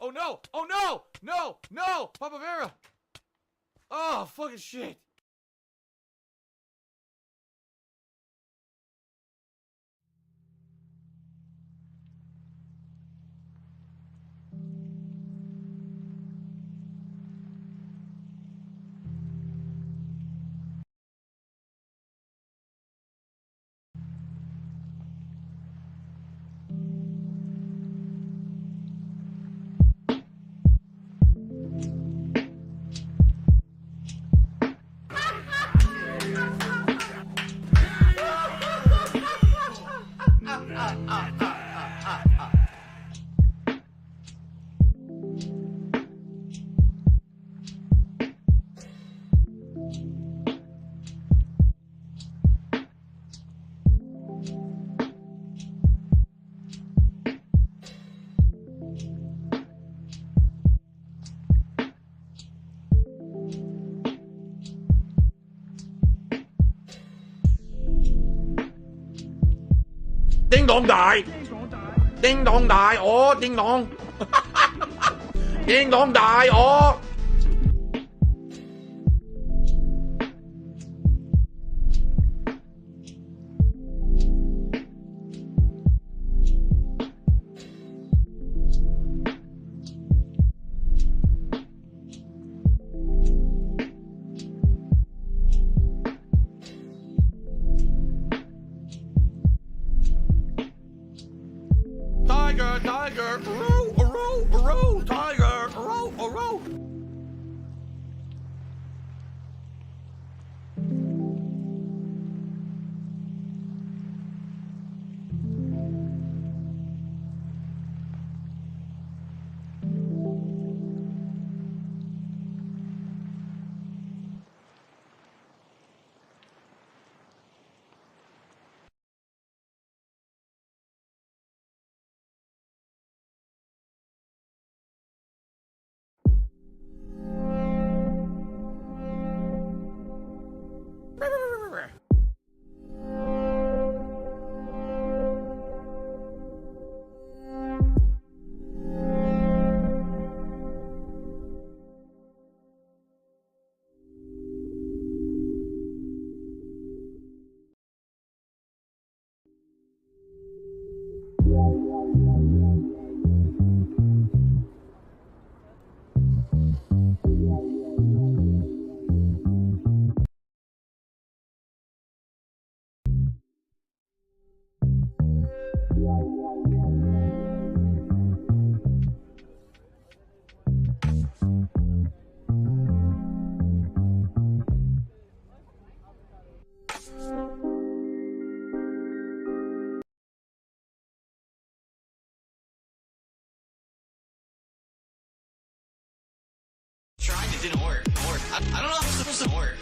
Oh no! Oh no! No! No! Papa Vera! Oh, fucking shit! Ding dong đại. Ding dong đại. Ồ, ding dong. Ding dong đại. Ồ. Tiger, tiger, row, row, row, tiger, row, row. Tried, it didn't work. I don't know how it's supposed to work.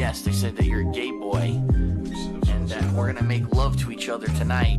Yes, they said that you're a gay boy and that we're gonna make love to each other tonight.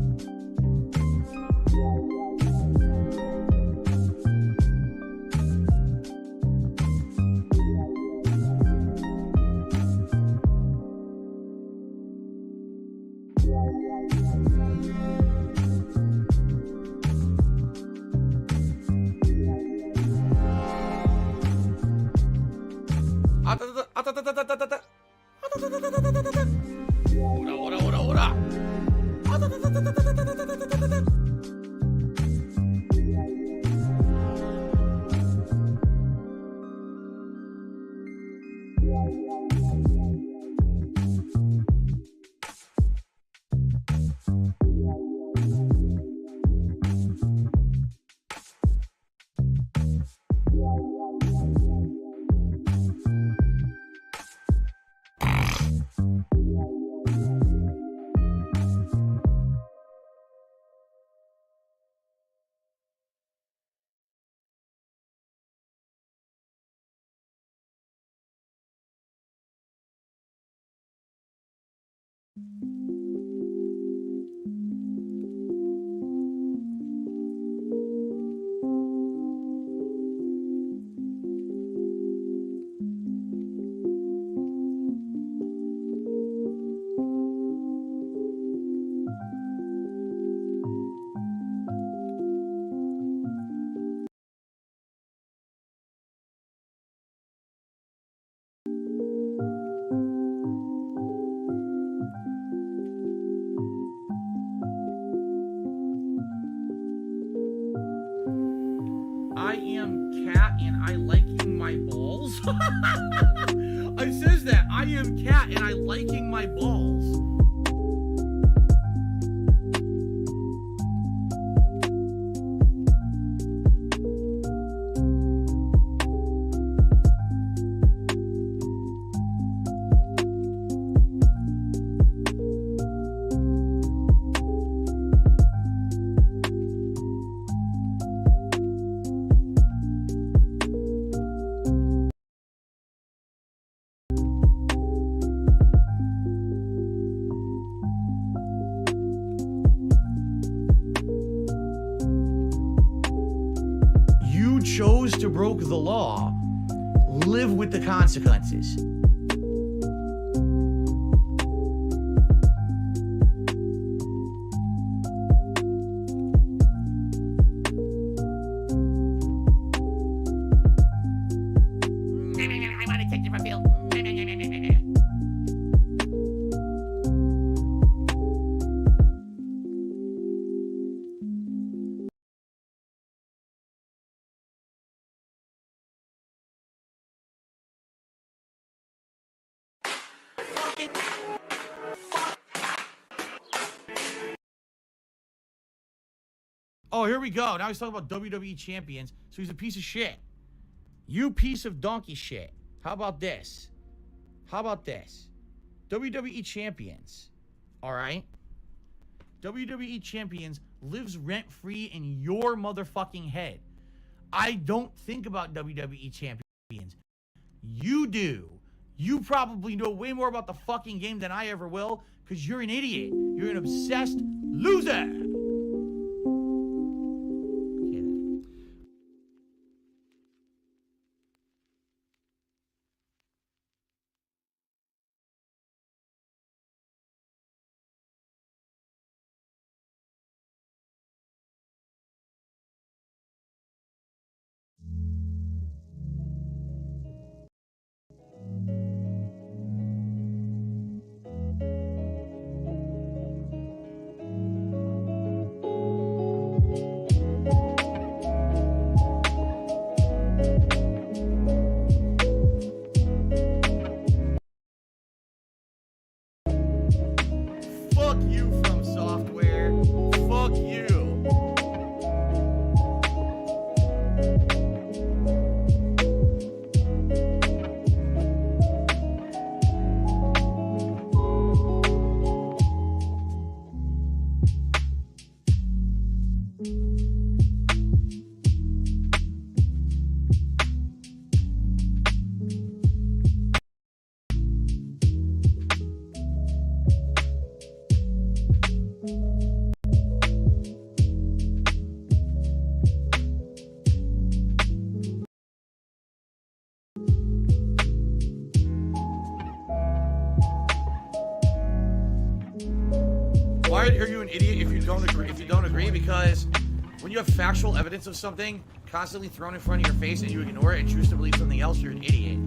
I am cat and I liking my balls. It says that I am cat and I liking my balls. You chose to broke the law. Live with the consequences. I want to take you for a field. Oh, here we go. Now he's talking about WWE champions. So he's a piece of shit. You piece of donkey shit. How about this? How about this? WWE champions. All right? WWE champions lives rent-free in your motherfucking head. I don't think about WWE champions. You do. You probably know way more about the fucking game than I ever will because you're an idiot. You're an obsessed loser. are you an idiot if you don't agree? If you don't agree, because when you have factual evidence of something constantly thrown in front of your face and you ignore it and choose to believe something else, you're an idiot.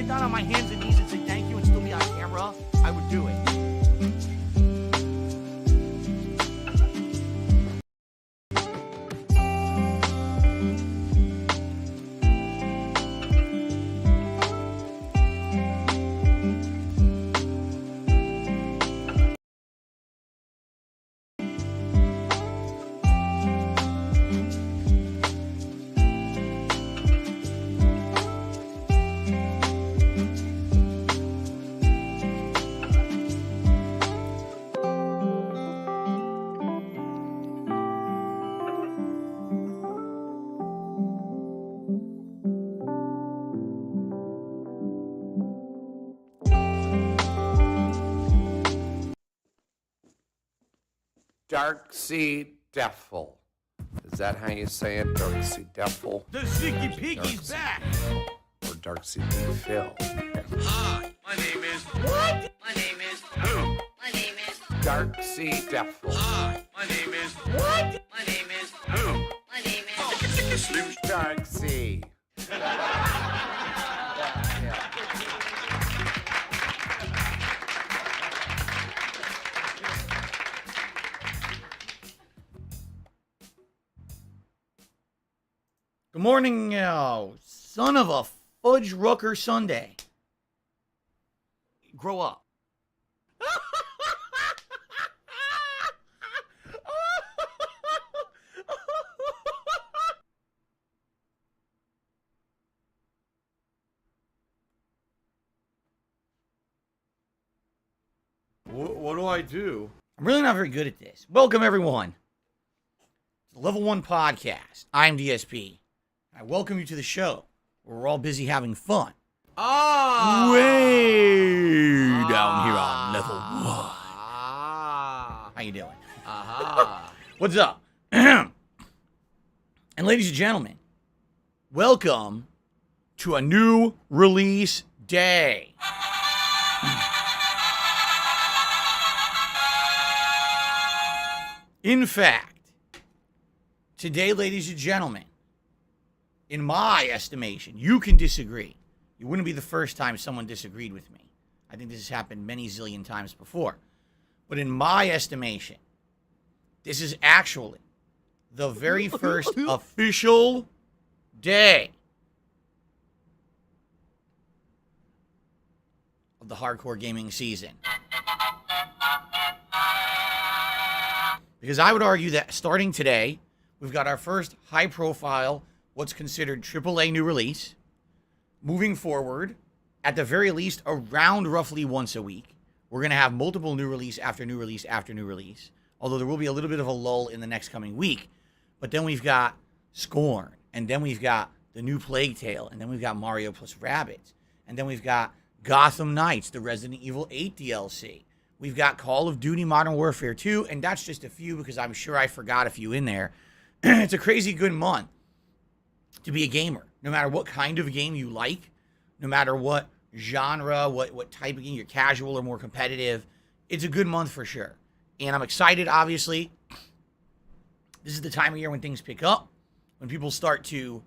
get down on my hands and knees and say thank you and still be on camera, I would do it. Dark Sea Devil. Is that how you say it? Dark Sea Devil? The Sticky Piggy's back! Or Dark Sea Phil? Hi, my name is. What? My name is. Who? My name is. Dark Sea Devil. Hi, my name is. What? My name is. Who? My name is. Dark Sea. Good morning, son of a fudge rucker Sunday. Grow up. What do I do? I'm really not very good at this. Welcome, everyone. It's the Level 1 Podcast. I'm DSP. I welcome you to the show where we're all busy having fun. Way down here on Level 1. How you doing? What's up? And ladies and gentlemen, welcome to a new release day. In fact, today, ladies and gentlemen, in my estimation, you can disagree. It wouldn't be the first time someone disagreed with me. I think this has happened many zillion times before. But in my estimation, this is actually the very first official day of the hardcore gaming season. Because I would argue that starting today, we've got our first high-profile, what's considered AAA new release. Moving forward, at the very least, around roughly once a week, we're going to have multiple new release after new release after new release. Although there will be a little bit of a lull in the next coming week. But then we've got Scorn, and then we've got the new Plague Tale, and then we've got Mario plus Rabbids, and then we've got Gotham Knights, the Resident Evil 8 DLC. We've got Call of Duty Modern Warfare 2, and that's just a few because I'm sure I forgot a few in there. It's a crazy good month to be a gamer. No matter what kind of game you like, no matter what genre, what type of game, you're casual or more competitive, it's a good month for sure. And I'm excited, obviously. This is the time of year when things pick up, when people start to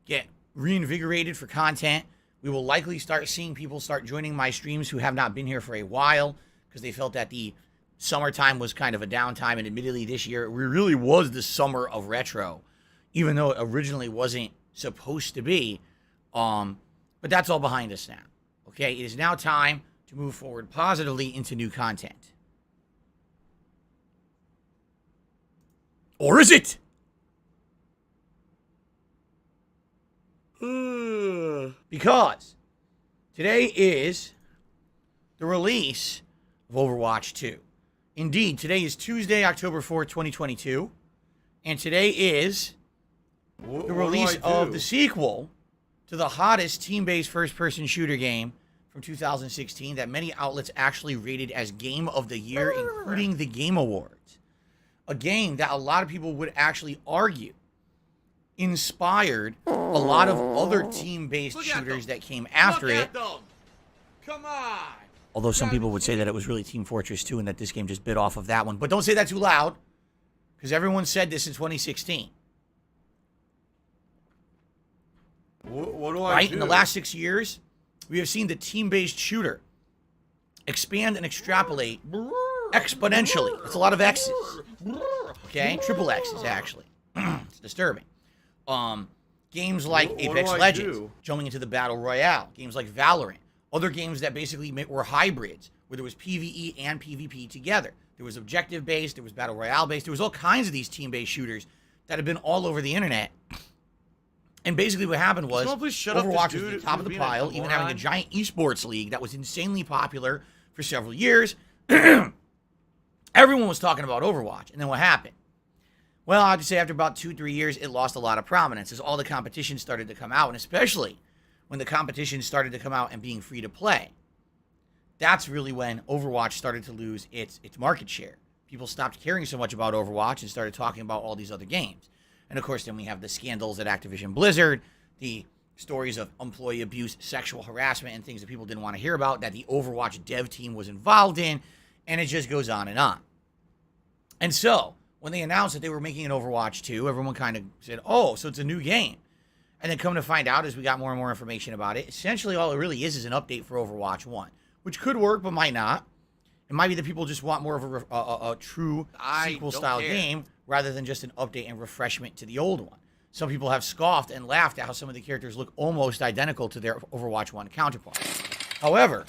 get reinvigorated for content. We will likely start seeing people start joining my streams who have not been here for a while, because they felt that the summertime was kind of a downtime, and admittedly this year it really was the summer of retro, even though it originally wasn't supposed to be. But that's all behind us now. Okay, it is now time to move forward positively into new content. Or is it? Because today is the release of Overwatch 2. Indeed, today is Tuesday, October 4th, 2022. And today is the release of the sequel to the hottest team-based first-person shooter game from 2016 that many outlets actually rated as Game of the Year, including the Game Awards. A game that a lot of people would actually argue inspired a lot of other team-based shooters that came after it. Come on. Although some people would say that it was really Team Fortress 2 and that this game just bit off of that one. But don't say that too loud, because everyone said this in 2016. What do I Right? do? In the last 6 years, we have seen the team-based shooter expand and extrapolate exponentially. It's a lot of X's. Okay? Triple X's, actually. It's disturbing. Games like Apex Legends, jumping into the Battle Royale. Games like Valorant. Other games that basically were hybrids, where there was PvE and PvP together. There was objective-based, there was Battle Royale-based. There was all kinds of these team-based shooters that have been all over the internet. And basically what happened was Overwatch was at the top of the pile, even having a giant esports league that was insanely popular for several years. Everyone was talking about Overwatch. And then what happened? Well, I have to say after about 2-3 years, it lost a lot of prominence as all the competition started to come out, and especially when the competition started to come out and being free to play. That's really when Overwatch started to lose its market share. People stopped caring so much about Overwatch and started talking about all these other games. And of course, then we have the scandals at Activision Blizzard, the stories of employee abuse, sexual harassment, and things that people didn't want to hear about that the Overwatch dev team was involved in, and it just goes on and on. And so, when they announced that they were making an Overwatch 2, everyone kind of said, oh, so it's a new game. And then come to find out as we got more and more information about it, essentially all it really is an update for Overwatch 1, which could work but might not. It might be that people just want more of a true sequel-style game rather than just an update and refreshment to the old one. Some people have scoffed and laughed at how some of the characters look almost identical to their Overwatch 1 counterparts. However,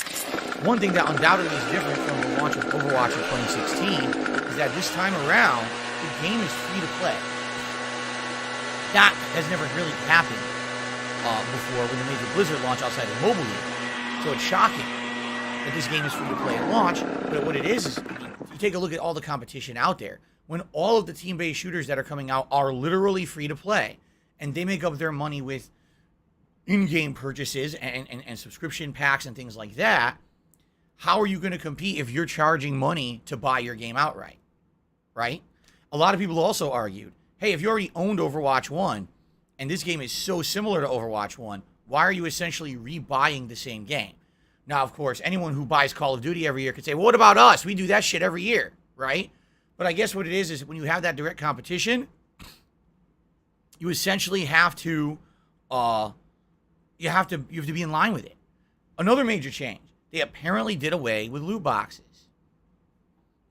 one thing that undoubtedly is different from the launch of Overwatch in 2016 is that this time around, the game is free to play. That has never really happened before with a major Blizzard launch outside of mobile game. So it's shocking that this game is free to play at launch. But what it is you take a look at all the competition out there. When all of the team-based shooters that are coming out are literally free to play, and they make up their money with in-game purchases and subscription packs and things like that, how are you going to compete if you're charging money to buy your game outright? Right? A lot of people also argued, hey, if you already owned Overwatch 1, and this game is so similar to Overwatch 1, why are you essentially rebuying the same game? Now, of course, anyone who buys Call of Duty every year could say, well, what about us? We do that shit every year, right? But I guess what it is when you have that direct competition, you essentially have to, you have to be in line with it. Another major change, they apparently did away with loot boxes.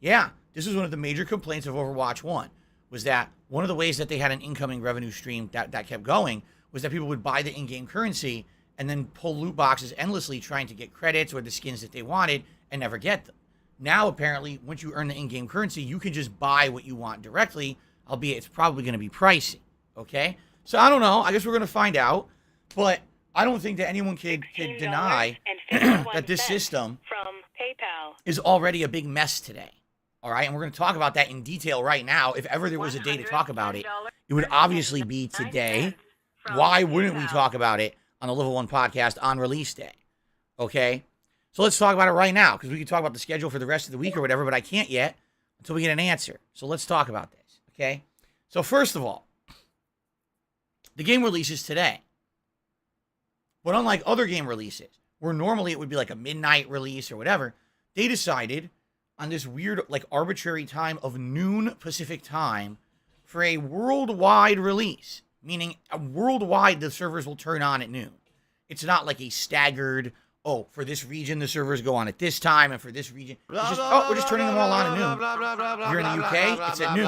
Yeah, this was one of the major complaints of Overwatch 1, was that one of the ways that they had an incoming revenue stream that kept going was that people would buy the in-game currency and then pull loot boxes endlessly trying to get credits or the skins that they wanted and never get them. Now, apparently, once you earn the in-game currency, you can just buy what you want directly, albeit it's probably going to be pricey, okay? So, I don't know. I guess we're going to find out. But I don't think that anyone could deny that this system from PayPal is already a big mess today, all right? And we're going to talk about that in detail right now. If ever there was a day to talk about it, it would obviously be today. Why wouldn't we talk about it on the Level 1 podcast on release day, okay? So let's talk about it right now, because we can talk about the schedule for the rest of the week or whatever, but I can't yet until we get an answer. So let's talk about this, okay? So first of all, the game releases today. But unlike other game releases, where normally it would be like a midnight release or whatever, they decided on this weird, like arbitrary time of noon Pacific time for a worldwide release, meaning worldwide the servers will turn on at noon. It's not like a staggered, oh, for this region, the servers go on at this time, and for this region, we're just turning them all on at noon. If you're in the UK, it's at noon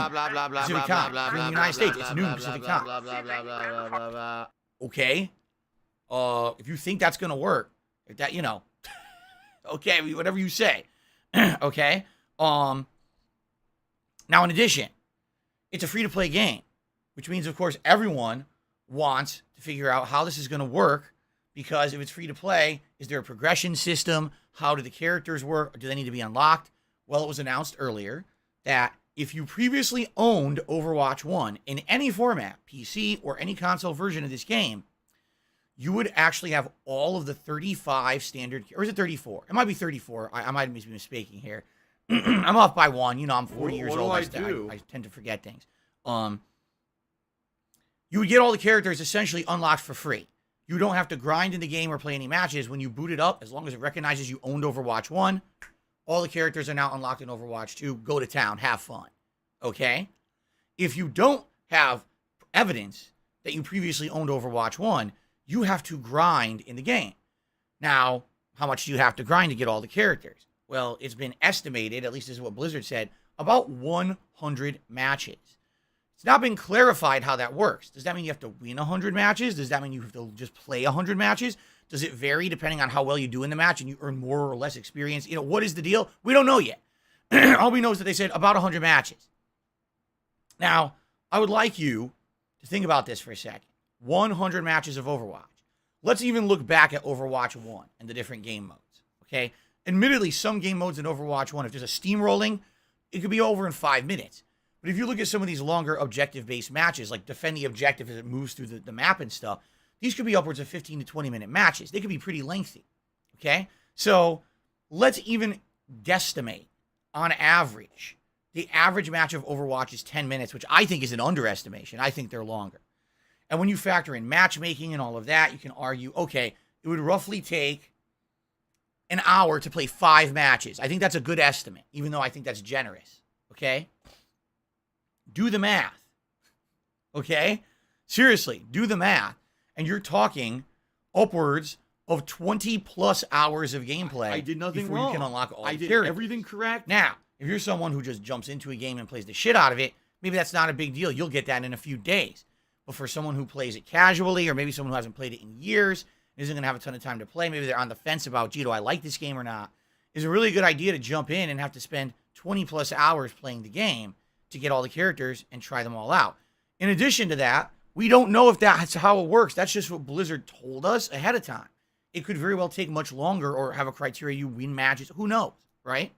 Pacific time. If you're in the United States, it's noon Pacific time. Okay? If you think that's going to work, if that, okay, whatever you say. Okay? Now, in addition, it's a free-to-play game, which means, of course, everyone wants to figure out how this is going to work. Because if it's free to play, is there a progression system? How do the characters work? Do they need to be unlocked? Well, it was announced earlier that if you previously owned Overwatch 1 in any format, PC or any console version of this game, you would actually have all of the 35 standard, or is it 34? It might be 34. I might be mistaking here. I'm off by one. I'm 40 years old. I tend to forget things. You would get all the characters essentially unlocked for free. You don't have to grind in the game or play any matches. When you boot it up, as long as it recognizes you owned Overwatch 1, all the characters are now unlocked in Overwatch 2. Go to town. Have fun. Okay? If you don't have evidence that you previously owned Overwatch 1, you have to grind in the game. Now, how much do you have to grind to get all the characters? Well, it's been estimated, at least this is what Blizzard said, about 100 matches. It's not been clarified how that works. Does that mean you have to win 100 matches? Does that mean you have to just play 100 matches? Does it vary depending on how well you do in the match and you earn more or less experience? What is the deal? We don't know yet. All we know is that they said about 100 matches. Now, I would like you to think about this for a second. 100 matches of Overwatch. Let's even look back at Overwatch 1 and the different game modes, okay? Admittedly, some game modes in Overwatch 1, if there's a steamrolling, it could be over in 5 minutes. But if you look at some of these longer objective-based matches, like defend the objective as it moves through the map and stuff, these could be upwards of 15 to 20-minute matches. They could be pretty lengthy, okay? So let's even guesstimate, on average, the average match of Overwatch is 10 minutes, which I think is an underestimation. I think they're longer. And when you factor in matchmaking and all of that, you can argue, okay, it would roughly take an hour to play 5 matches. I think that's a good estimate, even though I think that's generous, okay? Do the math, okay? Seriously, do the math. And you're talking upwards of 20-plus hours of gameplay. I did nothing before wrong. You can unlock all I the did characters. everything correct. Now, if you're someone who just jumps into a game and plays the shit out of it, maybe that's not a big deal. You'll get that in a few days. But for someone who plays it casually, or maybe someone who hasn't played it in years, isn't going to have a ton of time to play, maybe they're on the fence about, gee, do I like this game or not, is a really good idea to jump in and have to spend 20-plus hours playing the game to get all the characters and try them all out. In addition to that, we don't know if that's how it works. That's just what Blizzard told us ahead of time. It could very well take much longer or have a criteria you win matches. Who knows, right?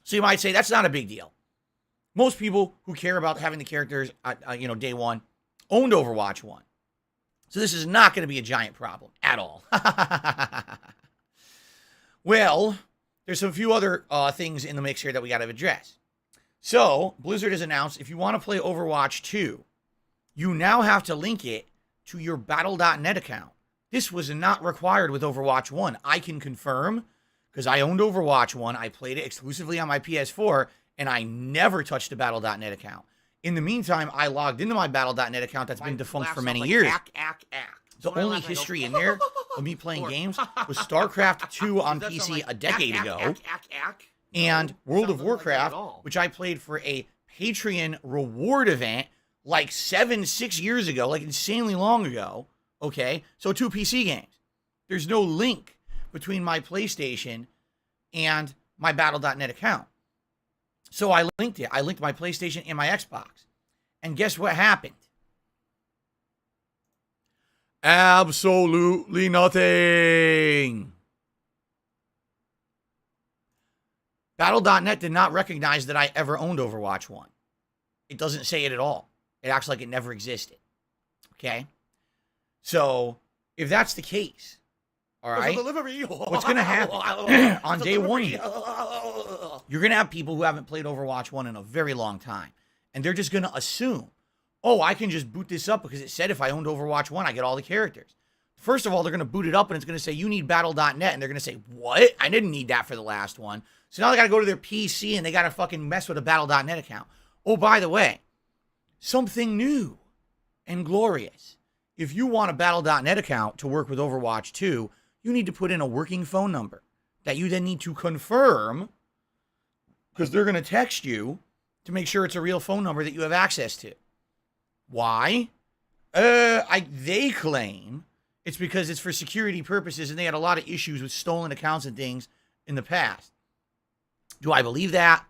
So you might say that's not a big deal. Most people who care about having the characters day one owned Overwatch 1. So this is not going to be a giant problem at all. Well, there's a few other things in the mix here that we got to address. So Blizzard has announced if you want to play Overwatch 2, you now have to link it to your Battle.net account. This was not required with Overwatch 1. I can confirm, because I owned Overwatch 1. I played it exclusively on my PS4, and I never touched a Battle.net account. In the meantime, I logged into my Battle.net account that's been defunct for many years. The only history in there of me playing games was StarCraft 2 on PC a decade ago, and World of Warcraft, which I played for a Patreon reward event like 6 years ago, like insanely long ago, okay? So 2 PC games. There's no link between my PlayStation and my Battle.net account. So I linked it. I linked my PlayStation and my Xbox. And guess what happened? Absolutely nothing. Battle.net did not recognize that I ever owned Overwatch 1. It doesn't say it at all. It acts like it never existed. Okay? So, if that's the case, all right, what's going to happen on day one here? You're going to have people who haven't played Overwatch 1 in a very long time. And they're just going to assume, oh, I can just boot this up because it said if I owned Overwatch 1, I get all the characters. First of all, they're going to boot it up and it's going to say, you need Battle.net. And they're going to say, what? I didn't need that for the last one. So now they got to go to their PC and they got to fucking mess with a Battle.net account. Oh, by the way, something new and glorious. If you want a Battle.net account to work with Overwatch 2, you need to put in a working phone number that you then need to confirm because they're going to text you to make sure it's a real phone number that you have access to. Why? They claim it's because it's for security purposes and they had a lot of issues with stolen accounts and things in the past. Do I believe that?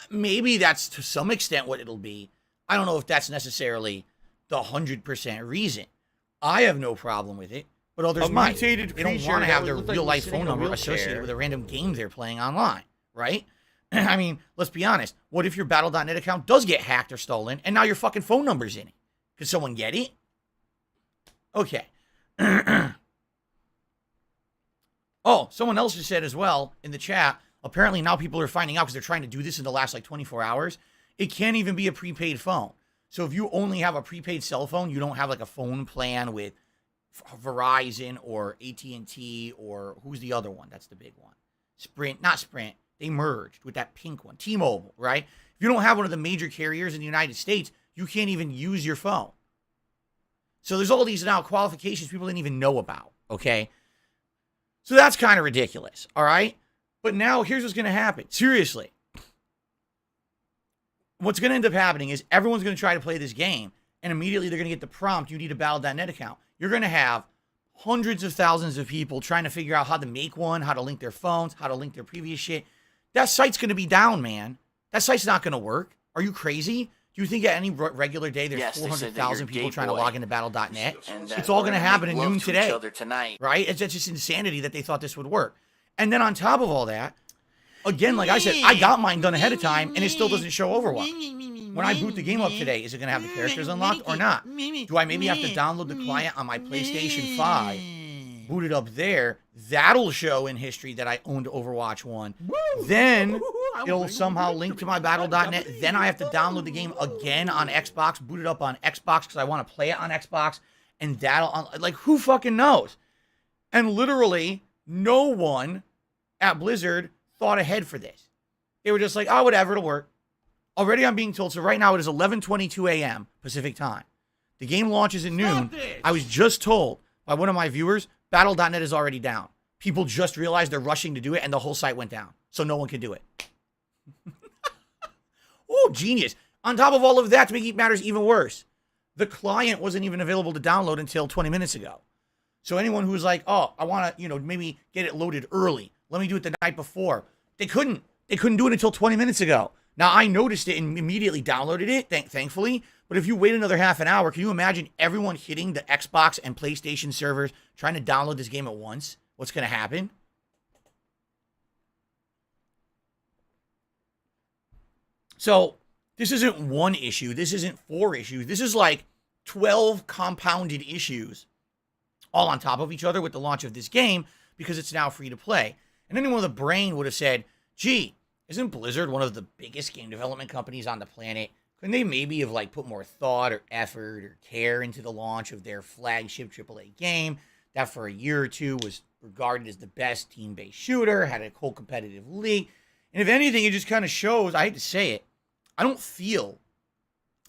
Maybe that's to some extent what it'll be. I don't know if that's necessarily the 100% reason. I have no problem with it, but others might. They don't want to have their real-life phone number associated with a random game they're playing online, right? I mean, let's be honest. What if your Battle.net account does get hacked or stolen, and now your fucking phone number's in it? Could someone get it? Okay. Oh, someone else just said as well in the chat, apparently now people are finding out because they're trying to do this in the last like 24 hours. It can't even be a prepaid phone. So if you only have a prepaid cell phone, you don't have like a phone plan with Verizon or AT&T or who's the other one? That's the big one. Sprint, not Sprint. They merged with that pink one, T-Mobile, right? If you don't have one of the major carriers in the United States, you can't even use your phone. So there's all these now qualifications people didn't even know about, okay? So that's kind of ridiculous, all right? But now here's what's going to happen. Seriously. What's going to end up happening is everyone's going to try to play this game, and immediately they're going to get the prompt, you need a Battle.net account. You're going to have hundreds of thousands of people trying to figure out how to make one, how to link their phones, how to link their previous shit. That site's going to be down, man. That site's not going to work. Are you crazy? Do you think at any regular day there's 400,000 people trying to log into Battle.net? It's all going to happen at noon today, right? It's just insanity that they thought this would work. And then on top of all that, again, like I said, I got mine done ahead of time, and it still doesn't show Overwatch. When I boot the game up today, is it going to have the characters unlocked or not? Do I maybe have to download the client on my PlayStation 5, boot it up there? That'll show in history that I owned Overwatch 1. Then it'll somehow link to my Battle.net. Then I have to download the game again on Xbox, boot it up on Xbox because I want to play it on Xbox, and that'll, like, who fucking knows? And literally, no one at Blizzard thought ahead for this. They were just like, oh, whatever, it'll work. Already I'm being told, so right now it is 11:22 a.m. Pacific time. The game launches at noon. I was just told by one of my viewers, Battle.net is already down. People just realized they're rushing to do it, and the whole site went down. So no one can do it. Oh, genius. On top of all of that, to make matters even worse, the client wasn't even available to download until 20 minutes ago. So anyone who's like, oh, I want to, maybe get it loaded early. Let me do it the night before. They couldn't. They couldn't do it until 20 minutes ago. Now, I noticed it and immediately downloaded it, thankfully. But if you wait another half an hour, can you imagine everyone hitting the Xbox and PlayStation servers trying to download this game at once? What's going to happen? So this isn't one issue. This isn't 4 issues. This is like 12 compounded issues all on top of each other with the launch of this game because it's now free to play. And anyone with a brain would have said, gee, isn't Blizzard one of the biggest game development companies on the planet? Couldn't they maybe have put more thought or effort or care into the launch of their flagship AAA game that for a year or two was regarded as the best team-based shooter, had a whole competitive league? And if anything, it just kind of shows, I hate to say it, I don't feel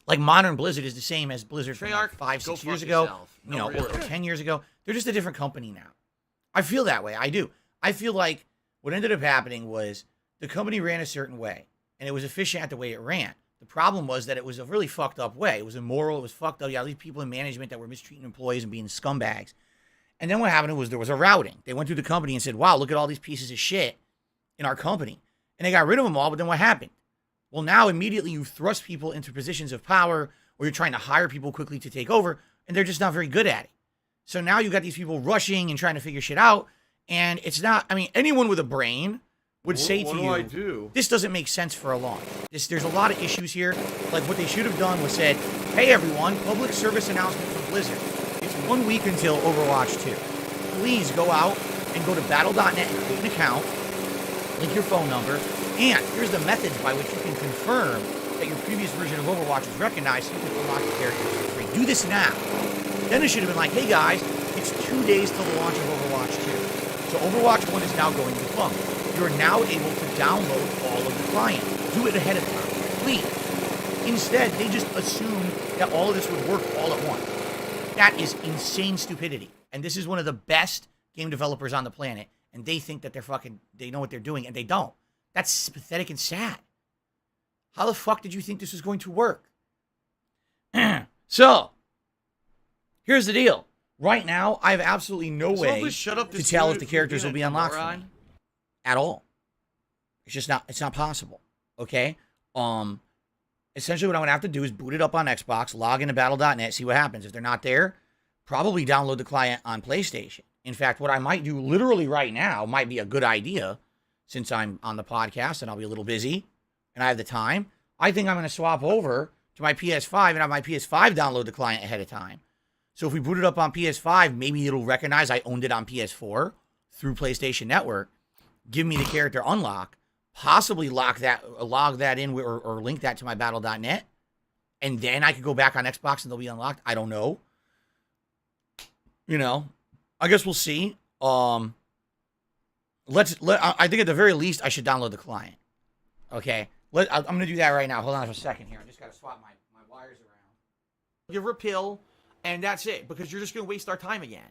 like modern Blizzard is the same as Blizzard from 5-6 years ago, or 10 years ago. They're just a different company now. I feel that way. I do. I feel like what ended up happening was the company ran a certain way, and it was efficient at the way it ran. The problem was that it was a really fucked up way. It was immoral. It was fucked up. You had these people in management that were mistreating employees and being scumbags. And then what happened was there was a routing. They went through the company and said, wow, look at all these pieces of shit in our company. And they got rid of them all, but then what happened? Well, now immediately you thrust people into positions of power, or you're trying to hire people quickly to take over, and they're just not very good at it. So now you got these people rushing and trying to figure shit out, and it's not, anyone with a brain would say to you, this doesn't make sense for a launch. There's a lot of issues here. Like what they should have done was said, hey everyone, public service announcement from Blizzard. It's 1 week until Overwatch 2. Please go out and go to battle.net and create an account, link your phone number, and here's the methods by which you can confirm that your previous version of Overwatch is recognized so you can unlock the characters for free. Do this now. Then it should have been like, hey guys, it's 2 days till the launch of Overwatch 2. So Overwatch 1 is now going to come. You're now able to download all of the client. Do it ahead of time, please. Instead, they just assumed that all of this would work all at once. That is insane stupidity. And this is one of the best game developers on the planet. And they think that they know what they're doing, and they don't. That's pathetic and sad. How the fuck did you think this was going to work? So, here's the deal. Right now, I have absolutely no way to tell if the characters will be unlocked for me. At all. It's just not, it's not possible. Okay? Essentially what I'm going to have to do is boot it up on Xbox, log into battle.net, see what happens. If they're not there, probably download the client on PlayStation. In fact, what I might do literally right now might be a good idea, since I'm on the podcast and I'll be a little busy and I have the time. I think I'm going to swap over to my PS5 and have my PS5 download the client ahead of time. So if we boot it up on PS5, maybe it'll recognize I owned it on PS4 through PlayStation Network, give me the character unlock, possibly log that in or link that to my battle.net, and then I could go back on Xbox and they'll be unlocked. I don't know. I guess we'll see. I think at the very least I should download the client. Okay, I'm gonna do that right now. Hold on for a second here. I just gotta swap my wires around. Give her a pill. And that's it, because you're just going to waste our time again.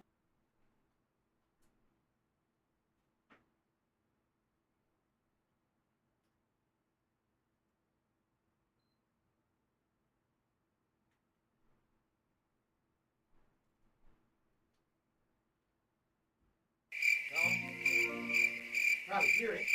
Probably hear it.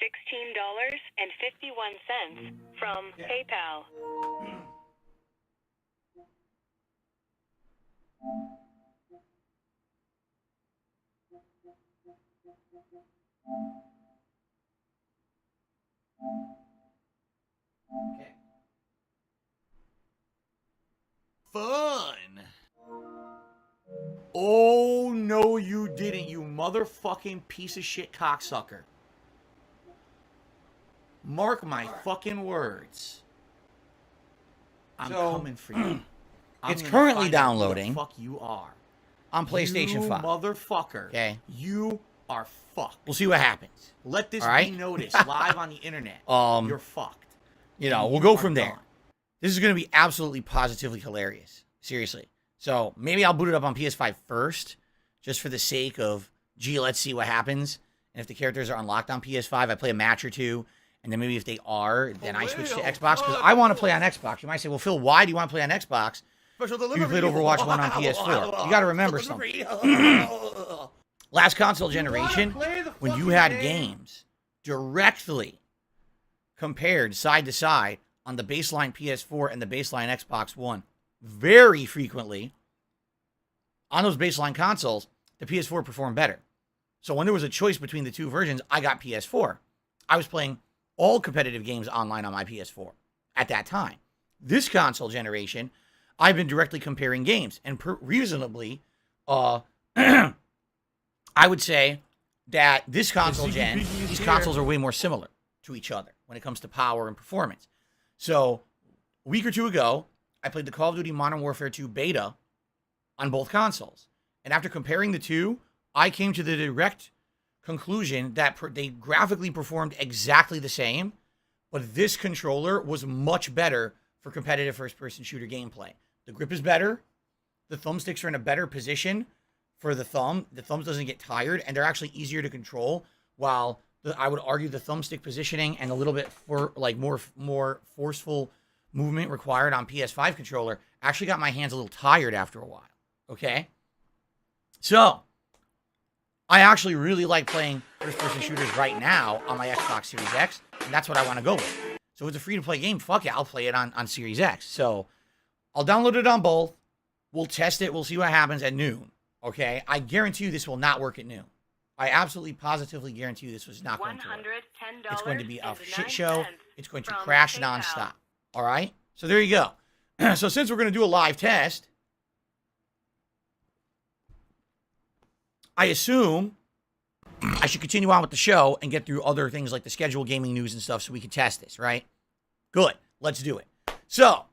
$16.51 from PayPal. Okay. Fun. Oh, no, you didn't, you motherfucking piece of shit cocksucker. Mark my fucking words. I'm coming for you. It's currently downloading. Who the fuck you are. On PlayStation 5. Motherfucker. Okay. You are fucked. We'll see what happens. Let this All right? be noticed live on the internet. You're fucked. You know, And we'll you go are from there. done. This is going to be absolutely positively hilarious. Seriously. So maybe I'll boot it up on PS5 first, just for the sake of, gee, let's see what happens. And if the characters are unlocked on PS5, I play a match or two. And then maybe if they are, then I switch to Xbox. Because I want to play on Xbox. You might say, well, Phil, why do you want to play on Xbox? Special You delivery. played Overwatch 1 on PS4. You got to remember something. Last console generation, when you had games directly compared side to side on the baseline PS4 and the baseline Xbox One, very frequently on those baseline consoles, the PS4 performed better. So when there was a choice between the two versions, I got PS4. I was playing all competitive games online on my PS4 at that time. This console generation, I've been directly comparing games, and reasonably, I would say that this console gen, these consoles are way more similar to each other when it comes to power and performance. So a week or two ago, I played the Call of Duty Modern Warfare 2 beta on both consoles. And after comparing the two, I came to the direct conclusion that they graphically performed exactly the same, but this controller was much better for competitive first-person shooter gameplay. The grip is better. The thumbsticks are in a better position for the thumb. The thumbs doesn't get tired, and they're actually easier to control, while I would argue the thumbstick positioning and a little bit more forceful movement required on PS5 controller actually got my hands a little tired after a while. Okay? So, I actually really like playing first-person shooters right now on my Xbox Series X, and that's what I want to go with. So it's a free-to-play game. Fuck it, I'll play it on Series X. So I'll download it on both. We'll test it. We'll see what happens at noon. Okay? I guarantee you this will not work at noon. I absolutely, positively guarantee you this was not going to work. It's going to be a shit show. It's going to crash nonstop. All right? So there you go. So since we're going to do a live test, I assume I should continue on with the show and get through other things like the schedule, gaming news, and stuff so we can test this, right? Good. Let's do it. So,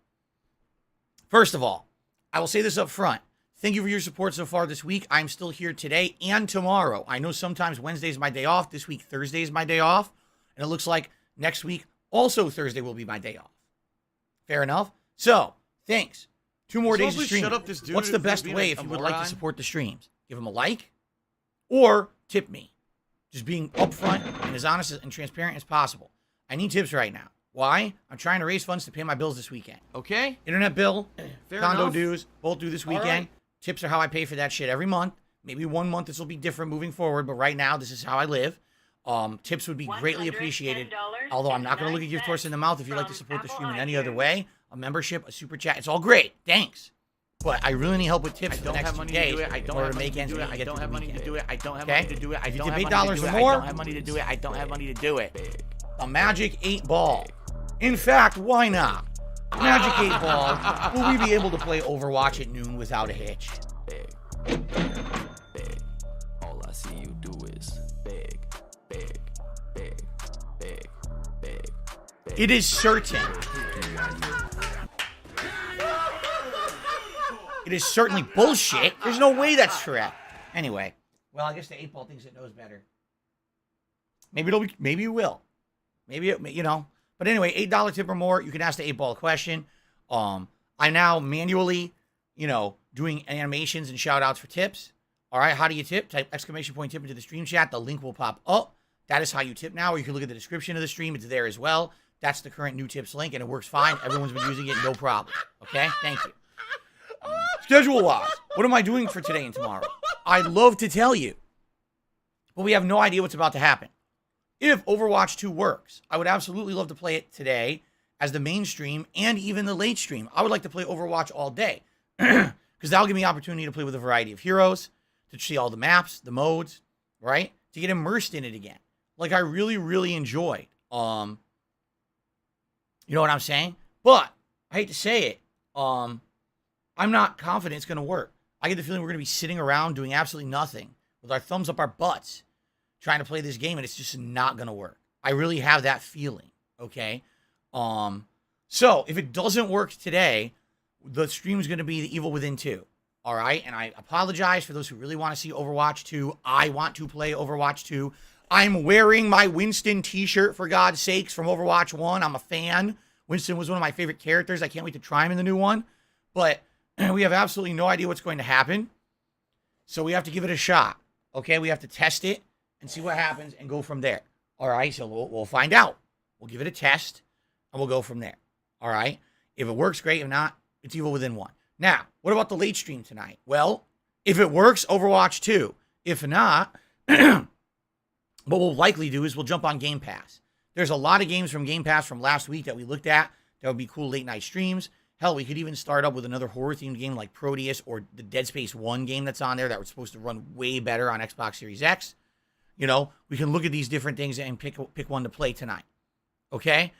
first of all, I will say this up front. Thank you for your support so far this week. I'm still here today and tomorrow. I know sometimes Wednesday is my day off. This week, Thursday is my day off. And it looks like next week, also Thursday will be my day off. Fair enough? So, thanks. 2 more days of streaming. What's the best way if you would like to support the streams? Give them a like or tip me. Just being upfront and as honest and transparent as possible. I need tips right now. Why? I'm trying to raise funds to pay my bills this weekend. Okay? Internet bill, condo dues, both due this weekend. Right. Tips are how I pay for that shit every month. Maybe one month this will be different moving forward, but right now this is how I live. Tips would be greatly appreciated. Although I'm not going to look a gift horse in the mouth if you'd like to support the stream in any other way. A membership, a super chat, it's all great. Thanks. But I really need help with tips for the next 2 days in order to make ends meet and get through the weekend. I don't have money to do it. I don't have $8 or more. I don't have money to do it. I don't have money to do it. A Magic 8 Ball. In fact, why not? Magic 8 Ball. Will we be able to play Overwatch at noon without a hitch? Big. All I see you do is big. It is certain. It is certainly bullshit. There's no way that's correct. Anyway, well, I guess the 8 Ball thinks it knows better. Maybe it will. Maybe it, you know. But anyway, $8 tip or more, you can ask the 8 Ball a question. I'm now manually, doing animations and shout outs for tips. All right, how do you tip? Type exclamation point tip into the stream chat. The link will pop up. That is how you tip now. Or you can look at the description of the stream. It's there as well. That's the current new tips link, and it works fine. Everyone's been using it, no problem. Okay, thank you. Schedule-wise, what am I doing for today and tomorrow? I'd love to tell you, but we have no idea what's about to happen. If Overwatch 2 works, I would absolutely love to play it today as the main stream and even the late stream. I would like to play Overwatch all day because that'll give me opportunity to play with a variety of heroes, to see all the maps, the modes, right? To get immersed in it again. Like I really, really enjoyed. You know what I'm saying? But I hate to say it. I'm not confident it's going to work. I get the feeling we're going to be sitting around doing absolutely nothing with our thumbs up our butts trying to play this game, and it's just not going to work. I really have that feeling, okay? So if it doesn't work today, the stream is going to be The Evil Within 2, all right? And I apologize for those who really want to see Overwatch 2. I want to play Overwatch 2. I'm wearing my Winston t-shirt, for God's sakes, from Overwatch 1. I'm a fan. Winston was one of my favorite characters. I can't wait to try him in the new one. But we have absolutely no idea what's going to happen. So we have to give it a shot. Okay, we have to test it and see what happens and go from there. All right, so we'll find out. We'll give it a test and we'll go from there. All right, if it works, great. If not, it's Evil Within 1. Now, what about the late stream tonight? Well, if it works, Overwatch 2. If not, what we'll likely do is we'll jump on Game Pass. There's a lot of games from Game Pass from last week that we looked at. That would be cool late night streams. Hell, we could even start up with another horror-themed game like Proteus or the Dead Space 1 game that's on there that was supposed to run way better on Xbox Series X. We can look at these different things and pick one to play tonight. Okay?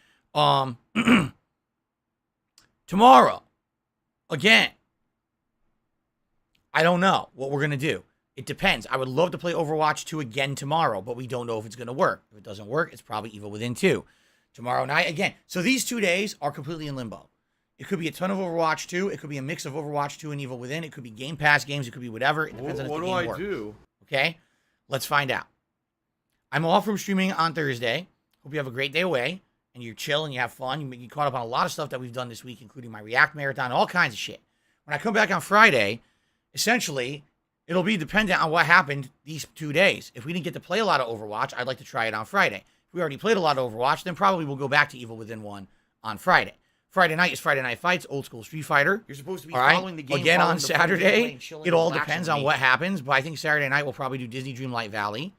Tomorrow, again, I don't know what we're going to do. It depends. I would love to play Overwatch 2 again tomorrow, but we don't know if it's going to work. If it doesn't work, it's probably Evil Within 2. Tomorrow night, again. So these 2 days are completely in limbo. It could be a ton of Overwatch 2. It could be a mix of Overwatch 2 and Evil Within. It could be Game Pass games. It could be whatever. It depends on if the game works. What do I do? Okay? Let's find out. I'm off from streaming on Thursday. Hope you have a great day away. And you're chill and you have fun. You caught up on a lot of stuff that we've done this week, including my React Marathon, all kinds of shit. When I come back on Friday, essentially, it'll be dependent on what happened these 2 days. If we didn't get to play a lot of Overwatch, I'd like to try it on Friday. If we already played a lot of Overwatch, then probably we'll go back to Evil Within 1 on Friday. Friday night is Friday Night Fights, old school Street Fighter. You're supposed to be all following the game. Again, on Saturday, it all relaxing depends on what happens, but I think Saturday night we'll probably do Disney Dreamlight Valley.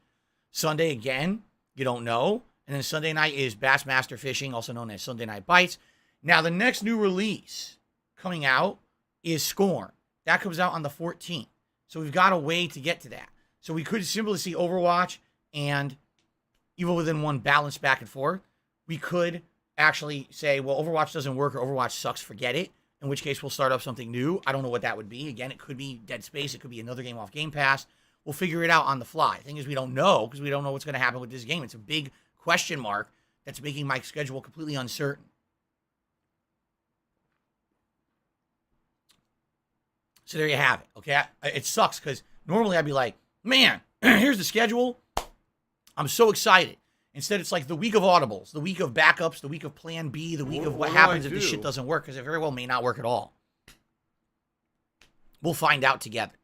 Sunday, again, you don't know. And then Sunday night is Bassmaster Fishing, also known as Sunday Night Bites. Now, the next new release coming out is Scorn. That comes out on the 14th. So we've got a way to get to that. So we could simply see Overwatch and Evil Within 1 balanced back and forth. We could actually say, well, Overwatch doesn't work or Overwatch sucks, forget it. In which case, we'll start up something new. I don't know what that would be. Again, it could be Dead Space. It could be another game off Game Pass. We'll figure it out on the fly. The thing is, we don't know because we don't know what's going to happen with this game. It's a big question mark that's making my schedule completely uncertain. So there you have it, okay? It sucks because normally I'd be like, man, here's the schedule. I'm so excited. Instead, it's like the week of audibles, the week of backups, the week of plan B, the week of what happens if this shit doesn't work, because it very well may not work at all. We'll find out together,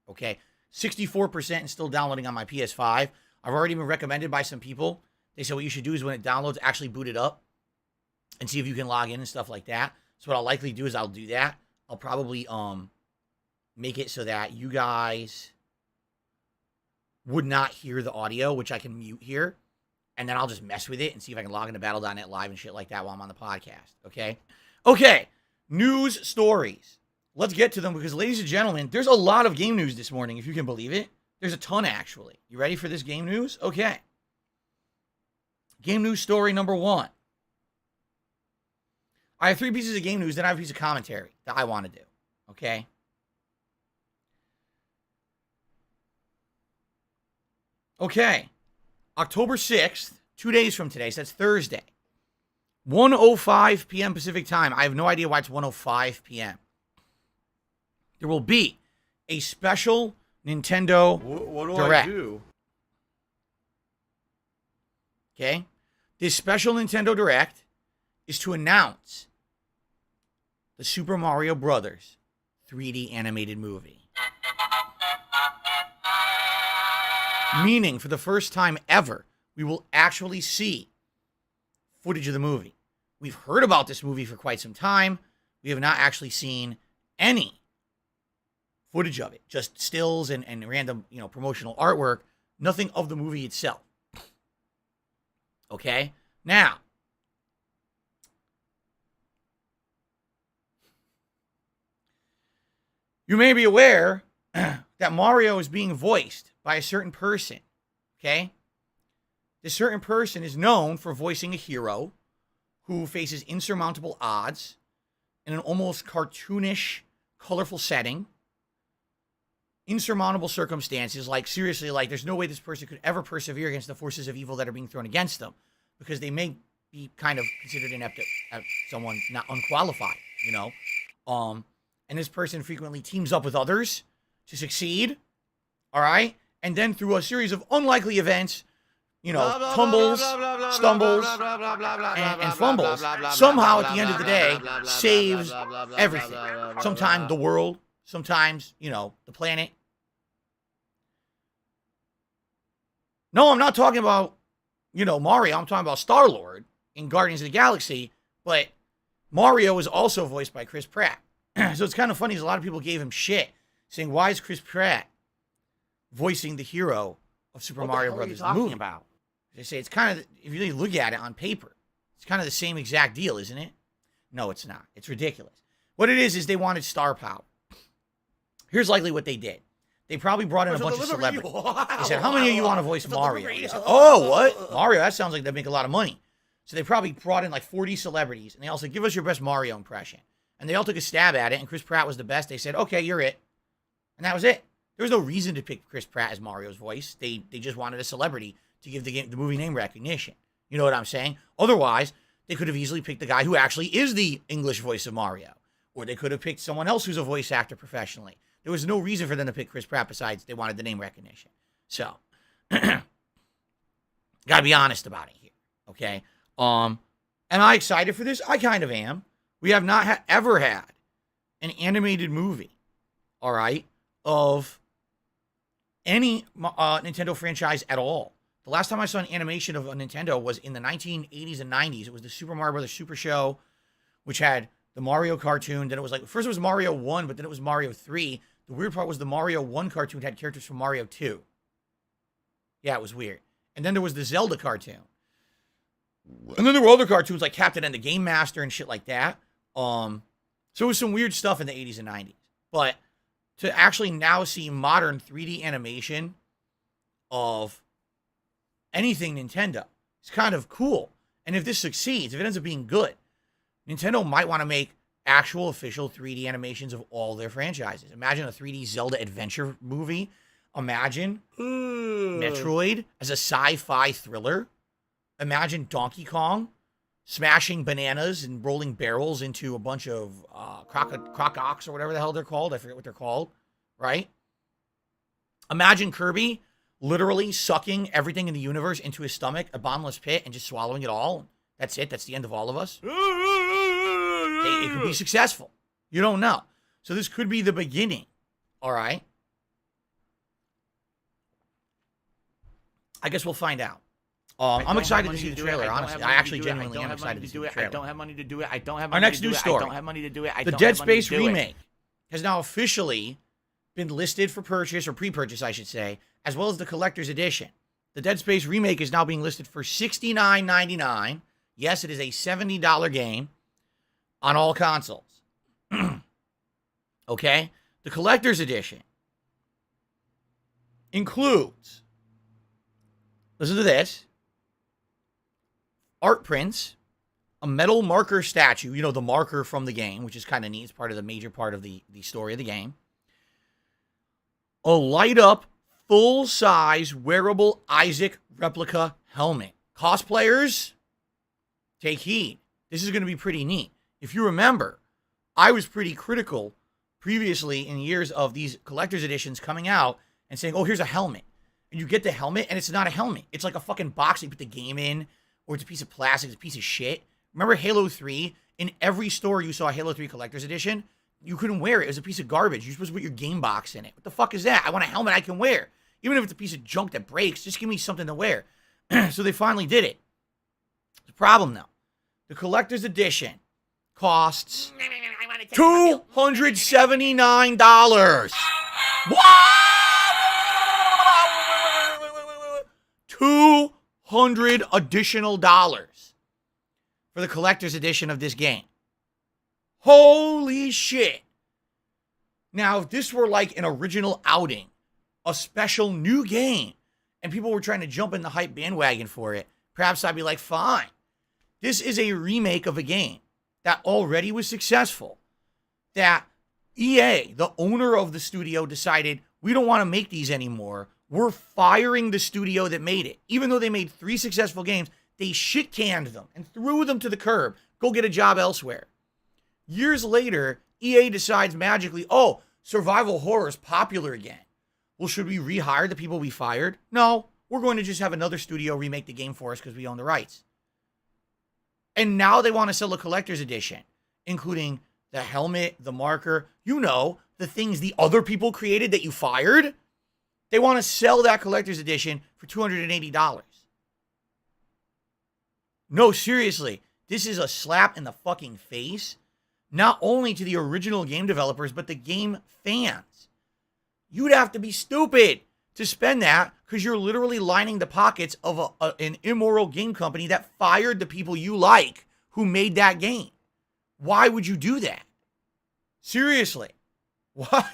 okay? 64% and still downloading on my PS5. I've already been recommended by some people. They said what you should do is when it downloads, actually boot it up and see if you can log in and stuff like that. So what I'll likely do is I'll do that. I'll probably make it so that you guys would not hear the audio, which I can mute here. And then I'll just mess with it and see if I can log into Battle.net Live and shit like that while I'm on the podcast, okay? Okay, news stories. Let's get to them because, ladies and gentlemen, there's a lot of game news this morning, if you can believe it. There's a ton, actually. You ready for this game news? Okay. Game news story number 1. I have 3 pieces of game news, then I have a piece of commentary that I want to do, okay? Okay. October 6th, 2 days from today, so that's Thursday. 1:05 p.m. Pacific time. I have no idea why it's 1:05 p.m. there will be a special Nintendo What do Direct. I do? Okay? This special Nintendo Direct is to announce the Super Mario Brothers 3D animated movie. Meaning, for the first time ever, we will actually see footage of the movie. We've heard about this movie for quite some time. We have not actually seen any footage of it. Just stills and random, promotional artwork. Nothing of the movie itself. Okay? Now, you may be aware that Mario is being voiced by a certain person. Okay? This certain person is known for voicing a hero who faces insurmountable odds in an almost cartoonish, colorful setting. Insurmountable circumstances, like seriously, like there's no way this person could ever persevere against the forces of evil that are being thrown against them, because they may be kind of considered inept at someone not unqualified, and this person frequently teams up with others to succeed, all right? And then through a series of unlikely events, tumbles, stumbles, and fumbles, somehow at the end of the day, saves everything. Sometimes the world, sometimes, the planet. No, I'm not talking about, Mario. I'm talking about Star-Lord in Guardians of the Galaxy, but Mario is also voiced by Chris Pratt. So it's kind of funny, because a lot of people gave him shit, saying, why is Chris Pratt voicing the hero of Super Mario Brothers movie? About? They say it's kind of, if you really look at it on paper, it's kind of the same exact deal, isn't it? No, it's not. It's ridiculous. What it is they wanted star power. Here's likely what they did. They probably brought in a bunch of celebrities. They said, how many of you want to voice Mario? They said, oh, what? Mario, that sounds like they'd make a lot of money. So they probably brought in like 40 celebrities, and they all said, give us your best Mario impression. And they all took a stab at it, and Chris Pratt was the best. They said, okay, you're it. And that was it. There was no reason to pick Chris Pratt as Mario's voice. They just wanted a celebrity to give the movie name recognition. You know what I'm saying? Otherwise, they could have easily picked the guy who actually is the English voice of Mario. Or they could have picked someone else who's a voice actor professionally. There was no reason for them to pick Chris Pratt besides they wanted the name recognition. So, gotta be honest about it here, okay? Am I excited for this? I kind of am. We have not ever had an animated movie, all right, of any Nintendo franchise at all. The last time I saw an animation of a Nintendo was in the 1980s and 90s. It was the Super Mario Brothers Super Show, which had the Mario cartoon. Then it was first it was Mario 1, but then it was Mario 3. The weird part was the Mario 1 cartoon had characters from Mario 2. Yeah, it was weird. And then there was the Zelda cartoon. And then there were other cartoons like Captain and the Game Master and shit like that. So it was some weird stuff in the 80s and 90s. But to actually now see modern 3D animation of anything Nintendo, it's kind of cool. And if this succeeds, if it ends up being good, Nintendo might want to make actual official 3D animations of all their franchises. Imagine a 3D Zelda adventure movie. Imagine Metroid as a sci-fi thriller. Imagine Donkey Kong smashing bananas and rolling barrels into a bunch of crococs or whatever the hell they're called. I forget what they're called, right? Imagine Kirby literally sucking everything in the universe into his stomach, a bottomless pit, and just swallowing it all. That's it. That's the end of all of us. It could be successful. You don't know. So this could be the beginning, all right? I guess we'll find out. I'm excited to see the trailer, honestly. I actually genuinely am excited to see the trailer. I don't have money to do it. I don't have Our money next to do news it. story. I don't have money to do it. The Dead Space remake has now officially been listed for purchase, or pre-purchase, I should say, as well as the collector's edition. The Dead Space remake is now being listed for $69.99. Yes, it is a $70 game on all consoles. Okay? The collector's edition includes, listen to this, art prints, a metal marker statue, the marker from the game, which is kind of neat. It's part of the major part of the story of the game. A light-up, full-size, wearable Isaac replica helmet. Cosplayers, take heed. This is going to be pretty neat. If you remember, I was pretty critical previously in years of these collector's editions coming out and saying, oh, here's a helmet. And you get the helmet, and it's not a helmet. It's like a fucking box that you put the game in, or it's a piece of plastic, it's a piece of shit. Remember Halo 3? In every store you saw a Halo 3 collector's edition, you couldn't wear it. It was a piece of garbage. You're supposed to put your game box in it. What the fuck is that? I want a helmet I can wear. Even if it's a piece of junk that breaks, just give me something to wear. So they finally did it. The problem, though, the collector's edition costs $279. What? $200 additional dollars for the collector's edition of this game. Holy shit. Now, if this were like an original outing, a special new game, and people were trying to jump in the hype bandwagon for it, perhaps I'd be like, fine. This is a remake of a game that already was successful. That EA, the owner of the studio, decided, we don't want to make these anymore. We're firing the studio that made it. Even though they made 3 successful games, they shit-canned them and threw them to the curb. Go get a job elsewhere. Years later, EA decides magically, oh, survival horror is popular again. Well, should we rehire the people we fired? No, we're going to just have another studio remake the game for us because we own the rights. And now they want to sell a collector's edition, including the helmet, the marker, the things the other people created that you fired. They want to sell that collector's edition for $280. No, seriously, this is a slap in the fucking face, not only to the original game developers, but the game fans. You'd have to be stupid to spend that because you're literally lining the pockets of an immoral game company that fired the people you like who made that game. Why would you do that? Seriously. Why?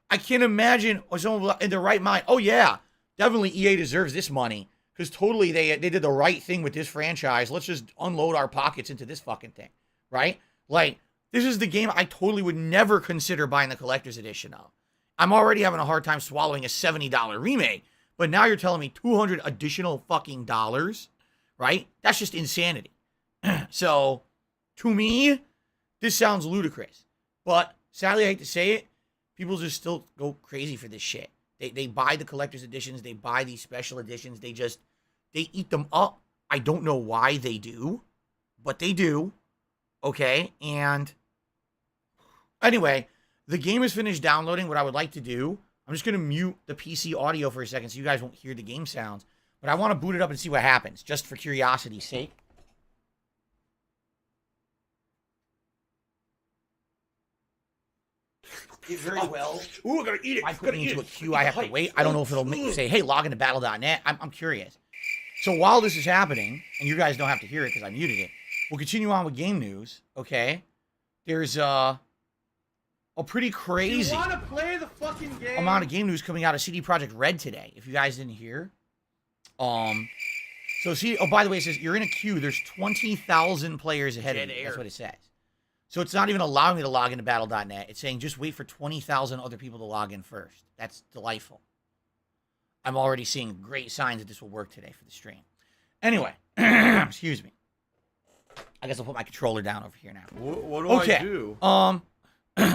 I can't imagine someone in their right mind. Oh, yeah, definitely EA deserves this money because totally they did the right thing with this franchise. Let's just unload our pockets into this fucking thing, right? Like, this is the game I totally would never consider buying the collector's edition of. I'm already having a hard time swallowing a $70 remake, but now you're telling me $200 additional fucking dollars, right? That's just insanity. So, to me, this sounds ludicrous. But sadly, I hate to say it, people just still go crazy for this shit. They buy the collector's editions, they buy these special editions, they eat them up. I don't know why they do, but they do. Okay, and anyway, the game is finished downloading. What I would like to do, I'm just going to mute the PC audio for a second so you guys won't hear the game sounds. But I want to boot it up and see what happens, just for curiosity's sake. It very well. Ooh, I gotta eat it. I put me into a queue. I have to wait. I don't know if it'll make, say, hey, log into battle.net. I'm curious. So while this is happening, and you guys don't have to hear it because I muted it, we'll continue on with game news, okay? There's a pretty crazy amount of game news coming out of CD Projekt Red today, if you guys didn't hear. So see, oh, by the way, it says you're in a queue. There's 20,000 players ahead of you. That's what it says. So it's not even allowing me to log into battle.net. It's saying just wait for 20,000 other people to log in first. That's delightful. I'm already seeing great signs that this will work today for the stream. Anyway, excuse me. I guess I'll put my controller down over here now. What do I do?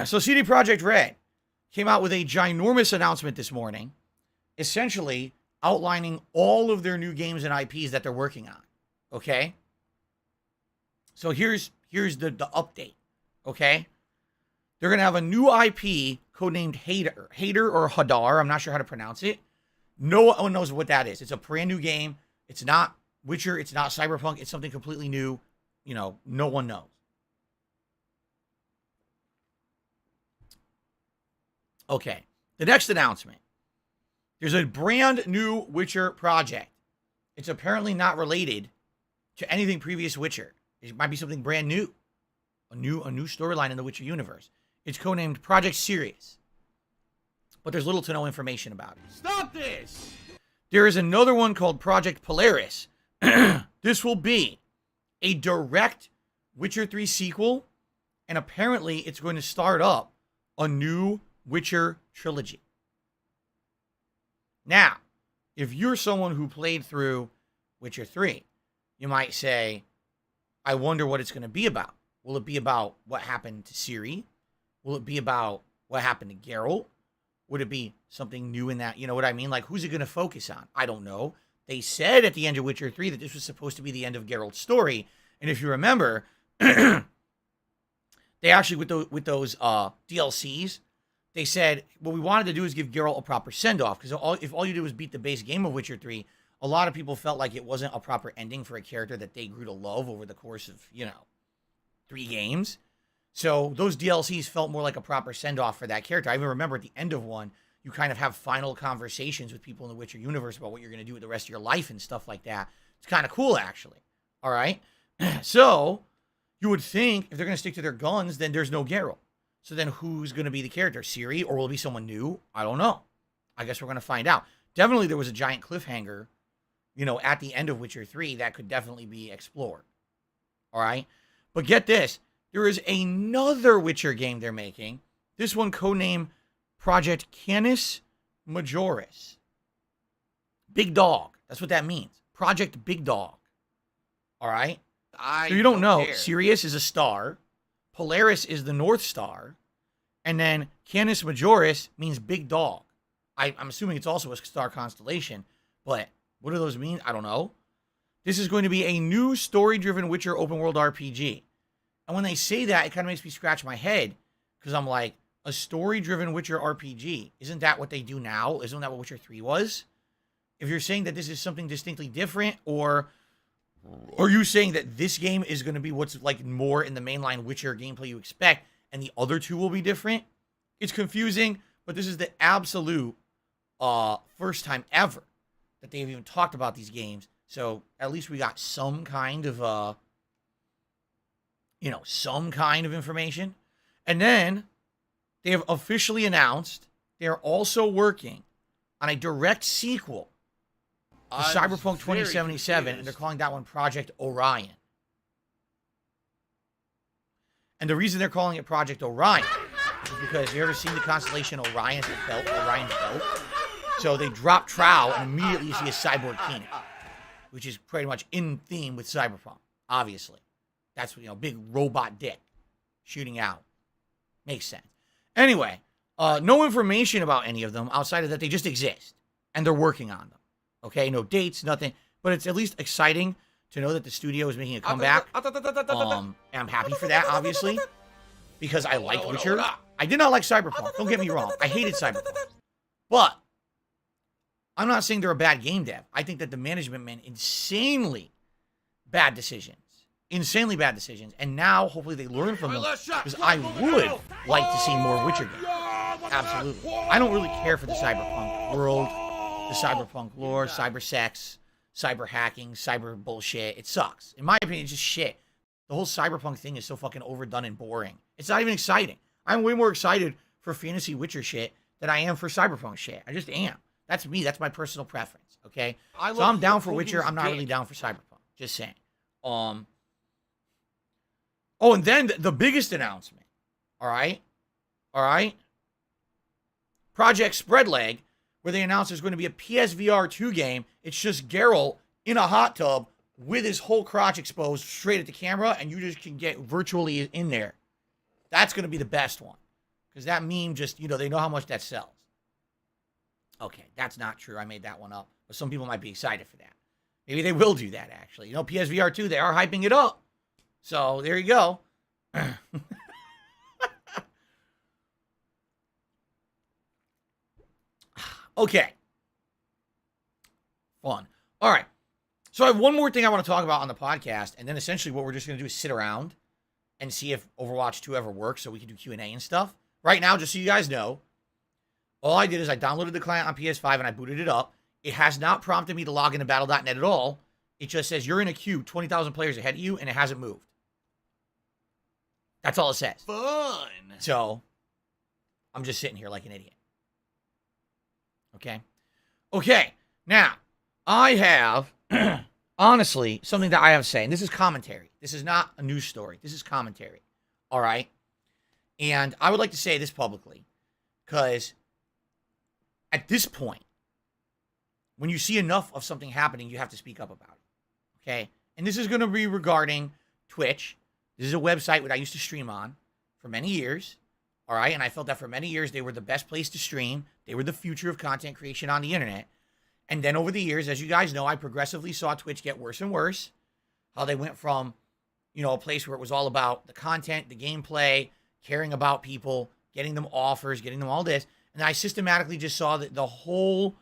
So CD Projekt Red came out with a ginormous announcement this morning, essentially outlining all of their new games and IPs that they're working on. Okay? So here's the update. Okay? They're going to have a new IP codenamed Hader or Hadar. I'm not sure how to pronounce it. No one knows what that is. It's a brand new game. It's not Witcher. It's not Cyberpunk. It's something completely new. No one knows. Okay. The next announcement. There's a brand new Witcher project. It's apparently not related to anything previous Witcher. It might be something brand new. A new storyline in the Witcher universe. It's codenamed Project Sirius. But there's little to no information about it. Stop this! There is another one called Project Polaris. This will be a direct Witcher 3 sequel, and apparently it's going to start up a new Witcher trilogy. Now, if you're someone who played through Witcher 3, you might say, I wonder what it's going to be about. Will it be about what happened to Ciri? Will it be about what happened to Geralt? Would it be something new in that? You know what I mean? Like, who's it going to focus on? I don't know. They said at the end of Witcher 3 that this was supposed to be the end of Geralt's story. And if you remember, they actually, with those DLCs, they said what we wanted to do is give Geralt a proper send-off. Because if all you did was beat the base game of Witcher 3, a lot of people felt like it wasn't a proper ending for a character that they grew to love over the course of, 3 games. So those DLCs felt more like a proper send-off for that character. I even remember at the end of one, you kind of have final conversations with people in the Witcher universe about what you're going to do with the rest of your life and stuff like that. It's kind of cool, actually. All right? So you would think if they're going to stick to their guns, then there's no Geralt. So then who's going to be the character? Ciri? Or will it be someone new? I don't know. I guess we're going to find out. Definitely there was a giant cliffhanger, at the end of Witcher 3 that could definitely be explored. All right? But get this. There is another Witcher game they're making. This one codenamed Project Canis Majoris. Big Dog. That's what that means. Project Big Dog. All right? So you don't know. Sirius is a star. Polaris is the North Star. And then Canis Majoris means Big Dog. I'm assuming it's also a star constellation. But what do those mean? I don't know. This is going to be a new story-driven Witcher open-world RPG. And when they say that, it kind of makes me scratch my head. Because I'm like, a story-driven Witcher RPG. Isn't that what they do now? Isn't that what Witcher 3 was? If you're saying that this is something distinctly different, or are you saying that this game is going to be what's like more in the mainline Witcher gameplay you expect, and the other two will be different? It's confusing, but this is the absolute first time ever that they've even talked about these games. So at least we got some kind of some kind of information. And then they have officially announced they're also working on a direct sequel to Cyberpunk 2077, and they're calling that one Project Orion. And the reason they're calling it Project Orion is because you ever seen the constellation Orion's belt? So they drop Trow, and immediately you see a cyborg penis, which is pretty much in theme with Cyberpunk, obviously. That's, big robot dick shooting out. Makes sense. Anyway, no information about any of them outside of that they just exist, and they're working on them. Okay, no dates, nothing. But it's at least exciting to know that the studio is making a comeback. And I'm happy for that, obviously, because I like Witcher. I did not like Cyberpunk. Don't get me wrong. I hated Cyberpunk. But I'm not saying they're a bad game dev. I think that the management made insanely bad decisions. And now, hopefully, they learn from them. Because I would like to see more Witcher games. Absolutely. I don't really care for the Cyberpunk world, the Cyberpunk lore, cyber sex, cyber hacking, cyber bullshit. It sucks. In my opinion, it's just shit. The whole Cyberpunk thing is so fucking overdone and boring. It's not even exciting. I'm way more excited for fantasy Witcher shit than I am for Cyberpunk shit. I just am. That's me. That's my personal preference. Okay? So I'm down for Witcher. I'm not really down for Cyberpunk. Just saying. Oh, and then the biggest announcement. All right? Project Spreadleg, where they announced there's going to be a PSVR 2 game. It's just Geralt in a hot tub with his whole crotch exposed straight at the camera, and you just can get virtually in there. That's going to be the best one. Because that meme just, they know how much that sells. Okay, that's not true. I made that one up. But some people might be excited for that. Maybe they will do that, actually. PSVR 2, they are hyping it up. So, there you go. Okay. Fun. All right. So I have one more thing I want to talk about on the podcast, and then essentially what we're just going to do is sit around and see if Overwatch 2 ever works so we can do Q&A and stuff. Right now, just so you guys know, all I did is I downloaded the client on PS5 and I booted it up. It has not prompted me to log into Battle.net at all. It just says you're in a queue, 20,000 players ahead of you, and it hasn't moved. That's all it says. Fun. So, I'm just sitting here like an idiot. Okay. Now, I have, honestly, something that I have to say. And this is commentary. This is not a news story. This is commentary. All right? And I would like to say this publicly. Because at this point, when you see enough of something happening, you have to speak up about it. Okay? And this is going to be regarding Twitch. This is a website that I used to stream on for many years. All right. And I felt that for many years, they were the best place to stream. They were the future of content creation on the internet. And then over the years, as you guys know, I progressively saw Twitch get worse and worse. How they went from, a place where it was all about the content, the gameplay, caring about people, getting them offers, getting them all this. And I systematically just saw that the whole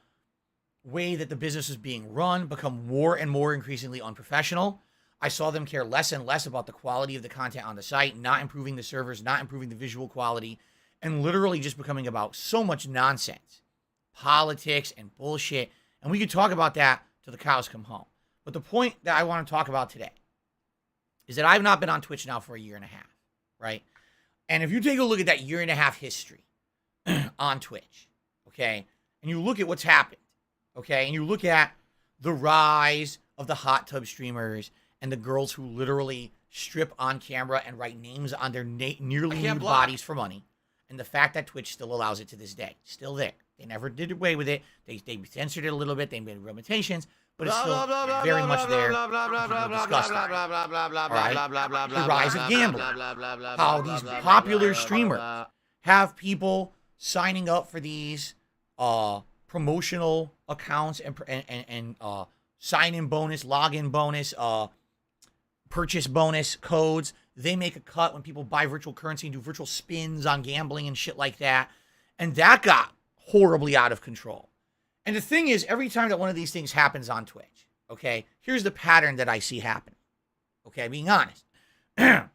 way that the business was being run become more and more increasingly unprofessional. I saw them care less and less about the quality of the content on the site, not improving the servers, not improving the visual quality, and literally just becoming about so much nonsense, politics and bullshit. And we could talk about that till the cows come home. But the point that I want to talk about today is that I've not been on Twitch now for a year and a half, right? And if you take a look at that year and a half history on Twitch, okay, and you look at what's happened, okay, and you look at the rise of the hot tub streamers and the girls who literally strip on camera and write names on their nearly nude bodies for money, and the fact that Twitch still allows it to this day, still there. They never did away with it. They censored it a little bit. They made limitations, but it's still very much there. Disgusting. The rise of gambling. How these popular streamers have people signing up for these promotional accounts and sign-in bonus, login bonus, purchase bonus codes. They make a cut when people buy virtual currency and do virtual spins on gambling and shit like that. And that got horribly out of control. And the thing is, every time that one of these things happens on Twitch, okay, here's the pattern that I see happening. Okay, being honest. At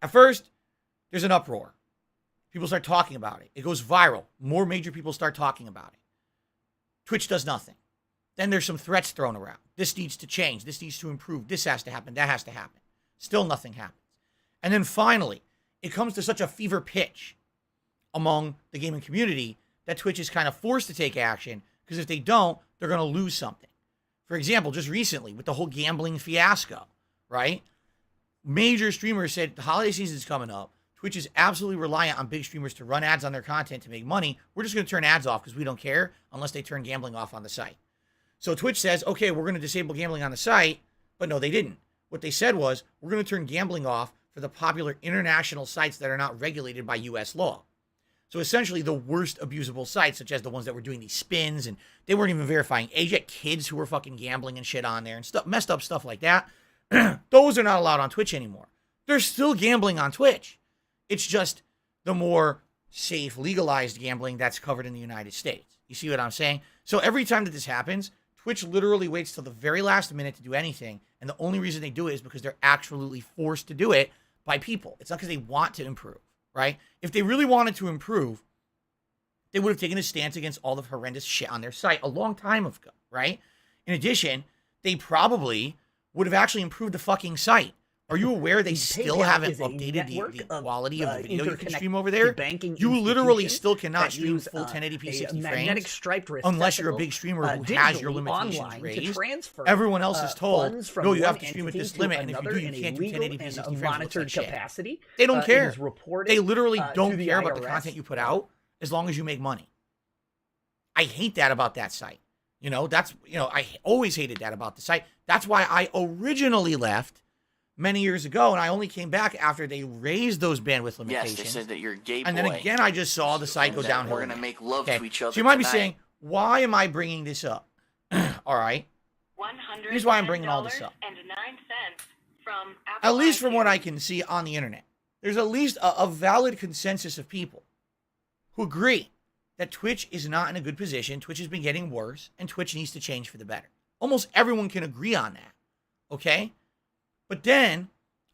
first, there's an uproar. People start talking about it. It goes viral. More major people start talking about it. Twitch does nothing. Then there's some threats thrown around. This needs to change. This needs to improve. This has to happen. That has to happen. Still nothing happens. And then finally, it comes to such a fever pitch among the gaming community that Twitch is kind of forced to take action, because if they don't, they're going to lose something. For example, just recently with the whole gambling fiasco, right? Major streamers said the holiday season is coming up. Twitch is absolutely reliant on big streamers to run ads on their content to make money. We're just going to turn ads off because we don't care unless they turn gambling off on the site. So Twitch says, okay, we're going to disable gambling on the site, but no, they didn't. What they said was, we're going to turn gambling off for the popular international sites that are not regulated by U.S. law. So essentially the worst abusable sites, such as the ones that were doing these spins, and they weren't even verifying age. You had kids who were fucking gambling and shit on there and stuff, messed up stuff like that. Those are not allowed on Twitch anymore. They're still gambling on Twitch. It's just the more safe, legalized gambling that's covered in the United States. You see what I'm saying? So every time that this happens, Twitch literally waits till the very last minute to do anything. And the only reason they do it is because they're absolutely forced to do it by people. It's not because they want to improve, right? If they really wanted to improve, they would have taken a stance against all the horrendous shit on their site a long time ago, right? In addition, they probably would have actually improved the fucking site. Are you aware they still haven't updated the quality of the video you can stream over there? You literally still cannot stream full 1080p 60 frames unless you're a big streamer who has your limitations raised. Everyone else is told, no, you have to stream at this limit, and if you do, you can't do 1080p 60 frames. Like shit. They don't care. They literally don't care about the content you put out as long as you make money. I hate that about that site. I always hated that about the site. That's why I originally left many years ago, and I only came back after they raised those bandwidth limitations. Yes, they said that you're a gay boy. And then again, I just saw the site go downhill. We're going to make love to each other. So you might be saying, why am I bringing this up? All right. Here's why I'm bringing all this up. At least from what I can see on the internet, there's at least a valid consensus of people who agree that Twitch is not in a good position. Twitch has been getting worse, and Twitch needs to change for the better. Almost everyone can agree on that. Okay? But then,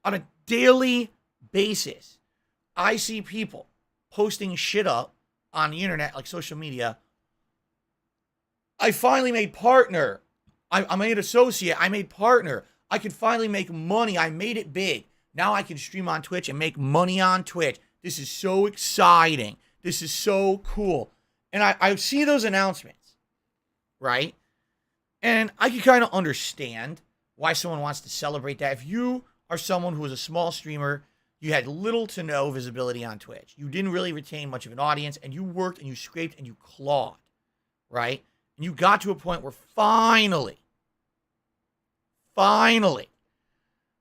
on a daily basis, I see people posting shit up on the internet, like social media. I finally made partner. I made associate. I made partner. I could finally make money. I made it big. Now I can stream on Twitch and make money on Twitch. This is so exciting. This is so cool. And I see those announcements, right? And I can kind of understand why someone wants to celebrate that. If you are someone who is a small streamer, you had little to no visibility on Twitch. You didn't really retain much of an audience, and you worked and you scraped and you clawed, right? And you got to a point where finally,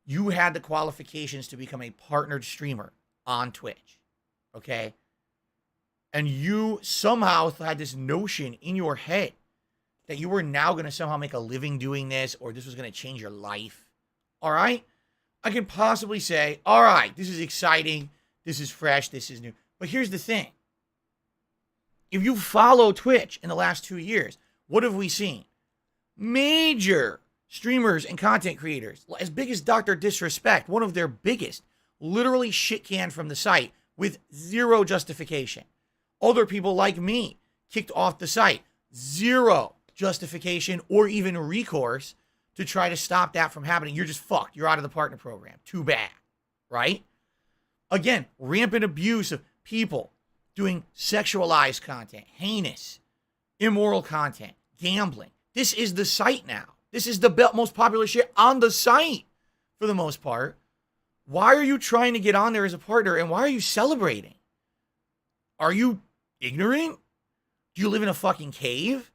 you had the qualifications to become a partnered streamer on Twitch. okay? And you somehow had this notion in your head that you were now going to somehow make a living doing this, or this was going to change your life, all right? I can possibly say, all right, this is exciting, this is fresh, this is new. But here's the thing. If you follow Twitch in the last 2 years, what have we seen? Major streamers and content creators, as big as Dr. Disrespect, one of their biggest, literally shit canned from the site with zero justification. Other people like me kicked off the site, zero justification or even recourse to try to stop that from happening. You're just fucked. You're out of the partner program. Too bad, right? Again, rampant abuse of people doing sexualized content, heinous, immoral content, gambling. This is the site now. This is the most popular shit on the site for the most part. Why are you trying to get on there as a partner, and why are you celebrating? Are you ignorant? Do you live in a fucking cave?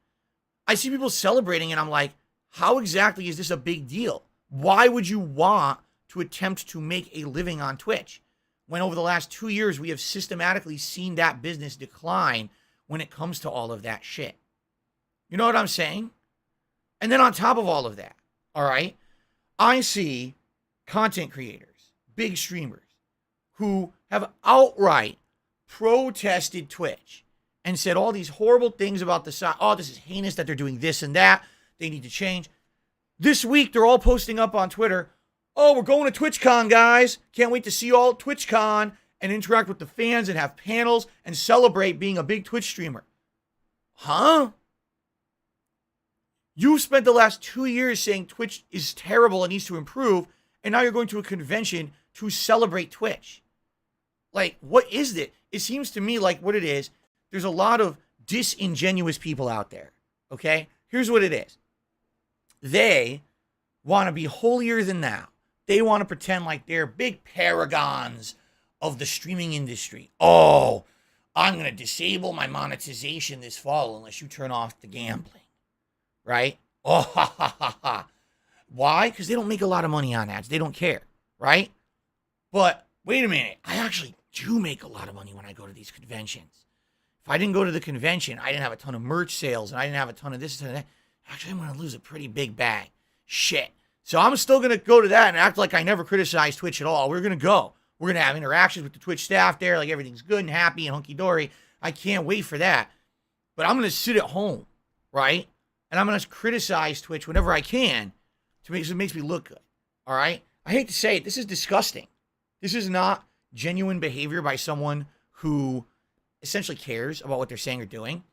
I see people celebrating and I'm like, how exactly is this a big deal? Why would you want to attempt to make a living on Twitch when over the last 2 years we have systematically seen that business decline when it comes to all of that shit? You know what I'm saying? And then on top of all of that, all right, I see content creators, big streamers, who have outright protested Twitch and said all these horrible things about the site. Oh, this is heinous that they're doing this and that. They need to change. This week, they're all posting up on Twitter, oh, we're going to TwitchCon, guys. Can't wait to see you all at TwitchCon and interact with the fans and have panels and celebrate being a big Twitch streamer. Huh? You spent the last 2 years saying Twitch is terrible and needs to improve, and now you're going to a convention to celebrate Twitch. Like, what is it? It seems to me like what it is, there's a lot of disingenuous people out there, okay? Here's what it is. They want to be holier than thou. They want to pretend like they're big paragons of the streaming industry. Oh, I'm going to disable my monetization this fall unless you turn off the gambling, right? Oh, ha, ha, ha, ha. Why? Because they don't make a lot of money on ads. They don't care, right? But wait a minute. I actually do make a lot of money when I go to these conventions. If I didn't go to the convention, I didn't have a ton of merch sales, and I didn't have a ton of this and that. Actually, I'm going to lose a pretty big bag. Shit. So I'm still going to go to that and act like I never criticized Twitch at all. We're going to go. We're going to have interactions with the Twitch staff there, like everything's good and happy and hunky-dory. I can't wait for that. But I'm going to sit at home, right? And I'm going to criticize Twitch whenever I can to make it makes me look good, all right? I hate to say it, this is disgusting. This is not genuine behavior by someone who essentially cares about what they're saying or doing.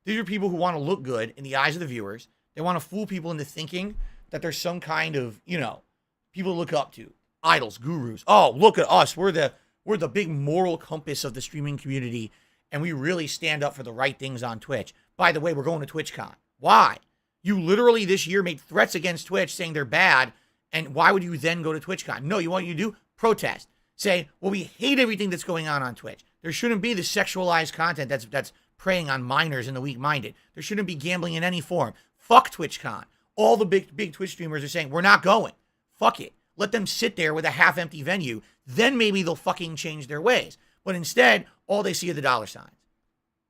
These are people who want to look good in the eyes of the viewers. They want to fool people into thinking that there's some kind of, people to look up to. Idols, gurus. Oh, look at us. We're the big moral compass of the streaming community, and we really stand up for the right things on Twitch. By the way, we're going to TwitchCon. Why? You literally this year made threats against Twitch saying they're bad, and why would you then go to TwitchCon? No, you want you to do? Protest. Say, well, we hate everything that's going on Twitch. There shouldn't be the sexualized content that's preying on minors and the weak-minded. There shouldn't be gambling in any form. Fuck TwitchCon. All the big Twitch streamers are saying, we're not going. Fuck it. Let them sit there with a half-empty venue. Then maybe they'll fucking change their ways. But instead, all they see are the dollar signs.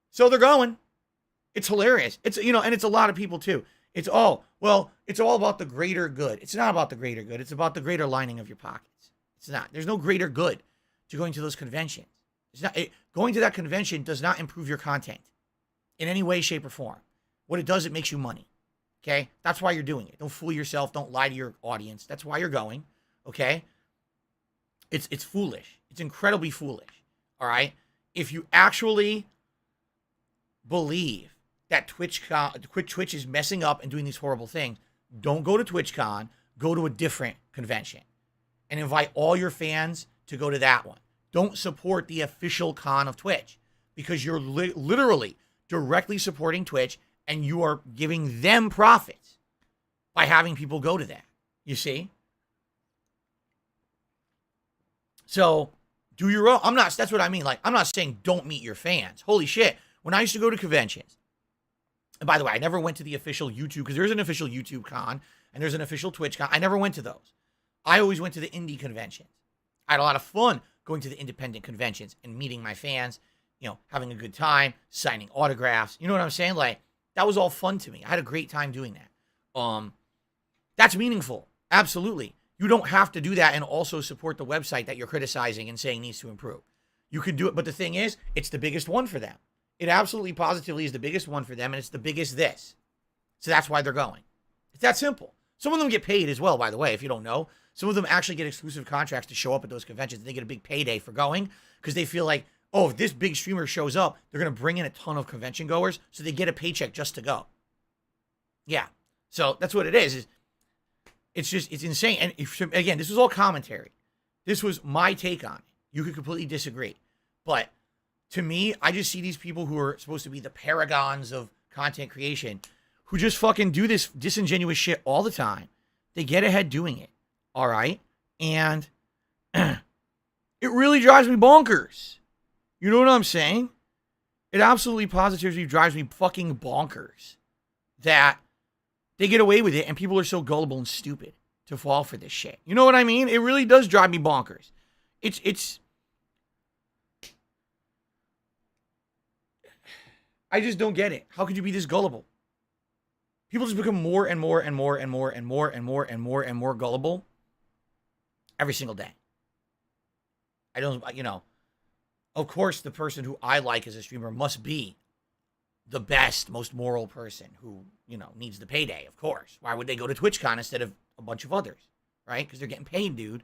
So they're going. It's hilarious. It's, and it's a lot of people too. It's all about the greater good. It's not about the greater good. It's about the greater lining of your pockets. It's not. There's no greater good to going to those conventions. Going to that convention does not improve your content in any way, shape, or form. What it does, it makes you money. Okay? That's why you're doing it. Don't fool yourself. Don't lie to your audience. That's why you're going. Okay? It's foolish. It's incredibly foolish. All right? If you actually believe that Twitch is messing up and doing these horrible things, don't go to TwitchCon. Go to a different convention and invite all your fans to go to that one. Don't support the official con of Twitch because you're literally directly supporting Twitch and you are giving them profits by having people go to that. You see? So do your own. That's what I mean. Like, I'm not saying don't meet your fans. Holy shit. When I used to go to conventions, and by the way, I never went to the official YouTube because there's an official YouTube con and there's an official Twitch con. I never went to those. I always went to the indie conventions. I had a lot of fun going to the independent conventions and meeting my fans, you know, having a good time, signing autographs. You know what I'm saying? Like, that was all fun to me. I had a great time doing that. That's meaningful. Absolutely. You don't have to do that and also support the website that you're criticizing and saying needs to improve. You can do it, but the thing is, it's the biggest one for them. It absolutely positively is the biggest one for them, and it's the biggest this. So that's why they're going. It's that simple. Some of them get paid as well, by the way, if you don't know. Some of them actually get exclusive contracts to show up at those conventions, and they get a big payday for going because they feel like, oh, if this big streamer shows up, they're going to bring in a ton of convention goers, so they get a paycheck just to go. Yeah. So that's what it is. It's insane. And again, this was all commentary. This was my take on it. You could completely disagree. But to me, I just see these people who are supposed to be the paragons of content creation who just fucking do this disingenuous shit all the time. They get ahead doing it. All right? And it really drives me bonkers. You know what I'm saying? It absolutely positively drives me fucking bonkers that they get away with it and people are so gullible and stupid to fall for this shit. You know what I mean? It really does drive me bonkers. It's I just don't get it. How could you be this gullible? People just become more and more and more and more and more and more and more and more gullible every single day. I don't, you know, of course, the person who I like as a streamer must be the best, most moral person who, you know, needs the payday, of course. Why would they go to TwitchCon instead of a bunch of others, right? Because they're getting paid, dude.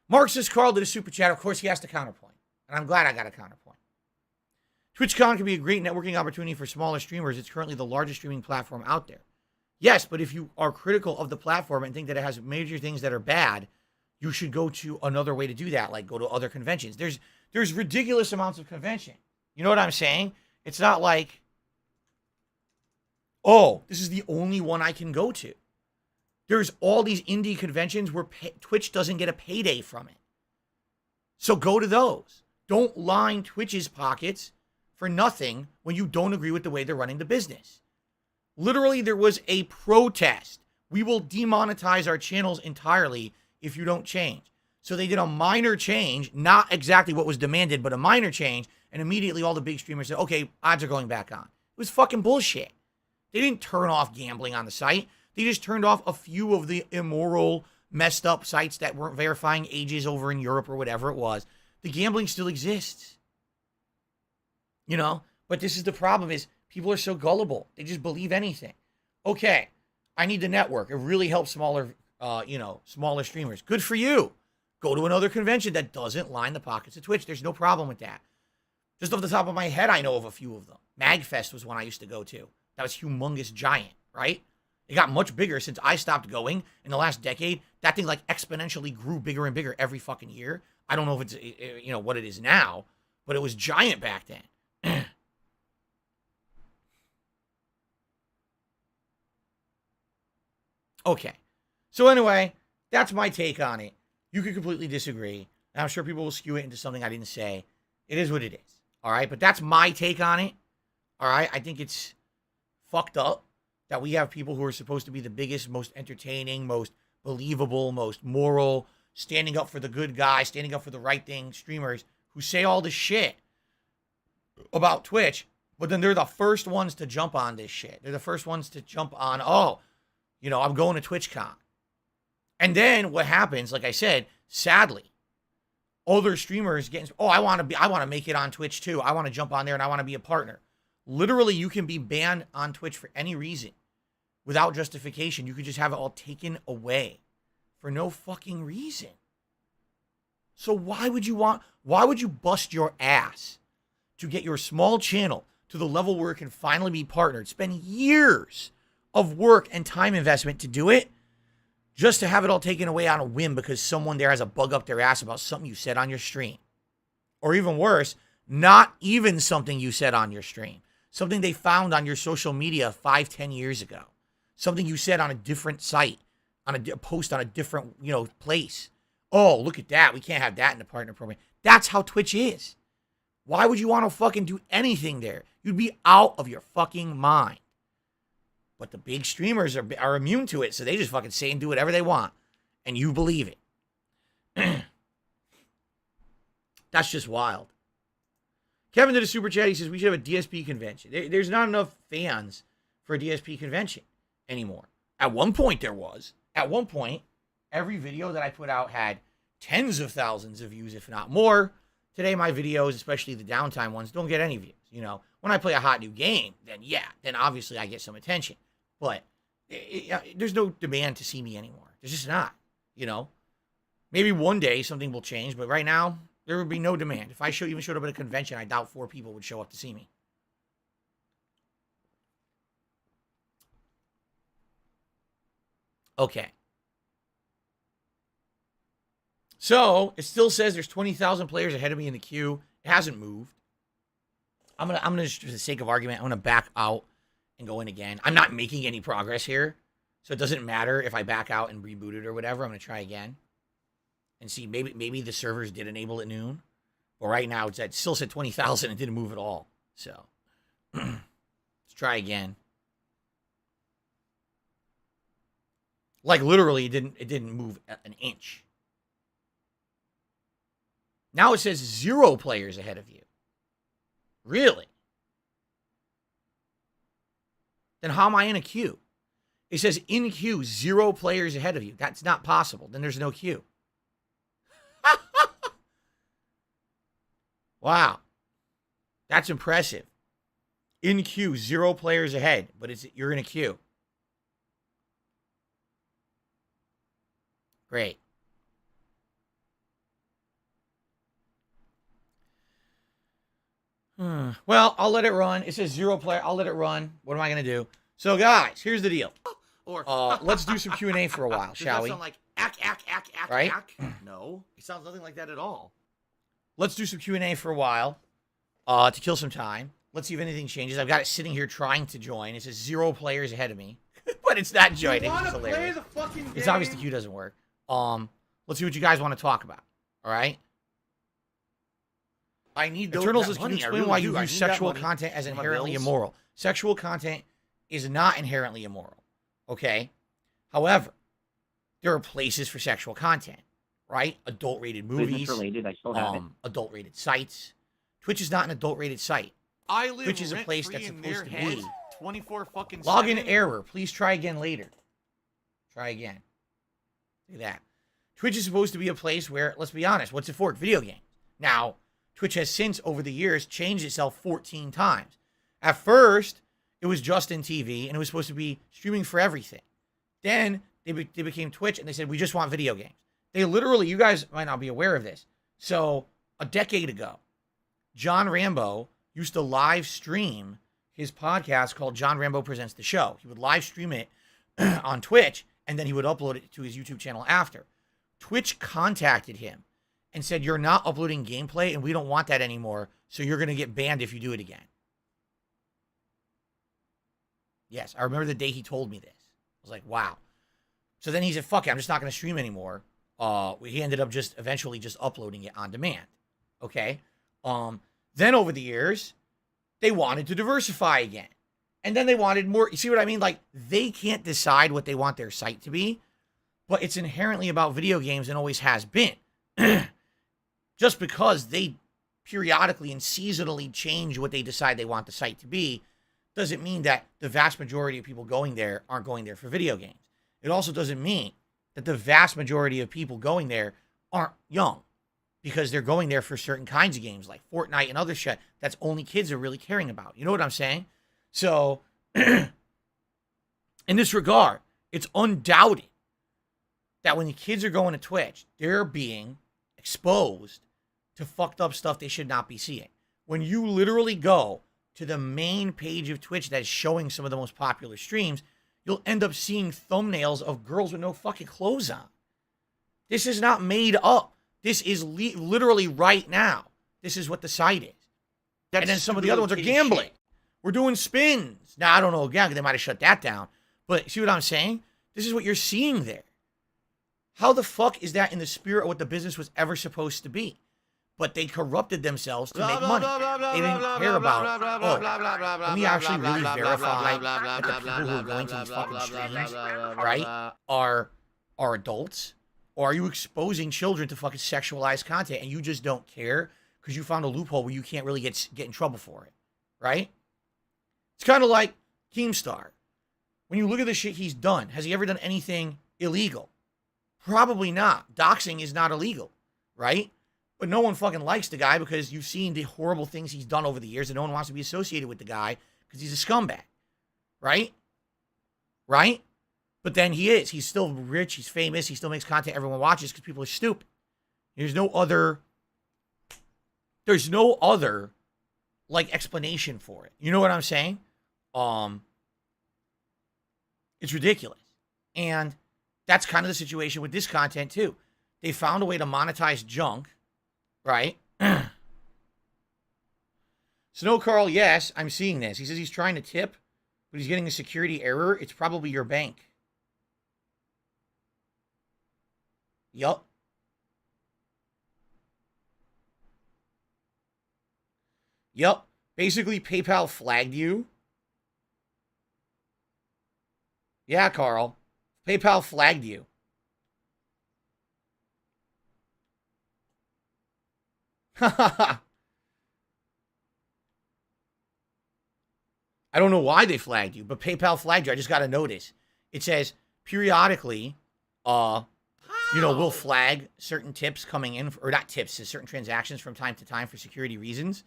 Marxist Carl did a super chat. Of course, he has to counterpoint. And I'm glad I got a counterpoint. TwitchCon can be a great networking opportunity for smaller streamers. It's currently the largest streaming platform out there. Yes, but if you are critical of the platform and think that it has major things that are bad, you should go to another way to do that, like go to other conventions. There's ridiculous amounts of convention. You know what I'm saying? It's not like, oh, this is the only one I can go to. There's all these indie conventions where Twitch doesn't get a payday from it. So go to those. Don't line Twitch's pockets for nothing when you don't agree with the way they're running the business. Literally, there was a protest. We will demonetize our channels entirely if you don't change. So they did a minor change, not exactly what was demanded, but a minor change, and immediately all the big streamers said, okay, odds are going back on. It was fucking bullshit. They didn't turn off gambling on the site. They just turned off a few of the immoral, messed up sites that weren't verifying ages over in Europe or whatever it was. The gambling still exists. You know? But this is the problem is people are so gullible. They just believe anything. Okay, I need the network. It really helps smaller streamers. Good for you. Go to another convention that doesn't line the pockets of Twitch. There's no problem with that. Just off the top of my head, I know of a few of them. MagFest was one I used to go to. That was humongous giant, right? It got much bigger since I stopped going in the last decade. That thing like exponentially grew bigger and bigger every fucking year. I don't know if it's, you know, what it is now, but it was giant back then. Okay. So anyway, that's my take on it. You could completely disagree. And I'm sure people will skew it into something I didn't say. It is what it is. All right. But that's my take on it. All right. I think it's fucked up that we have people who are supposed to be the biggest, most entertaining, most believable, most moral, standing up for the good guy, standing up for the right thing, streamers who say all this shit about Twitch, but then they're the first ones to jump on this shit. They're the first ones to jump on, oh, you know, I'm going to TwitchCon. And then what happens, like I said, sadly, other streamers getting, oh, I want to make it on Twitch too. I want to jump on there and I want to be a partner. Literally, you can be banned on Twitch for any reason without justification. You could just have it all taken away for no fucking reason. So why would you bust your ass to get your small channel to the level where it can finally be partnered, spend years of work and time investment to do it, just to have it all taken away on a whim because someone there has a bug up their ass about something you said on your stream? Or even worse, not even something you said on your stream. Something they found on your social media 5-10 years ago. Something you said on a different site, on a post on a different, you know, place. Oh, look at that. We can't have that in the partner program. That's how Twitch is. Why would you want to fucking do anything there? You'd be out of your fucking mind. But the big streamers are immune to it, so they just fucking say and do whatever they want. And you believe it. That's just wild. Kevin did a super chat. He says we should have a DSP convention. There's not enough fans for a DSP convention anymore. At one point there was. At one point, every video that I put out had tens of thousands of views, if not more. Today, my videos, especially the downtime ones, don't get any views. You know, when I play a hot new game, then obviously I get some attention. But there's no demand to see me anymore. There's just not, you know. Maybe one day something will change, but right now, there would be no demand. If I even showed up at a convention, I doubt 4 people would show up to see me. Okay. So, it still says there's 20,000 players ahead of me in the queue. It hasn't moved. I'm gonna just for the sake of argument, I'm gonna back out and go in again. I'm not making any progress here, so it doesn't matter if I back out and reboot it or whatever. I'm gonna try again and see. Maybe the servers did enable at noon, but right now it still said 20,000 and didn't move at all. So let's try again. Like literally, it didn't move an inch. Now it says 0 players ahead of you. Really? Then how am I in a queue? It says in queue, 0 players ahead of you. That's not possible. Then there's no queue. Wow. That's impressive. In queue, 0 players ahead, but you're in a queue. Great. Well, I'll let it run. It says 0 player. I'll let it run. What am I going to do? So, guys, here's the deal. Let's do some Q&A for a while, shall we? Does that sound like Right? No. It sounds nothing like that at all. Let's do some Q&A for a while to kill some time. Let's see if anything changes. I've got it sitting here trying to join. It says 0 players ahead of me. But it's not joining. It's hilarious. It's obvious the queue doesn't work. Let's see what you guys want to talk about. All right? I need Eternals is, can you explain why you use sexual content as inherently immoral? Sexual content is not inherently immoral, okay? However, there are places for sexual content, right? Adult-rated movies, related, I still have it. adult-rated sites. Twitch is not an adult-rated site. I live Twitch is a place that's supposed to be. 24 fucking Login error. Please try again later. Try again. Look at that. Twitch is supposed to be a place where, let's be honest, what's it for? Video games. Now, Twitch has since, over the years, changed itself 14 times. At first, it was Justin TV, and it was supposed to be streaming for everything. Then, they became Twitch, and they said, we just want video games. They literally, you guys might not be aware of this. So, a decade ago, John Rambo used to live stream his podcast called John Rambo Presents the Show. He would live stream it on Twitch, and then he would upload it to his YouTube channel after. Twitch contacted him and said, you're not uploading gameplay, and we don't want that anymore, so you're going to get banned if you do it again. Yes, I remember the day he told me this. I was like, wow. So then he said, fuck it, I'm just not going to stream anymore. He ended up eventually just uploading it on demand. Okay? Then over the years, they wanted to diversify again. And then they wanted more. You see what I mean? Like, they can't decide what they want their site to be, but it's inherently about video games and always has been. Just because they periodically and seasonally change what they decide they want the site to be, doesn't mean that the vast majority of people going there aren't going there for video games. It also doesn't mean that the vast majority of people going there aren't young, because they're going there for certain kinds of games like Fortnite and other shit that's only kids are really caring about. You know what I'm saying? So, in this regard, it's undoubted that when the kids are going to Twitch, they're being exposed to fucked up stuff they should not be seeing. When you literally go to the main page of Twitch that is showing some of the most popular streams, you'll end up seeing thumbnails of girls with no fucking clothes on. This is not made up. This is literally right now. This is what the site is. And then some of the other ones are gambling. We're doing spins. Now, I don't know again, they might have shut that down. But see what I'm saying? This is what you're seeing there. How the fuck is that in the spirit of what the business was ever supposed to be? But they corrupted themselves to make money. They didn't care about, let me actually really verify that the people who are going to these fucking streams, right, are adults? Or are you exposing children to fucking sexualized content and you just don't care because you found a loophole where you can't really get in trouble for it, right? It's kind of like Keemstar. When you look at the shit he's done, has he ever done anything illegal? Probably not. Doxing is not illegal, right? But no one fucking likes the guy because you've seen the horrible things he's done over the years, and no one wants to be associated with the guy because he's a scumbag, right? Right? But then he is. He's still rich. He's famous. He still makes content everyone watches because people are stupid. There's no other like explanation for it. You know what I'm saying? It's ridiculous. And that's kind of the situation with this content too. They found a way to monetize junk, right? Snow Carl, yes, I'm seeing this. He says he's trying to tip, but he's getting a security error. It's probably your bank. Yup. Yup. Basically, PayPal flagged you. Yeah, Carl. PayPal flagged you. I don't know why they flagged you, but PayPal flagged you. I just got a notice. It says periodically, we'll flag certain tips coming in, or not tips, certain transactions from time to time for security reasons.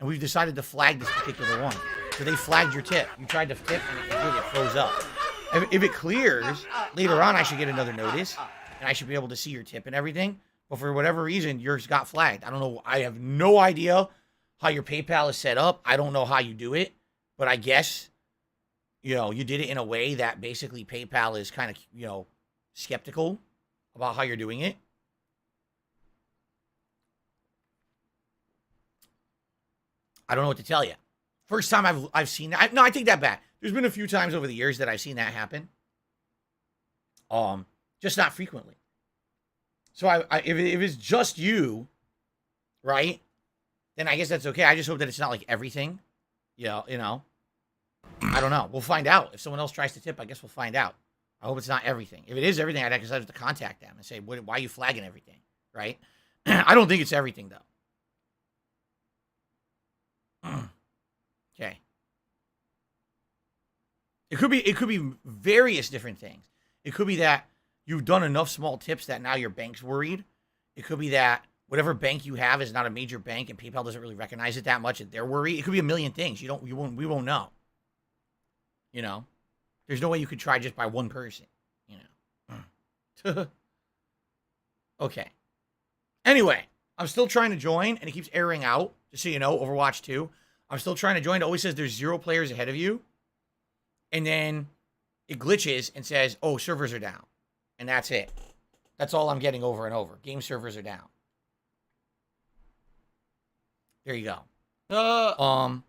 And we've decided to flag this particular one. So they flagged your tip. You tried to tip and it froze up. If it clears, later on I should get another notice and I should be able to see your tip and everything. But for whatever reason, yours got flagged. I don't know. I have no idea how your PayPal is set up. I don't know how you do it. But I guess, you did it in a way that basically PayPal is kind of, skeptical about how you're doing it. I don't know what to tell you. First time I've seen that. No, I take that back. There's been a few times over the years that I've seen that happen. Just not frequently. So if it's just you, right, then I guess that's okay. I just hope that it's not like everything. I don't know. We'll find out. If someone else tries to tip, I guess we'll find out. I hope it's not everything. If it is everything, I'd have to contact them and say, why are you flagging everything, right? I don't think it's everything, though. Okay. It could be various different things. It could be that you've done enough small tips that now your bank's worried. It could be that whatever bank you have is not a major bank and PayPal doesn't really recognize it that much and they're worried. It could be a million things. We won't know. There's no way you could try just by one person, Okay. Anyway, I'm still trying to join and it keeps erroring out. Just so you know, Overwatch 2. I'm still trying to join. It always says there's 0 players ahead of you. And then it glitches and says, oh, servers are down. And that's it. That's all I'm getting over and over. Game servers are down. There you go.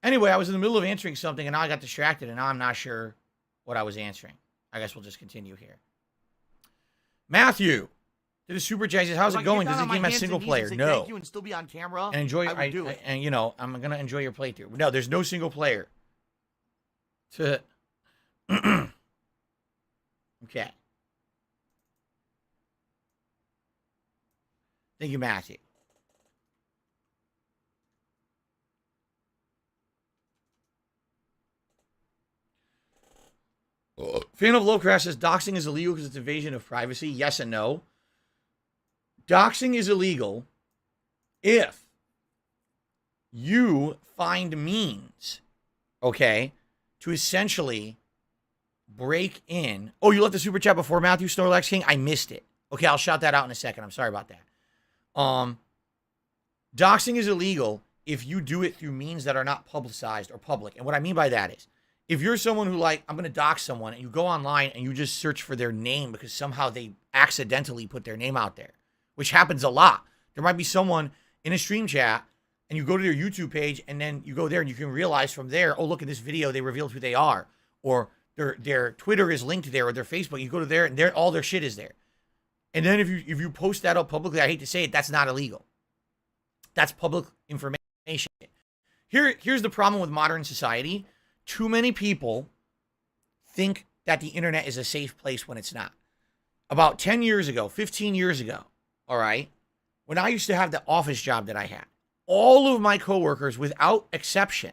Anyway, I was in the middle of answering something and now I got distracted and now I'm not sure what I was answering. I guess we'll just continue here. Matthew. Did a super chat. How's it going? Does the game have single player? No. Thank you and still be on camera. And enjoy. I would do it. And I'm gonna enjoy your playthrough. No, there's no single player. Okay. Thank you, Matthew. Fan of Lowcraft says doxing is illegal because it's invasion of privacy. Yes and no. Doxing is illegal if you find means, okay, to essentially break in. Oh, you left the super chat before Matthew Snorlax King? I missed it. Okay, I'll shout that out in a second. I'm sorry about that. Doxing is illegal if you do it through means that are not publicized or public. And what I mean by that is, if you're someone who I'm going to dox someone and you go online and you just search for their name because somehow they accidentally put their name out there, which happens a lot. There might be someone in a stream chat and you go to their YouTube page and then you go there and you can realize from there, oh, look, in this video, they revealed who they are. Or their Twitter is linked there or their Facebook. You go to there and all their shit is there. And then if you post that up publicly, I hate to say it, that's not illegal. That's public information. Here's the problem with modern society. Too many people think that the internet is a safe place when it's not. About 10 years ago, 15 years ago, all right, when I used to have the office job that I had, all of my coworkers, without exception,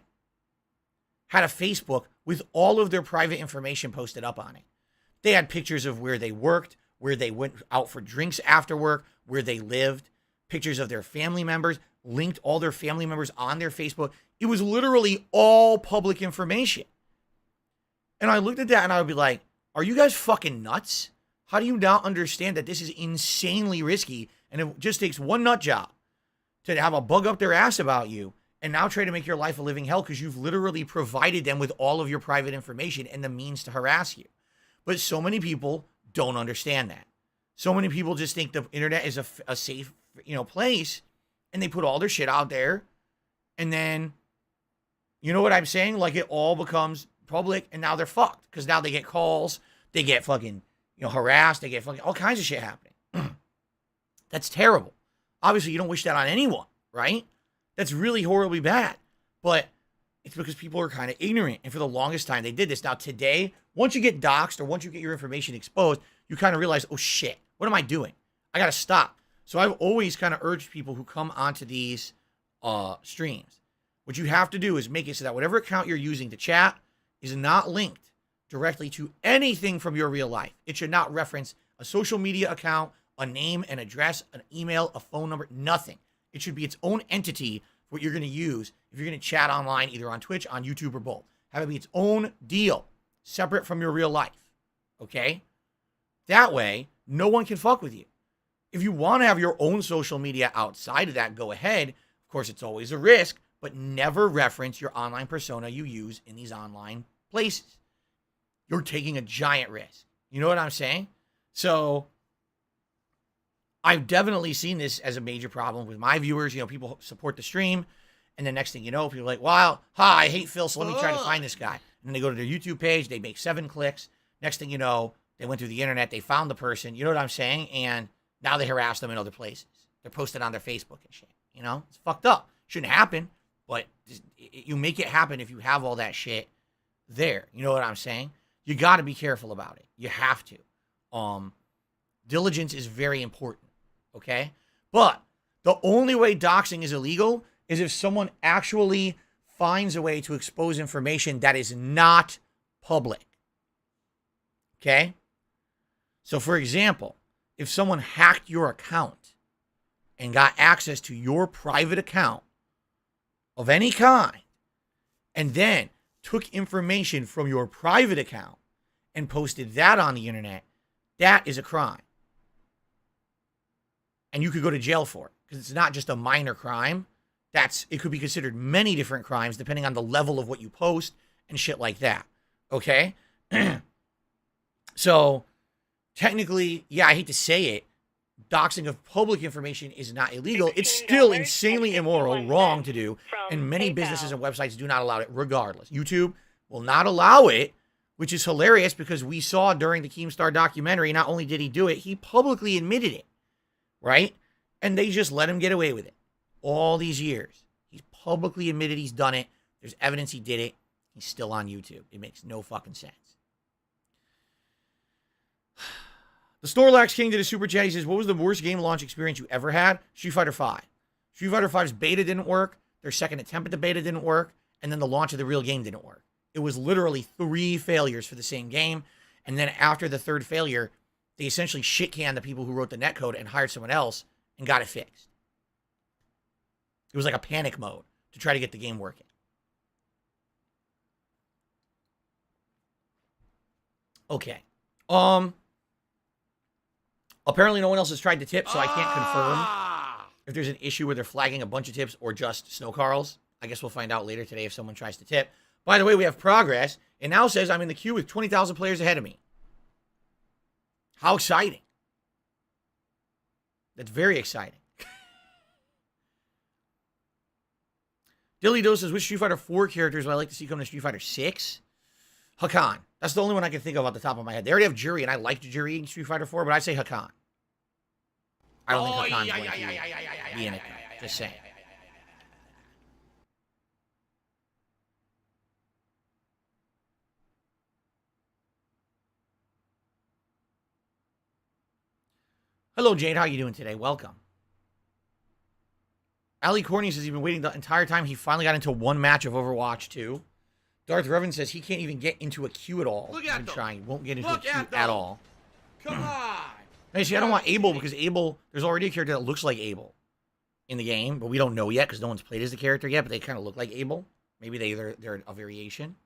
had a Facebook with all of their private information posted up on it. They had pictures of where they worked, where they went out for drinks after work, where they lived, pictures of their family members, linked all their family members on their Facebook. It was literally all public information. And I looked at that and I would be like, are you guys fucking nuts? How do you not understand that this is insanely risky and it just takes one nut job to have a bug up their ass about you and now try to make your life a living hell because you've literally provided them with all of your private information and the means to harass you. But so many people don't understand that. So many people just think the internet is a safe, place, and they put all their shit out there, and then, you know what I'm saying? Like, it all becomes public, and now they're fucked because now they get calls, they get fucking, harassed, they get fucking all kinds of shit happening. That's terrible. Obviously, you don't wish that on anyone, right? That's really horribly bad. But it's because people are kind of ignorant. And for the longest time, they did this. Now, today, once you get doxxed or once you get your information exposed, you kind of realize, oh, shit, what am I doing? I got to stop. So I've always kind of urged people who come onto these streams, what you have to do is make it so that whatever account you're using to chat is not linked directly to anything from your real life. It should not reference a social media account, a name, an address, an email, a phone number, nothing. It should be its own entity for what you're going to use if you're going to chat online, either on Twitch, on YouTube, or both. Have it be its own deal, separate from your real life, okay? That way, no one can fuck with you. If you want to have your own social media outside of that, go ahead. Of course, it's always a risk, but never reference your online persona you use in these online places. You're taking a giant risk. You know what I'm saying? So I've definitely seen this as a major problem with my viewers. People support the stream, and the next thing you know, people are like, wow, hi, I hate Phil, so let me try to find this guy. And then they go to their YouTube page, they make 7 clicks. Next thing you know, they went through the internet, they found the person, you know what I'm saying? And now they harass them in other places. They're posted on their Facebook and shit. It's fucked up. Shouldn't happen, but you make it happen if you have all that shit there. You know what I'm saying? You got to be careful about it. You have to. Diligence is very important, okay? But the only way doxing is illegal is if someone actually finds a way to expose information that is not public, okay? So, for example, if someone hacked your account and got access to your private account of any kind, and then took information from your private account and posted that on the internet, that is a crime. And you could go to jail for it because it's not just a minor crime. It could be considered many different crimes depending on the level of what you post and shit like that. Okay? So, technically, yeah, I hate to say it, doxing of public information is not illegal. It's still insanely immoral, wrong to do, and many businesses and websites do not allow it regardless. YouTube will not allow it, which is hilarious because we saw during the Keemstar documentary, not only did he do it, he publicly admitted it, right? And they just let him get away with it all these years. He's publicly admitted he's done it. There's evidence he did it. He's still on YouTube. It makes no fucking sense. The Snorlax King did a super chat. He says, what was the worst game launch experience you ever had? Street Fighter V. Street Fighter V's beta didn't work. Their second attempt at the beta didn't work. And then the launch of the real game didn't work. It was literally 3 failures for the same game. And then after the 3rd failure, they essentially shit-canned the people who wrote the netcode and hired someone else and got it fixed. It was like a panic mode to try to get the game working. Okay. Apparently no one else has tried to tip, so I can't confirm if there's an issue where they're flagging a bunch of tips or just snow carls. I guess we'll find out later today if someone tries to tip. By the way, we have progress. It now says I'm in the queue with 20,000 players ahead of me. How exciting. That's very exciting. Dilly Doe says, which Street Fighter 4 characters would I like to see come to Street Fighter 6? Hakan. That's the only one I can think of off the top of my head. They already have Jury, and I liked Jury in Street Fighter 4, but I'd say Hakan. I don't think Hakan's going to be in it. Just saying. Hello, Jade. How you doing today? Welcome. Ali Corney says he's been waiting the entire time. He finally got into one match of Overwatch 2. Darth Revan says he can't even get into a queue at all. Look He's at been them. trying. Won't get into Look a queue at at them. all. Come on. Hey, see, I don't want Abel because Abel, there's already a character that looks like Abel in the game, but we don't know yet because no one's played as the character yet, but they kind of look like Abel. Maybe they're a variation.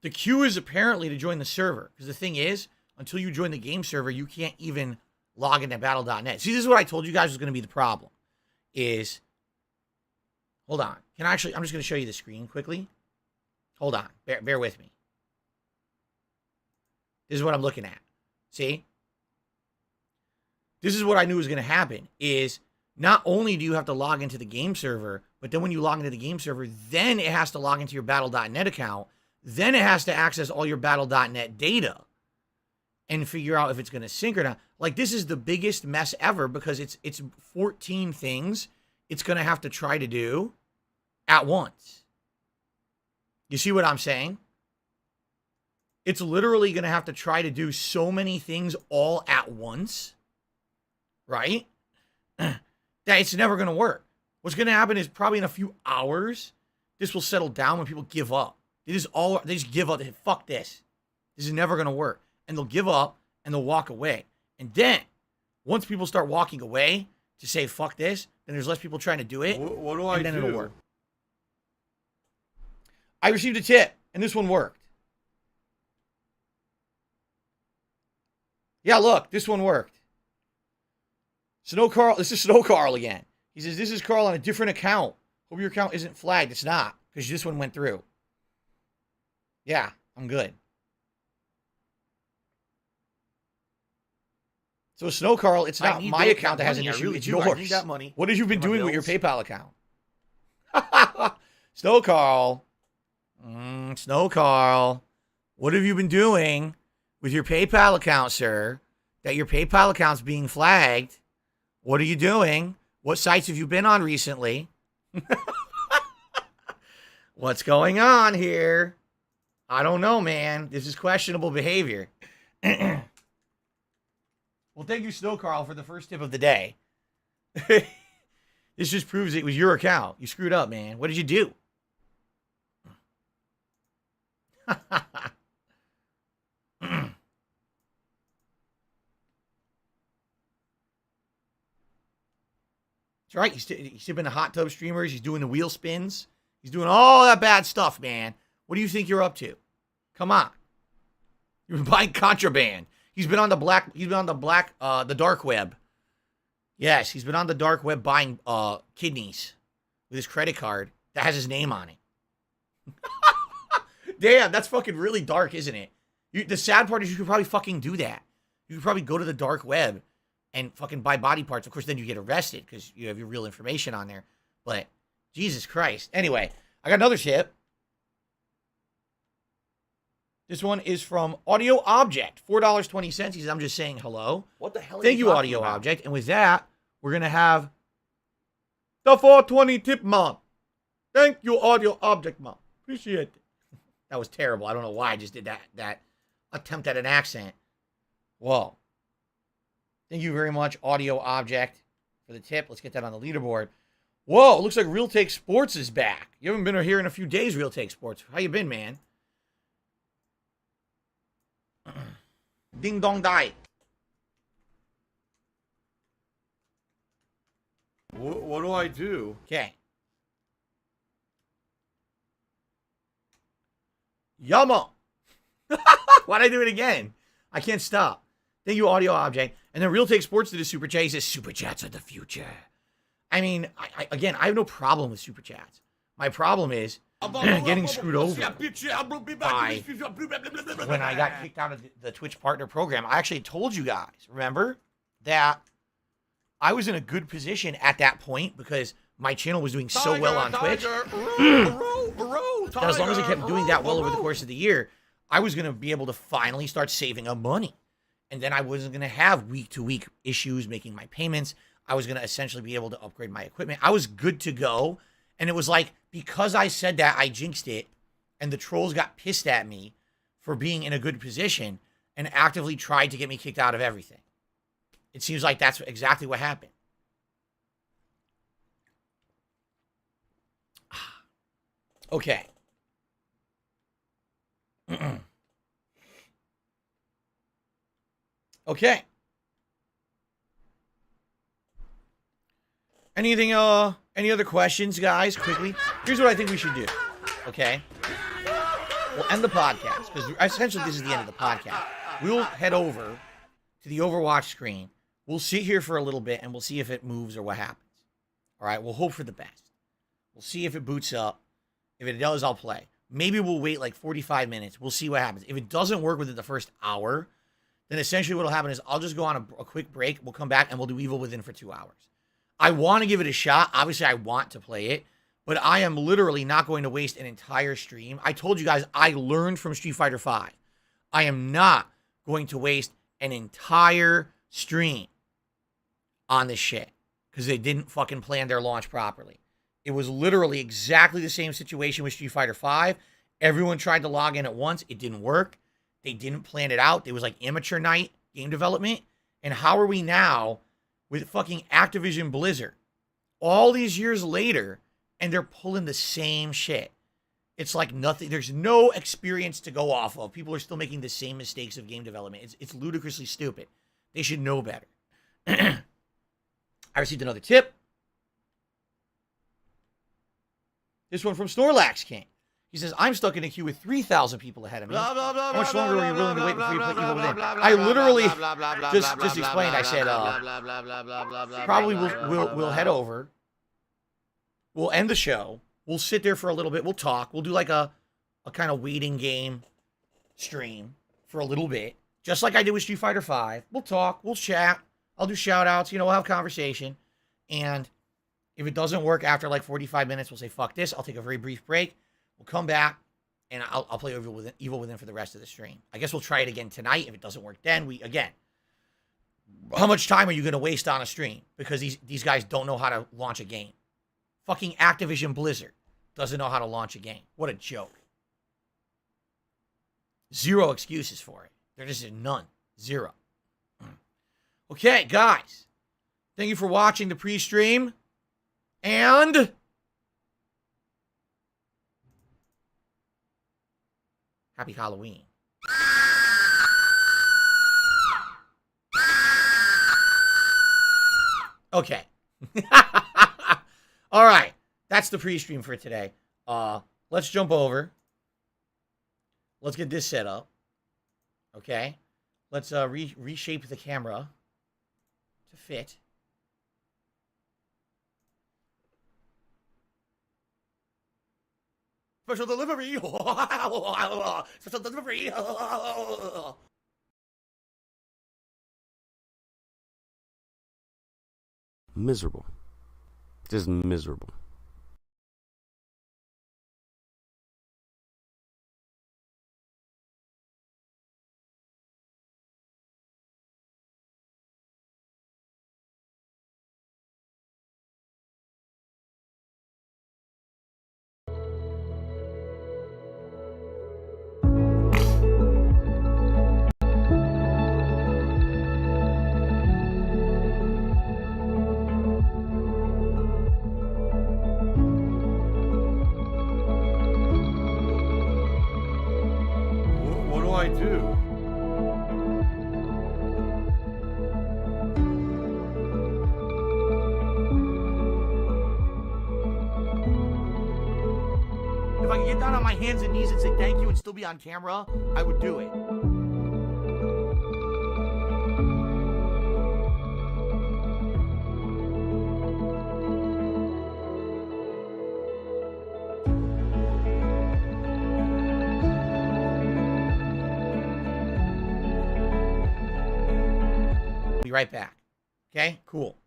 The queue is apparently to join the server, because the thing is, until you join the game server, you can't even log into battle.net. See, this is what I told you guys was going to be the problem. Hold on. I'm just going to show you the screen quickly. Hold on. Bear with me. This is what I'm looking at. See? This is what I knew was going to happen, is not only do you have to log into the game server, but then when you log into the game server, then it has to log into your battle.net account. Then it has to access all your battle.net data and figure out if it's going to sync or not. Like, this is the biggest mess ever because it's 14 things it's going to have to try to do at once. You see what I'm saying? It's literally going to have to try to do so many things all at once, right? That it's never going to work. What's going to happen is probably in a few hours, this will settle down when people give up. They just give up. They say, fuck this. This is never going to work. And they'll give up and they'll walk away. And then, once people start walking away to say, fuck this, then there's less people trying to do it. What do I do? And then it'll work. I received a tip, and this one worked. Yeah, look, this one worked. Snow Carl, this is Snow Carl again. He says, this is Carl on a different account. Hope your account isn't flagged. It's not, because this one went through. Yeah, I'm good. So Snow Carl, it's not my account that has an issue. It's yours. I need that money. What have you been For my doing with your bills. PayPal account? Snow Carl. Snow Carl. What have you been doing with your PayPal account, sir? That your PayPal account's being flagged. What are you doing? What sites have you been on recently? What's going on here? I don't know, man. This is questionable behavior. Well, thank you, Snow Carl, for the first tip of the day. This just proves it was your account. You screwed up, man. What did you do? That's right. He's tipping the hot tub streamers. He's doing the wheel spins. He's doing all that bad stuff, man. What do you think you're up to? Come on. You've been buying contraband. He's been on the dark web. Yes, he's been on the dark web buying kidneys with his credit card that has his name on it. Damn, that's fucking really dark, isn't it? The sad part is you could probably fucking do that. You could probably go to the dark web and fucking buy body parts. Of course, then you get arrested because you have your real information on there. But, Jesus Christ. Anyway, I got another tip. This one is from Audio Object, $4.20. He says, I'm just saying hello. What the hell? Thank you, Audio Object. And with that, we're going to have the 420 tip, man. Thank you, Audio Object, man. Appreciate it. That was terrible. I don't know why I just did that attempt at an accent. Whoa. Thank you very much, Audio Object, for the tip. Let's get that on the leaderboard. Whoa, it looks like Real Take Sports is back. You haven't been here in a few days, Real Take Sports. How you been, man? Ding dong die. What do I do? Okay. Yumma. Why'd I do it again? I can't stop. Thank you, Audio Object. And then Real Take Sports did a super chat. He says, super chats are the future. I mean, I have no problem with super chats. My problem is getting screwed over by when I got kicked out of the Twitch partner program. I actually told you guys, remember, that I was in a good position at that point because my channel was doing so well on Twitch. That as long as I kept doing that well over the course of the year, I was going to be able to finally start saving up money. And then I wasn't going to have week-to-week issues making my payments. I was going to essentially be able to upgrade my equipment. I was good to go. And it was like, because I said that, I jinxed it. And the trolls got pissed at me for being in a good position and actively tried to get me kicked out of everything. It seems like that's exactly what happened. Okay. Okay. Anything, any other questions, guys, quickly? Here's what I think we should do, okay? We'll end the podcast, because essentially this is the end of the podcast. We'll head over to the Overwatch screen. We'll sit here for a little bit, and we'll see if it moves or what happens. All right? We'll hope for the best. We'll see if it boots up. If it does, I'll play. Maybe we'll wait like 45 minutes. We'll see what happens. If it doesn't work within the first hour, then essentially what will happen is I'll just go on a quick break. We'll come back, and we'll do Evil Within for 2 hours. I want to give it a shot. Obviously, I want to play it, but I am literally not going to waste an entire stream. I told you guys I learned from Street Fighter V. I am not going to waste an entire stream on this shit because they didn't fucking plan their launch properly. It was literally exactly the same situation with Street Fighter V. Everyone tried to log in at once. It didn't work. They didn't plan it out. It was like amateur night game development. And how are we now with fucking Activision Blizzard all these years later, and they're pulling the same shit? It's like nothing. There's no experience to go off of. People are still making the same mistakes of game development. It's ludicrously stupid. They should know better. I received another tip. This one from Snorlax King. He says, I'm stuck in a queue with 3,000 people ahead of me. How much longer are you willing to wait before you play Evil Within? I literally just explained. I said, probably we'll head over. We'll end the show. We'll sit there for a little bit. We'll talk. We'll do like a kind of waiting game stream for a little bit. Just like I did with Street Fighter V. We'll talk. We'll chat. I'll do shout outs. We'll have conversation. And if it doesn't work after like 45 minutes, we'll say, fuck this. I'll take a very brief break. We'll come back, and I'll play Evil Within for the rest of the stream. I guess we'll try it again tonight. If it doesn't work then, again, how much time are you going to waste on a stream? Because these guys don't know how to launch a game. Fucking Activision Blizzard doesn't know how to launch a game. What a joke. Zero excuses for it. There just is none. Zero. Okay, guys. Thank you for watching the pre-stream. And happy Halloween. Okay. All right. That's the pre-stream for today. Let's jump over. Let's get this set up. Okay. Let's reshape the camera to fit. Special delivery. Special delivery. Miserable. Just miserable. What do I do? If I could get down on my hands and knees and say thank you and still be on camera, I would do it. Be right back. Okay? Cool.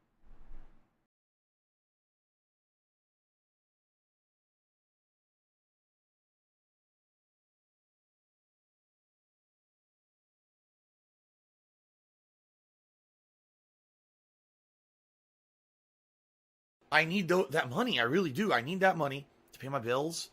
I need that money. I really do. I need that money to pay my bills.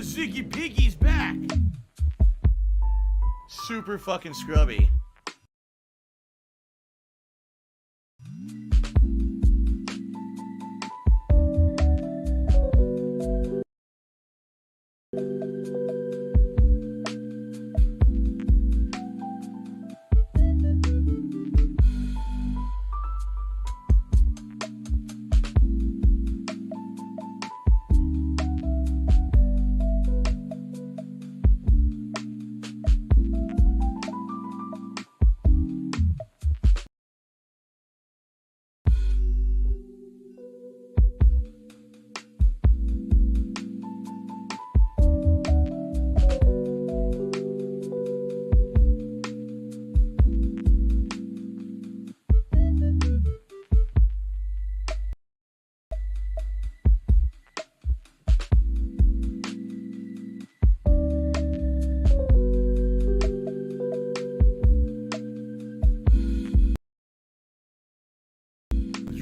Ziggy Piggy's back. Super fucking scrubby.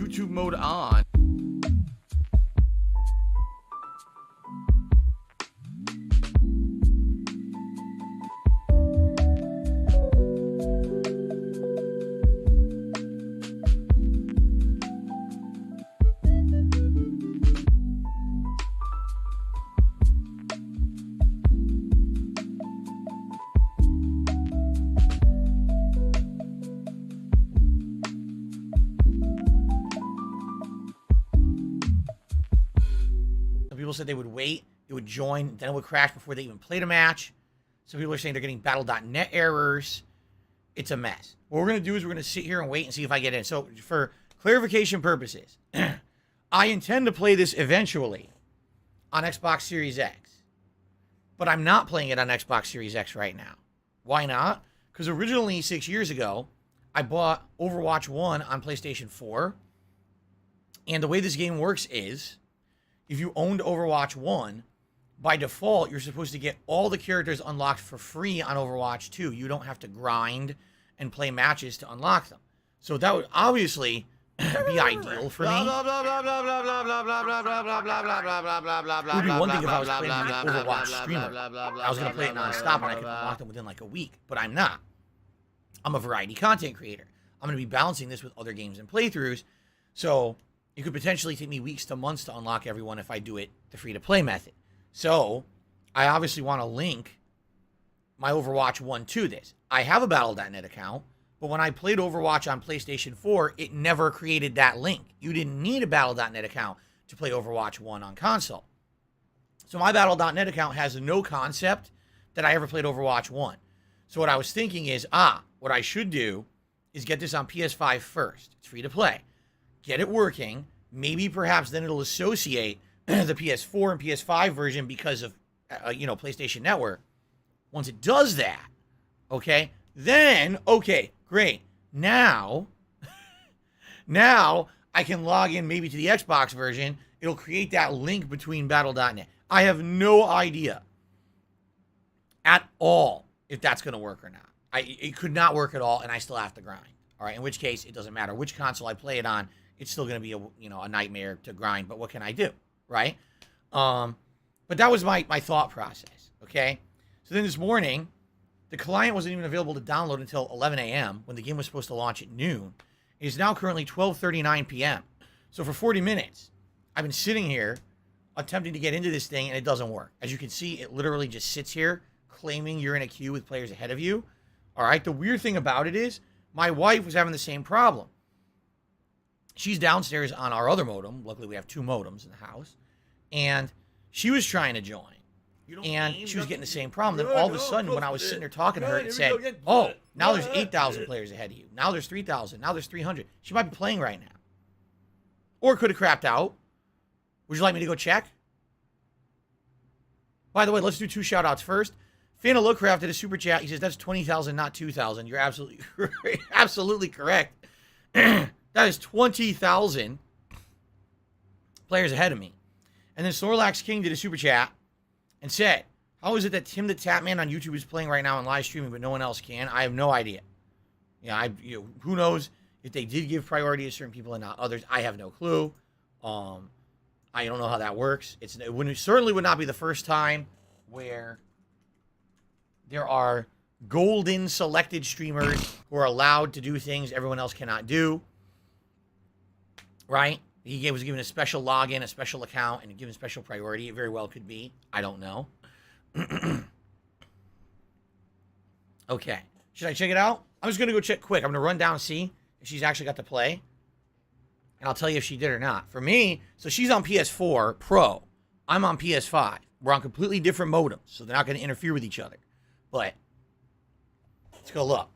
YouTube mode on. People said they would wait, it would join, then it would crash before they even played a match. Some people are saying they're getting battle.net errors. It's a mess. What we're going to do is we're going to sit here and wait and see if I get in. So for clarification purposes, I intend to play this eventually on Xbox Series X. But I'm not playing it on Xbox Series X right now. Why not? Because originally, 6 years ago, I bought Overwatch 1 on PlayStation 4. And the way this game works is, if you owned Overwatch 1, by default, you're supposed to get all the characters unlocked for free on Overwatch 2. You don't have to grind and play matches to unlock them. So that would obviously be ideal for me. It would be one thing if I was playing an Overwatch streamer. I was going to play it non-stop and I could unlock them within like a week, but I'm not. I'm a variety content creator. I'm going to be balancing this with other games and playthroughs. So it could potentially take me weeks to months to unlock everyone if I do it the free-to-play method. So I obviously want to link my Overwatch 1 to this. I have a Battle.net account, but when I played Overwatch on PlayStation 4, it never created that link. You didn't need a Battle.net account to play Overwatch 1 on console. So my Battle.net account has no concept that I ever played Overwatch 1. So what I was thinking is, what I should do is get this on PS5 first. It's free to play. Get it working. Maybe perhaps then it'll associate the PS4 and PS5 version because of, PlayStation Network. Once it does that, okay, then, okay, great. Now I can log in maybe to the Xbox version. It'll create that link between Battle.net. I have no idea at all if that's going to work or not. It could not work at all, and I still have to grind. All right, in which case, it doesn't matter which console I play it on. It's still going to be a nightmare to grind, but what can I do, right? But that was my thought process, okay? So then this morning, the client wasn't even available to download until 11 a.m. when the game was supposed to launch at noon. It is now currently 12:39 p.m. So for 40 minutes, I've been sitting here attempting to get into this thing, and it doesn't work. As you can see, it literally just sits here claiming you're in a queue with players ahead of you. All right, the weird thing about it is my wife was having the same problem. She's downstairs on our other modem. Luckily, we have 2 modems in the house. And she was trying to join. And she was getting the same problem. Then all of a sudden, when I was sitting there talking to her, it said, oh, now there's 8,000 players ahead of you. Now there's 3,000. Now there's 300. She might be playing right now. Or it could have crapped out. Would you like me to go check? By the way, let's do 2 shout-outs first. Fan of Lookcraft did a super chat. He says, that's 20,000, not 2,000. You're absolutely absolutely correct. That is 20,000 players ahead of me. And then Snorlax King did a super chat and said, how is it that Tim the Tapman on YouTube is playing right now and live streaming, but no one else can? I have no idea. Who knows if they did give priority to certain people and not others. I have no clue. I don't know how that works. It certainly would not be the first time where there are golden selected streamers who are allowed to do things everyone else cannot do. Right? He was given a special login, a special account, and given special priority. It very well could be. I don't know. Okay. Should I check it out? I'm just going to go check quick. I'm going to run down and see if she's actually got to play. And I'll tell you if she did or not. For me, so she's on PS4 Pro. I'm on PS5. We're on completely different modems, so they're not going to interfere with each other. But let's go look.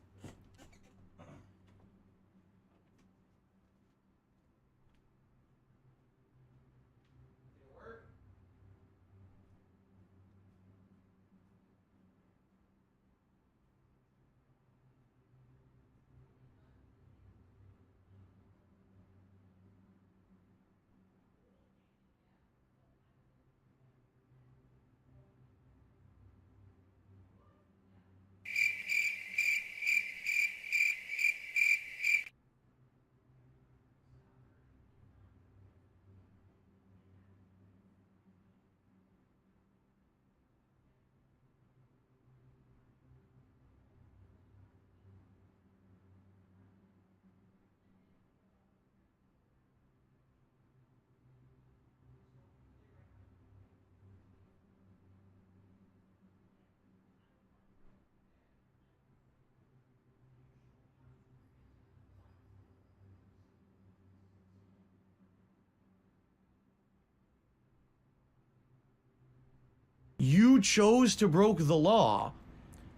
You chose to broke the law.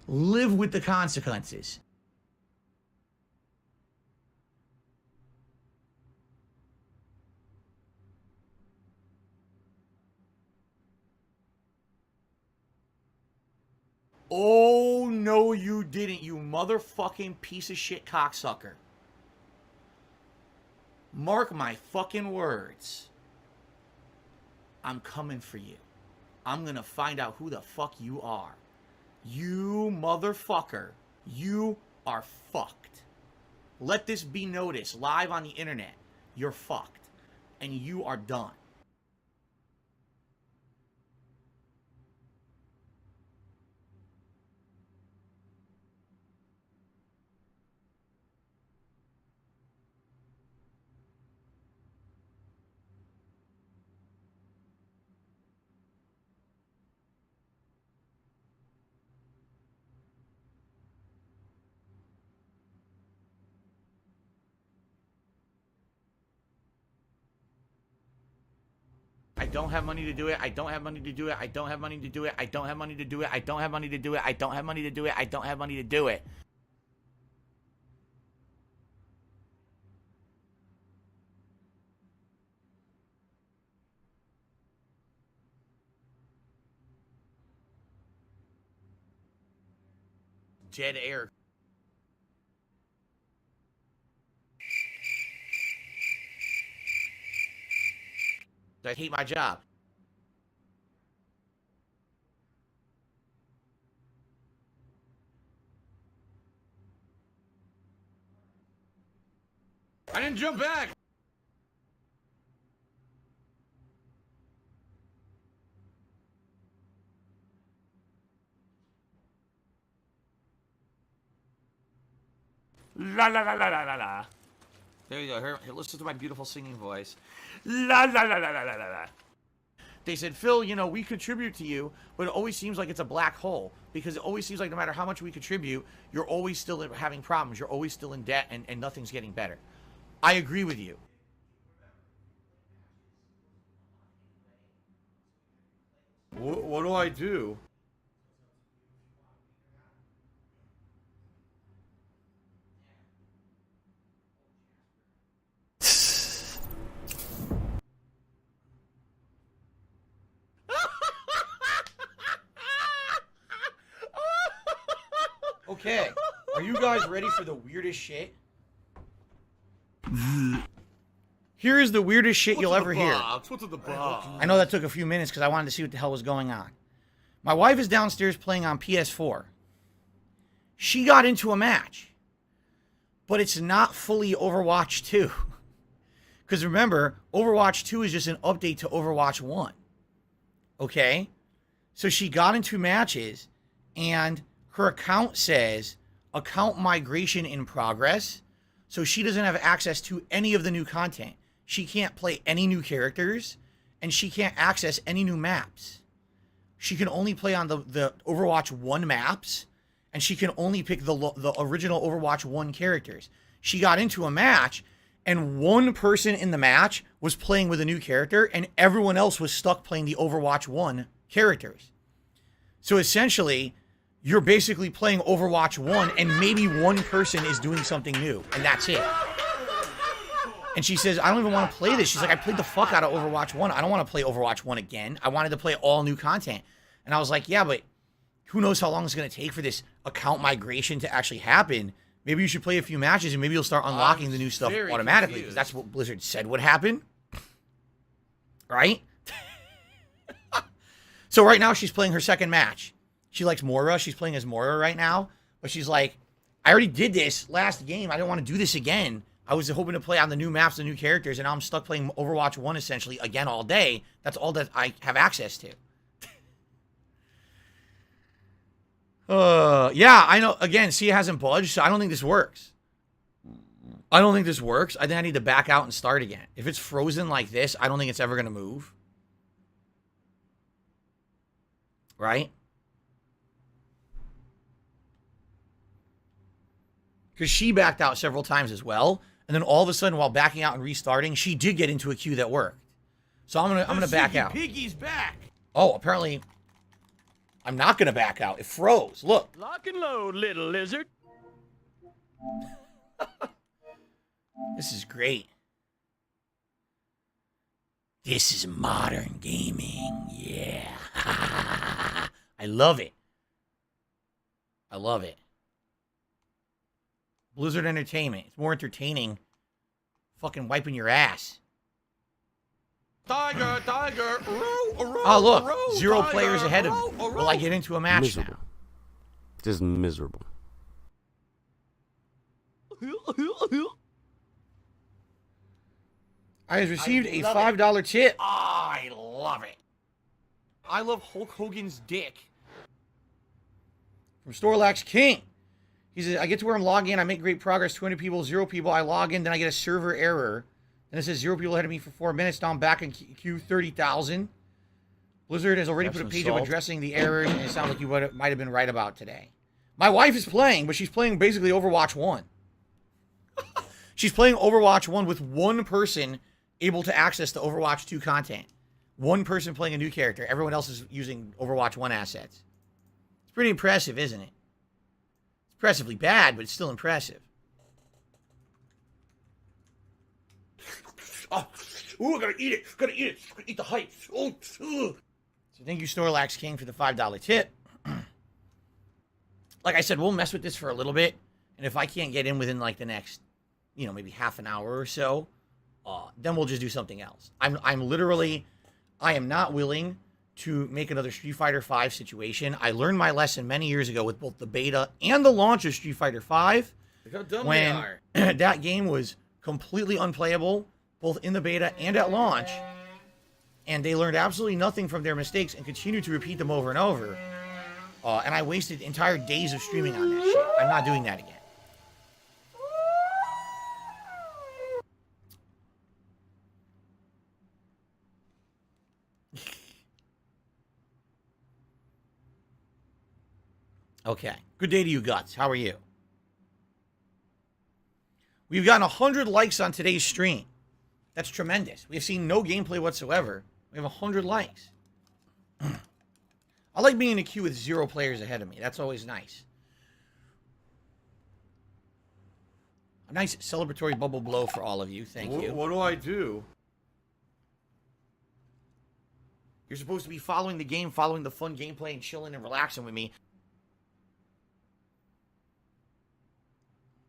Live with the consequences. Oh, no, you didn't, you motherfucking piece of shit cocksucker. Mark my fucking words. I'm coming for you. I'm gonna find out who the fuck you are. You motherfucker. You are fucked. Let this be noticed live on the internet. You're fucked. And you are done. don't have money to do it. I don't have money to do it. I don't have money to do it. I don't have money to do it. I don't have money to do it. I don't have money to do it. I don't have money to do it. Dead air. I hate my job. I didn't jump back. La la la la la la la. There you go. Here, listen to my beautiful singing voice. La la la la la la la. They said, Phil, you know, we contribute to you, but it always seems like it's a black hole because it always seems like no matter how much we contribute, you're always still having problems. You're always still in debt and nothing's getting better. I agree with you. What do I do? Okay, are you guys ready for the weirdest shit? Here is the weirdest shit you'll ever hear. What's in the box? I know that took a few minutes because I wanted to see what the hell was going on. My wife is downstairs playing on PS4. She got into a match, but it's not fully Overwatch 2. Because remember, Overwatch 2 is just an update to Overwatch 1. Okay? So she got into matches, and her account says, account migration in progress. So she doesn't have access to any of the new content. She can't play any new characters, and she can't access any new maps. She can only play on the Overwatch 1 maps, and she can only pick the original Overwatch 1 characters. She got into a match, and one person in the match was playing with a new character, and everyone else was stuck playing the Overwatch 1 characters. So essentially, you're basically playing Overwatch 1, and maybe one person is doing something new, and that's it. And she says, I don't even want to play this. She's like, I played the fuck out of Overwatch 1. I don't want to play Overwatch 1 again. I wanted to play all new content. And I was like, yeah, but who knows how long it's going to take for this account migration to actually happen. Maybe you should play a few matches, and maybe you'll start unlocking the new stuff automatically, because that's what Blizzard said would happen. Right? So right now, she's playing her second match. She likes Moira. She's playing as Moira right now. But she's like, I already did this last game. I don't want to do this again. I was hoping to play on the new maps, the new characters, and now I'm stuck playing Overwatch 1 essentially again all day. That's all that I have access to. Yeah, I know. Again, Sia hasn't budged, so I don't think this works. I don't think this works. I think I need to back out and start again. If it's frozen like this, I don't think it's ever going to move. Right? Because she backed out several times as well. And then all of a sudden, while backing out and restarting, she did get into a queue that worked. So I'm gonna back out. Piggy's back. Oh, apparently I'm not gonna back out. It froze. Look. Lock and load, little lizard. This is great. This is modern gaming. Yeah. I love it. I love it. Blizzard Entertainment. It's more entertaining fucking wiping your ass. Tiger, tiger. Oh, look. 0 players ahead of me. Will I get into a match Miserable. Just miserable. I have received a $5 tip. I love it. I love Hulk Hogan's dick. From Storlax King. He says, I get to where I'm logging in. I make great progress. 200 people, 0 people. I log in. Then I get a server error. Then it says 0 people ahead of me for 4 minutes. Now I'm back in queue 30,000. Blizzard has already put a page up addressing the errors, and it sounds like you might have been right about today. My wife is playing, but she's playing basically Overwatch 1. She's playing Overwatch 1 with one person able to access the Overwatch 2 content. one person playing a new character. Everyone else is using Overwatch 1 assets. It's pretty impressive, isn't it? It's impressively bad, but it's still impressive. Oh, ooh, I gotta eat it. Gotta eat it. Gotta eat the hype. Oh, so thank you, Snorlax King, for the $5 tip. Like I said, we'll mess with this for a little bit. And if I can't get in within like the next, maybe half an hour or so, then we'll just do something else. I am not willing to make another Street Fighter V situation. I learned my lesson many years ago with both the beta and the launch of Street Fighter V. Look how dumb when they are. that game was completely unplayable, both in the beta and at launch. And they learned absolutely nothing from their mistakes and continued to repeat them over and over. And I wasted entire days of streaming on that shit. I'm not doing that again. Okay. Good day to you, Guts. How are you? We've gotten 100 likes on today's stream. That's tremendous. We have seen no gameplay whatsoever. We have 100 likes. I like being in a queue with 0 players ahead of me. That's always nice. A nice celebratory bubble blow for all of you. Thank you. What do I do? You're supposed to be following the game, following the fun gameplay, and chilling and relaxing with me.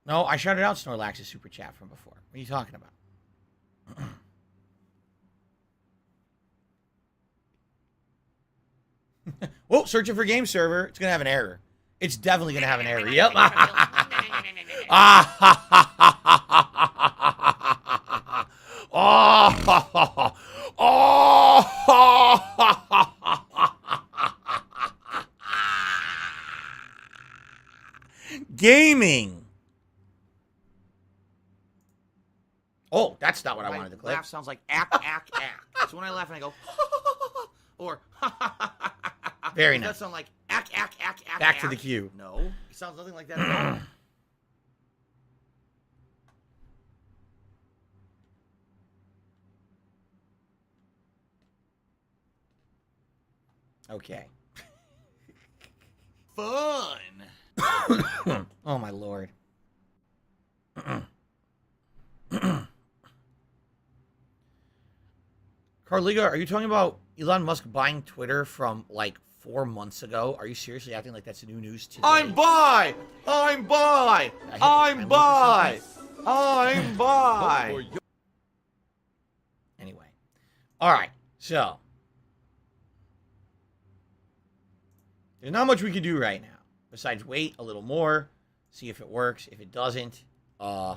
No, I shouted out Snorlax's super chat from before. What are you talking about? Whoa, searching for game server. It's going to have an error. It's definitely going to have an error. Yep. Gaming. Oh, that's not what I wanted to clip. Laugh sounds like ack, ack, ack. So when I laugh and I go, or very nice. nice. That sound like ack, ack, ack, ack. Back ack. to the queue. No, it sounds nothing like that at all. Okay. Fun. Oh my lord. Carliga, are you talking about Elon Musk buying Twitter from like 4 months ago? Are you seriously acting like that's new news today? I'm bi. I'm bi. I'm bi. I'm bi. Anyway. All right. So. There's not much we can do right now. Besides wait a little more. See if it works. If it doesn't, I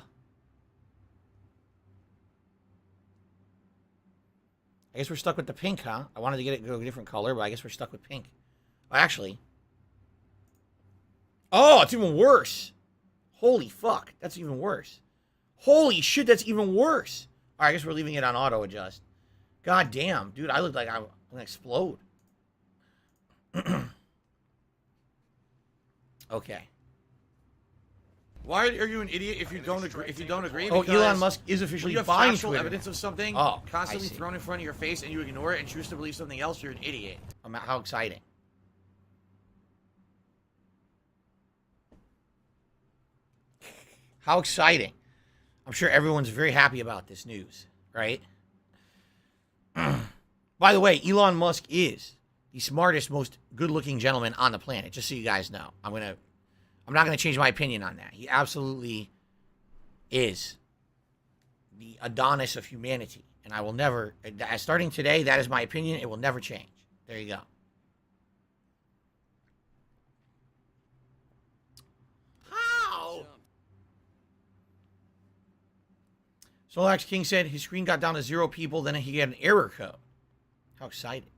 guess we're stuck with the pink, huh? I wanted to get it go a different color, but I guess we're stuck with pink. Actually. Oh, it's even worse. Holy fuck. That's even worse. Holy shit, that's even worse. All right, I guess we're leaving it on auto adjust. God damn. Dude, I look like I'm going to explode. Okay. Why are you an idiot if you don't agree? If you don't agree, Oh, because Elon Musk is when officially you have buying factual Twitter. evidence of something constantly I see. thrown in front of your face and you ignore it and choose to believe something else, you're an idiot. How exciting. How exciting. I'm sure everyone's very happy about this news, right? By the way, Elon Musk is the smartest, most good-looking gentleman on the planet, just so you guys know. I'm not going to change my opinion on that. He absolutely is the Adonis of humanity. And I will never, starting today, that is my opinion. It will never change. There you go. How? Solax King said his screen got down to 0 people, then he got an error code. How exciting.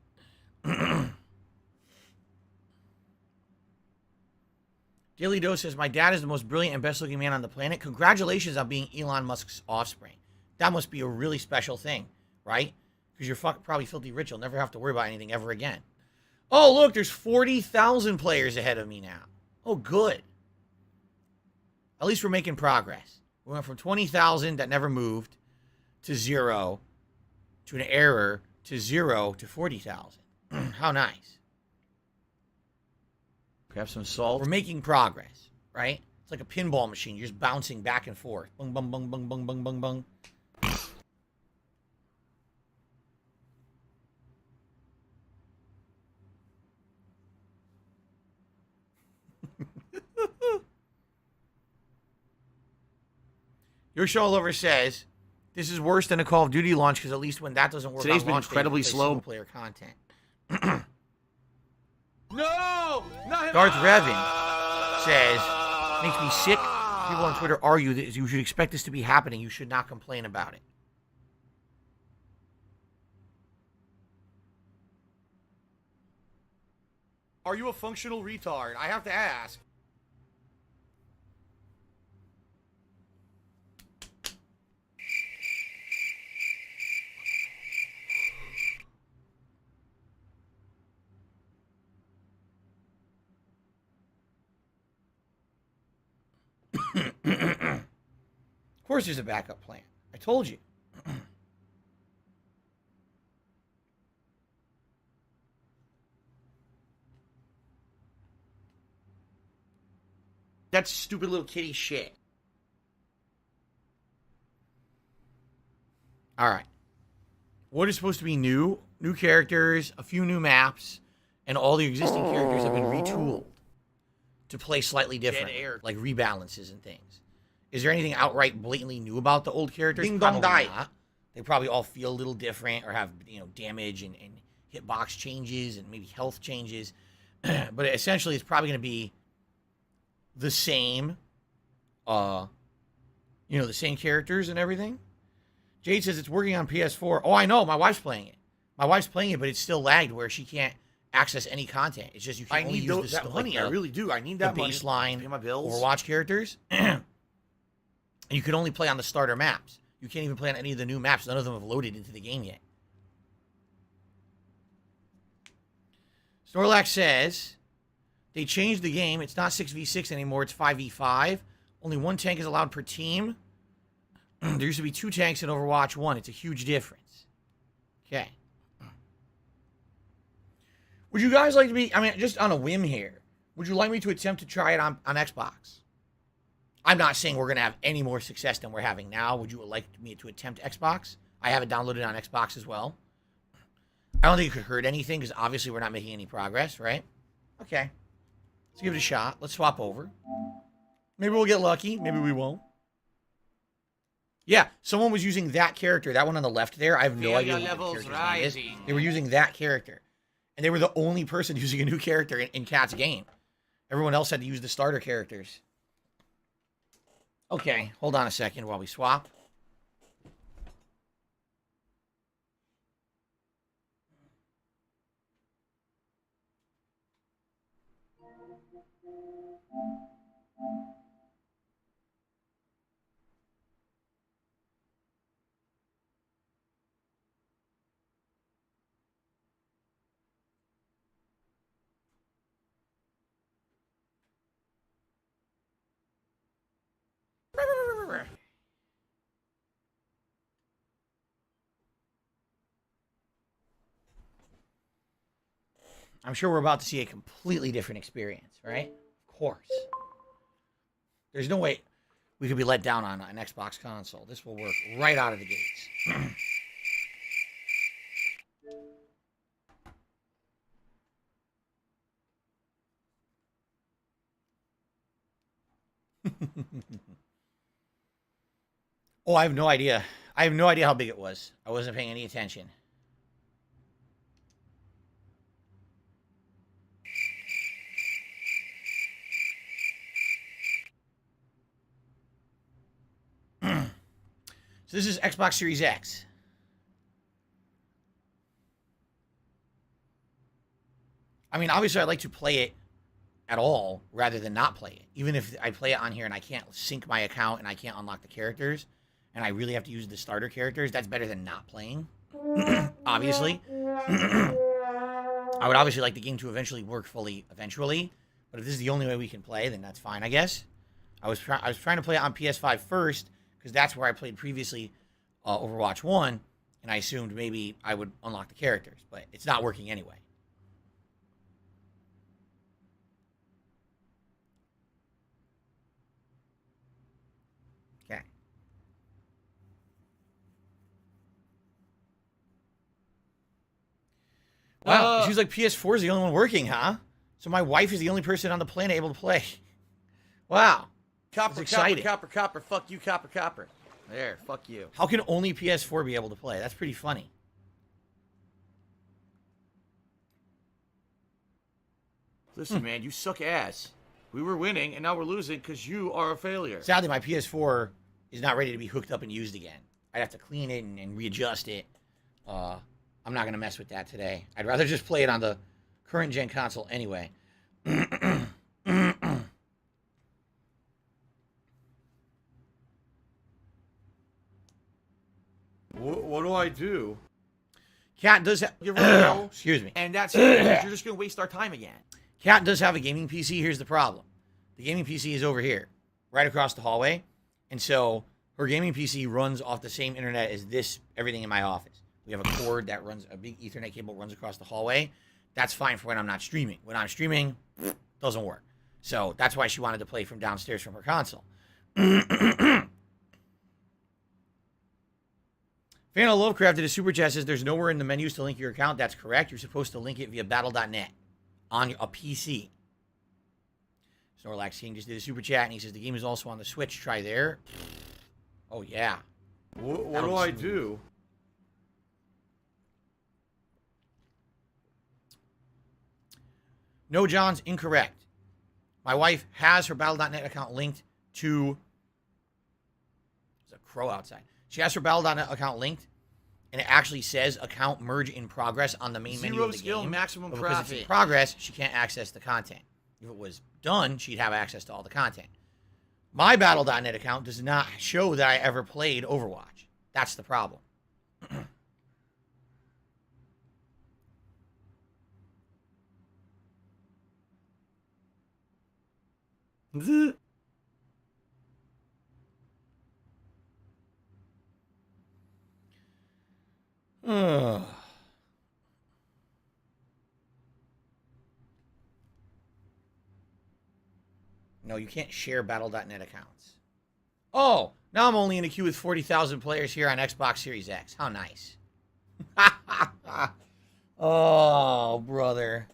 Daily Dose says, my dad is the most brilliant and best looking man on the planet. Congratulations on being Elon Musk's offspring. That must be a really special thing, right? Because you're probably filthy rich. You'll never have to worry about anything ever again. Oh, look, there's 40,000 players ahead of me now. Oh, good. At least we're making progress. We went from 20,000 that never moved to 0 to an error to 0 to 40,000. How nice. Grab some salt. We're making progress, right? It's like a pinball machine. You're just bouncing back and forth. Bung, bung, bung, bung, bung, bung, bung, bung. Your show all over says this is worse than a Call of Duty launch because at least when that doesn't work, Today's on been launch, incredibly they play slow. single player content. No! Not him! Darth Revan says, makes me sick. People on Twitter argue that you should expect this to be happening. You should not complain about it. Are you a functional retard? I have to ask. Of course there's a backup plan. I told you. That's stupid little kitty shit. All right. What is supposed to be new? New characters, a few new maps, and all the existing characters have been retooled to play slightly different, like rebalances and things. Is there anything outright blatantly new about the old characters? Ding dong Probably die. not. They probably all feel a little different or have, damage and hitbox changes and maybe health changes. But essentially, it's probably going to be the same, the same characters and everything. Jade says it's working on PS4. Oh, I know. My wife's playing it. But it's still lagged where she can't access any content. It's just you can only use that money. I really do. I need that the money. baseline Pay my bills. Overwatch characters. And you can only play on the starter maps. You can't even play on any of the new maps. None of them have loaded into the game yet. Snorlax says they changed the game. It's not 6v6 anymore. It's 5v5. Only one tank is allowed per team. There used to be 2 tanks in Overwatch 1. It's a huge difference. Okay. Would you guys like to be, just on a whim here, would you like me to attempt to try it on Xbox? I'm not saying we're going to have any more success than we're having now. Would you like me to attempt Xbox? I have it downloaded on Xbox as well. I don't think it could hurt anything because obviously we're not making any progress, right? Okay. Let's give it a shot. Let's swap over. Maybe we'll get lucky. Maybe we won't. Yeah, someone was using that character. That one on the left there. I have no idea what the character's name is. They were using that character. And they were the only person using a new character in Cat's game. Everyone else had to use the starter characters. Okay, hold on a second while we swap. I'm sure we're about to see a completely different experience, right? Of course. There's no way we could be let down on an Xbox console. This will work right out of the gates. Oh, I have no idea. I have no idea how big it was. I wasn't paying any attention. So this is Xbox Series X. Obviously I'd like to play it at all rather than not play it. Even if I play it on here and I can't sync my account and I can't unlock the characters and I really have to use the starter characters, that's better than not playing. Obviously. I would obviously like the game to eventually work fully eventually, but if this is the only way we can play, then that's fine, I guess. I was trying to play it on PS5 first because that's where I played previously Overwatch 1, And I assumed maybe I would unlock the characters, but it's not working anyway. Okay. Wow, she's like, PS4 is the only one working, huh? So my wife is the only person on the planet able to play. Wow. Copper, exciting. copper. Fuck you, copper. There, fuck you. How can only PS4 be able to play? That's pretty funny. Listen, man, you suck ass. We were winning, and now we're losing because you are a failure. Sadly, my PS4 is not ready to be hooked up and used again. I'd have to clean it and readjust it. I'm not going to mess with that today. I'd rather just play it on the current gen console anyway. What do I do? Cat does have... Excuse me. And that's it. You're just going to waste our time again. Cat does have a gaming PC. Here's the problem. The gaming PC is over here, right across the hallway. And so her gaming PC runs off the same internet as everything in my office. We have a cord that runs, a big Ethernet cable runs across the hallway. That's fine for when I'm not streaming. When I'm streaming, doesn't work. So that's why she wanted to play from downstairs from her console. Fan of Lovecraft did a super chat, says there's nowhere in the menus to link your account. That's correct. You're supposed to link it via battle.net on a PC. Snorlax King just did a super chat, and he says the game is also on the Switch. Try there. Oh, yeah. What do I do? No, John's incorrect. My wife has her battle.net account linked to... There's a crow outside. She has her battle.net account linked, and it actually says account merge in progress on the main menu of the game. Maximum but because profit. it's in progress, she can't access the content. If it was done, she'd have access to all the content. My battle.net account does not show that I ever played Overwatch. That's the problem. No, you can't share battle.net accounts. Oh, now I'm only in a queue with 40,000 players here on Xbox Series X. How nice. Oh, brother.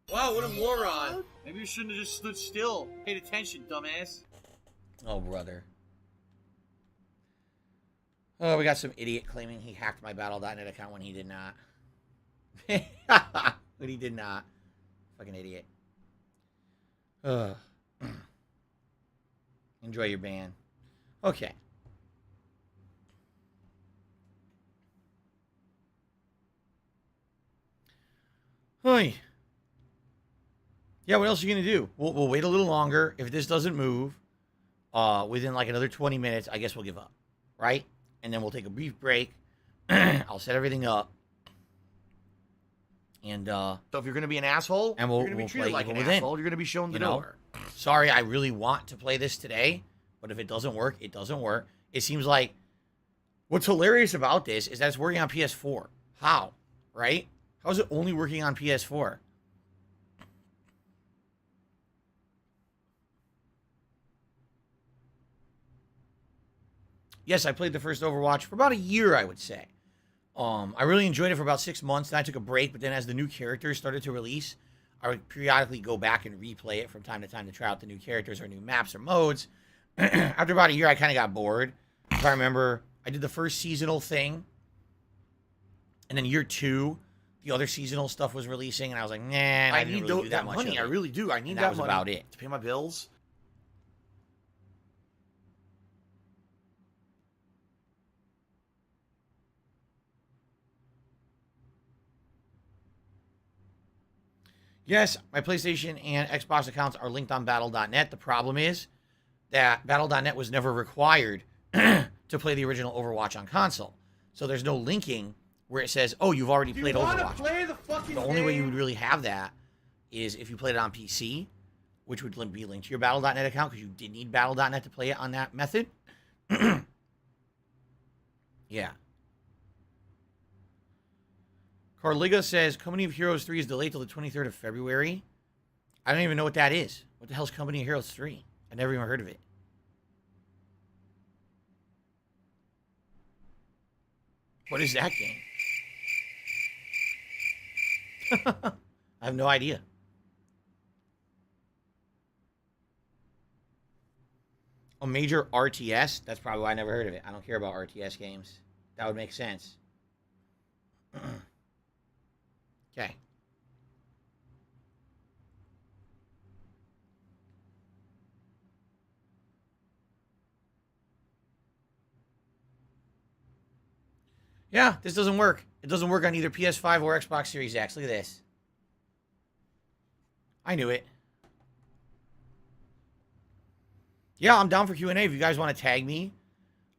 Wow, what a moron. Maybe you shouldn't have just stood still. Paid attention, dumbass. Oh, brother. Oh, we got some idiot claiming he hacked my battle.net account when he did not. But he did not. Fucking idiot. Enjoy your ban. Okay. Hey. Yeah, what else are you going to do? We'll wait a little longer. If this doesn't move within like another 20 minutes, I guess we'll give up. Right? And then we'll take a brief break. I'll set everything up. And So if you're going to be an asshole, and you're going to be treated like an asshole. You're going to be shown the door. Sorry, I really want to play this today, but if it doesn't work, it doesn't work. It seems like what's hilarious about this is that it's working on PS4. How? Right? How is it only working on PS4? Yes, I played the first Overwatch for about a year, I would say. I really enjoyed it for about 6 months. Then I took a break, but then as the new characters started to release, I would periodically go back and replay it from time to try out the new characters or new maps or modes. After about a year, I kind of got bored. If I remember, I did the first seasonal thing, and then year 2, the other seasonal stuff was releasing, and I was like, nah, I didn't really do that much money. of it. I really do. I need And that that was money about it. to pay my bills. Yes, my PlayStation and Xbox accounts are linked on Battle.net. The problem is that Battle.net was never required to play the original Overwatch on console. So there's no linking where it says, oh, you've already played Overwatch. Play the fucking The only way you would really have that is if you played it on PC, which would be linked to your Battle.net account because you did need Battle.net to play it on that method. Yeah. Carliga says Company of Heroes 3 is delayed till the 23rd of February. I don't even know what that is. What the hell's Company of Heroes 3? I never even heard of it. What is that game? I have no idea. A major RTS? That's probably why I never heard of it. I don't care about RTS games. That would make sense. Okay. Yeah, this doesn't work. It doesn't work on either PS5 or Xbox Series X. Look at this. I knew it. Yeah, I'm down for Q&A. If you guys want to tag me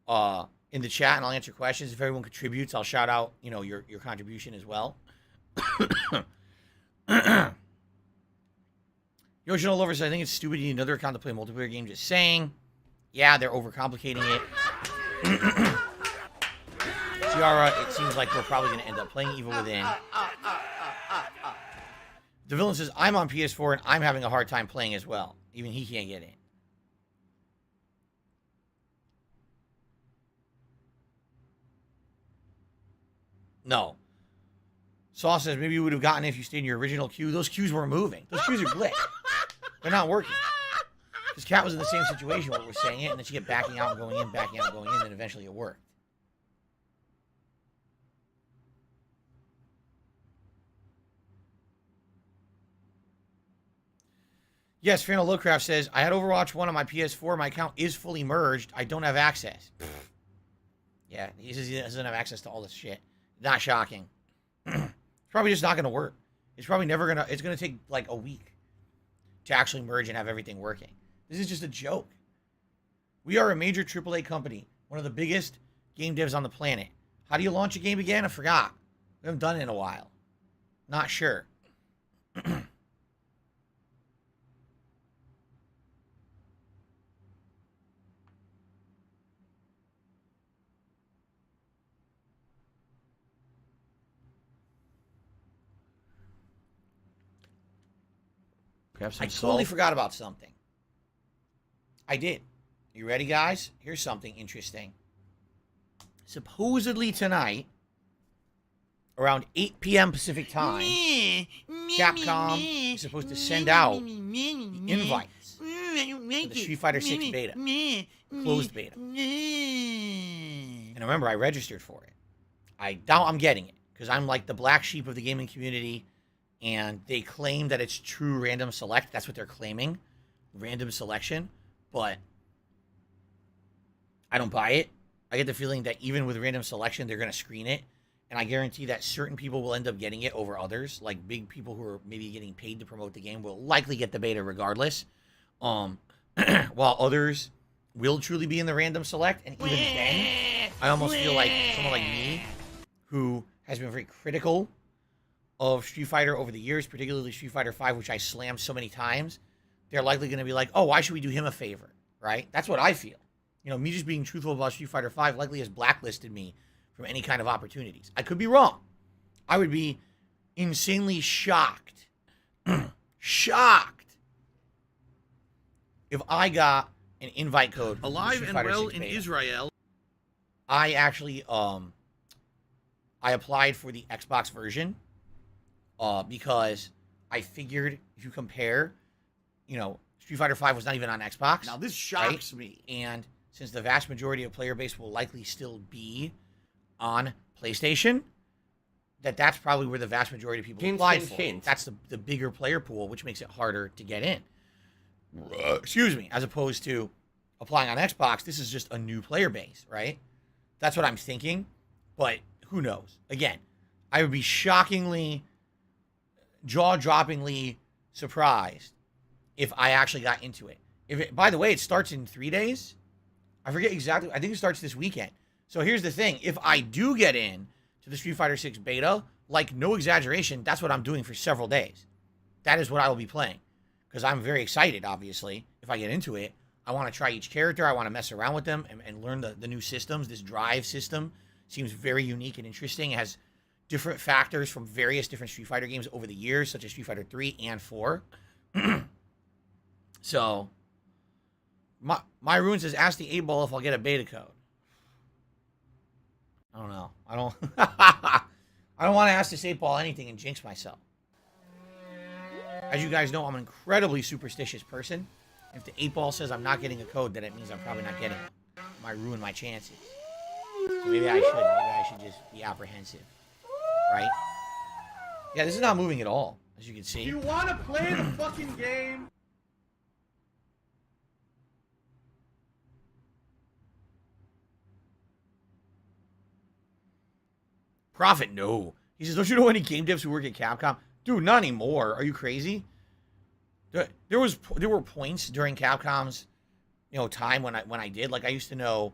in the chat and I'll answer questions. If everyone contributes, I'll shout out, your contribution as well. Yoshino Lover says, I think it's stupid you need another account to play a multiplayer game. Just saying. Yeah, they're overcomplicating it. Ciara, it seems like we're probably going to end up playing Evil Within. The villain says, I'm on PS4 and I'm having a hard time playing as well. Even he can't get in. No. Saw says, maybe you would have gotten it if you stayed in your original queue. Those queues weren't moving. Those queues are glitched. They're not working. Because Kat was in the same situation where we're saying it, and then she kept backing out and going in, backing out and going in, and eventually it worked. Yes, Fernando Lowcraft says, I had Overwatch 1 on my PS4. My account is fully merged. I don't have access. Yeah, he says he doesn't have access to all this shit. Not shocking. It's probably just not going to work. It's probably never going to... It's going to take, like, a week to actually merge and have everything working. This is just a joke. We are a major AAA company. One of the biggest game devs on the planet. How do you launch a game again? I forgot. We haven't done it in a while. Not sure. I totally forgot about something. I did. You ready, guys? Here's something interesting. Supposedly tonight, around 8 p.m. Pacific time, Capcom is supposed to send out the invites for the Street Fighter 6 beta, closed beta. And remember, I registered for it. I doubt I'm getting it, because I'm like the black sheep of the gaming community. And they claim that it's true random select. That's what they're claiming. Random selection. But I don't buy it. I get the feeling that even with random selection, they're going to screen it. And I guarantee that certain people will end up getting it over others. Like big people who are maybe getting paid to promote the game will likely get the beta regardless. While others will truly be in the random select. And even then, I almost feel like someone like me, who has been very critical of Street Fighter over the years, particularly Street Fighter 5, which I slammed so many times, they're likely going to be like, oh, why should we do him a favor, right? That's what I feel. Me just being truthful about Street Fighter 5 likely has blacklisted me from any kind of opportunities. I could be wrong. I would be insanely shocked, shocked, if I got an invite code. Alive and well in Israel. I actually, I applied for the Xbox version. Because I figured if you compare, Street Fighter 5 was not even on Xbox. Now this shocks me. And since the vast majority of player base will likely still be on PlayStation, that's probably where the vast majority of people apply for. That's the bigger player pool, which makes it harder to get in. Excuse me. As opposed to applying on Xbox, this is just a new player base, right? That's what I'm thinking. But who knows? Again, I would be shockingly, jaw-droppingly surprised if I actually got into it. By the way, it starts in 3 days. I forget exactly. I think it starts this weekend. So here's the thing. If I do get in to the Street Fighter 6 beta, like no exaggeration, that's what I'm doing for several days. that is what I will be playing. Because I'm very excited, obviously, if I get into it. I want to try each character. I want to mess around with them and learn the new systems. This drive system seems very unique and interesting. It has different factors from various different Street Fighter games over the years, such as Street Fighter 3 and 4. So, my Ruin says, ask the 8-Ball if I'll get a beta code. I don't know. I don't I don't want to ask this 8-Ball anything and jinx myself. As you guys know, I'm an incredibly superstitious person. If the 8-Ball says I'm not getting a code, then it means I'm probably not getting it. It might ruin my chances. So maybe I should just be apprehensive. Right? Yeah, this is not moving at all, as you can see. Do you want to play the fucking game? Profit, no. He says, don't you know any game devs who work at Capcom? Dude, not anymore. Are you crazy? There were points during Capcom's, time when I did. Like, I used to know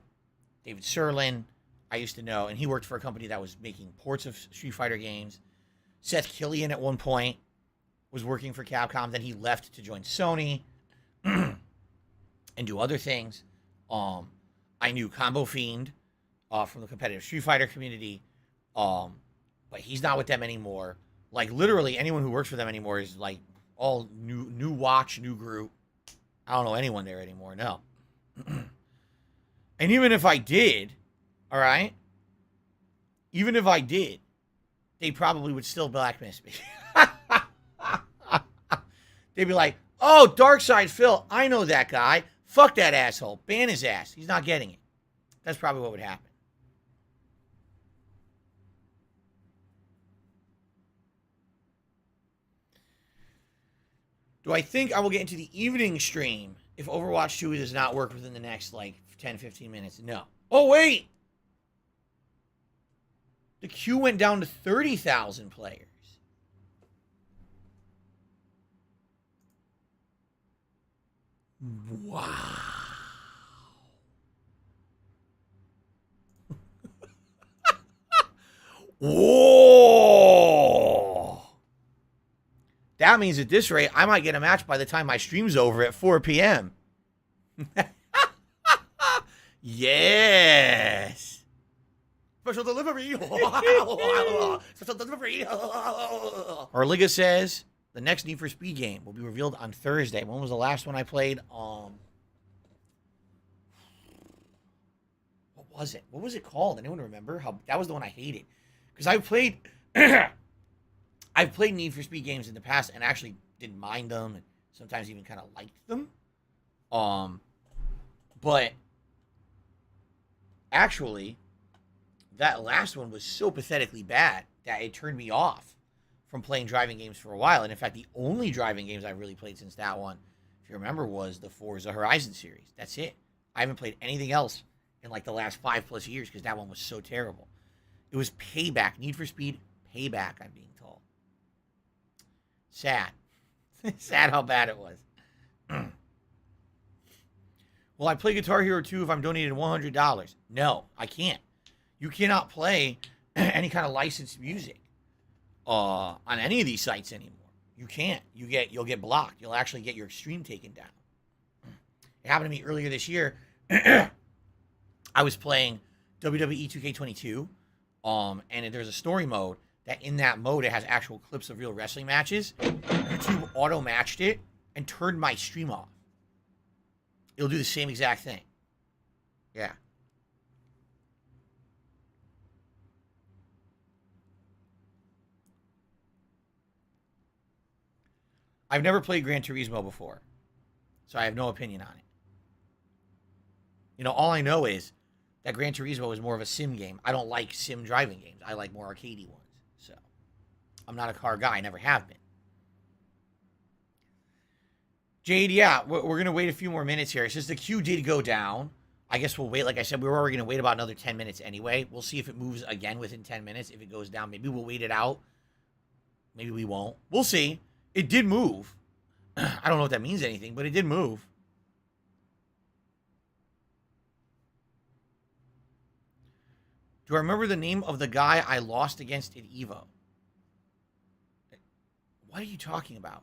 David Serlin. I used to know, and he worked for a company that was making ports of Street Fighter games. Seth Killian at one point was working for Capcom. Then he left to join Sony and do other things. I knew Combo Fiend from the competitive Street Fighter community. But he's not with them anymore. Like, literally anyone who works for them anymore is like all new watch, new group. I don't know anyone there anymore, no. And even if I did, all right, even if I did, they probably would still blacklist me. They'd be like, oh, Darkside Phil, I know that guy. Fuck that asshole. Ban his ass. He's not getting it. That's probably what would happen. Do I think I will get into the evening stream if Overwatch 2 does not work within the next, 10, 15 minutes? No. Oh, wait! The queue went down to 30,000 players. Wow. Whoa! That means at this rate, I might get a match by the time my stream's over at 4 p.m. Yes. Special delivery. Special delivery. Orliga says the next Need for Speed game will be revealed on Thursday. When was the last one I played? What was it? What was it called? Anyone remember? That was the one I hated. Because I played... I've played Need for Speed games in the past and actually didn't mind them and sometimes even kind of liked them. But actually, that last one was so pathetically bad that it turned me off from playing driving games for a while. And in fact, the only driving games I've really played since that one, if you remember, was the Forza Horizon series. That's it. I haven't played anything else in the last 5+ years because that one was so terrible. It was Payback. Need for Speed Payback, I'm being told. Sad. Sad how bad it was. Will I play Guitar Hero 2 if I'm donated $100? No, I can't. You cannot play any kind of licensed music on any of these sites anymore. You can't. You'll get blocked. You'll actually get your stream taken down. It happened to me earlier this year. I was playing WWE 2K22, and there's a story mode that in that mode it has actual clips of real wrestling matches. YouTube auto-matched it and turned my stream off. It'll do the same exact thing. Yeah. I've never played Gran Turismo before, so I have no opinion on it. All I know is that Gran Turismo is more of a sim game. I don't like sim driving games. I like more arcadey ones. So, I'm not a car guy. I never have been. Jade, yeah, we're going to wait a few more minutes here. It says the queue did go down. I guess we'll wait. Like I said, we were already going to wait about another 10 minutes anyway. We'll see if it moves again within 10 minutes. If it goes down, maybe we'll wait it out. Maybe we won't. We'll see. It did move. I don't know if that means anything, but it did move. Do I remember the name of the guy I lost against at Evo? What are you talking about?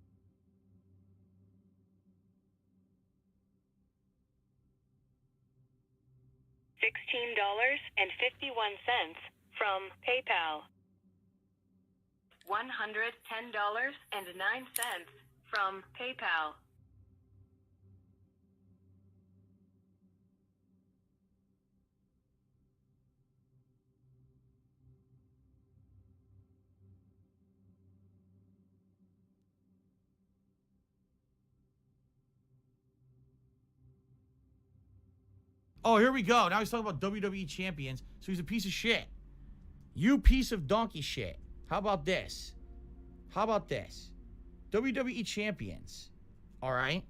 $16.51 from PayPal. $110.09 from PayPal. Oh, here we go. Now he's talking about WWE champions, so he's a piece of shit. You piece of donkey shit. How about this? How about this? WWE champions. All right?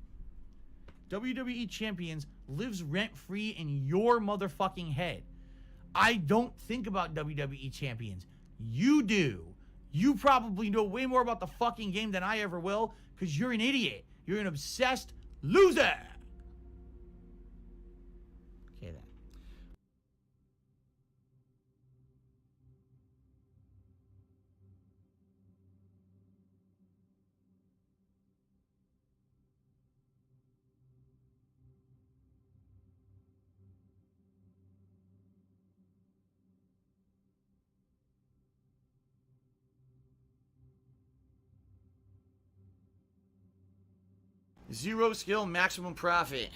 WWE champions lives rent-free in your motherfucking head. I don't think about WWE champions. You do. You probably know way more about the fucking game than I ever will, because you're an idiot. You're an obsessed loser. Okay, then. Zero skill, maximum profit.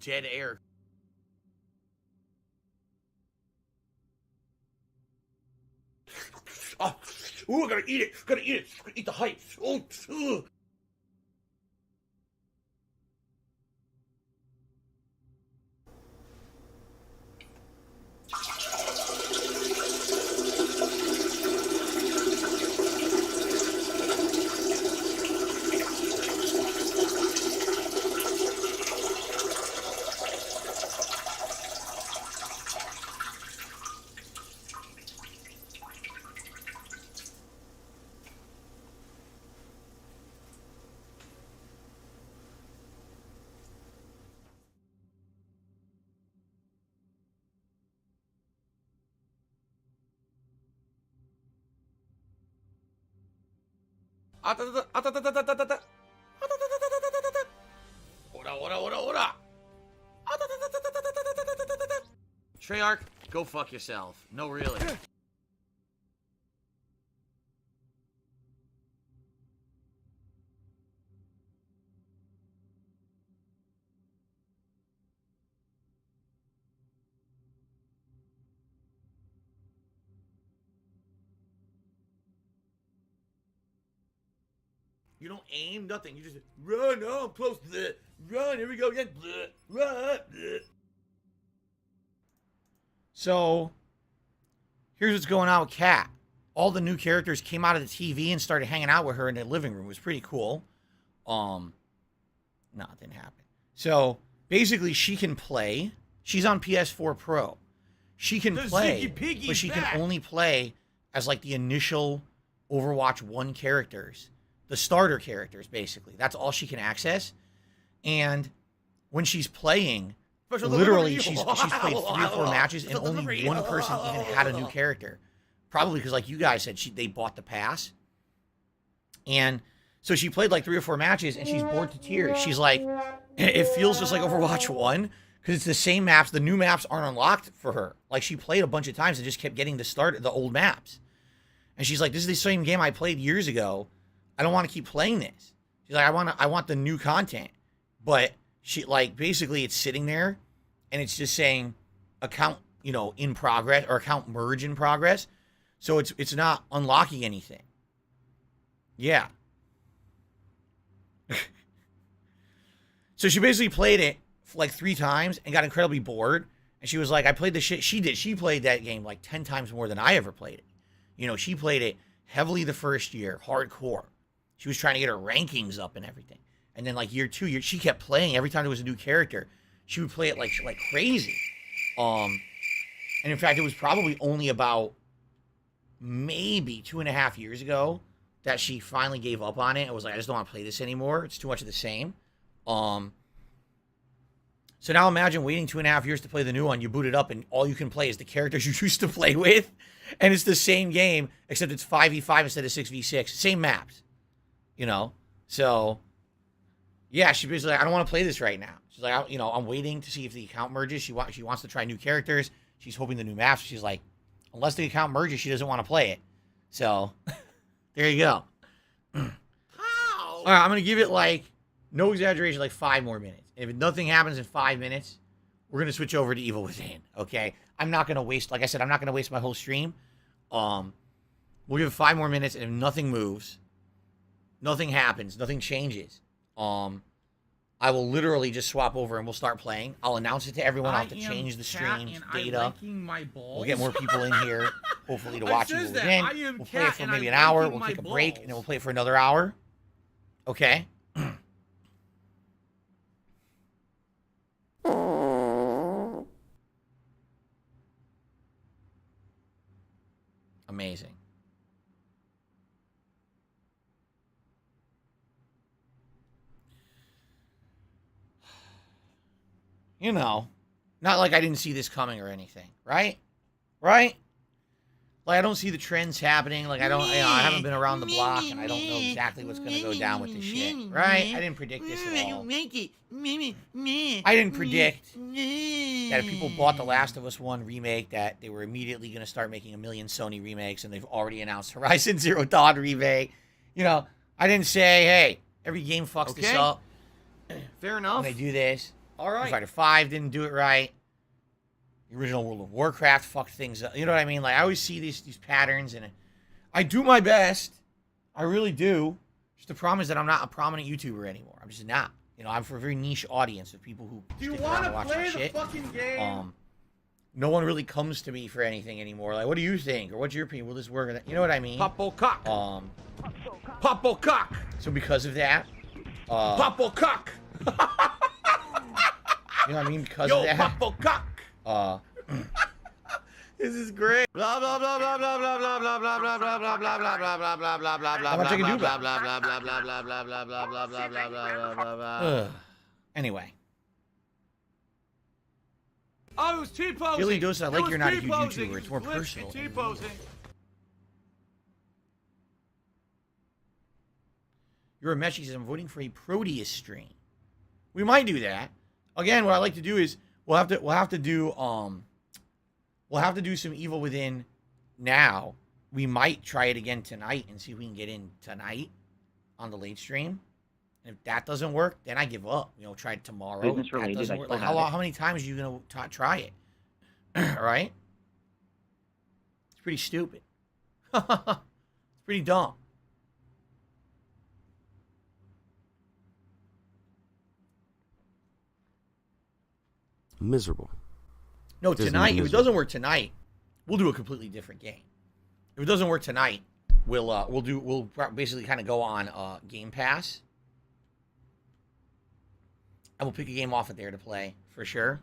Dead air. Oh, ooh, I gotta eat it. Gotta eat it. Eat the hype. Oh, ugh. Treyarch, go fuck yourself. No, really. You don't aim, nothing. You just run. Oh, I'm close to the run. Here we go again. Run. So, here's what's going on with Kat. All the new characters came out of the TV and started hanging out with her in the living room. It was pretty cool. No, it didn't happen. So, basically, she can play. She's on PS4 Pro. She can play, but she can only play as, like, the initial Overwatch 1 characters. The starter characters, basically. That's all she can access. And when she's playing, literally, she's played 3 or 4 matches, and only one person even had a new character. Probably because, like you guys said, they bought the pass. And so she played like 3 or 4 matches, and she's bored to tears. She's like, it feels just like Overwatch 1, because it's the same maps. The new maps aren't unlocked for her. Like, she played a bunch of times and just kept getting the old maps. And she's like, this is the same game I played years ago. I don't want to keep playing this. She's like, I want the new content. But she, like, basically it's sitting there and it's just saying account, in progress, or account merge in progress. So it's not unlocking anything. Yeah. So she basically played it like 3 times and got incredibly bored. And she was like, I played the shit. She played that game like 10 times more than I ever played it. She played it heavily the first year, hardcore. She was trying to get her rankings up and everything. And then like year 2, she kept playing. Every time there was a new character, she would play it like crazy. And in fact, it was probably only about maybe 2.5 years ago that she finally gave up on it and was like, I just don't want to play this anymore. It's too much of the same. So So now imagine waiting 2.5 years to play the new one. You boot it up, and all you can play is the characters you used to play with. And it's the same game, except it's 5v5 instead of 6v6. Same maps. You know? So, yeah, she's basically like, I don't want to play this right now. She's like, I'm waiting to see if the account merges. She wants to try new characters. She's hoping the new maps. She's like, unless the account merges, she doesn't want to play it. So, there you go. How? All right, I'm going to give it, like, no exaggeration, like 5 more minutes. If nothing happens in 5 minutes, we're going to switch over to Evil Within, okay? I'm not going to waste, like I said, I'm not going to waste my whole stream. We'll give it 5 more minutes, and if nothing moves, nothing happens, nothing changes, I will literally just swap over and we'll start playing. I'll announce it to everyone. I'll have to change the stream's data. We'll get more people in here, hopefully, to watch Evil Within. We'll play it for maybe an hour. We'll take a break, and then we'll play it for another hour. Okay? Amazing. You know, not like I didn't see this coming or anything, right? Right? Like, I don't see the trends happening. Like, I haven't been around the block, and I don't know exactly what's going to go down with this shit, right? I didn't predict this at all. I didn't predict that if people bought The Last of Us 1 remake, that they were immediately going to start making a million Sony remakes, and they've already announced Horizon Zero Dawn remake. You know, I didn't say, hey, every game fucks this up. Fair enough. When they do this. All right. Street Fighter 5 didn't do it right. The original World of Warcraft fucked things up. You know what I mean? Like, I always see these patterns, and I do my best. I really do. Just the problem is that I'm not a prominent YouTuber anymore. I'm just not. You know, I'm for a very niche audience of people who Do you stick around want and to watch play my the shit. fucking game? No one really comes to me for anything anymore. Like, what do you think? Or what's your opinion? Will this work? You know what I mean? Popo cock. Popo cock. So because of that, Popo cock. you know what I mean? Because Yo, of that, Popo cock. This is great. how much I can do about it? Anyway. Oh, it was T-posing. Billy Dose, I like It was you're not a huge T-posing. YouTuber. It's more It was personal. T-posing. You're a Meshi says I'm voting for a Proteus stream. We might do that. Again, what I like to do is we'll have to do some Evil Within now. We might try it again tonight and see if we can get in tonight on the late stream. And if that doesn't work, then I give up. You know, try it tomorrow. Business If that related, doesn't I work, still like have how many times are you gonna try it? All right. It's pretty stupid. It's pretty dumb. Miserable. No, Just tonight, if it miserable. doesn't work tonight, we'll do a completely different game. If it doesn't work tonight, we'll basically kind of go on Game Pass. And we'll pick a game off of there to play, for sure.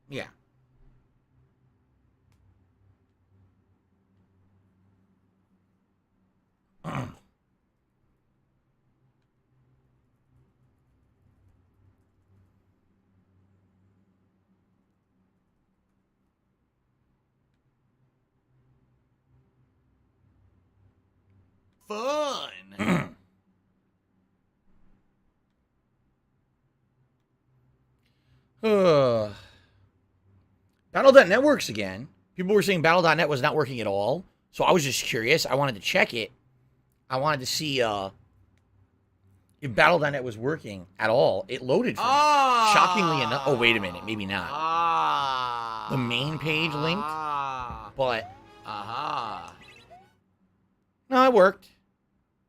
Yeah. Fun. Battle.net works again. People were saying Battle.net was not working at all. So I was just curious. I wanted to check it. I wanted to see if Battle.net was working at all. It loaded for me. Shockingly enough. Oh, wait a minute. Maybe not. The main page linked. But, no, it worked.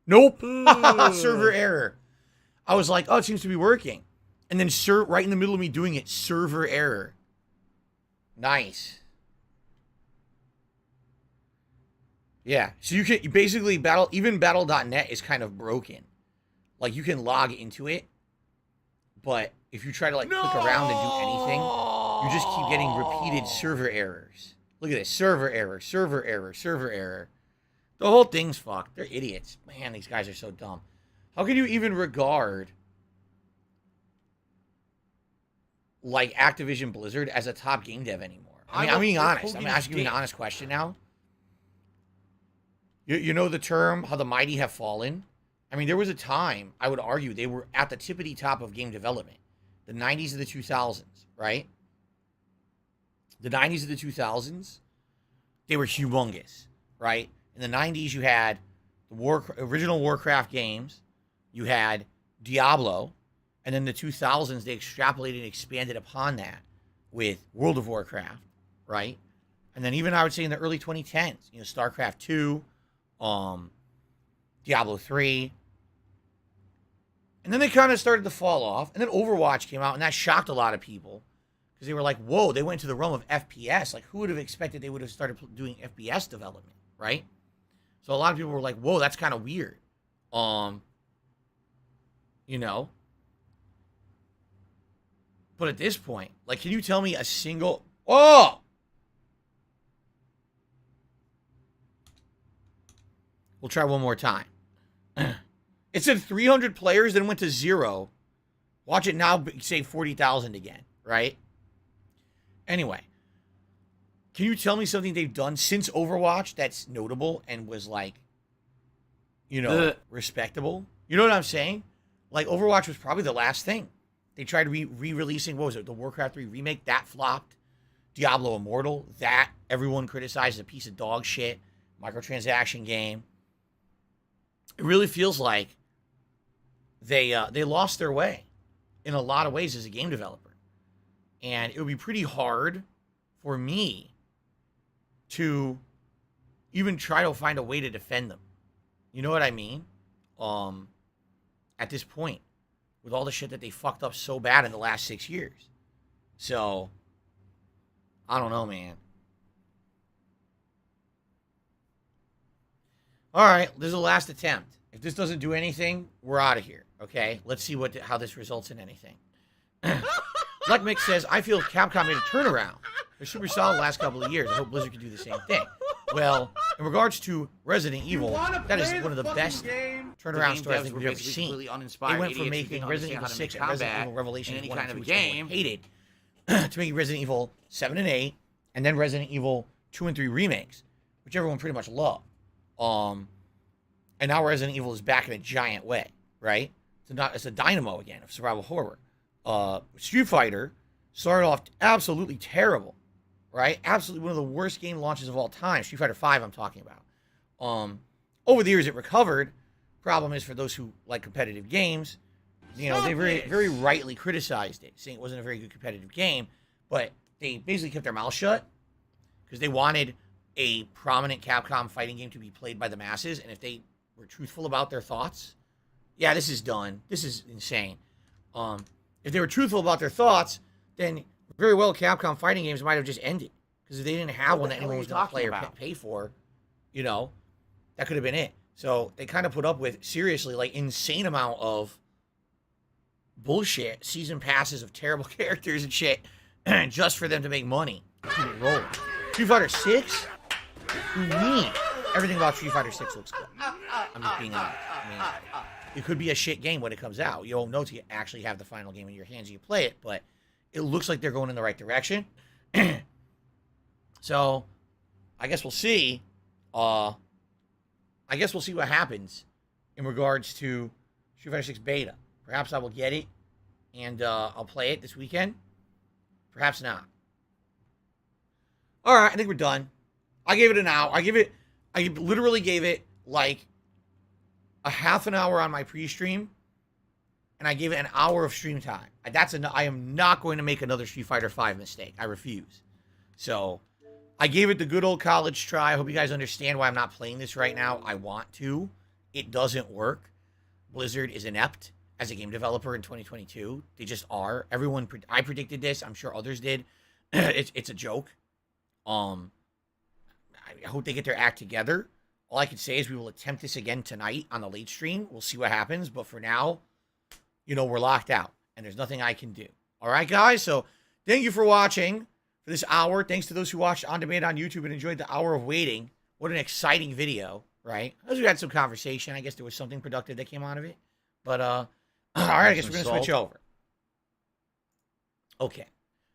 Nope. Server error. I was like, oh, it seems to be working. And then right in the middle of me doing it, server error. Nice. Yeah. So you basically even Battle.net is kind of broken. Like, you can log into it, but if you try to, like, click around and do anything, you just keep getting repeated server errors. Look at this. Server error, server error, server error. The whole thing's fucked. They're idiots. Man, these guys are so dumb. How can you even regard like Activision Blizzard as a top game dev anymore. I mean, I'm being honest. I'm asking you an honest question now. You know the term, how the mighty have fallen? I mean, there was a time, I would argue, they were at the tippity top of game development. The 90s and the 2000s, right? The 90s and the 2000s, they were humongous, right? In the 90s, you had the original Warcraft games. You had Diablo. And then the 2000s, they extrapolated and expanded upon that with World of Warcraft, right? And then even, I would say, in the early 2010s, you know, StarCraft 2, Diablo 3. And then they kind of started to fall off. And then Overwatch came out, and that shocked a lot of people. Because they were like, whoa, they went to the realm of FPS. Like, who would have expected they would have started doing FPS development, right? So a lot of people were like, whoa, that's kind of weird. You know? But at this point, like, can you tell me a single... Oh! We'll try one more time. It said 300 players, then went to 0. Watch it now, say 40,000 again, right? Anyway, can you tell me something they've done since Overwatch that's notable and was like, you know, respectable? You know what I'm saying? Like, Overwatch was probably the last thing. They tried re-releasing, what was it, the Warcraft 3 remake? That flopped. Diablo Immortal, that everyone criticized as a piece of dog shit. Microtransaction game. It really feels like they lost their way in a lot of ways as a game developer. And it would be pretty hard for me to even try to find a way to defend them. You know what I mean? At this point, with all the shit that they fucked up so bad in the last 6 years. So, I don't know, man. All right, this is the last attempt. If this doesn't do anything, we're out of here, okay? Let's see how this results in anything. Black Mick says, I feel Capcom made a turnaround. They're super solid the last couple of years. I hope Blizzard can do the same thing. Well, in regards to Resident Evil, that is one of the best turnaround stories I think we've ever seen. They went from making Resident Evil 6 and Resident Evil Revelations 1 and 2, which everyone hated, to making Resident Evil 7 and 8, and then Resident Evil 2 and 3 remakes, which everyone pretty much loved. And now Resident Evil is back in a giant way, right? It's a dynamo again of survival horror. Street Fighter started off absolutely terrible, right? Absolutely one of the worst game launches of all time. Street Fighter 5 I'm talking about. Over the years it recovered. Problem is, for those who like competitive games, you know, they very rightly criticized it, saying it wasn't a very good competitive game, but they basically kept their mouth shut because they wanted a prominent Capcom fighting game to be played by the masses, and if they were truthful about their thoughts, yeah, this is done. This is insane. If they were truthful about their thoughts, then very well Capcom fighting games might have just ended. Because if they didn't have one that anyone was going to play or pay for, you know, that could have been it. So they kind of put up with, seriously, like, insane amount of bullshit, season passes of terrible characters and shit, just for them to make money. Keep it rolling. Street Fighter 6? Everything about Street Fighter 6 looks good. I'm just being honest. I mean, it could be a shit game when it comes out. You won't know till you actually have the final game in your hands and you play it, but it looks like they're going in the right direction. So, I guess we'll see. I guess we'll see what happens in regards to Street Fighter 6 beta. Perhaps I will get it, and I'll play it this weekend. Perhaps not. All right, I think we're done. I gave it an hour. I literally gave it like a half an hour on my pre-stream, and I gave it an hour of stream time. I am not going to make another Street Fighter 5 mistake. I refuse. So, I gave it the good old college try. I hope you guys understand why I'm not playing this right now. I want to. It doesn't work. Blizzard is inept as a game developer in 2022. They just are. I predicted this. I'm sure others did. It's a joke. I hope they get their act together. All I can say is we will attempt this again tonight on the late stream. We'll see what happens. But for now, you know, we're locked out. And there's nothing I can do. All right, guys? So, thank you for watching for this hour. Thanks to those who watched on demand on YouTube and enjoyed the hour of waiting. What an exciting video, right? As we had some conversation. I guess there was something productive that came out of it. But, all right, I guess we're going to switch over. Okay.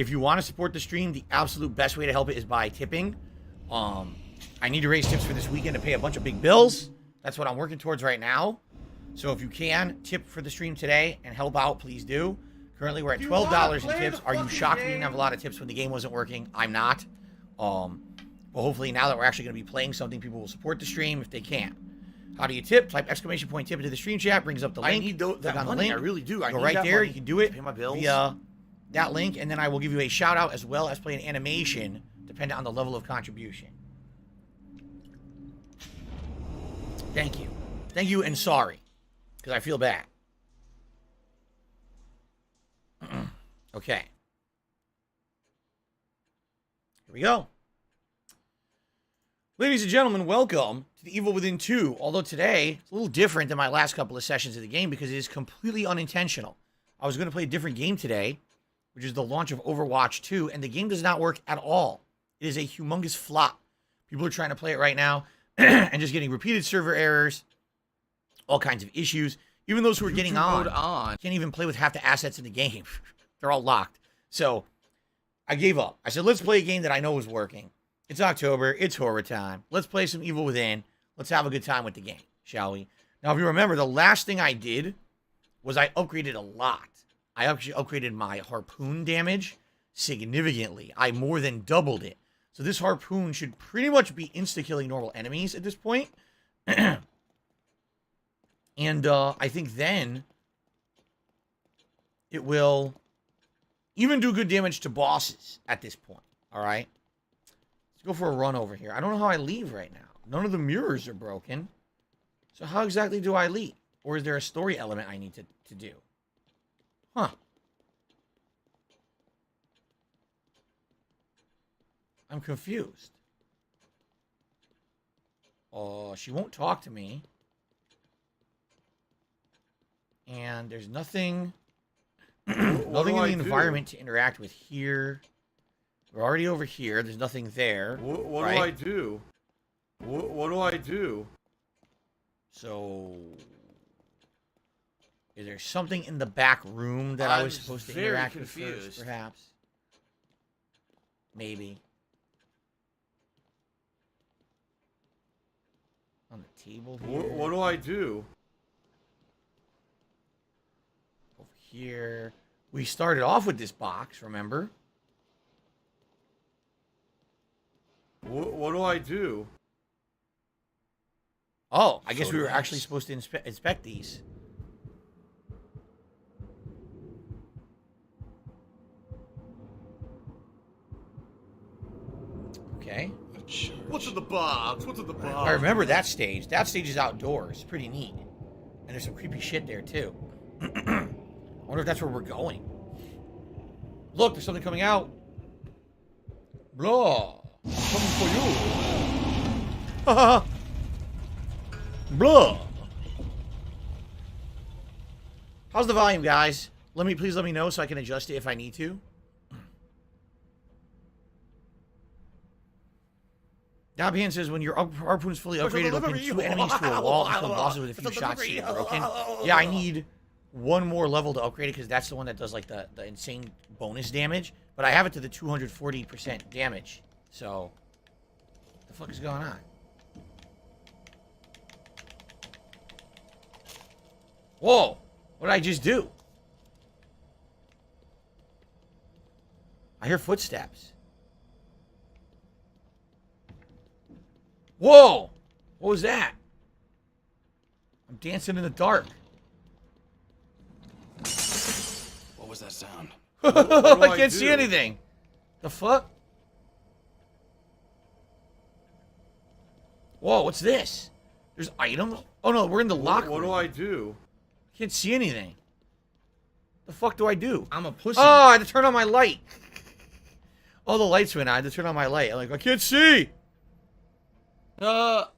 If you want to support the stream, the absolute best way to help it is by tipping. I need to raise tips for this weekend to pay a bunch of big bills. That's what I'm working towards right now. So if you can, tip for the stream today and help out, please do. Currently, we're at $12 in tips. Are you shocked we didn't have a lot of tips when the game wasn't working? I'm not. But hopefully now that we're actually going to be playing something, people will support the stream if they can. How do you tip? Type exclamation point tip into the stream chat. Brings up the link. I need Click on the money. link. I really do. I Go need right that there. money. You can do it Pay my bills. via that link, and then I will give you a shout out as well as play an animation depending on the level of contribution. Thank you. Thank you and sorry, because I feel bad. Okay. Here we go. Ladies and gentlemen, welcome to The Evil Within 2. Although today, it's a little different than my last couple of sessions of the game because it is completely unintentional. I was going to play a different game today, which is the launch of Overwatch 2, and the game does not work at all. It is a humongous flop. People are trying to play it right now and just getting repeated server errors, all kinds of issues. Even those who are getting on can't even play with half the assets in the game. They're all locked. So I gave up. I said, let's play a game that I know is working. It's October. It's horror time. Let's play some Evil Within. Let's have a good time with the game, shall we? Now, if you remember, the last thing I did was I upgraded a lot. I actually upgraded my harpoon damage significantly. I more than doubled it. So this harpoon should pretty much be insta-killing normal enemies at this point. And I think then it will even do good damage to bosses at this point. All right? Let's go for a run over here. I don't know how I leave right now. None of the mirrors are broken. So how exactly do I leave? Or is there a story element I need to do? Huh. I'm confused. Oh, she won't talk to me. And there's nothing... nothing in the environment to interact with here. We're already over here. There's nothing there. What right? do I do? What do I do? So... is there something in the back room that I was I'm supposed to very interact confused. with first, perhaps? Maybe. On the table here. What do I do? Over here. We started off with this box, remember? What do I do? Oh, I guess we were actually supposed to inspect these. Okay. What's in the box? What's in the box? I remember that stage. That stage is outdoors. It's pretty neat. And there's some creepy shit there, too. I wonder if that's where we're going. Look, there's something coming out. Blah. I'm coming for you. Blah. How's the volume, guys? Please let me know so I can adjust it if I need to. Dabhan says, when your harpoon is fully upgraded, it'll pin 2 enemies to a wall and kill bosses with a few shots to get broken. Yeah, I need one more level to upgrade it because that's the one that does like the insane bonus damage. But I have it to the 240% damage. So, what the fuck is going on? Whoa! What did I just do? I hear footsteps. Whoa! What was that? I'm dancing in the dark. What was that sound? I can't see anything. The fuck? Whoa, what's this? There's items? Oh no, we're in the locker room. What do I do? Can't see anything. The fuck do I do? I'm a pussy. Oh, I had to turn on my light. Oh, the lights went on. I had to turn on my light. I'm like, I can't see. Snorlax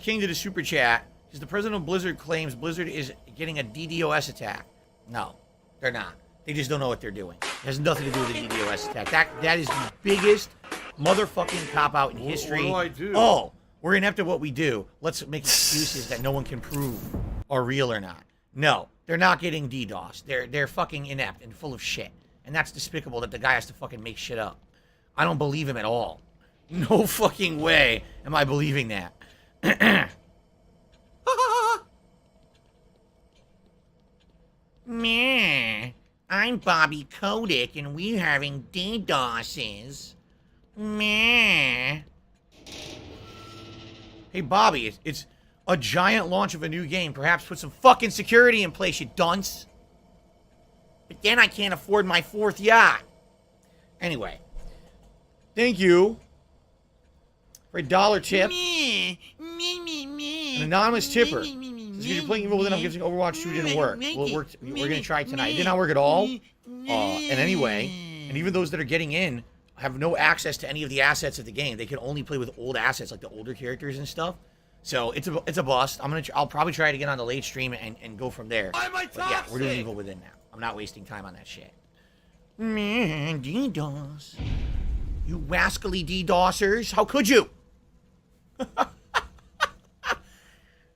King did a super chat because the president of Blizzard claims Blizzard is getting a DDoS attack. No, they're not. They just don't know what they're doing. It has nothing to do with the DDoS attack. That is the biggest motherfucking cop-out in history. What do I do? Oh, we're inept at what we do. Let's make excuses that no one can prove are real or not. No, they're not getting DDoS. They're fucking inept and full of shit. And that's despicable that the guy has to fucking make shit up. I don't believe him at all. No fucking way am I believing that. Meh. I'm Bobby Kotick, and we're having DDoSes. Meh. Hey, Bobby, it's a giant launch of a new game. Perhaps put some fucking security in place, you dunce. But then I can't afford my 4th yacht. Anyway. Thank you for a $1 tip. An anonymous tipper. Says, if you're playing Evil Within, I'm guessing Overwatch 2 didn't work. Well, it worked. We're going to try tonight. It did not work at all. And anyway, and even those that are getting in have no access to any of the assets of the game. They can only play with old assets, like the older characters and stuff. So it's a bust. I'll probably try it again on the late stream and go from there. But yeah, we're doing Evil Within now. I'm not wasting time on that shit. Man, DDoS. You rascally DDoSers. How could you?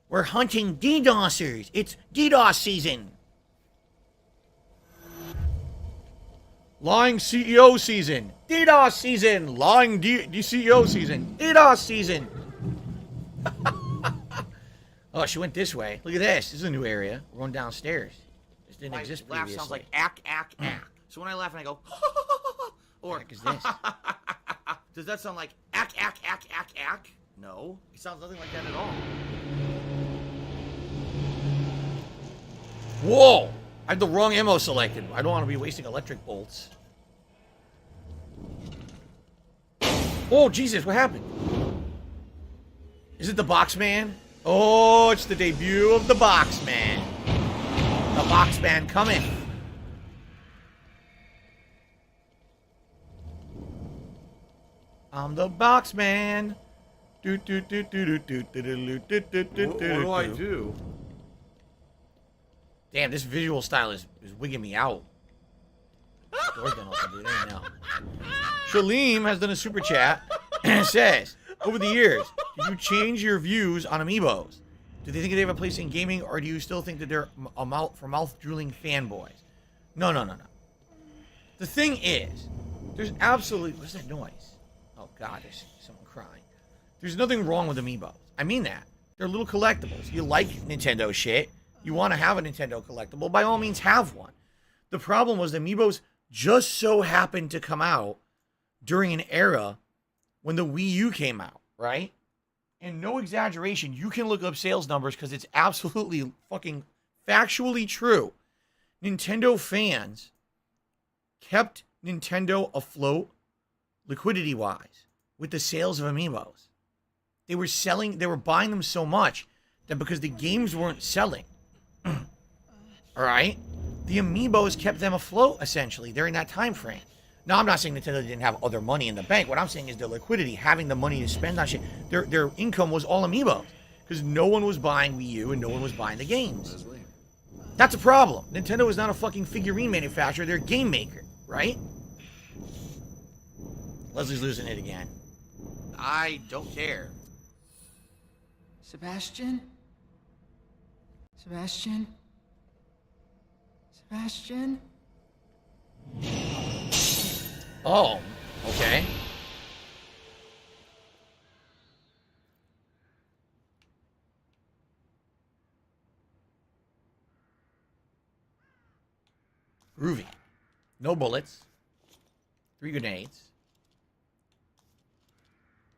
We're hunting DDoSers. It's DDoS season. Lying CEO season. DDoS season. Lying CEO season. DDoS season. Oh, she went this way. Look at this. This is a new area. We're going downstairs. This didn't exist previously. Laugh sounds like ack. So when I laugh and I go, or What the heck is this? does that sound like ack? No, it sounds nothing like that at all. Whoa! I had the wrong ammo selected. I don't want to be wasting electric bolts. Oh, Jesus, what happened? Is it the Boxman? Oh, it's the debut of the Boxman. The Boxman coming. I'm the Boxman. What do I do? Damn, this visual style is wigging me out. Door's been open, dude. I don't know. Shaleem has done a super chat and says, over the years, did you change your views on amiibos? Do they think they have a place in gaming, or do you still think that they're mouth-drooling fanboys? No. The thing is, there's absolutely... What's that noise? Oh, God, there's someone crying. There's nothing wrong with amiibos. I mean that. They're little collectibles. You like Nintendo shit. You want to have a Nintendo collectible. By all means, have one. The problem was the amiibos just so happened to come out during an era when the Wii U came out, right? And no exaggeration, you can look up sales numbers because it's absolutely fucking factually true. Nintendo fans kept Nintendo afloat liquidity-wise with the sales of amiibos. They were buying them so much that because the games weren't selling, all right, the amiibos kept them afloat essentially during that time frame. Now, I'm not saying Nintendo didn't have other money in the bank. What I'm saying is their liquidity, having the money to spend on shit, their income was all amiibos because no one was buying Wii U and no one was buying the games. That's a problem. Nintendo is not a fucking figurine manufacturer. They're a game maker, right? Leslie's losing it again. I don't care. Sebastian? Oh, okay. Groovy. No bullets. 3 grenades.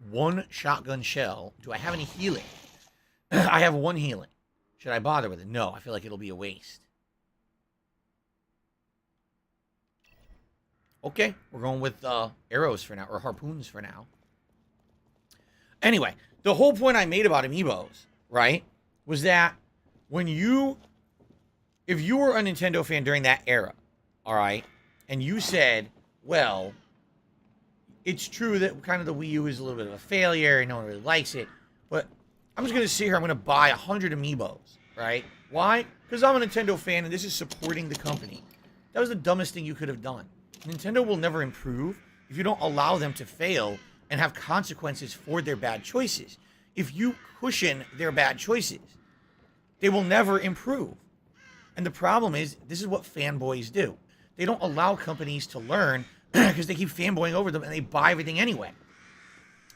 1 shotgun shell. Do I have any healing? I have 1 healing. Should I bother with it? No, I feel like it'll be a waste. Okay, we're going with arrows for now, or harpoons for now. Anyway, the whole point I made about amiibos, right, was that if you were a Nintendo fan during that era, all right, and you said, well, it's true that kind of the Wii U is a little bit of a failure and no one really likes it, but I'm just going to sit here, I'm going to buy 100 amiibos, right? Why? Because I'm a Nintendo fan and this is supporting the company. That was the dumbest thing you could have done. Nintendo will never improve if you don't allow them to fail and have consequences for their bad choices. If you cushion their bad choices, they will never improve. And the problem is, this is what fanboys do. They don't allow companies to learn because they keep fanboying over them and they buy everything anyway.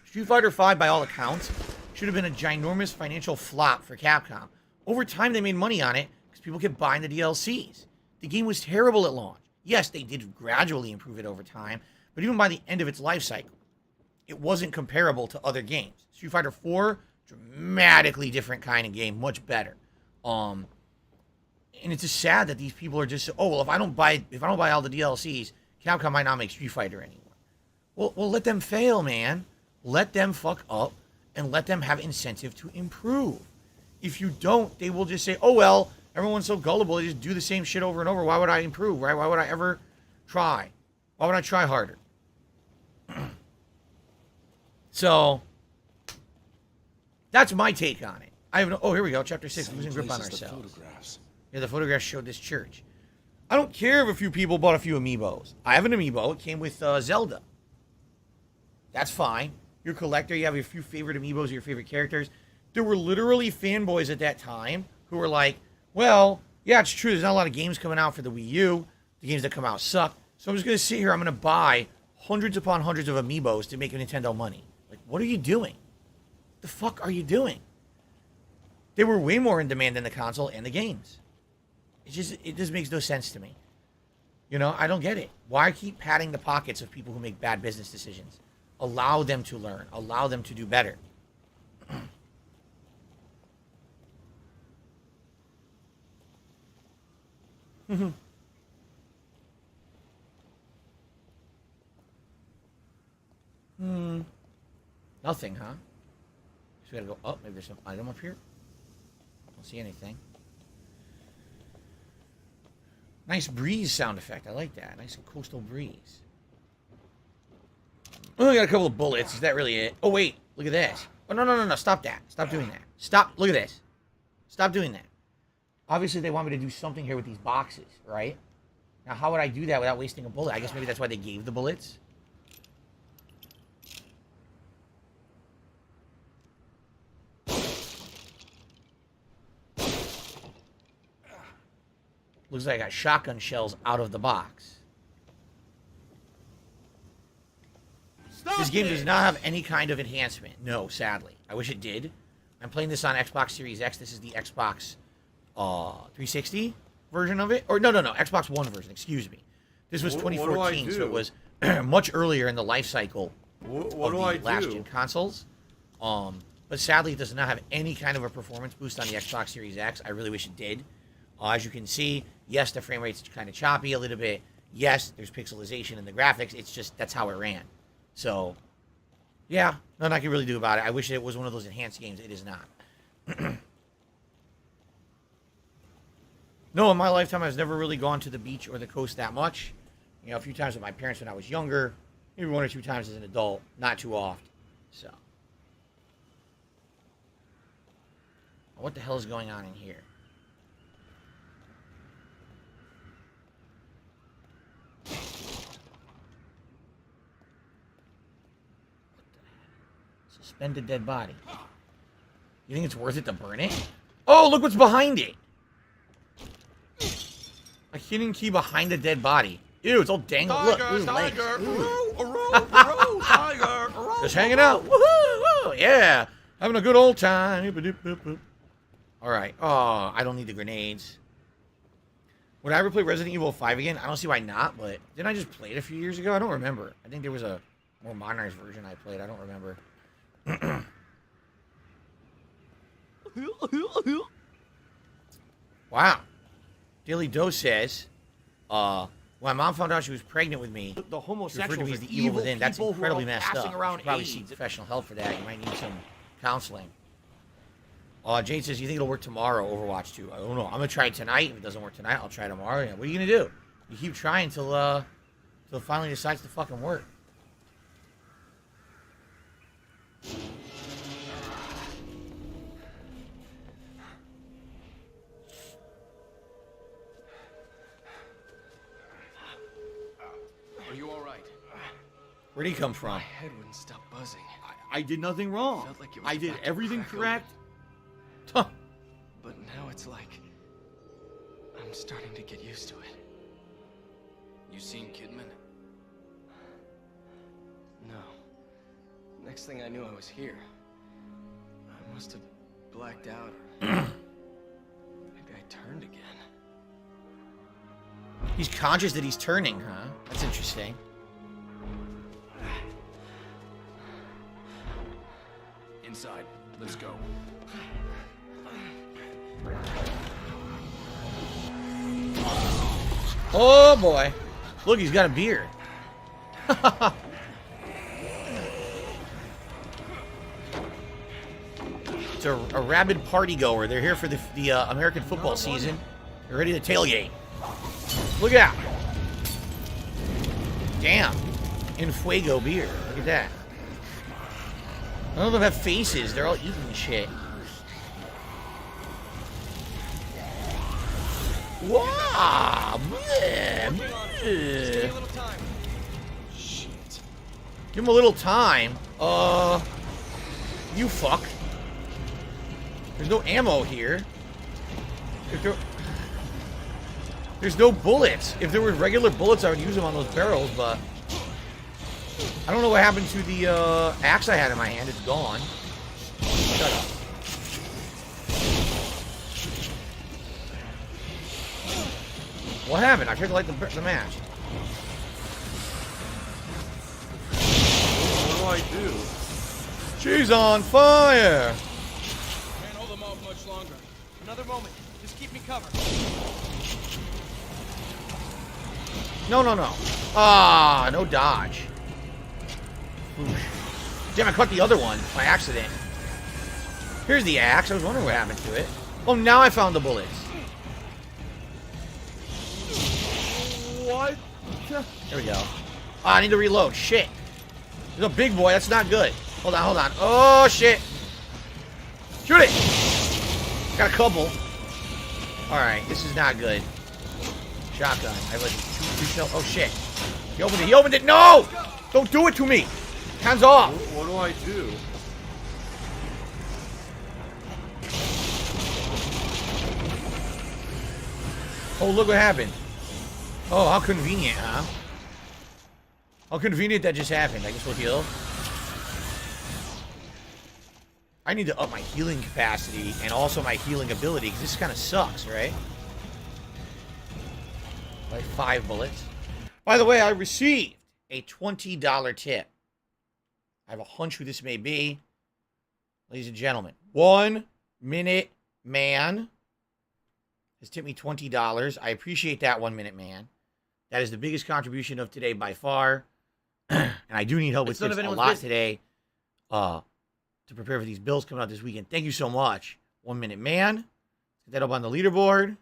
Street Fighter V, by all accounts, should have been a ginormous financial flop for Capcom. Over time, they made money on it because people kept buying the DLCs. The game was terrible at launch. Yes, they did gradually improve it over time, but even by the end of its life cycle, it wasn't comparable to other games. Street Fighter 4, dramatically different kind of game, much better. And it's just sad that these people are just, oh well, if I don't buy all the DLCs, Capcom might not make Street Fighter anymore. Well, let them fail, man. Let them fuck up and let them have incentive to improve. If you don't, they will just say, oh well, everyone's so gullible, they just do the same shit over and over. Why would I improve, right? Why would I ever try? Why would I try harder? So, that's my take on it. I have no, oh, here we go, chapter 6, losing grip on ourselves. Yeah, the photographs showed this church. I don't care if a few people bought a few amiibos. I have an amiibo. It came with Zelda. That's fine. You're a collector. You have a few favorite amiibos of your favorite characters. There were literally fanboys at that time who were like, well, yeah, it's true. There's not a lot of games coming out for the Wii U. The games that come out suck. So I'm just going to sit here. I'm going to buy hundreds upon hundreds of amiibos to make Nintendo money. Like, what are you doing? The fuck are you doing? They were way more in demand than the console and the games. It just makes no sense to me. You know, I don't get it. Why keep patting the pockets of people who make bad business decisions? Allow them to learn. Allow them to do better. Nothing, huh? So we gotta go up. Maybe there's some item up here. Don't see anything. Nice breeze sound effect. I like that. Nice coastal breeze. Oh, I got a couple of bullets. Is that really it? Oh, wait. Look at this. Oh, no. Stop that. Stop doing that. Stop. Look at this. Stop doing that. Obviously, they want me to do something here with these boxes, right? Now, how would I do that without wasting a bullet? I guess maybe that's why they gave the bullets. Looks like I got shotgun shells out of the box. This game does not have any kind of enhancement. No, sadly. I wish it did. I'm playing this on Xbox Series X. This is the Xbox 360 version of it. Or no. Xbox One version. Excuse me. This was 2014, so it was much earlier in the life cycle of the last-gen consoles. But sadly, it does not have any kind of a performance boost on the Xbox Series X. I really wish it did. As you can see, yes, the frame rate's kind of choppy a little bit. Yes, there's pixelization in the graphics. It's just, that's how it ran. So, yeah, nothing I can really do about it. I wish it was one of those enhanced games. It is not. No, in my lifetime, I've never really gone to the beach or the coast that much. You know, a few times with my parents when I was younger. Maybe 1 or 2 times as an adult. Not too often. So. What the hell is going on in here? Suspended dead body. You think it's worth it to burn it? Oh, look what's behind it! A hidden key behind a dead body. Ew, it's all dangled. Look, ooh, tiger, tiger. Just hanging out. Woohoo! Yeah, having a good old time. All right. Oh, I don't need the grenades. Would I ever play Resident Evil 5 again? I don't see why not, but didn't I just play it a few years ago? I don't remember. I think there was a more modernized version I played. I don't remember. Wow. Daily Dose says, when my mom found out she was pregnant with me, the homosexuals referred to me as the evil within. That's incredibly messed up. You should probably seek professional help for that. You might need some counseling. Jade says, you think it'll work tomorrow, Overwatch 2? I don't know. I'm going to try it tonight. If it doesn't work tonight, I'll try tomorrow. Yeah, what are you going to do? You keep trying till it finally decides to fucking work. Are you all right? Where'd he come from? My head wouldn't stop buzzing. I did nothing wrong. Felt like it was I did about to everything crack correct. Huh. But now it's like I'm starting to get used to it. You seen Kidman? No. Next thing I knew, I was here. I must have blacked out. Or maybe I turned again. He's conscious that he's turning, huh? That's interesting. Inside. Let's go. Oh boy. Look, he's got a beard. It's a rabid party goer. They're here for the American football season. They're ready to tailgate. Look out. Damn. In Fuego beer. Look at that. None of them have faces. They're all eating shit. Wow. Bleh, bleh. Shit. Give him a little time. You fuck. There's no ammo here. There's no bullets. If there were regular bullets, I would use them on those barrels, but I don't know what happened to the axe I had in my hand. It's gone. Shut up. What happened? I tried to light the match. What do I do? She's on fire! Can't hold them off much longer. Another moment. Just keep me covered. No, no, no. Ah, no dodge. Oof. Damn, I caught the other one by accident. Here's the axe. I was wondering what happened to it. Oh, now I found the bullets. What? There we go. Ah, I need to reload. Shit. There's a big boy. That's not good. Hold on, hold on. Oh, shit. Shoot it. Got a couple. Alright, this is not good. Shotgun. I have like two shells. Oh, shit. He opened it. He opened it. No! Don't do it to me. Hands off. What do I do? Oh, look what happened. Oh, how convenient, huh? How convenient that just happened. I guess we'll heal. I need to up my healing capacity and also my healing ability, because this kind of sucks, right? Like 5 bullets. By the way, I received a $20 tip. I have a hunch who this may be. Ladies and gentlemen, 1 Minute Man has tipped me $20. I appreciate that, 1 Minute Man. That is the biggest contribution of today by far. And I do need help with tips a lot today to prepare for these bills coming out this weekend. Thank you so much, 1 Minute Man. Get that up on the leaderboard.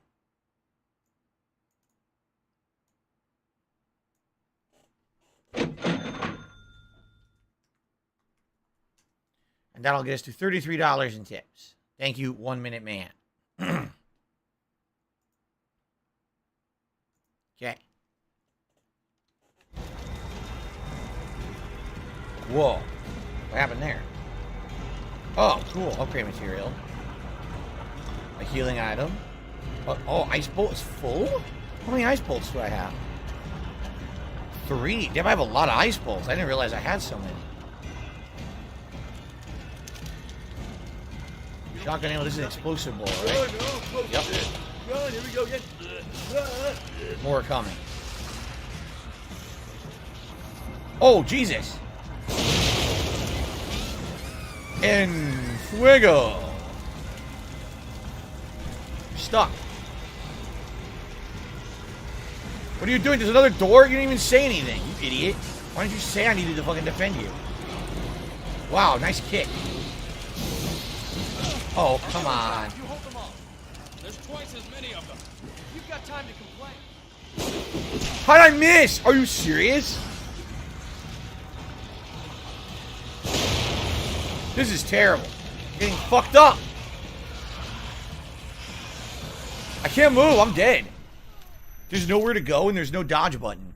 And that'll get us to $33 in tips. Thank you, 1 Minute Man. Okay. Whoa. What happened there? Oh, cool. Upgrade material. A healing item. Oh, ice bolt is full? How many ice bolts do I have? 3. Damn, I have a lot of ice bolts. I didn't realize I had so many. Shotgun ammo, this is an explosive ball, right? Yep. Run, here we go again. More coming. Oh, Jesus. En fuego. You're stuck. What are you doing? There's another door? You didn't even say anything, you idiot. Why didn't you say I needed to fucking defend you? Wow, nice kick. Oh, come on. You hold them all. There's twice as many of them. You've got time to complain. How'd I miss? Are you serious? This is terrible. I'm getting fucked up. I can't move. I'm dead. There's nowhere to go and there's no dodge button.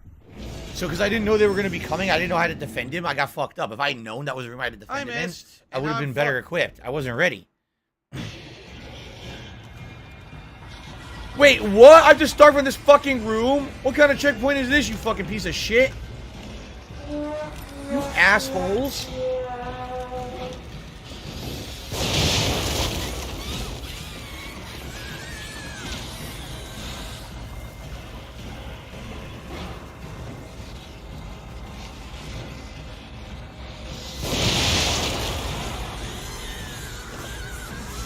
So because I didn't know they were going to be coming, I didn't know how to defend him. I got fucked up. If I had known that was the room I had to defend him in, I would have been better equipped. I wasn't ready. Wait, what? I've just started from this fucking room? What kind of checkpoint is this, you fucking piece of shit? You assholes.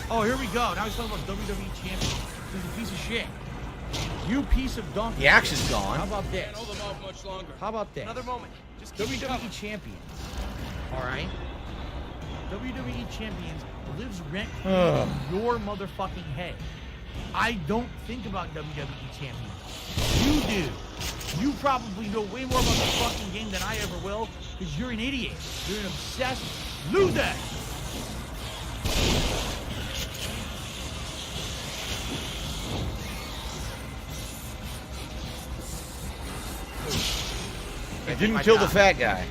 Oh, here we go. Now he's talking about WWE champion. He's a piece of shit. You piece of donkey. The axe shit. is gone. How about this? Hold them off much longer. How about this? Another moment. Just keep WWE champion. All right. WWE champions lives rent free in your motherfucking head. I don't think about WWE champions. You do. You probably know way more about the fucking game than I ever will because you're an idiot. You're an obsessed loser. I didn't kill the fat guy.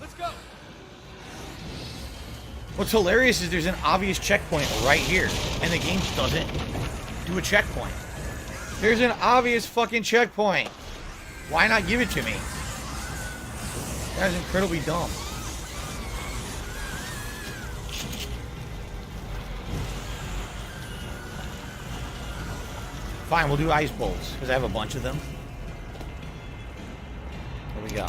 Let's go. What's hilarious is there's an obvious checkpoint right here, and the game doesn't do a checkpoint. There's an obvious fucking checkpoint. Why not give it to me? That is incredibly dumb. Fine, we'll do ice bowls, because I have a bunch of them. Here we go.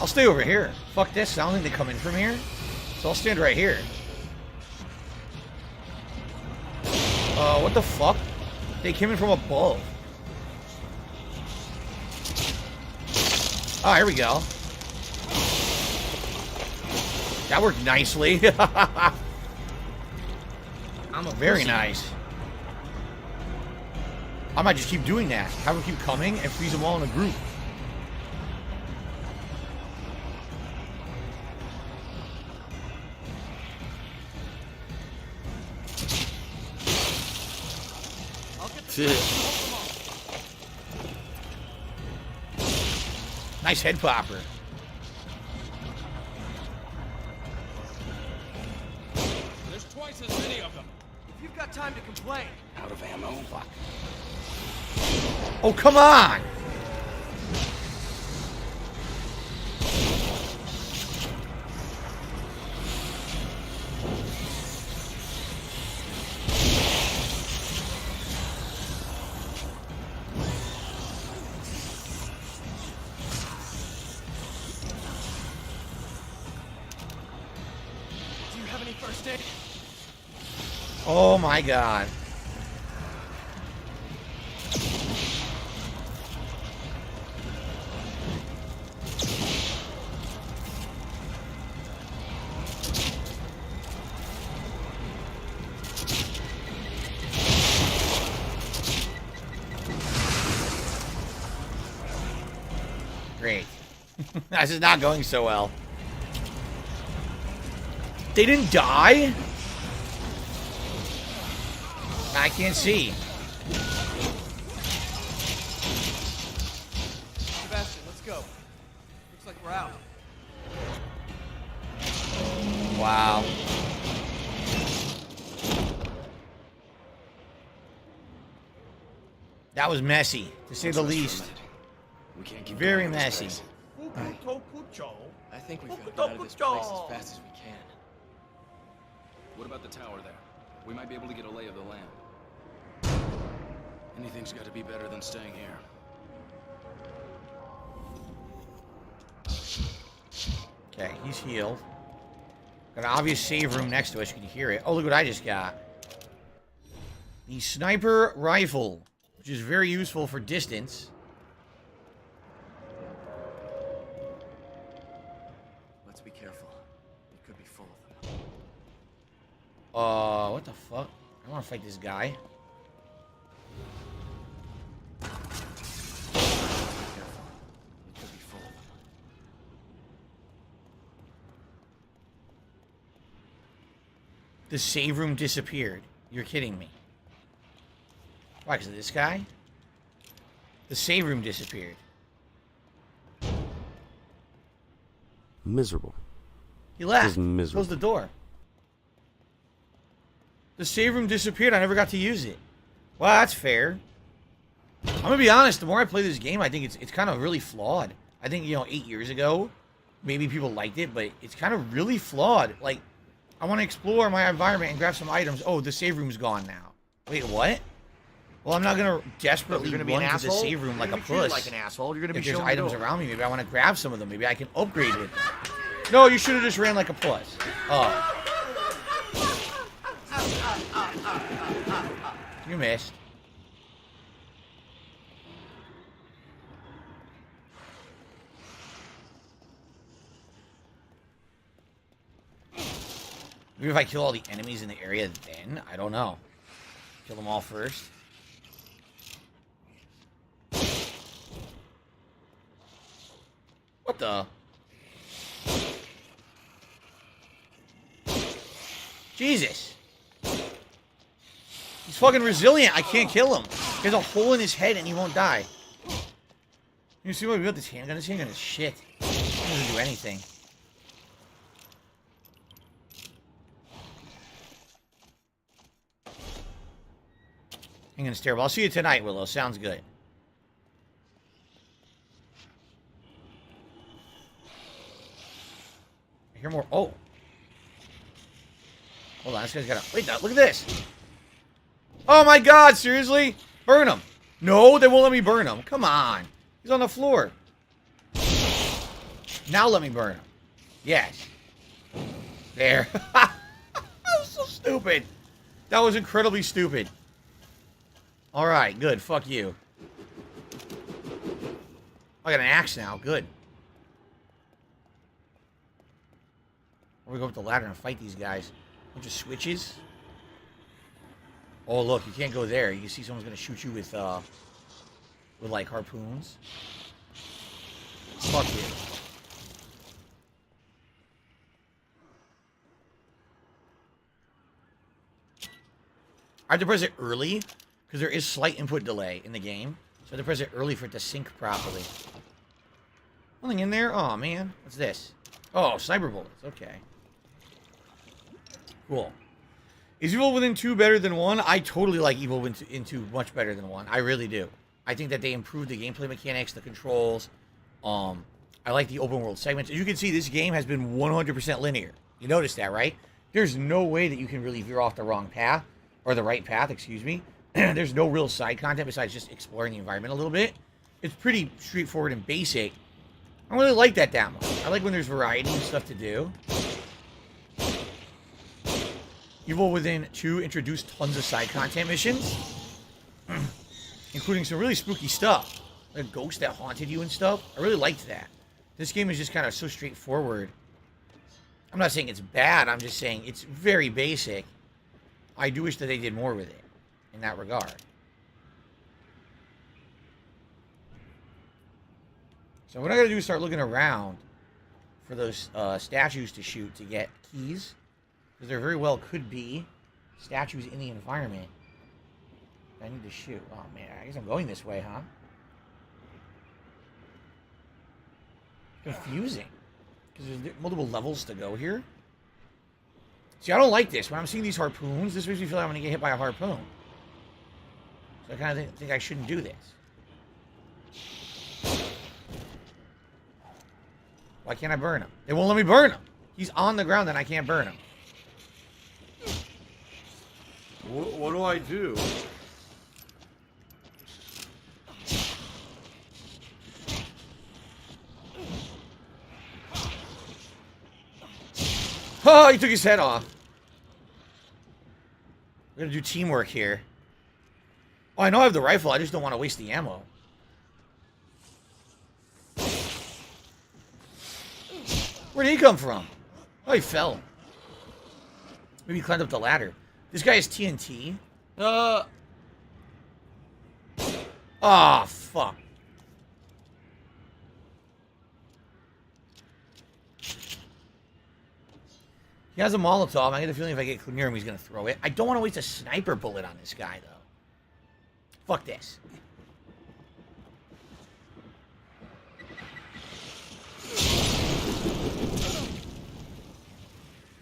I'll stay over here. Fuck this, I don't think they come in from here. So I'll stand right here. What the fuck? They came in from above. Oh, here we go. That worked nicely. I'm a Very pussy. nice. I might just keep doing that. Have them keep coming and freeze them all in a group. Nice head popper. There's twice as many of them. If you've got time to complain. Out of ammo. Fuck. Oh, come on! Do you have any first aid? Oh my god. Great. This is not going so well. They didn't die? I can't see. Sebastian, let's go. Looks like we're out. Wow. That was messy, to say the least. We can't keep Very going at this messy. pace. I think we've got to get out of this place as fast as we can. What about the tower there? We might be able to get a lay of the land. Anything's got to be better than staying here. Okay, he's healed. Got an obvious save room next to us. You can hear it. Oh, look what I just got. The sniper rifle, which is very useful for distance. Let's be careful. It could be full of them. What the fuck? I want to fight this guy. The save room disappeared. You're kidding me. Why, because of this guy? The save room disappeared. Miserable. He left. Just miserable. Closed the door. The save room disappeared. I never got to use it. Well, that's fair. I'm gonna be honest. The more I play this game, I think it's kind of really flawed. I think, you know, 8 years ago, maybe people liked it, but it's kind of really flawed. Like, I want to explore my environment and grab some items. Oh, the save room's gone now. Wait, what? Well, I'm not gonna desperately run to the save room like a puss. Like an asshole. You're gonna be If there's showing items the door. around me, maybe I want to grab some of them. Maybe I can upgrade it. No, you should have just ran like a puss. Oh. You missed. Maybe if I kill all the enemies in the area then? I don't know. Kill them all first. What the? Jesus. He's fucking resilient. I can't kill him. He has a hole in his head and he won't die. You see what we got this handgun? This handgun is shit. It doesn't do anything. Handgun's terrible. I'll see you tonight, Willow. Sounds good. I hear more. Oh. Hold on. This guy's got a... Wait, look at this. Oh my god, seriously? Burn him. No, they won't let me burn him. Come on. He's on the floor. Now let me burn him. Yes. There. That was so stupid. That was incredibly stupid. Alright, good. Fuck you. I got an axe now. Good. We're going to go up the ladder and fight these guys. Bunch of switches. Oh, look, you can't go there. You can see someone's gonna shoot you with like harpoons. Fuck you. I have to press it early because there is slight input delay in the game. So I have to press it early for it to sync properly. Nothing in there? Oh man, what's this? Oh, sniper bullets. Okay. Cool. Is Evil Within 2 better than 1? I totally like Evil Within 2 much better than 1. I really do. I think that they improved the gameplay mechanics, the controls. I like the open world segments. As you can see, this game has been 100% linear. You noticed that, right? There's no way that you can really veer off the wrong path, or the right path, excuse me. There's no real side content besides just exploring the environment a little bit. It's pretty straightforward and basic. I don't really like that much. I like when there's variety and stuff to do. Evil Within 2 introduced tons of side content missions, including some really spooky stuff, like a ghost that haunted you and stuff. I really liked that. This game is just kind of so straightforward. I'm not saying it's bad, I'm just saying it's very basic. I do wish that they did more with it in that regard. So what I gotta do is start looking around for those statues to shoot to get keys. Because there very well could be statues in the environment I need to shoot. Oh man, I guess I'm going this way, huh? Confusing. Because there's multiple levels to go here. See, I don't like this. When I'm seeing these harpoons, this makes me feel like I'm going to get hit by a harpoon. So I kind of think I shouldn't do this. Why can't I burn him? They won't let me burn him. He's on the ground and I can't burn him. What do I do? Oh, he took his head off. We're gonna do teamwork here. Oh, I know I have the rifle. I just don't want to waste the ammo. Where did he come from? Oh, he fell. Maybe he climbed up the ladder. This guy is TNT. Oh, fuck. He has a Molotov. I get the feeling if I get near him, he's going to throw it. I don't want to waste a sniper bullet on this guy, though. Fuck this.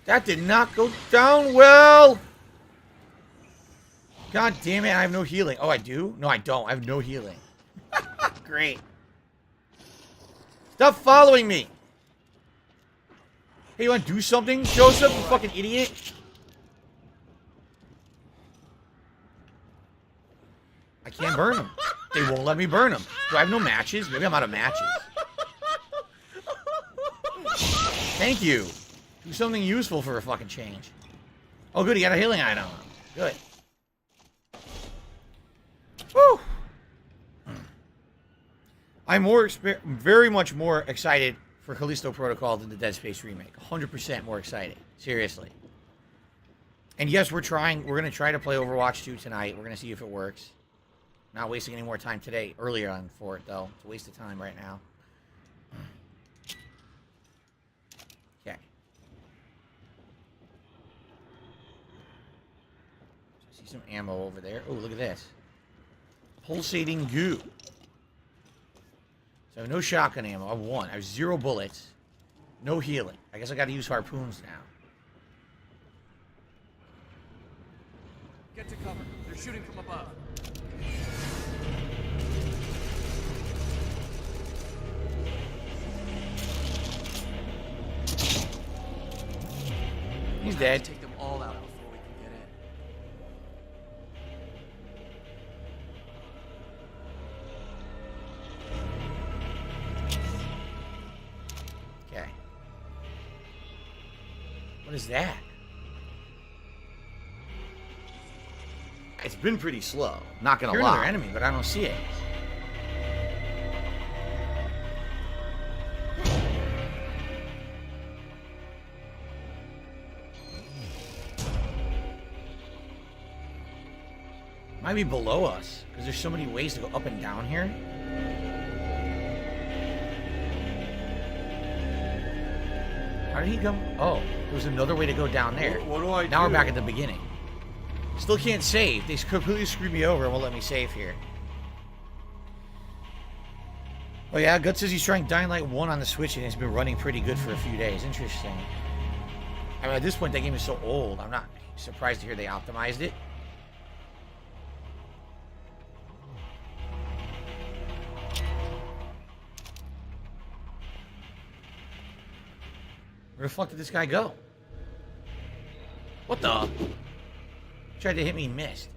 That did not go down well. God damn it, I have no healing. Oh, I do? No, I don't. I have no healing. Great. Stop following me. Hey, you want to do something, Joseph, you fucking idiot? I can't burn them. They won't let me burn them. Do I have no matches? Maybe I'm out of matches. Thank you. Do something useful for a fucking change. Oh, good. He got a healing item. Good. Woo. I'm very much more excited for Callisto Protocol than the Dead Space remake. 100% more excited. Seriously. And yes, we're going to try to play Overwatch 2 tonight. We're going to see if it works. Not wasting any more time today. Earlier on for it, though. It's a waste of time right now. Okay. I see some ammo over there. Oh, look at this. Pulsating goo. So I have no shotgun ammo. I have one. I have 0 bullets. No healing. I guess I got to use harpoons now. Get to cover. They're shooting from above. He's dead. Take them all out before we can get in. Okay. What is that? It's been pretty slow. Not gonna lie. Another enemy, but I don't see it. Might be below us, because there's so many ways to go up and down here. How did he come? Oh, there was another way to go down there. What do I do? Now we're back at the beginning. Still can't save. They completely screwed me over and won't let me save here. Oh yeah, Gut says he's trying Dying Light 1 on the Switch and it's been running pretty good for a few days. Interesting. I mean, at this point, that game is so old. I'm not surprised to hear they optimized it. Where the fuck did this guy go? What the? Tried to hit me and missed.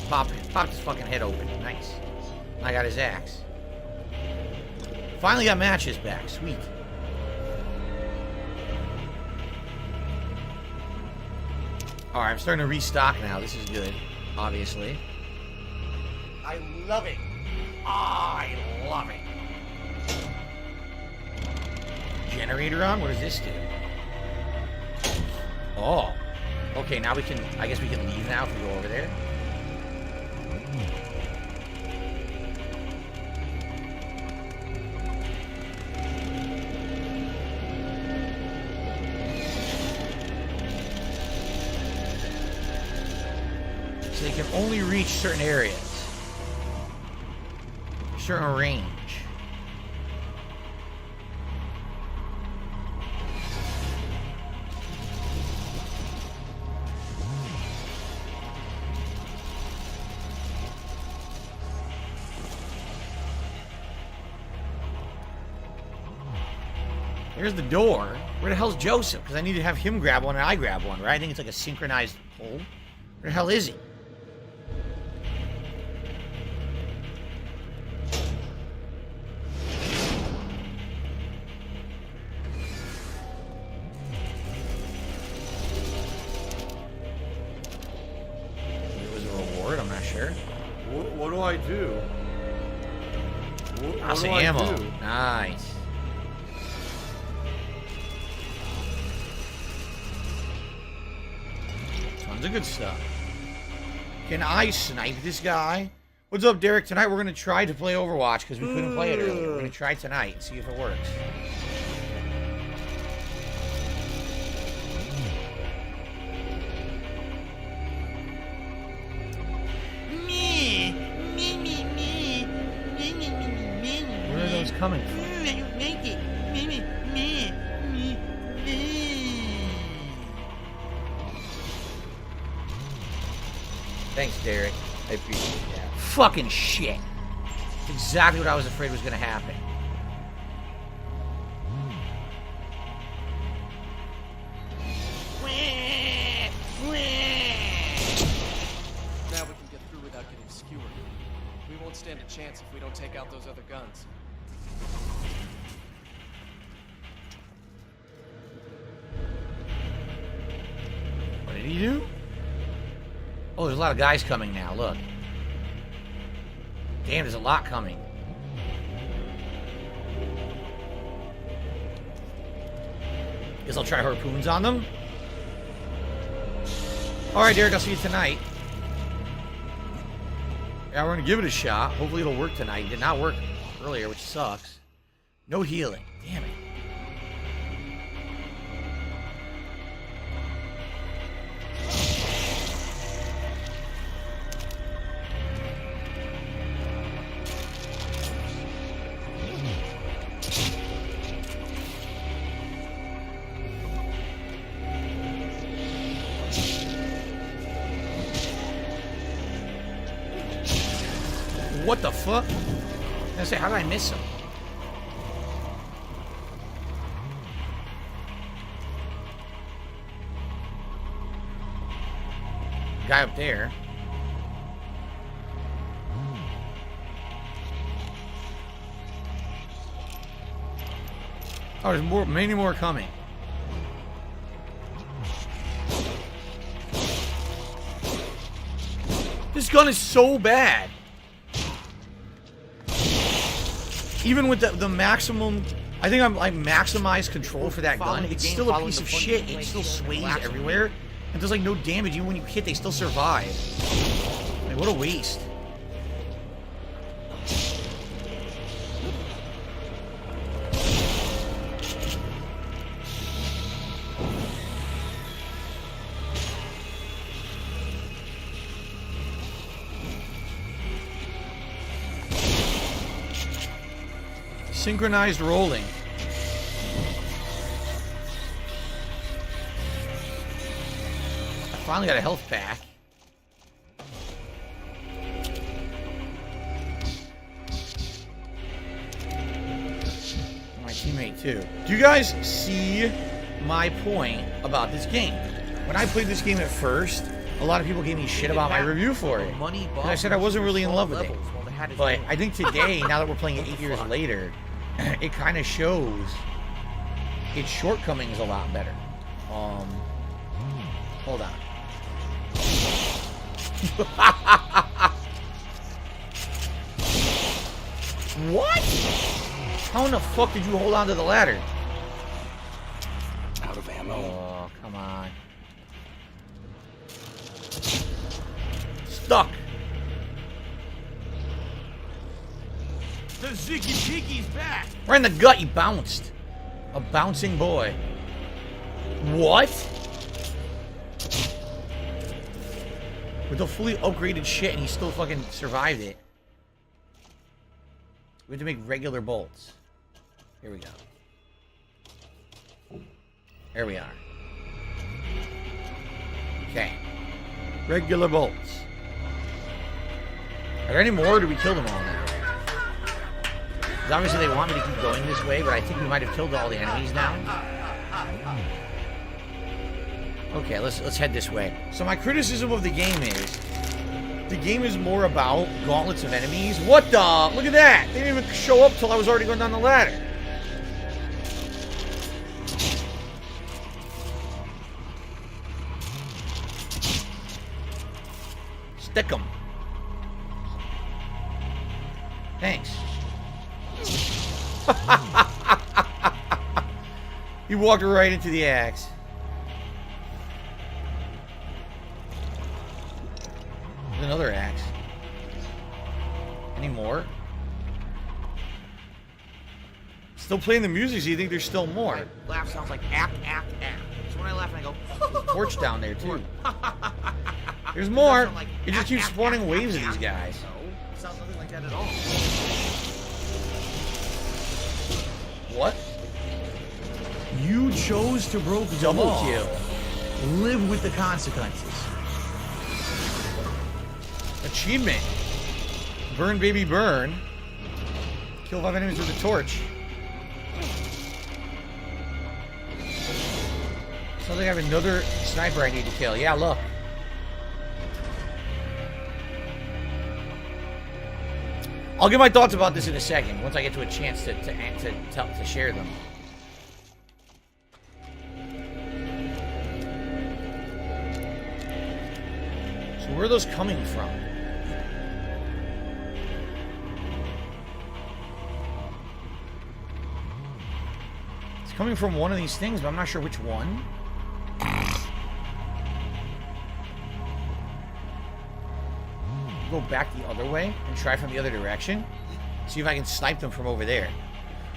Popped his fucking head open. Nice. I got his axe. Finally got matches back. Sweet. Alright, I'm starting to restock now. This is good. Obviously. I love it. I love it. Generator on? What does this do? Oh. Okay, now we can... I guess we can leave now if we go over there. So they can only reach certain areas. Certain range. There's the door. Where the hell's Joseph? Because I need to have him grab one and I grab one, right? I think it's like a synchronized pull. Where the hell is he? What do I do? What do ammo. I do? Nice. Tons of good stuff. Can I snipe this guy? What's up, Derek? Tonight we're going to try to play Overwatch because we couldn't play it earlier. We're going to try tonight and see if it works. Where are those coming from? Thanks, Derek. I appreciate that. Fucking shit. That's exactly what I was afraid was going to happen. Now we can get through without getting skewered. We won't stand a chance if we don't take out those other guns. What did he do? Oh, there's a lot of guys coming now, look. Damn, there's a lot coming. Guess I'll try harpoons on them. Alright, Derek, I'll see you tonight. Yeah, we're gonna give it a shot. Hopefully it'll work tonight. It did not work earlier, which sucks. No healing. Damn it. What the fuck? I say, how did I miss him? Guy up there. Oh, there's more, many more coming. This gun is so bad. Even with the maximum, I think I'm like maximized control for that gun. It's still a piece of shit. It still sways everywhere and does like no damage. Even when you hit, they still survive. Like, what a waste. Synchronized rolling. I finally got a health pack. My teammate too. Do you guys see my point about this game? When I played this game at first, a lot of people gave me shit about my review for it. And I said I wasn't really in love with it. But I think today, now that we're playing it 8 years later, it kind of shows its shortcomings a lot better. Hold on. What? How in the fuck did you hold on to the ladder? Out of ammo. Oh, come on. Stuck. The Ziggy Ziggy's back. Right in the gut, he bounced. A bouncing boy. What? With the fully upgraded shit, and he still fucking survived it. We have to make regular bolts. Here we go. There we are. Okay. Regular bolts. Are there any more, or do we kill them all now? Because obviously they want me to keep going this way, but I think we might have killed all the enemies now. Okay, let's head this way. So my criticism of the game is more about gauntlets of enemies. What the? Look at that! They didn't even show up till I was already going down the ladder. Stick 'em. Thanks. He walked right into the axe. There's another axe. Still playing the music, so you think there's still more. My laugh sounds like act. So when I laugh, I go, torch down there, too. There's more. Like, it just keeps spawning waves of these guys. No, it sounds nothing like that at all. What? You chose to broke the Double law. kill. Live with the consequences. Achievement. Burn, baby, burn. Kill 5 enemies with a torch. Sounds like I have another sniper I need to kill. Yeah, look. I'll give my thoughts about this in a second, once I get to a chance to share them. So where are those coming from? It's coming from one of these things, but I'm not sure which one. Go back the other way and try from the other direction. See if I can snipe them from over there.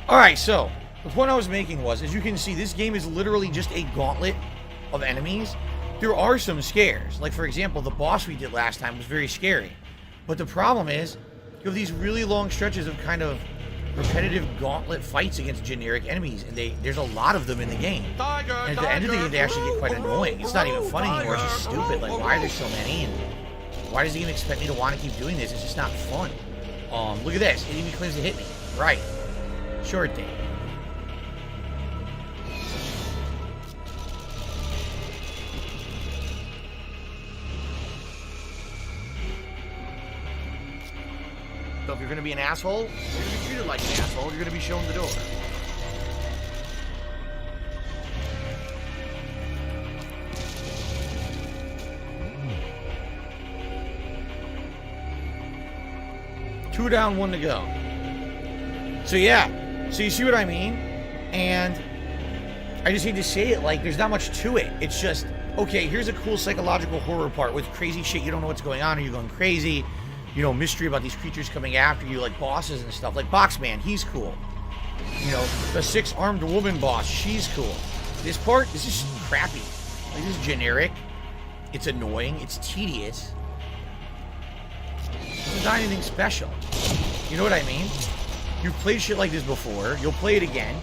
Alright, so the point I was making was, as you can see, this game is literally just a gauntlet of enemies. There are some scares. Like, for example, the boss we did last time was very scary. But the problem is, you have these really long stretches of kind of repetitive gauntlet fights against generic enemies, and there's a lot of them in the game. And at the end of the game, they actually get quite annoying. It's not even fun anymore. It's just stupid. Like, why are there so many? And why does the game expect me to want to keep doing this? It's just not fun. Look at this. It even claims to hit me. Right. Sure it did. So if you're going to be an asshole, you're going to be treated like an asshole. You're going to be shown the door. Two down, one to go. So yeah, so you see what I mean? And I just need to say it, like, there's not much to it. It's just, okay, here's a cool psychological horror part with crazy shit. You don't know what's going on, or you're going crazy. You know, mystery about these creatures coming after you, like bosses and stuff. Like Boxman, he's cool. You know, the 6-armed woman boss, she's cool. This part, this is crappy. Like, this is generic. It's annoying. It's tedious. It's not anything special. You know what I mean? You've played shit like this before. You'll play it again.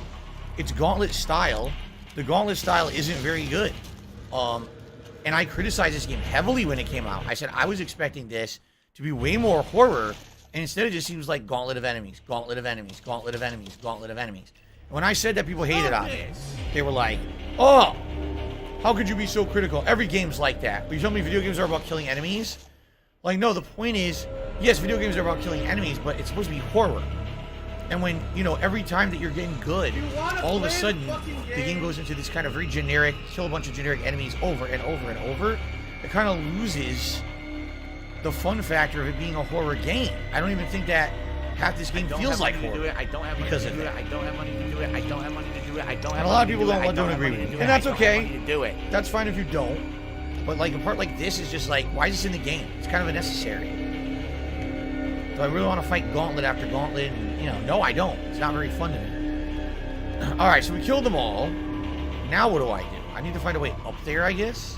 It's Gauntlet style. The Gauntlet style isn't very good. And I criticized this game heavily when it came out. I said I was expecting this to be way more horror, and instead it just seems like Gauntlet of enemies, Gauntlet of enemies, Gauntlet of enemies, Gauntlet of enemies. And when I said that, people hated on it. They were like, oh, how could you be so critical? Every game's like that. But you tell me video games are about killing enemies? Like, no, the point is, yes, video games are about killing enemies, but it's supposed to be horror. And when, you know, every time that you're getting good, all of a sudden, the game goes into this kind of very generic, kill a bunch of generic enemies over and over and over, it kind of loses the fun factor of it being a horror game. I don't even think that half this game feels like horror. I don't have money to do it. I don't have money to do it. I don't have money to do it. I don't have. And a lot of people don't agree with me, and that's okay. That's fine if you don't. But like a part like this is just like, why is this in the game? It's kind of unnecessary. Do I really want to fight gauntlet after gauntlet? And, you know, no, I don't. It's not very fun to me. All right, so we killed them all. Now what do? I need to find a way up there, I guess,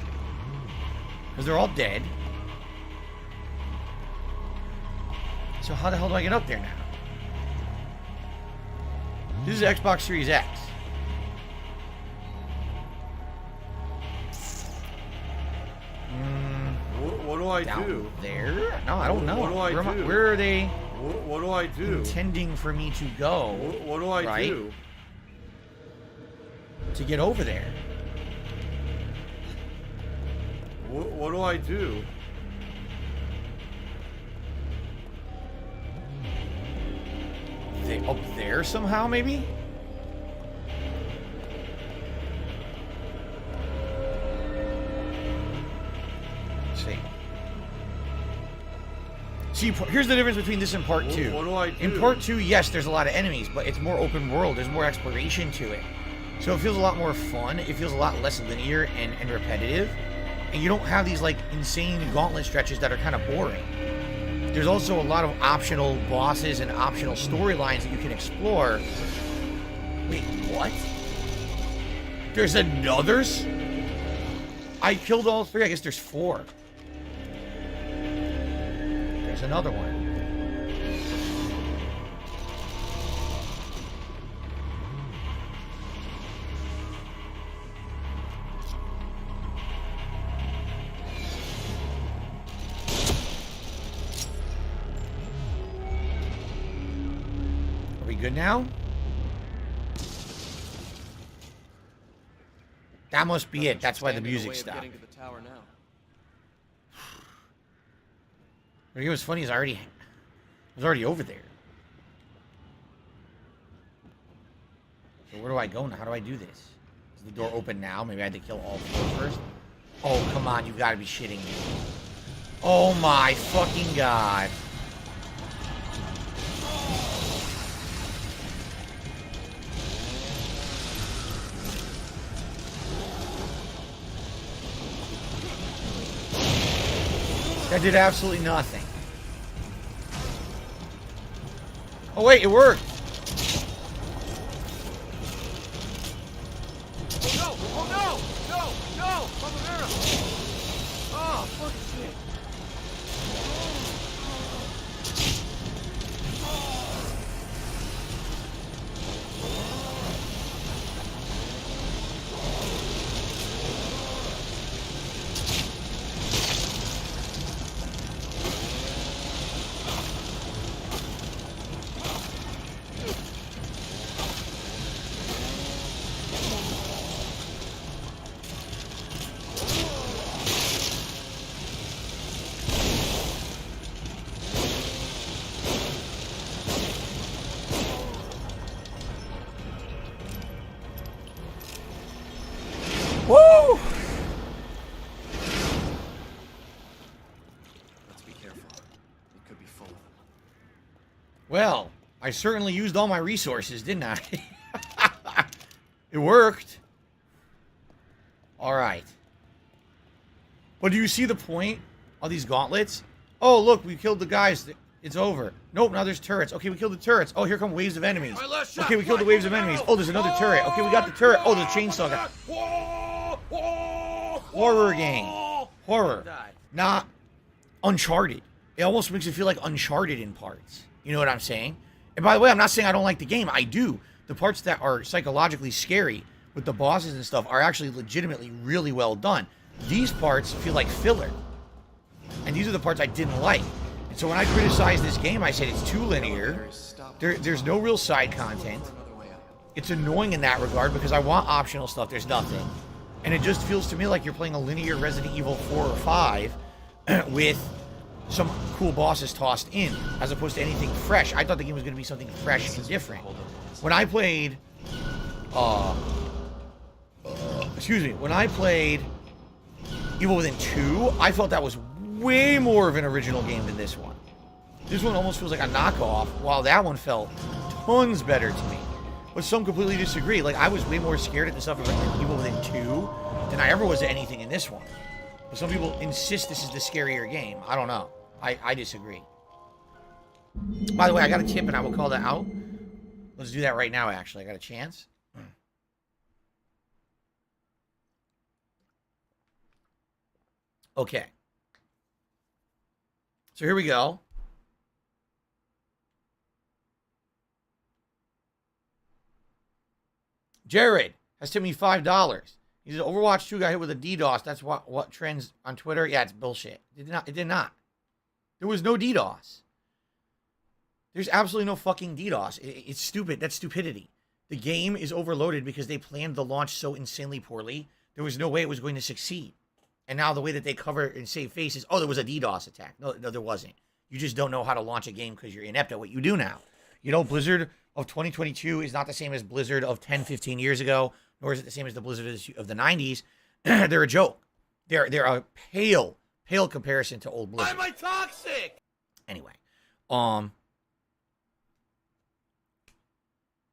because they're all dead. So how the hell do I get up there now? This is Xbox Series X. What do I Down do? There? No, I don't know. What do I do? Where are they? What do I do? Intending for me to go? What do I do? To get over there. What do I do? They up there somehow, maybe? See, here's the difference between this and Part 2. What do I do? In Part 2, yes, there's a lot of enemies, but it's more open world. There's more exploration to it. So it feels a lot more fun. It feels a lot less linear and repetitive. And you don't have these, like, insane gauntlet stretches that are kind of boring. There's also a lot of optional bosses and optional storylines that you can explore Wait, what? There's another's? I killed all 3. I guess there's 4. There's another one. Are we good now? That must be it. That's why the music stopped. Getting to the tower now. What was funny is I was already over there. So where do I go now? How do I do this? Is the door open now? Maybe I had to kill all 4 first? Oh, come on. You've got to be shitting me. Oh my fucking god. That did absolutely nothing. Oh wait, it worked. Oh no! No! Primavera! Oh, fucking shit. Woo! Let's be careful. It could be full of them. Well, I certainly used all my resources, didn't I? It worked. Alright. But do you see the point of these gauntlets? Oh, look, we killed the guys. It's over. Nope, now there's turrets. Okay, we killed the turrets. Oh, here come waves of enemies. Okay, we killed the waves of enemies. Oh, there's another turret. Okay, we got the turret. Oh, the chainsaw guy. Horror game. Horror. Not Uncharted. It almost makes it feel like Uncharted in parts. You know what I'm saying? And by the way, I'm not saying I don't like the game. I do. The parts that are psychologically scary with the bosses and stuff are actually legitimately really well done. These parts feel like filler. And these are the parts I didn't like. And so when I criticized this game, I said it's too linear. There's no real side content. It's annoying in that regard because I want optional stuff. There's nothing. And it just feels to me like you're playing a linear Resident Evil 4 or 5 with some cool bosses tossed in, as opposed to anything fresh. I thought the game was going to be something fresh and different. When I played, when I played Evil Within 2, I felt that was way more of an original game than this one. This one almost feels like a knockoff, while that one felt tons better to me. But some completely disagree. Like, I was way more scared at the stuff of Evil Within 2 than I ever was at anything in this one. But some people insist this is the scarier game. I don't know. I disagree. By the way, I got a tip and I will call that out. Let's do that right now, actually. I got a chance. Okay. So here we go. Jared has tipped me $5. He said, Overwatch 2 got hit with a DDoS. That's what trends on Twitter. Yeah, it's bullshit. It did not. There was no DDoS. There's absolutely no fucking DDoS. It's stupid. That's stupidity. The game is overloaded because they planned the launch so insanely poorly. There was no way it was going to succeed. And now the way that they cover and save face is, oh, there was a DDoS attack. No, there wasn't. You just don't know how to launch a game because you're inept at what you do now. You know, Blizzard of 2022 is not the same as Blizzard of 10, 15 years ago, nor is it the same as the Blizzard of the 90s. They're a joke. They're a pale comparison to old Blizzard. Why am I toxic? Anyway,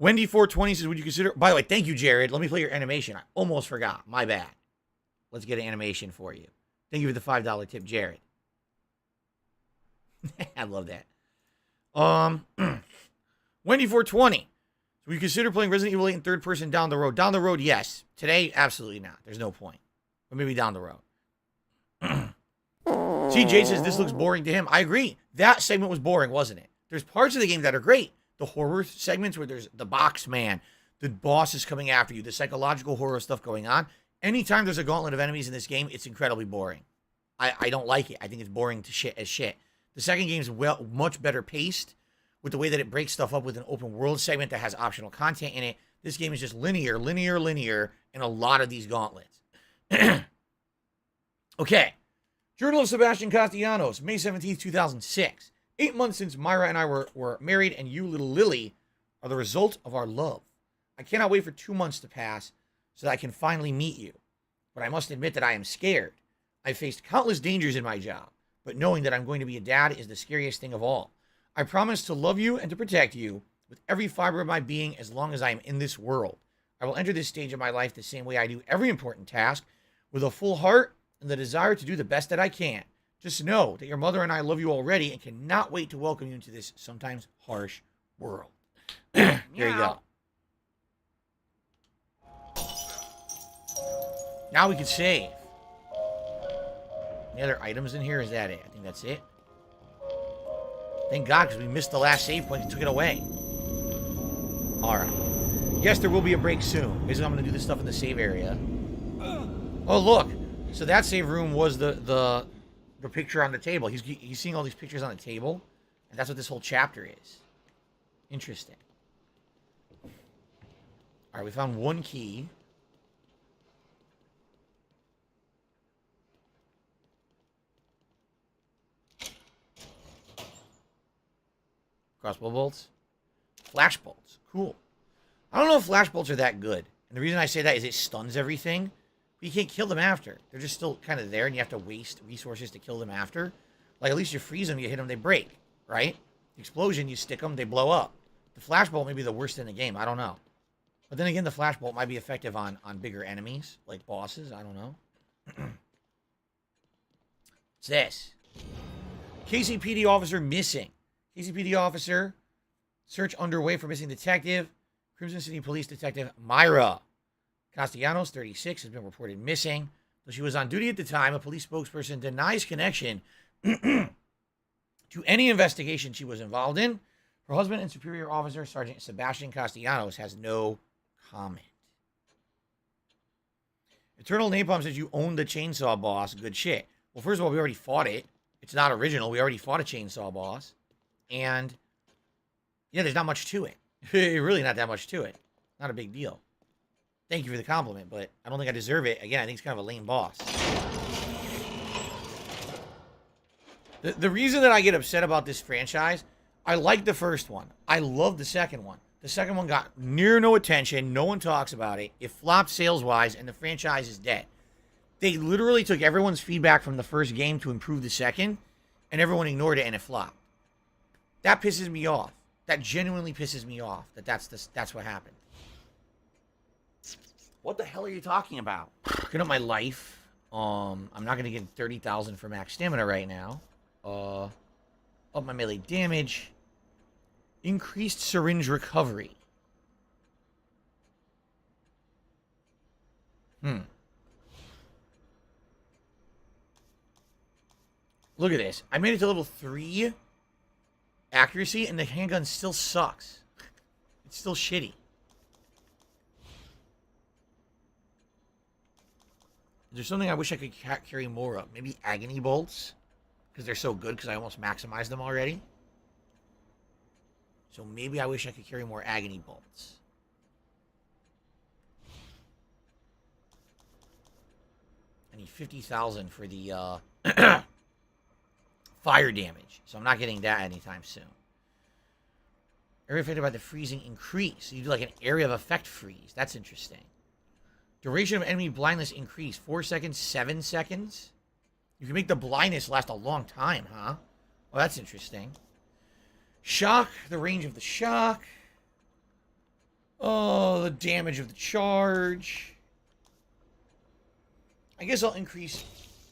Wendy420 says, would you consider... By the way, thank you, Jared. Let me play your animation. I almost forgot. My bad. Let's get an animation for you. Thank you for the $5 tip, Jared. I love that. Wendy420 So we consider playing Resident Evil 8 in third person down the road. Down the road, yes. Today, absolutely not. There's no point. But maybe down the road. CJ says this looks boring to him. I agree. That segment was boring, wasn't it? There's parts of the game that are great. The horror segments where there's the box man, the boss is coming after you, the psychological horror stuff going on. Anytime there's a gauntlet of enemies in this game, it's incredibly boring. I don't like it. I think it's boring to shit as shit. The second game is much better paced with the way that it breaks stuff up with an open world segment that has optional content in it. This game is just linear, and a lot of these gauntlets. Okay. Journal of Sebastian Castellanos, May 17th, 2006. 8 months since Myra and I were married, and you, little Lily, are the result of our love. I cannot wait for 2 months to pass so that I can finally meet you. But I must admit that I am scared. I've faced countless dangers in my job, but knowing that I'm going to be a dad is the scariest thing of all. I promise to love you and to protect you with every fiber of my being as long as I am in this world. I will enter this stage of my life the same way I do every important task, with a full heart and the desire to do the best that I can. Just know that your mother and I love you already and cannot wait to welcome you into this sometimes harsh world. There you go. Now we can save. Any other items in here? Is that it? I think that's it. Thank God, because we missed the last save point and took it away. Alright. Yes, there will be a break soon. Basically, I'm going to do this stuff in the save area. Oh, look. So that save room was the picture on the table. He's seeing all these pictures on the table. And that's what this whole chapter is. Interesting. Alright, we found one key. Crossbow bolts. Flash bolts. Cool. I don't know if flash bolts are that good. And the reason I say that is it stuns everything. But you can't kill them after. They're just still kind of there and you have to waste resources to kill them after. Like at least you freeze them, you hit them, they break. Right? The explosion, you stick them, they blow up. The flash bolt may be the worst in the game. I don't know. But then again, the flash bolt might be effective on bigger enemies. Like bosses. I don't know. What's this? KCPD officer missing. KCPD officer, search underway for missing detective. Crimson City Police Detective Myra Castellanos, 36, has been reported missing. Though she was on duty at the time, a police spokesperson denies connection to any investigation she was involved in. Her husband and superior officer, Sergeant Sebastian Castellanos, has no comment. Eternal Napalm says you own the chainsaw boss. Good shit. Well, first of all, we already fought it. It's not original. We already fought a chainsaw boss. And, yeah, there's not much to it. Really not that much to it. Not a big deal. Thank you for the compliment, but I don't think I deserve it. Again, I think it's kind of a lame boss. The reason that I get upset about this franchise, I like the first one. I love the second one. The second one got near no attention. No one talks about it. It flopped sales-wise, and the franchise is dead. They literally took everyone's feedback from the first game to improve the second, and everyone ignored it, and it flopped. That pisses me off. That genuinely pisses me off. That's what happened. What the hell are you talking about? Looking at my life. I'm not gonna get 30,000 for max stamina right now. Up my melee damage. Increased syringe recovery. Look at this. I made it to level 3 accuracy, and the handgun still sucks. It's still shitty. Is there something I wish I could carry more of? Maybe agony bolts? Because they're so good, because I almost maximized them already. So maybe I wish I could carry more agony bolts. I need 50,000 for the fire damage. So I'm not getting that anytime soon. Area affected by the freezing increase. So you do like an area of effect freeze. That's interesting. Duration of enemy blindness increase. 4 seconds, 7 seconds. You can make the blindness last a long time, huh? Well, that's interesting. Shock. The range of the shock. Oh, the damage of the charge. I guess I'll increase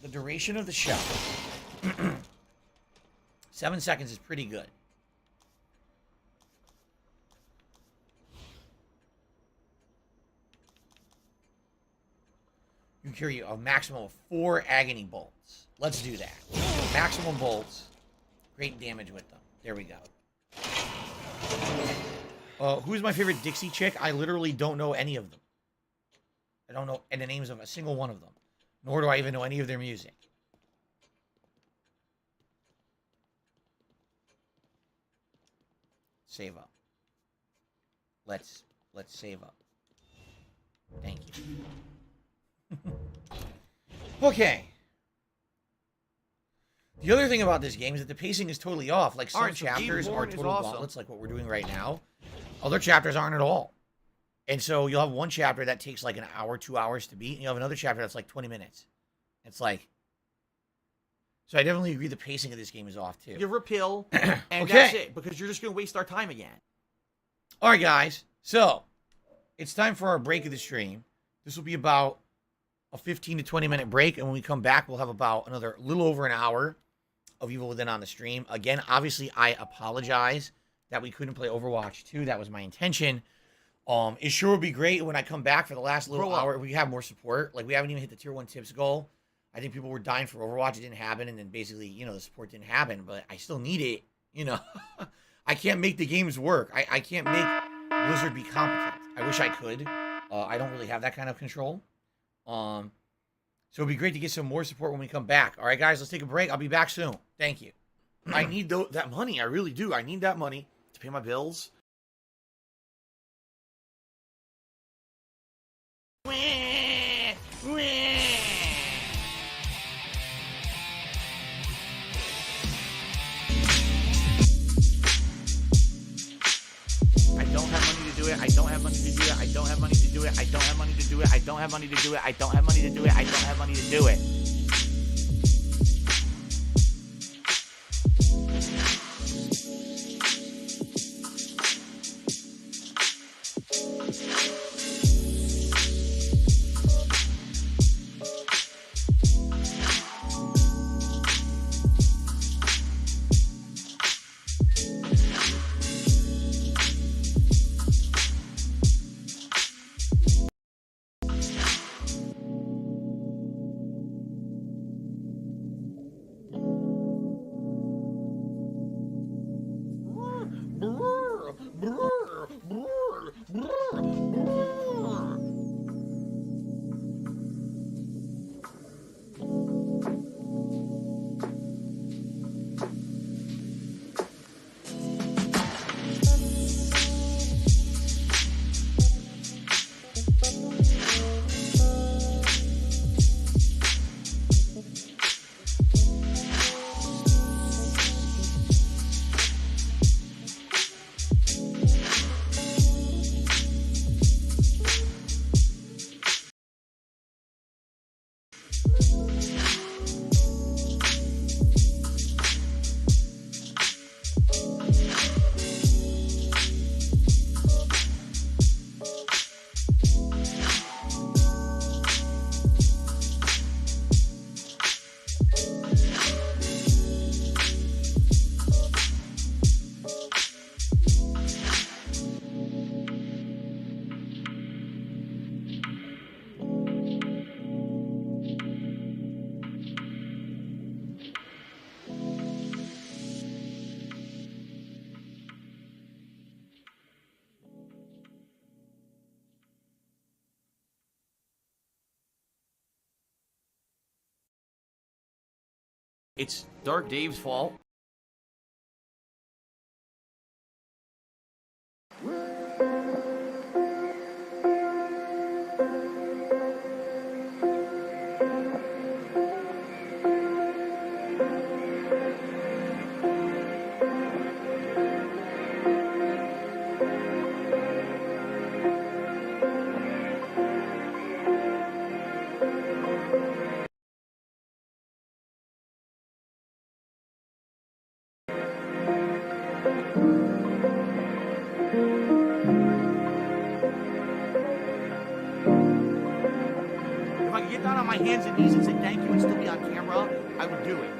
the duration of the shock. 7 seconds is pretty good. can carry a maximum of 4 agony bolts. Let's do that. Maximum bolts. Great damage with them. There we go. Who's my favorite Dixie chick? I literally don't know any of them. I don't know the names of a single one of them. Nor do I even know any of their music. Save up. Let's save up. Thank you. Okay. The other thing about this game is that the pacing is totally off. Like, some chapters are total gauntlets, like what we're doing right now. Other chapters aren't at all. And so you'll have one chapter that takes like an hour, 2 hours to beat, and you'll have another chapter that's like 20 minutes. It's like... So I definitely agree the pacing of this game is off, too. You repeal, and Okay. that's it, because you're just going to waste our time again. All right, guys. So, it's time for our break of the stream. This will be about a 15 to 20 minute break, and when we come back, we'll have about another little over an hour of Evil Within on the stream. Again, obviously, I apologize that we couldn't play Overwatch 2. That was my intention. It sure would be great when I come back for the last little hour. We have more support. Like, we haven't even hit the tier 1 tips goal. I think people were dying for Overwatch. It didn't happen, and then basically, you know, the support didn't happen, but I still need it, you know. I can't make the games work. I can't make Blizzard be competent. I wish I could. I don't really have that kind of control. So it'd be great to get some more support when we come back. All right, guys, let's take a break. I'll be back soon. Thank you. I need that money. I really do. I need that money to pay my bills. I don't have money to do it. I don't have money to do it. I don't have money to do it. I don't have money to do it. I don't have money to do it. I don't have money to do it. I don't have money to do it. It's Dark Dave's fault. If I could get down on my hands and knees and say thank you and still be on camera, I would do it.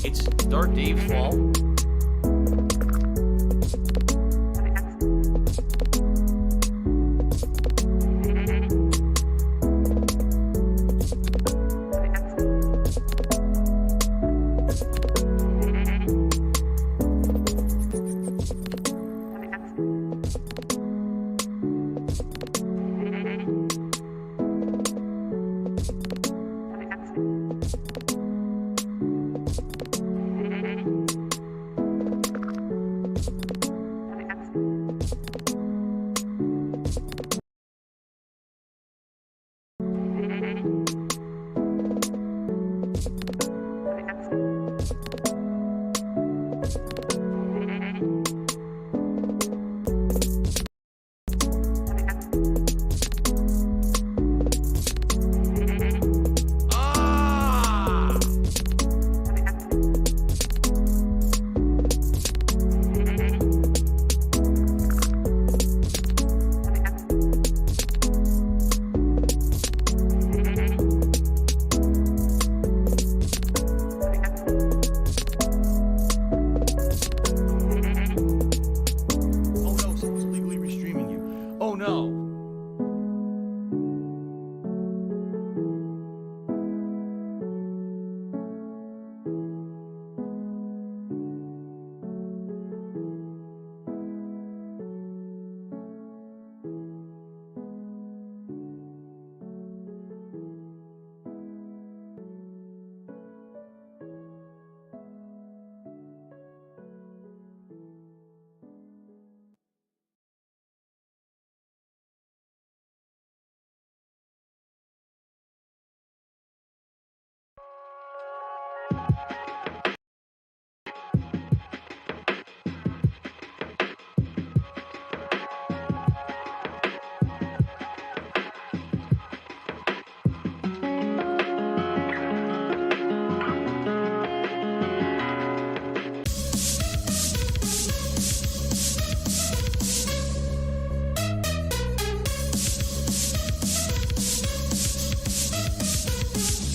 It's Dark Dave's fault.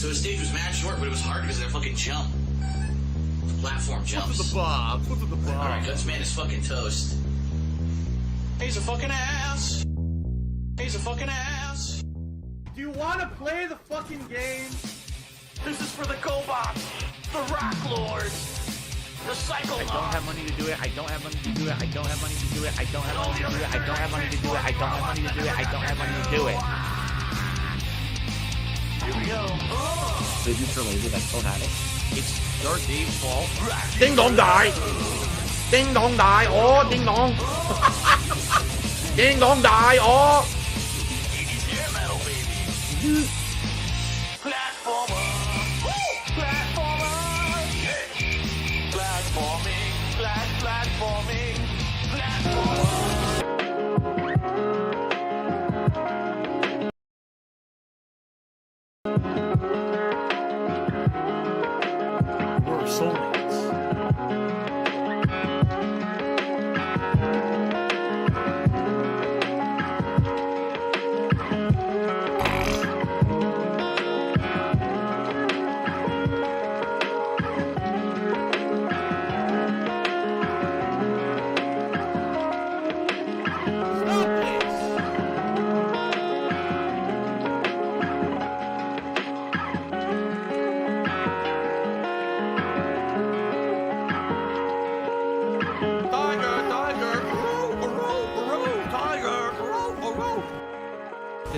So the stage was mad short, but it was hard because of that fucking jump. Platform jumps. What's the bob? What's the bob? Alright, Guts Man is fucking toast. He's a fucking ass. He's a fucking ass. Do you want to play the fucking game? This is for the Cobots, the Rock Lords, the Cycle I don't have money to do it. I don't have money to do it. I don't have money to do it. I don't have money to do it. I don't have money to do it. I don't have money to do it. I don't have money to do it. Here we go. Did you for lazy that still had it? It's Dark Dave's fault. Ding dong die. Ding dong die. Oh, ding dong. Ding dong die. Oh. 80s hair metal, baby. Platformer. Platformer. Yeah. Platforming. Platforming. Platformer. We're soulmates.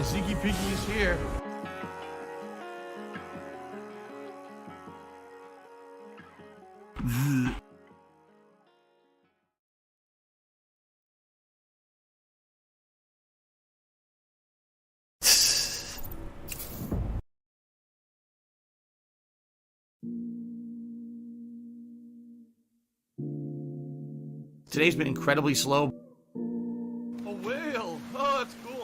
Ziggy Piggy is here. Today's been incredibly slow. A whale. Oh, that's cool.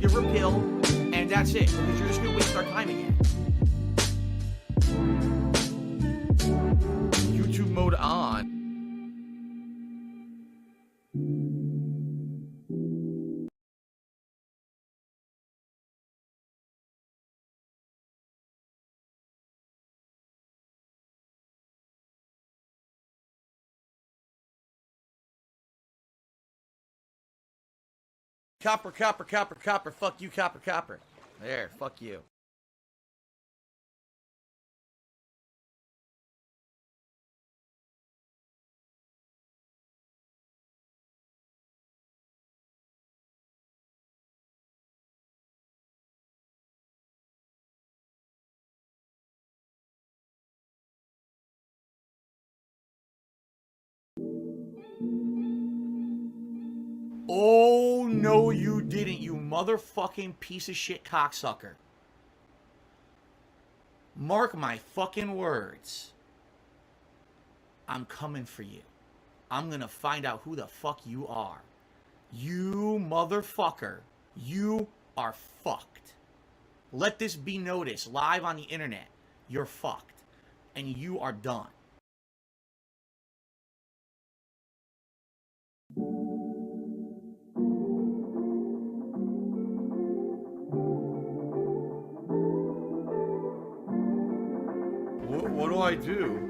give her a pill, and that's it. Because you're just gonna waste our time again. YouTube mode on. Copper, copper, copper, copper. Fuck you, copper, copper. There, fuck you. Oh, no, you didn't, you motherfucking piece of shit cocksucker. Mark my fucking words. I'm coming for you. I'm gonna find out who the fuck you are. You motherfucker. You are fucked. Let this be noticed live on the internet. You're fucked. And you are done. What do I do?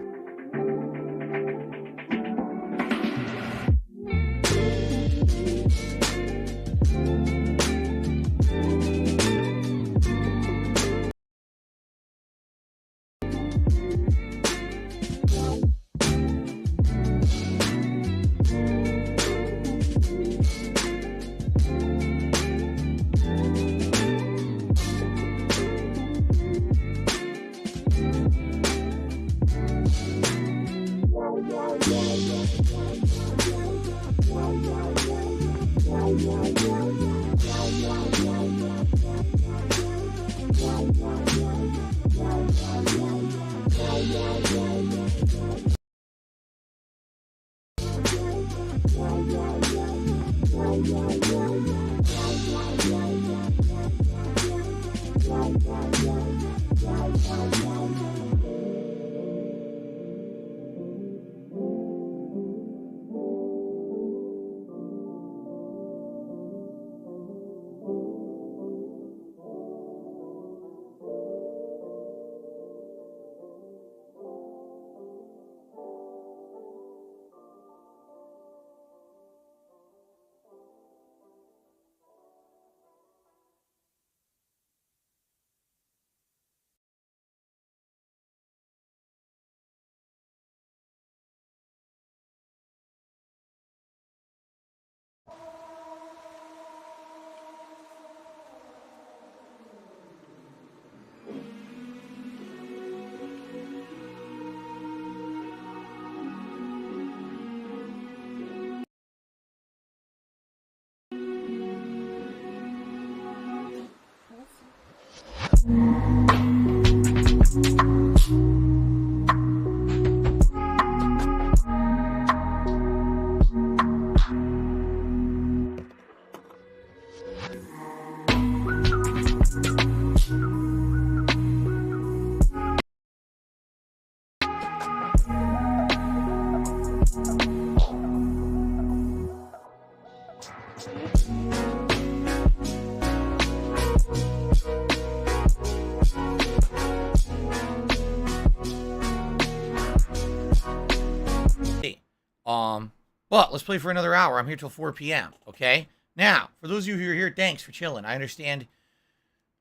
But let's play for another hour. I'm here till 4 p.m., okay? Now, for those of you who are here, thanks for chilling. I understand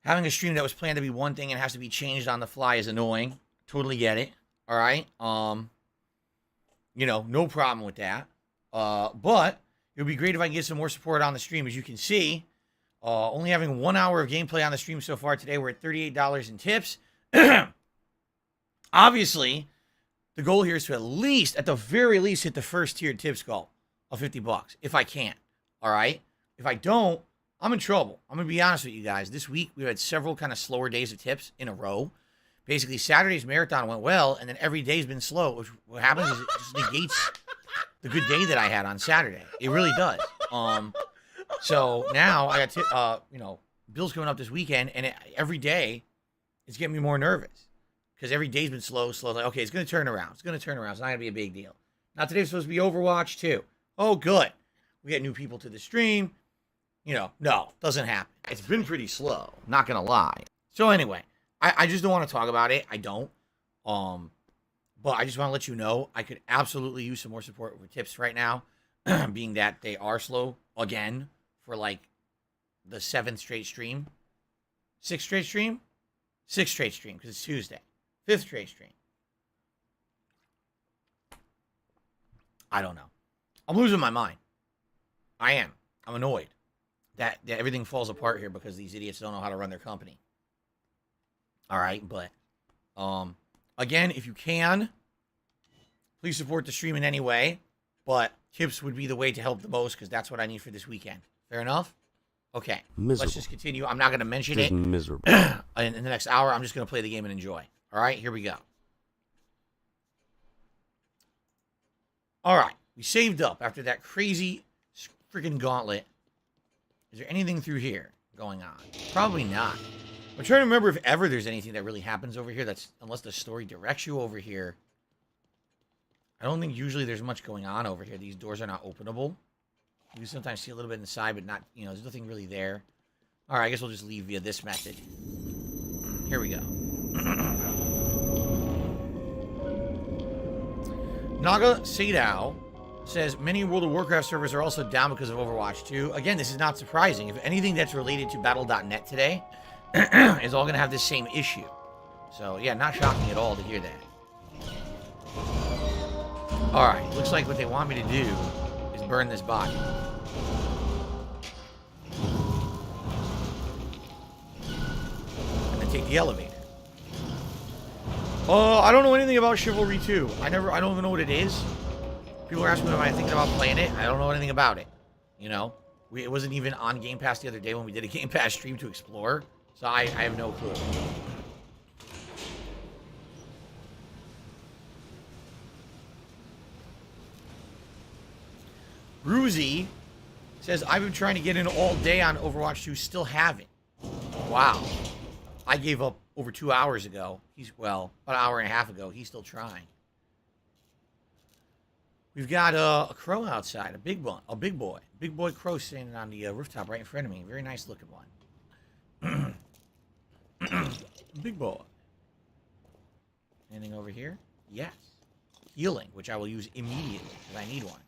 having a stream that was planned to be one thing and has to be changed on the fly is annoying. Totally get it, all right? You know, no problem with that. But it would be great if I can get some more support on the stream. As you can see, only having 1 hour of gameplay on the stream so far today. We're at $38 in tips. Obviously, the goal here is to at least, at the very least, hit the first tiered tips goal of $50 if I can. All right? If I don't, I'm in trouble. I'm going to be honest with you guys. This week, we had several kind of slower days of tips in a row. Basically, Saturday's marathon went well, and then every day's been slow, which what happens is it just negates the good day that I had on Saturday. It really does. So now I got, Bill's coming up this weekend, and every day it's getting me more nervous because every day's been slow. Like, okay, it's going to turn around. It's going to turn around. It's not going to be a big deal. Now, today's supposed to be Overwatch 2. Oh, good. We get new people to the stream. You know, no, doesn't happen. It's been pretty slow, not going to lie. So anyway, I just don't want to talk about it. I don't. But I just want to let you know I could absolutely use some more support with tips right now, being that they are slow again for like the 7th straight stream. 6th straight stream? 6th straight stream because it's Tuesday. 5th straight stream. I don't know. I'm losing my mind. I am. I'm annoyed that everything falls apart here because these idiots don't know how to run their company. All right, but again, if you can, please support the stream in any way. But tips would be the way to help the most because that's what I need for this weekend. Fair enough? Okay. Miserable. Let's just continue. I'm not going to mention it. Miserable. In the next hour, I'm just going to play the game and enjoy. All right, here we go. All right, we saved up after that crazy freaking gauntlet. Is there anything through here going on? Probably not. I'm trying to remember if ever there's anything that really happens over here. That's unless the story directs you over here. I don't think usually there's much going on over here. These doors are not openable. You sometimes see a little bit inside, but not, you know, there's nothing really there. All right, I guess we'll just leave via this method. Here we go. Naga Sadao says, many World of Warcraft servers are also down because of Overwatch 2. Again, this is not surprising. If anything that's related to Battle.net today is all going to have this same issue. So, yeah, not shocking at all to hear that. Alright, looks like what they want me to do is burn this body. And then take the elevator. I don't know anything about Chivalry 2. I don't even know what it is. People are asking me if I'm thinking about playing it. I don't know anything about it. You know? It wasn't even on Game Pass the other day when we did a Game Pass stream to explore. So I have no clue. Bruzy says, I've been trying to get in all day on Overwatch 2, still haven't. Wow. I gave up over 2 hours ago. Well, about an hour and a half ago. He's still trying. We've got a crow outside, a big one, a big boy. Big boy crow standing on the rooftop right in front of me. Very nice looking one. Big boy. Anything over here? Yes. Healing, which I will use immediately because I need one.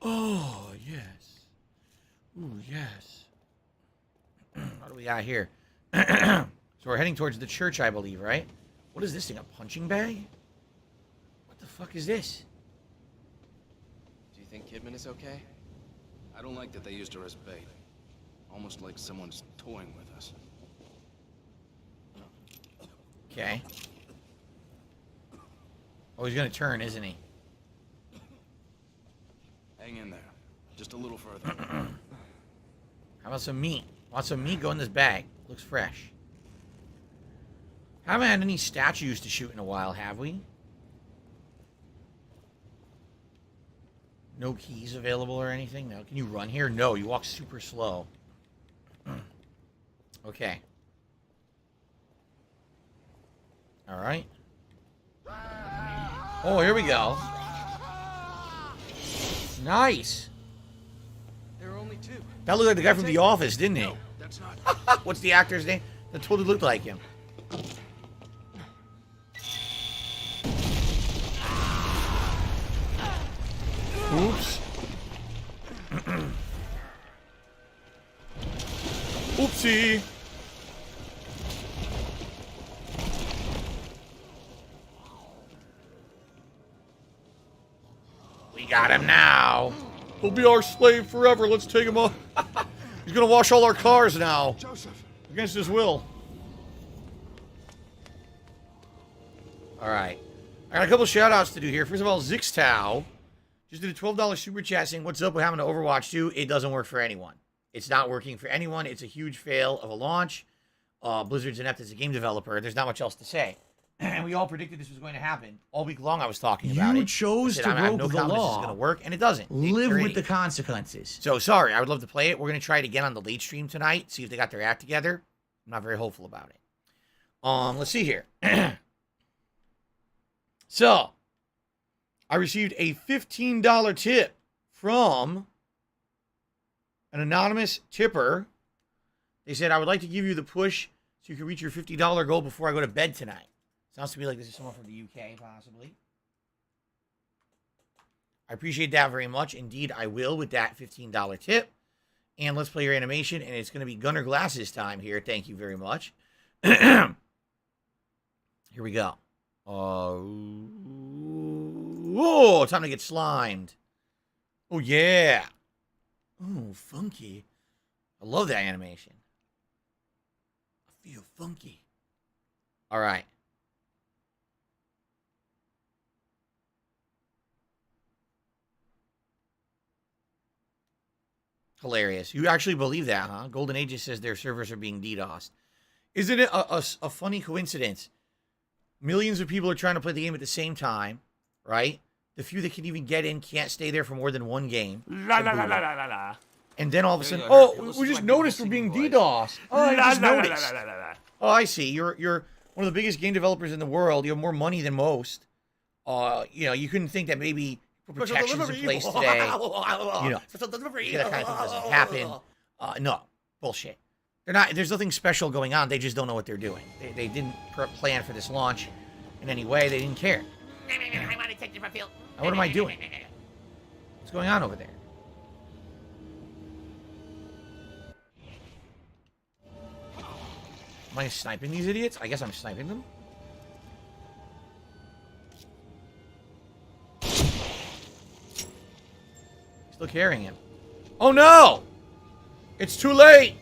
Oh, yes. Ooh, yes. What do we got here? So we're heading towards the church, I believe, right? What is this thing, a punching bag? What the fuck is this? Do you think Kidman is okay? I don't like that they used her as bait. Almost like someone's toying with us. Okay. Oh, he's gonna turn, isn't he? Hang in there. Just a little further. How about some meat? Want some meat? Go in this bag. Looks fresh. Haven't had any statues to shoot in a while, have we? No keys available or anything? No. Can you run here? No, you walk super slow. Okay. Alright. Oh, here we go. Nice. There are only two. That looked like the guy from The Office, didn't he? No, that's not. What's the actor's name? That totally looked like him. Oops. Oopsie. We got him now. He'll be our slave forever. Let's take him up. He's gonna wash all our cars now. Joseph. Against his will. Alright. I got a couple shout outs to do here. First of all, Zixtao just did a $12 super chat saying, what's up with having to Overwatch 2? It doesn't work for anyone. It's not working for anyone. It's a huge fail of a launch. Blizzard's inept as a game developer. There's not much else to say. and we all predicted this was going to happen. All week long I was talking about it. You chose I said, to I have broke no the confidence law. it's going to work, and it doesn't. Live You're with the idiots. consequences. So, sorry. I would love to play it. We're going to try it again on the late stream tonight, see if they got their act together. I'm not very hopeful about it. Let's see here. So, I received a $15 tip from an anonymous tipper. They said, I would like to give you the push so you can reach your $50 goal before I go to bed tonight. Sounds to me like this is someone from the UK, possibly. I appreciate that very much. Indeed, I will with that $15 tip. And let's play your animation, and it's going to be Gunner Glasses time here. Thank you very much. Here we go. Oh, time to get slimed. Oh, yeah. Oh, funky. I love that animation. I feel funky. All right. Hilarious. You actually believe that, huh? Golden Ages says their servers are being DDoSed. Isn't it a funny coincidence? Millions of people are trying to play the game at the same time, right? The few that can even get in can't stay there for more than one game. La la la la la la la. And then all of a sudden, Yeah, oh, yeah, we just my noticed we're beautiful being singing DDoSed. Oh, I just La la la noticed. la la la la. Oh, I see. You're one of the biggest game developers in the world. You have more money than most. You couldn't think that maybe protections in place today. That kind of thing doesn't happen. No, bullshit. They're not. There's nothing special going on. They just don't know what they're doing. They didn't plan for this launch in any way. They didn't care. I want to take you for field. Now, what am I doing? What's going on over there? Am I sniping these idiots? I guess I'm sniping them. Still carrying him. Oh no! It's too late!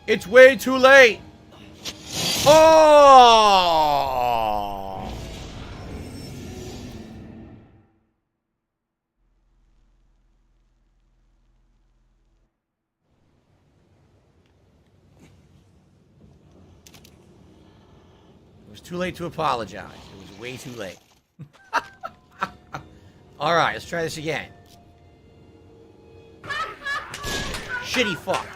It's way too late! Oh! It was too late to apologize. It was way too late. Alright, let's try this again. Shitty fuck.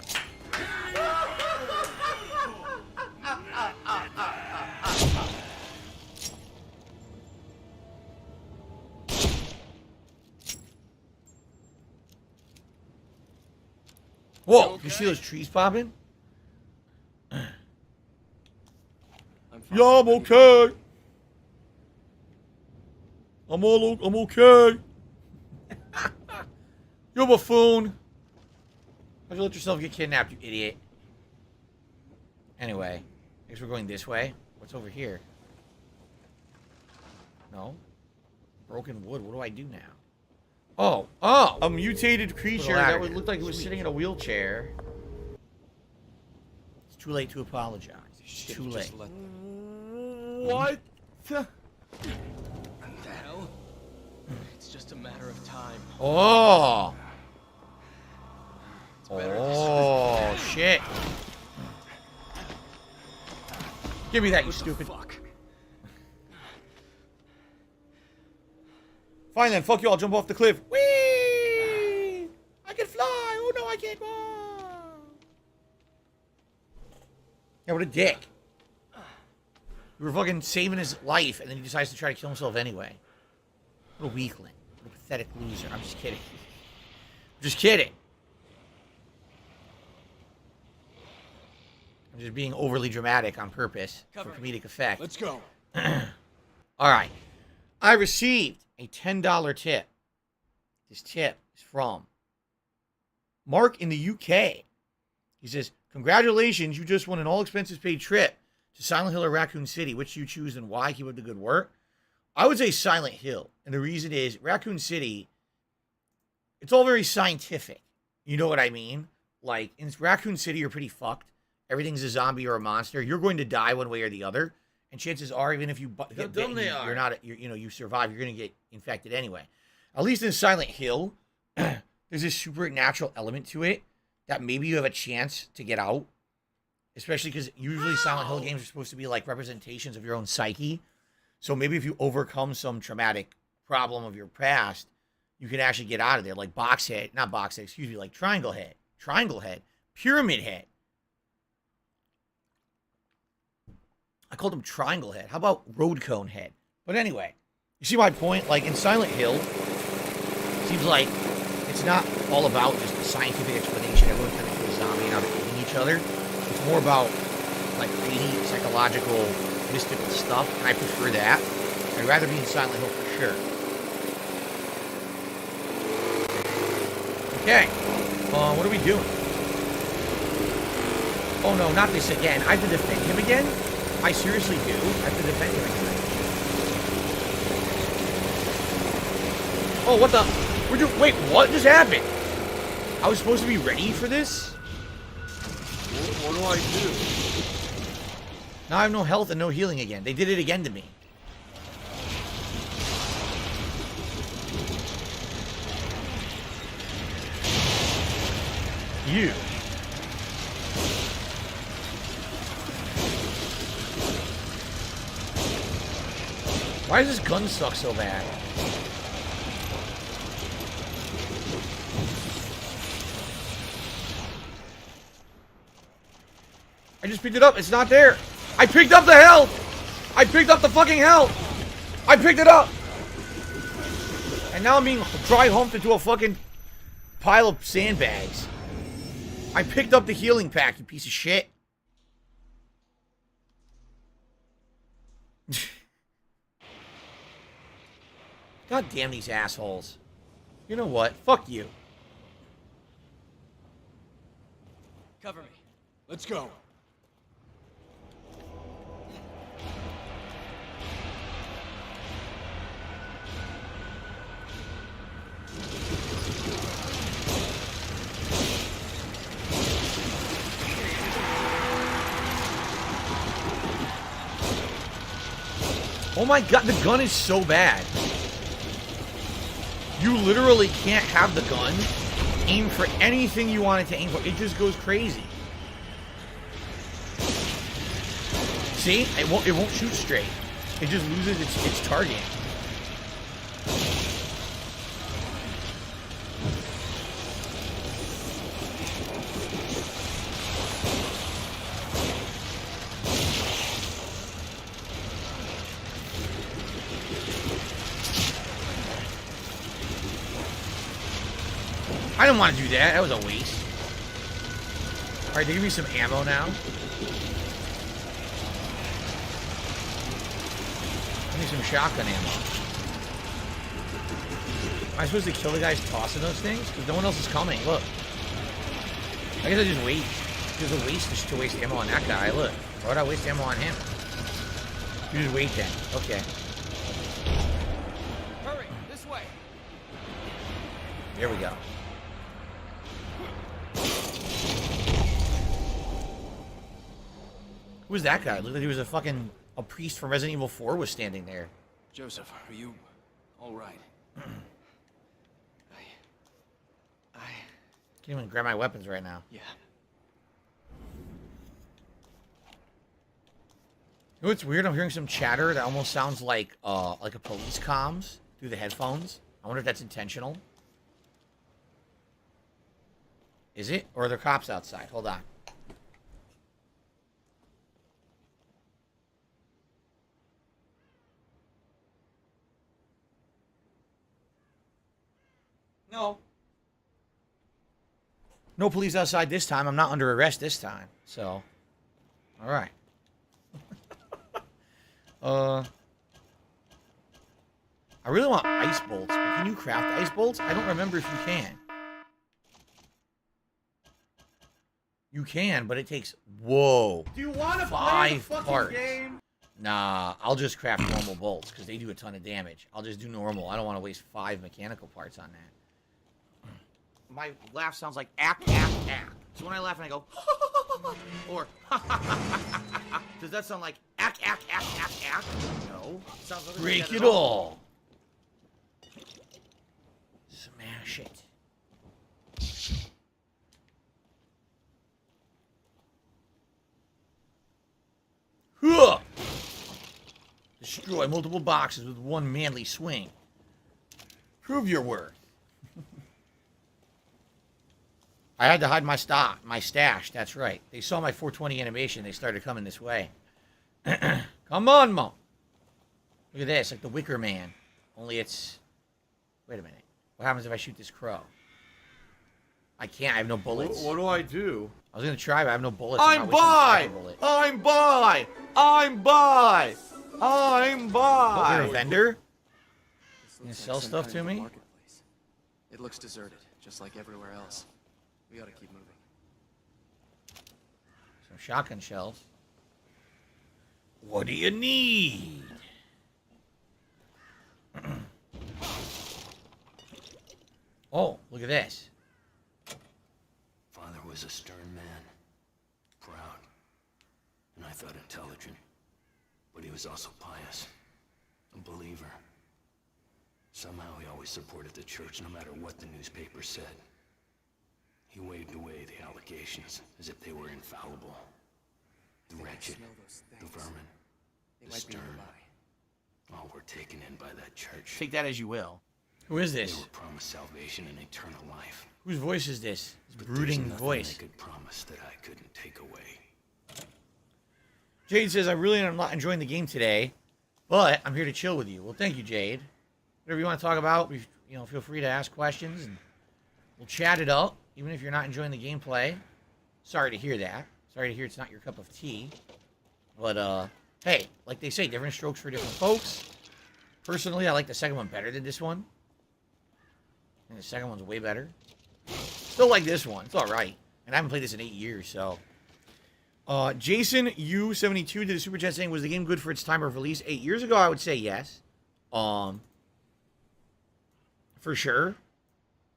Whoa, you see those trees popping? Yeah, I'm okay. I'm okay. You're a buffoon. How'd you let yourself get kidnapped, you idiot? Anyway, I guess we're going this way. What's over here? No? Broken wood. What do I do now? Oh, a mutated creature that would look like it was sitting in a wheelchair. It's too late to apologize. It's too late. What? The hell? It's just a matter of time. Oh! Oh, shit. Give me that, you stupid. Fuck. Fine then, fuck you, I'll jump off the cliff. Whee! I can fly! Oh no, I can't fly! Yeah, what a dick. We were fucking saving his life, and then he decides to try to kill himself anyway. What a weakling. What a pathetic loser. I'm just kidding. I'm just kidding. I'm just being overly dramatic on purpose for comedic effect. Let's go. Alright. I received a $10 tip. This tip is from Mark in the UK. He says, congratulations, you just won an all-expenses-paid trip to Silent Hill or Raccoon City. Which do you choose and why? Keep up the good work. I would say Silent Hill. And the reason is, Raccoon City, it's all very scientific. You know what I mean? Like, in Raccoon City, you're pretty fucked. Everything's a zombie or a monster. You're going to die one way or the other. And chances are, even if you get bitten, you're not, you survive, you're going to get infected anyway. At least in Silent Hill, there's this supernatural element to it that maybe you have a chance to get out. Especially because usually Silent Hill games are supposed to be like representations of your own psyche. So maybe if you overcome some traumatic problem of your past, you can actually get out of there. Like like triangle head, pyramid head. I called him triangle head. How about road cone head? But anyway, you see my point? Like in Silent Hill, it seems like it's not all about just a scientific explanation. Everyone turns into a zombie and now they're eating each other. It's more about like creating psychological, mystical stuff, and I prefer that. I'd rather be in Silent Hill for sure. Okay, what are we doing? Oh no, not this again. I have to defend him again? I seriously do. I have to defend him again. Oh, what the? Wait, what just happened? I was supposed to be ready for this? What do I do? Now I have no health and no healing again. They did it again to me. You. Why does this gun suck so bad? I just picked it up. It's not there. I picked up the health. I picked up the fucking health. I picked it up. And now I'm being dry humped into a fucking pile of sandbags. I picked up the healing pack, you piece of shit. God damn these assholes. You know what? Fuck you. Cover me. Let's go. Oh my god, the gun is so bad. You literally can't have the gun aim for anything you want it to aim for. It just goes crazy. See? It won't shoot straight. It just loses its target. I didn't want to do that. That was a waste. Alright, they give me some ammo now. Give me some shotgun ammo. Am I supposed to kill the guys tossing those things? Because no one else is coming. Look. I guess I just wait. It's a waste just to waste ammo on that guy. Look. Why would I waste ammo on him? You just wait then. Okay. Hurry, this way. There we go. Who was that guy? Looked like he was a priest from Resident Evil 4 was standing there. Joseph, are you all right? Can't even grab my weapons right now. Yeah. You know what's weird? I'm hearing some chatter that almost sounds like a police comms through the headphones. I wonder if that's intentional. Is it? Or are there cops outside? Hold on. No. No police outside this time. I'm not under arrest this time. So, all right. I really want ice bolts, but can you craft ice bolts? I don't remember if you can. You can, but it takes, whoa. Do you want to play the 5 fucking parts. game? Nah, I'll just craft normal bolts because they do a ton of damage. I'll just do normal. I don't want to waste 5 mechanical parts on that. My laugh sounds like ack, ack, ack. So when I laugh and I go, or does that sound like ack, ack, ack, ack, ack? No. It sounds like break it all. Smash it. Destroy multiple boxes with one manly swing. Prove your worth. I had to hide my stash. That's right. They saw my 420 animation. They started coming this way. Come on, Mo. Look at this, like the Wicker Man. Only it's... Wait a minute. What happens if I shoot this crow? I can't. I have no bullets. What do I do? I was going to try, but I have no bullets. I'm by! I'm by! I'm by! I'm by! You're a vendor? You gonna sell stuff to me? It looks deserted, just like everywhere else. We gotta keep moving. Some shotgun shells. What do you need? Oh, look at this. Father was a stern man, proud, and I thought intelligent, but he was also pious, a believer. Somehow he always supported the church no matter what the newspaper said. He waved away the allegations as if they were infallible. The wretched, the vermin, the stern, all were taken in by that church. Take that as you will. Who is this? They were promised salvation and eternal life. Whose voice is this? This But brooding there's nothing voice. they could promise that I couldn't take away. Jade says, I really am not enjoying the game today, but I'm here to chill with you. Well, thank you, Jade. Whatever you want to talk about, feel free to ask questions, and we'll chat it up, even if you're not enjoying the gameplay. Sorry to hear that. Sorry to hear it's not your cup of tea. But, hey, like they say, different strokes for different folks. Personally, I like the second one better than this one. And the second one's way better. Still like this one. It's alright. And I haven't played this in 8 years, so... Jason U72 did a super chat saying, was the game good for its time of release 8 years ago? I would say yes. For sure.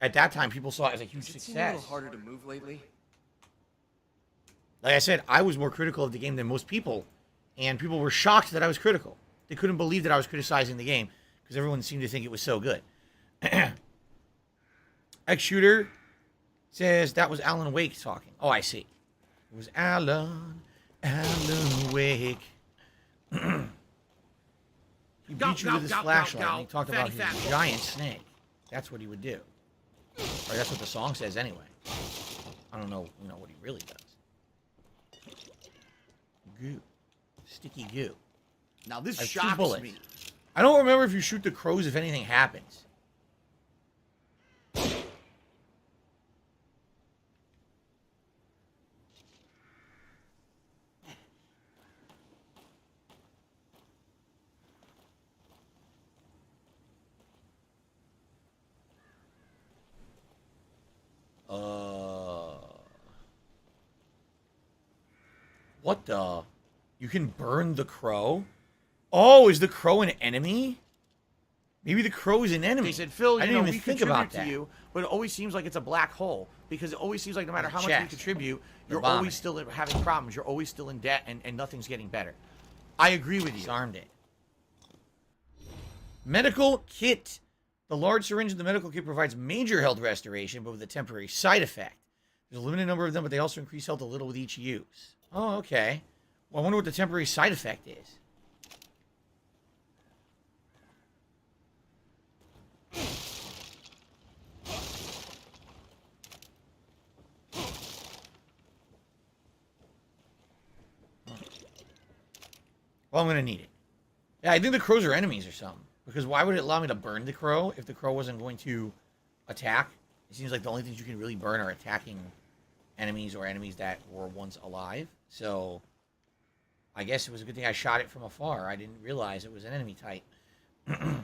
At that time, people saw it as a huge It's a success. little harder to move lately. Like I said, I was more critical of the game than most people, and people were shocked that I was critical. They couldn't believe that I was criticizing the game, because everyone seemed to think it was so good. X-Shooter says that was Alan Wake talking. Oh, I see. It was Alan Wake. He beat you with his flashlight, and he talked about his giant snake. That's what he would do. Or that's what the song says anyway. I don't know, what he really does. Goo. Sticky goo. Now this I have 2 shocks bullets. me. I don't remember if you shoot the crows if anything happens. What the? You can burn the crow? Oh, is the crow an enemy? Maybe the crow is an enemy. They said, Phil, I didn't even we think contribute about to that. you, but it always seems like it's a black hole because it always seems like no matter how much we chest. contribute, The you're bombing. always still having problems. You're always still in debt, and nothing's getting better. I agree with you. Disarmed it. Medical kit. The large syringe in the medical kit provides major health restoration, but with a temporary side effect. There's a limited number of them, but they also increase health a little with each use. Oh, okay. Well, I wonder what the temporary side effect is. Well, I'm going to need it. Yeah, I think the crows are enemies or something. Because why would it allow me to burn the crow if the crow wasn't going to attack? It seems like the only things you can really burn are attacking enemies or enemies that were once alive. So, I guess it was a good thing I shot it from afar. I didn't realize it was an enemy type. Maybe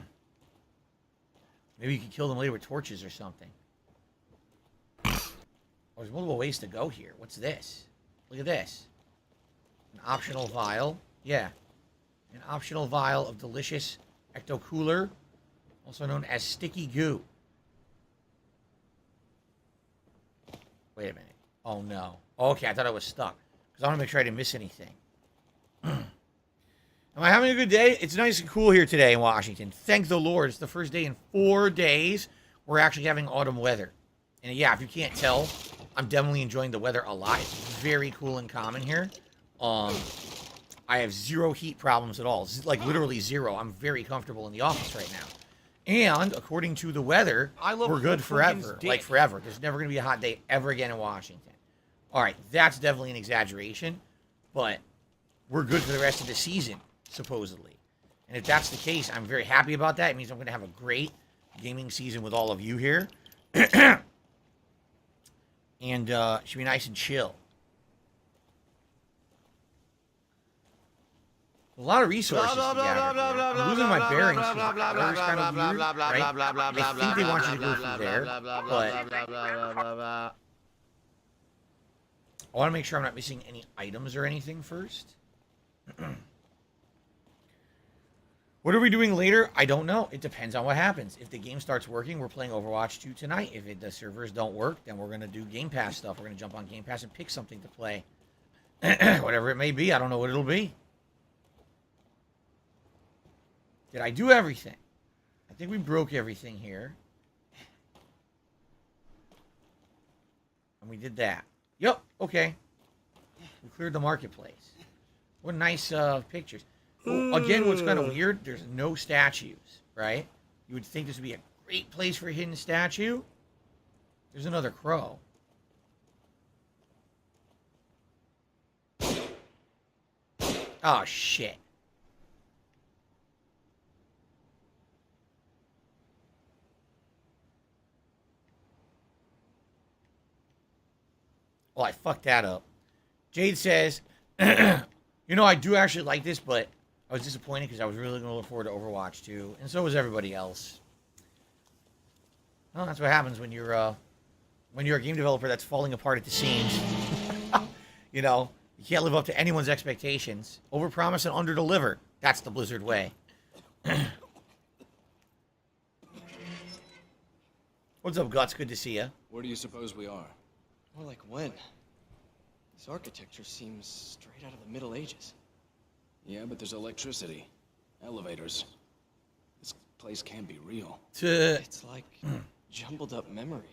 you could kill them later with torches or something. Oh, there's multiple ways to go here. What's this? Look at this. An optional vial. Yeah. An optional vial of delicious ecto-cooler, also known as sticky goo. Wait a minute. Oh, no. Okay, I thought I was stuck. Because I want to make sure I didn't miss anything. Am I having a good day? It's nice and cool here today in Washington. Thank the Lord. It's the first day in 4 days we're actually having autumn weather. And yeah, if you can't tell, I'm definitely enjoying the weather a lot. It's very cool and calm in here. I I have zero heat problems at all. Like, literally zero. I'm very comfortable in the office right now. And, according to the weather, we're good forever. Like, forever. There's never going to be a hot day ever again in Washington. All right, that's definitely an exaggeration. But we're good for the rest of the season, supposedly. And if that's the case, I'm very happy about that. It means I'm going to have a great gaming season with all of you here. And should be nice and chill. A lot of resources to gather. I'm losing my bearings because the color is kind of weird, right? I think they want you to go through there, but I want to make sure I'm not missing any items or anything first. What are we doing later? I don't know. It depends on what happens. If the game starts working, we're playing Overwatch 2 tonight. If the servers don't work, then we're going to do Game Pass stuff. We're going to jump on Game Pass and pick something to play. Whatever it may be. I don't know what it'll be. Did I do everything? I think we broke everything here. And we did that. Yep. Okay. We cleared the marketplace. What nice pictures. Well, again, what's kind of weird, there's no statues, right? You would think this would be a great place for a hidden statue. There's another crow. Oh, shit. Well, I fucked that up. Jade says, you know, I do actually like this, but I was disappointed because I was really going to look forward to Overwatch 2, and so was everybody else. Well, that's what happens when you're a game developer that's falling apart at the seams. You know, you can't live up to anyone's expectations. Overpromise and underdeliver. That's the Blizzard way. What's up, Guts? Good to see you. Where do you suppose we are? More like when? This architecture seems straight out of the Middle Ages. Yeah, but there's electricity. Elevators. This place can't be real. It's like jumbled up memories.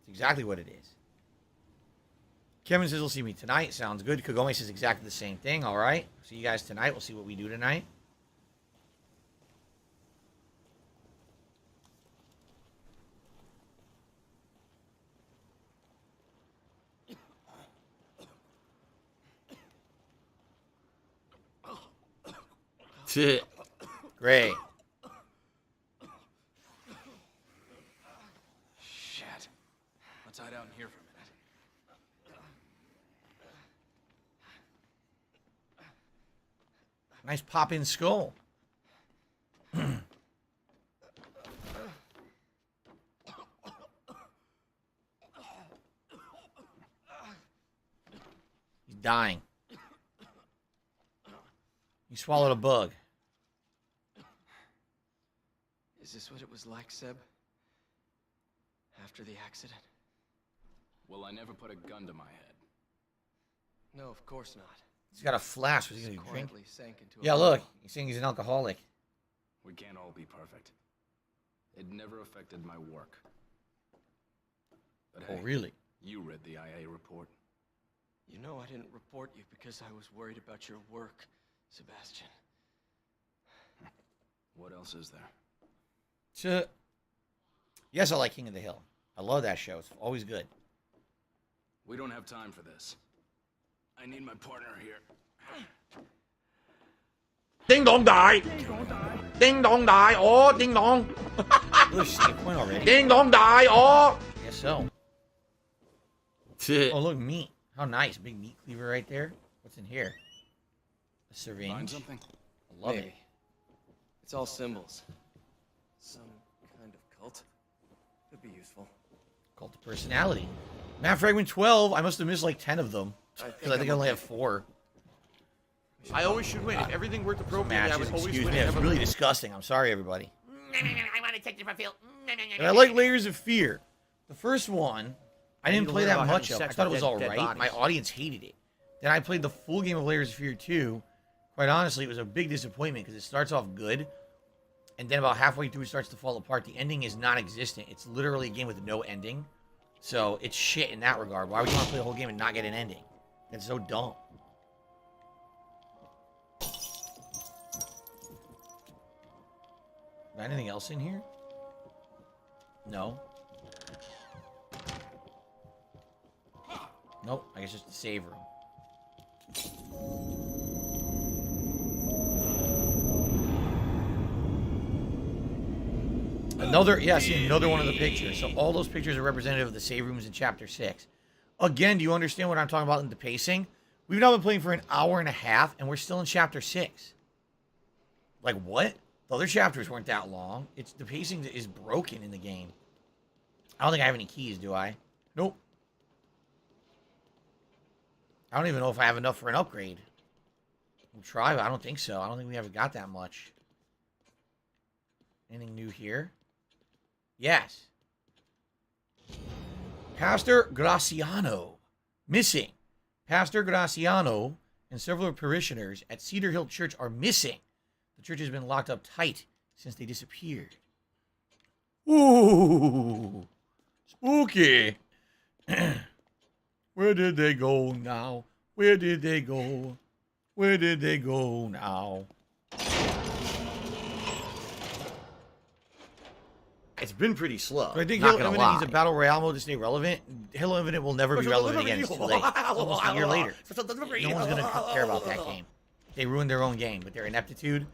It's exactly what it is. Kevin says he'll see me tonight. Sounds good. Kagome says exactly the same thing. All right. See you guys tonight. We'll see what we do tonight. Great. Shit. Let's hide out in here for a minute. Nice pop-in skull. He's dying. He swallowed a bug. Is this what it was like, Seb? After the accident? Well, I never put a gun to my head. No, of course not. He's got a flash. Was he going to drink? Sank into Yeah, look. He's saying he's an alcoholic. We can't all be perfect. It never affected my work. But Oh, hey, really? you read the IA report. You know I didn't report you because I was worried about your work, Sebastian. What else is there? Yes, I like King of the Hill. I love that show. It's always good. We don't have time for this. I need my partner here. Ding dong die. Ding dong die. Oh, ding dong. Look, she's getting a point already. Ding dong die. Oh. Guess so. Oh, look, meat. How nice. Big meat cleaver right there. What's in here? A syringe. Find something? I love it. It's all symbols. Some kind of cult. Could be useful. Cult of personality. Matt Fragment 12. I must have missed like 10 of them. Because I think I only have 4. I always should win. If everything worked appropriately, I would always Excuse win. me. It's really disgusting. I'm sorry, everybody. I want to take the field. And I like Layers of Fear. The first one, I didn't play that much of. I thought it was alright. My audience hated it. Then I played the full game of Layers of Fear 2. Quite honestly, it was a big disappointment because it starts off good. And then about halfway through, it starts to fall apart. The ending is non-existent. It's literally a game with no ending. So it's shit in that regard. Why would you want to play the whole game and not get an ending? It's so dumb. Anything else in here? No. Nope, I guess just the save room. Another one of the pictures. So all those pictures are representative of the save rooms in Chapter 6. Again, do you understand what I'm talking about in the pacing? We've now been playing for an hour and a half, and we're still in Chapter 6. Like, what? The other chapters weren't that long. The pacing is broken in the game. I don't think I have any keys, do I? Nope. I don't even know if I have enough for an upgrade. We'll try, but I don't think so. I don't think we ever got that much. Anything new here? Yes. Pastor Graciano. Missing. Pastor Graciano and several parishioners at Cedar Hill Church are missing. The church has been locked up tight since they disappeared. Ooh. Spooky. Where did they go now? Where did they go? Where did they go now? It's been pretty slow. But I think Halo Infinite needs a battle royale mode to stay relevant. Halo Infinite will never be relevant again. It's too late. Almost a year later. No one's going to care about that game. They ruined their own game with their ineptitude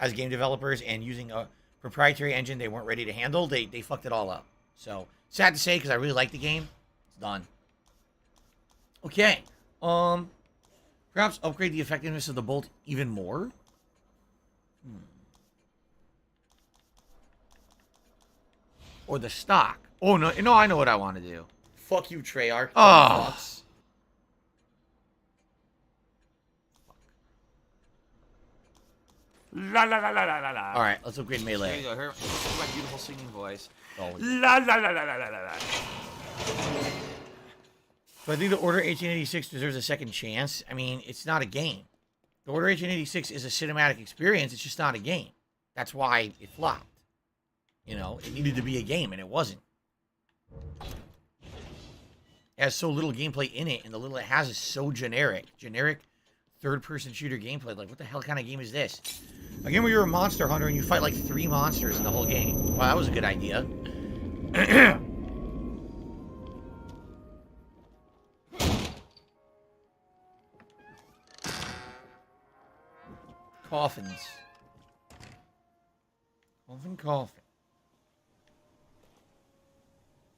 as game developers and using a proprietary engine they weren't ready to handle. They fucked it all up. So, sad to say, because I really like the game. It's done. Okay. Perhaps upgrade the effectiveness of the bolt even more? Or the stock. Oh, no, I know what I want to do. Fuck you, Treyarch. Oh. La la la la la la la. All right, let's upgrade melee. There you go. Hear my beautiful singing voice. La la la la la la la. So I think the Order 1886 deserves a second chance. I mean, it's not a game. The Order 1886 is a cinematic experience. It's just not a game. That's why it flopped. You know, it needed to be a game, and it wasn't. It has so little gameplay in it, and the little it has is so generic. Generic third-person shooter gameplay. Like, what the hell kind of game is this? A game where you're a monster hunter and you fight like 3 monsters in the whole game. Wow, that was a good idea. Coffins. Coffin.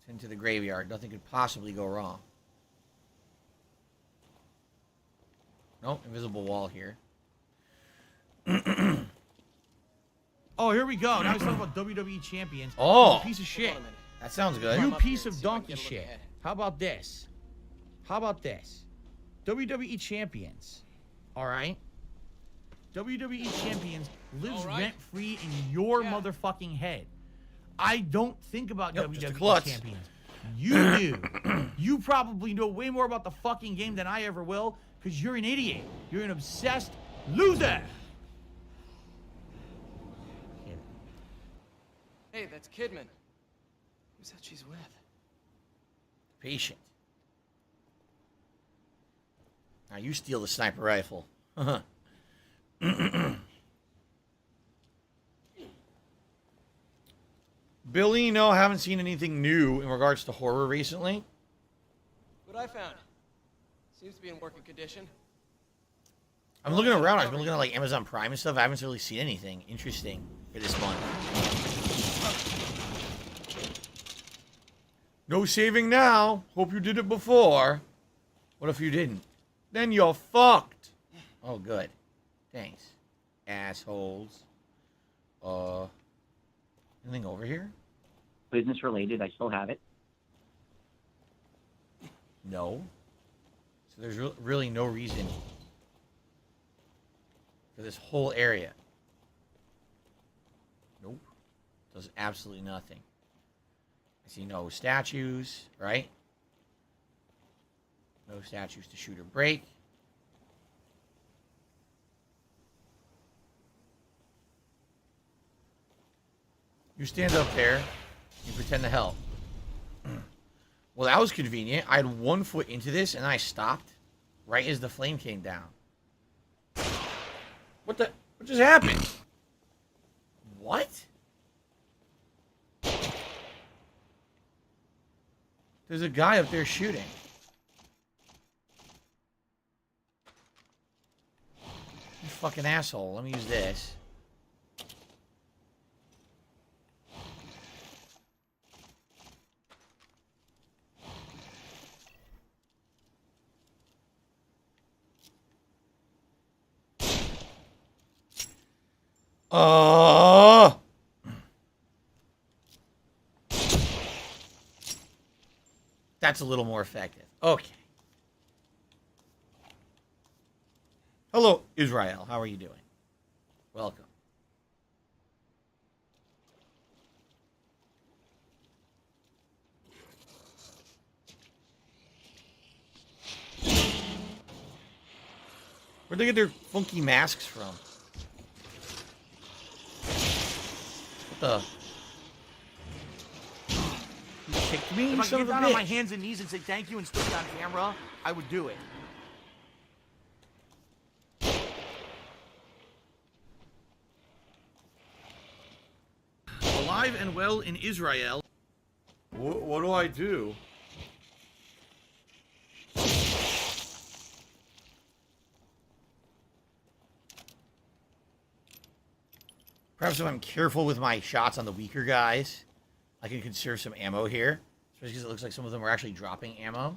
Into the graveyard. Nothing could possibly go wrong. Nope, invisible wall here. Oh, here we go. Now he's talking about WWE champions. Oh, you piece of shit. That sounds good. You piece of donkey shit. How about this? WWE champions. All right. WWE champions lives rent-free in your motherfucking head. I don't think about WWE champions. You do. You probably know way more about the fucking game than I ever will, because you're an idiot. You're an obsessed loser. Hey, that's Kidman. Who's that she's with? Patient. Now you steal the sniper rifle. Billy, no, haven't seen anything new in regards to horror recently. What I found. Seems to be in working condition. I'm looking around. I've been looking at like Amazon Prime and stuff. I haven't really seen anything interesting for this month. No saving now. Hope you did it before. What if you didn't? Then you're fucked. Oh, good. Thanks. Assholes. Anything over here? Business related, I still have it. No. So there's really no reason for this whole area. Nope. Does absolutely nothing. I see no statues, right? No statues to shoot or break. You stand up there. You pretend to help. Well, that was convenient. I had 1 foot into this, and I stopped right as the flame came down. What just happened? What? There's a guy up there shooting. You fucking asshole. Let me use this. That's a little more effective. Okay. Hello, Israel. How are you doing? Welcome. Where'd they get their funky masks from? What the? You kicked me, If I son could of get a down on bitch. my hands and knees and say thank you and still be on camera, I would do it. Alive and well in Israel. What do I do? Perhaps if I'm careful with my shots on the weaker guys, I can conserve some ammo here. Especially because it looks like some of them are actually dropping ammo.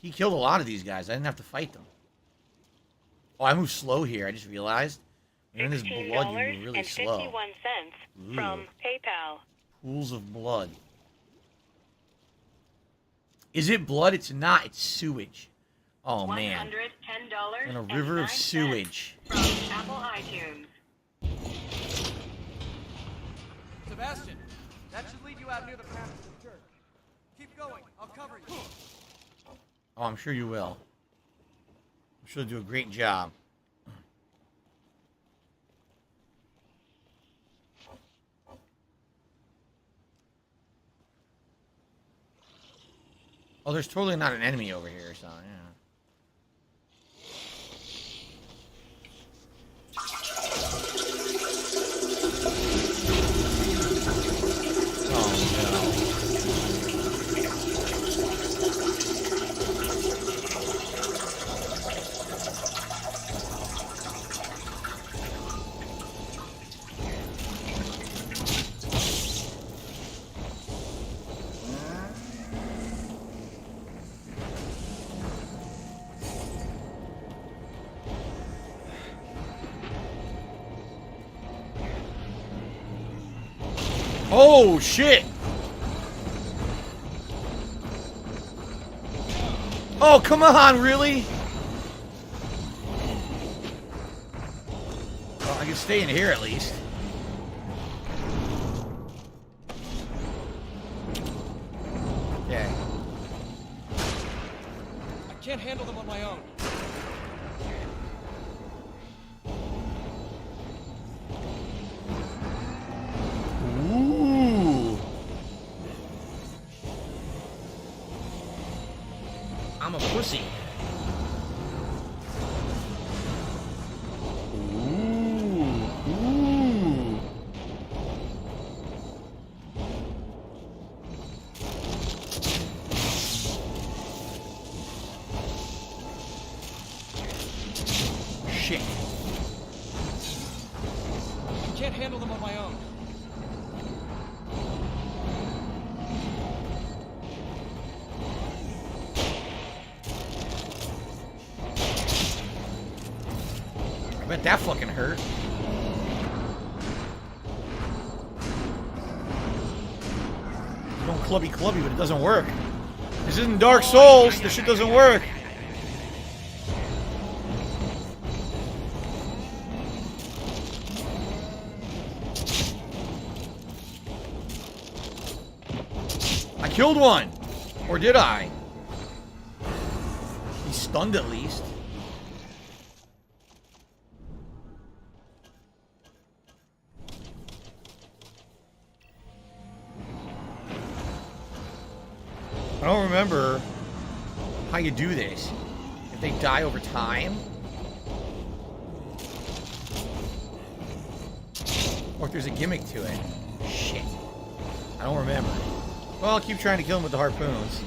He killed a lot of these guys. I didn't have to fight them. Oh, I moved slow here. I just realized. When you're in this blood, you move really slow. $16.51 from PayPal. Pools of blood. Is it blood? It's not. It's sewage. Oh, man. $110 And a river of sewage. From Apple iTunes. Sebastian, that should lead you out near the path to the church. Keep going. I'll cover you. Oh, I'm sure you will. I'm sure you'll do a great job. Oh, there's totally not an enemy over here, so, yeah. Oh, shit! Oh, come on, really? Well, I can stay in here at least. Okay. I can't handle them on my own. Ooh. I'm a pussy. Ooh. Shit. I can't handle them on my own. I bet that fucking hurt. Don't clubby, but it doesn't work. This isn't Dark Souls. This shit doesn't work. I killed one. Or did I? He's stunned at least. I don't remember how you do this. If they die over time? Or if there's a gimmick to it. Shit. I don't remember. Well, I'll keep trying to kill him with the harpoons.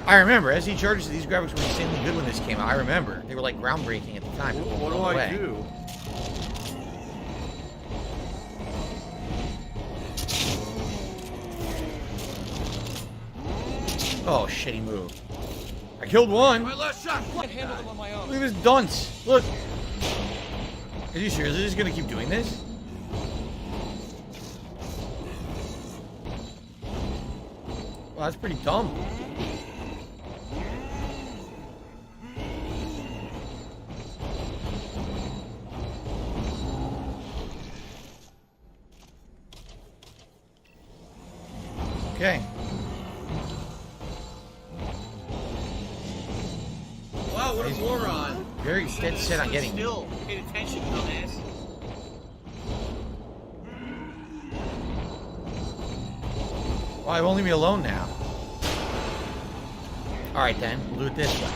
I remember, SD charges, these graphics were insanely good when this came out. I remember. They were like groundbreaking at the time. What do I do? Oh, shitty move. I killed one. My last shot. I can handle them on my own. Look at this dunce. Look. Are you seriously just gonna keep doing this? Well, that's pretty dumb. Okay. Wow, what a moron. Very dead set on getting. Still paid attention, dumbass. Why won't leave me alone now? Alright then, we'll do it this way.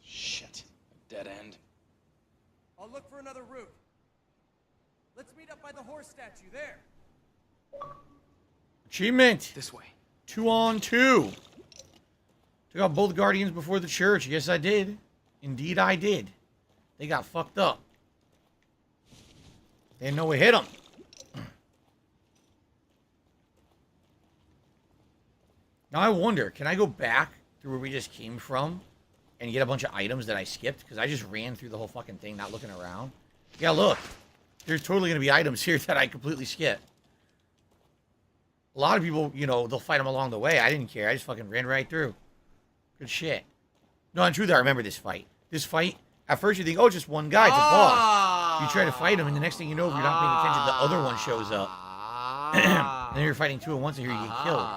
Shit. Dead end. I'll look for another route. Let's meet up by the horse statue there. Achievement! This way. 2 on 2. Took out both guardians before the church. Yes, I did. Indeed, I did. They got fucked up. They didn't know we hit them. Now I wonder, can I go back through where we just came from and get a bunch of items that I skipped? Because I just ran through the whole fucking thing, not looking around. Yeah, look. There's totally going to be items here that I completely skipped. A lot of people, you know, they'll fight them along the way. I didn't care. I just fucking ran right through. Good shit. No, in truth, I remember this fight. This fight, at first you think, oh, just one guy, it's a boss. You try to fight him, and the next thing you know, if you're not paying attention, the other one shows up. And then you're fighting two at once, and here you get killed.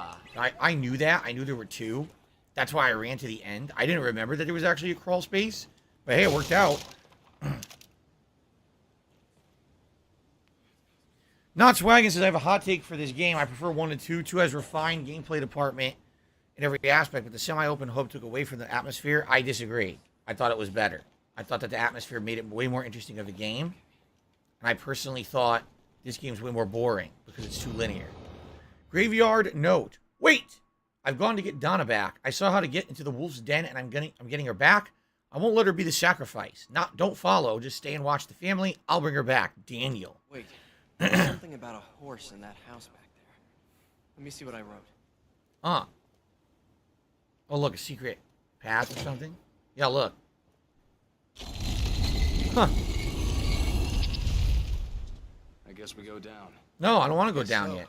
I knew that. I knew there were two. That's why I ran to the end. I didn't remember that there was actually a crawl space. But hey, it worked out. Not Swaggin says, I have a hot take for this game. I prefer 1 to 2. 2 has refined gameplay department in every aspect, but the semi-open hub took away from the atmosphere. I disagree. I thought it was better. I thought that the atmosphere made it way more interesting of a game. And I personally thought this game's way more boring because it's too linear. Graveyard note. Wait! I've gone to get Donna back. I saw how to get into the wolf's den, and I'm getting her back. I won't let her be the sacrifice. Don't follow. Just stay and watch the family. I'll bring her back. Daniel. Wait. There's something about a horse in that house back there. Let me see what I wrote. Oh, look, a secret path or something? Yeah, look. Huh. I guess we go down. No, I don't want to go down yet.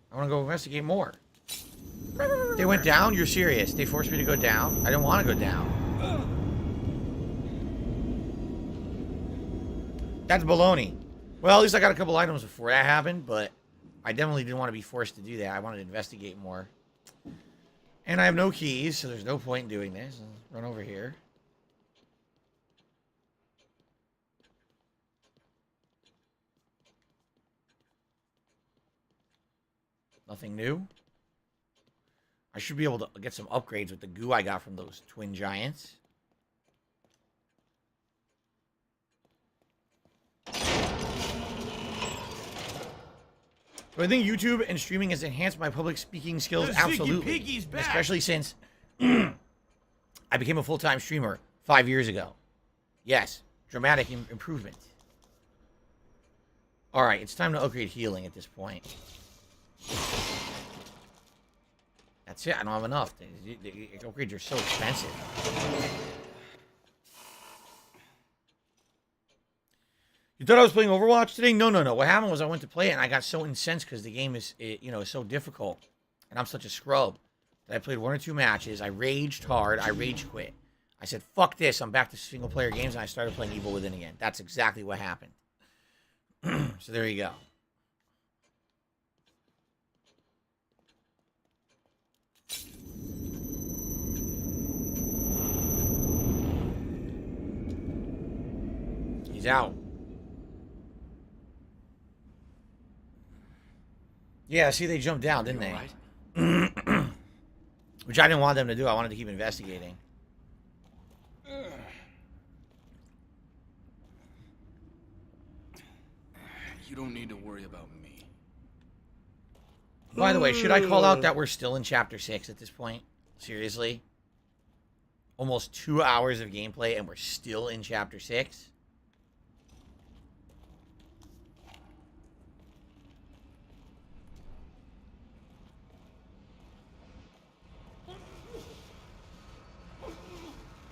I want to go investigate more. They went down? You're serious? They forced me to go down? I didn't want to go down. That's baloney. Well, at least I got a couple items before that happened, but I definitely didn't want to be forced to do that. I wanted to investigate more. And I have no keys, so there's no point in doing this. I'll run over here. Nothing new. I should be able to get some upgrades with the goo I got from those twin giants. So I think YouTube and streaming has enhanced my public speaking skills, absolutely. Especially since I became a full-time streamer 5 years ago. Yes, dramatic improvement. All right, it's time to upgrade healing at this point. That's it. I don't have enough. The upgrades are so expensive. You thought I was playing Overwatch today? No. What happened was I went to play it and I got so incensed because the game is, is so difficult, and I'm such a scrub that I played 1 or 2 matches. I raged hard. I rage quit. I said, "Fuck this! I'm back to single player games," and I started playing Evil Within again. That's exactly what happened. So there you go. He's out. Yeah, see, they jumped down, didn't they? Right? Which I didn't want them to do. I wanted to keep investigating. You don't need to worry about me. By the way, should I call out that we're still in Chapter 6 at this point? Seriously? Almost 2 hours of gameplay and we're still in Chapter 6?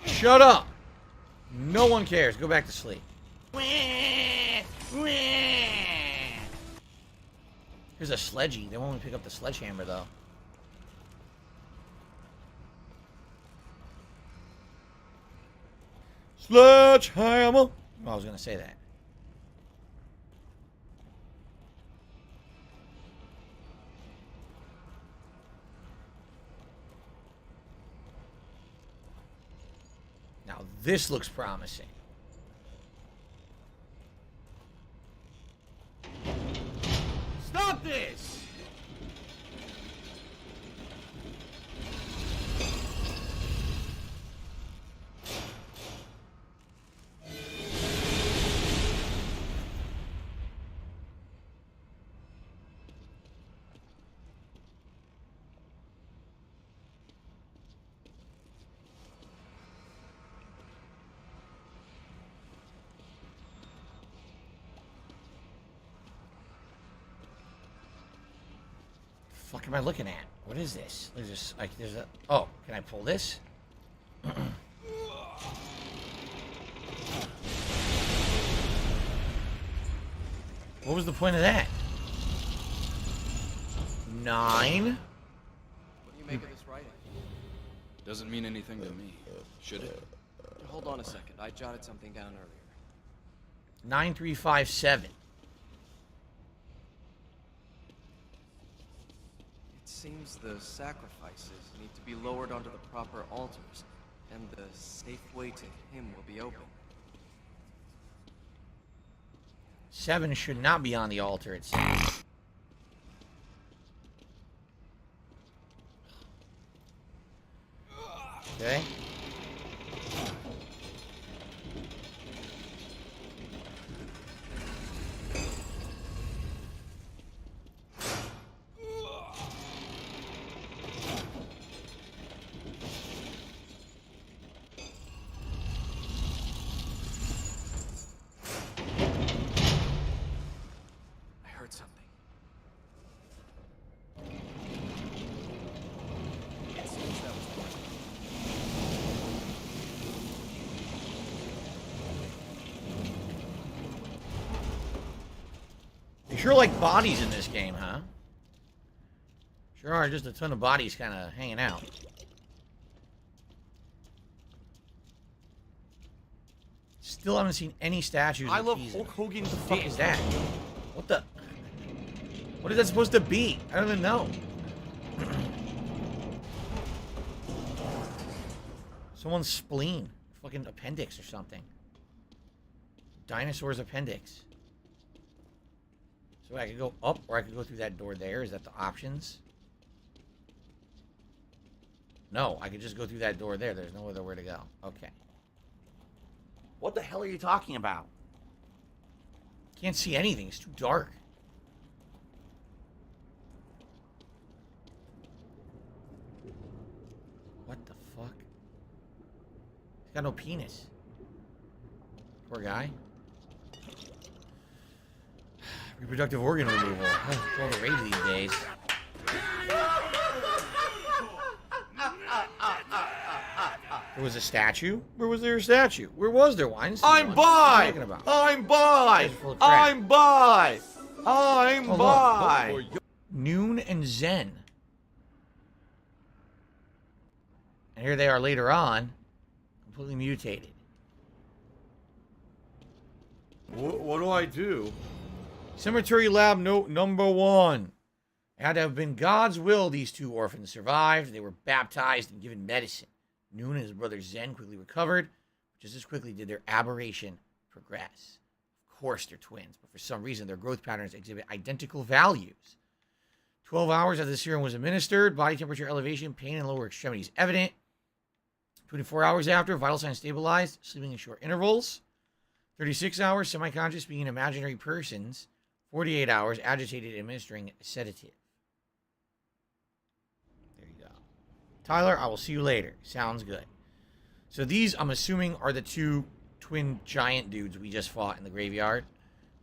Shut up! No one cares. Go back to sleep. Here's a sledgy. They won't pick up the sledgehammer, though. Sledgehammer! Oh, I was going to say that. Now, this looks promising. Stop this! Fuck am I looking at? What is this? There's just like there's a. Oh, can I pull this? What was the point of that? 9. What do you make of this writing? Doesn't mean anything to me. Should it? Hold on a second. I jotted something down earlier. 9357. It seems the sacrifices need to be lowered onto the proper altars, and the safe way to him will be open. 7 should not be on the altar, it seems. Okay. I heard something. It seems that was the They sure like bodies in this game, huh? Sure are just a ton of bodies kind of hanging out. Still haven't seen any statues. I of love Keys. Hulk Hogan's What the fuck dick. is that? What the? What is that supposed to be? I don't even know. Someone's spleen. Fucking appendix or something. Dinosaur's appendix. So I could go up or I could go through that door there. Is that the options? No, I could just go through that door there. There's no other way to go. Okay. What the hell are you talking about? Can't see anything. It's too dark. What the fuck? He's got no penis. Poor guy. Reproductive organ removal. It's all the rage these days. There was a statue? Where was there a statue? Where was there one? I'm bi! I'm bi! I'm bi! I'm Oh, bi! look. Noon and Zen. And here they are later on, completely mutated. What do I do? Cemetery lab note number 1. It had to have been God's will these 2 orphans survived. They were baptized and given medicine. Noon and his brother Zen quickly recovered. Just as quickly did their aberration progress. Of course they're twins, but for some reason their growth patterns exhibit identical values. 12 hours after the serum was administered, body temperature elevation, pain in lower extremities evident. 24 hours after, vital signs stabilized, sleeping in short intervals. 36 hours, semi-conscious, being imaginary persons. 48 hours, agitated, administering a sedative. There you go. Tyler, I will see you later. Sounds good. So these, I'm assuming, are the two twin giant dudes we just fought in the graveyard.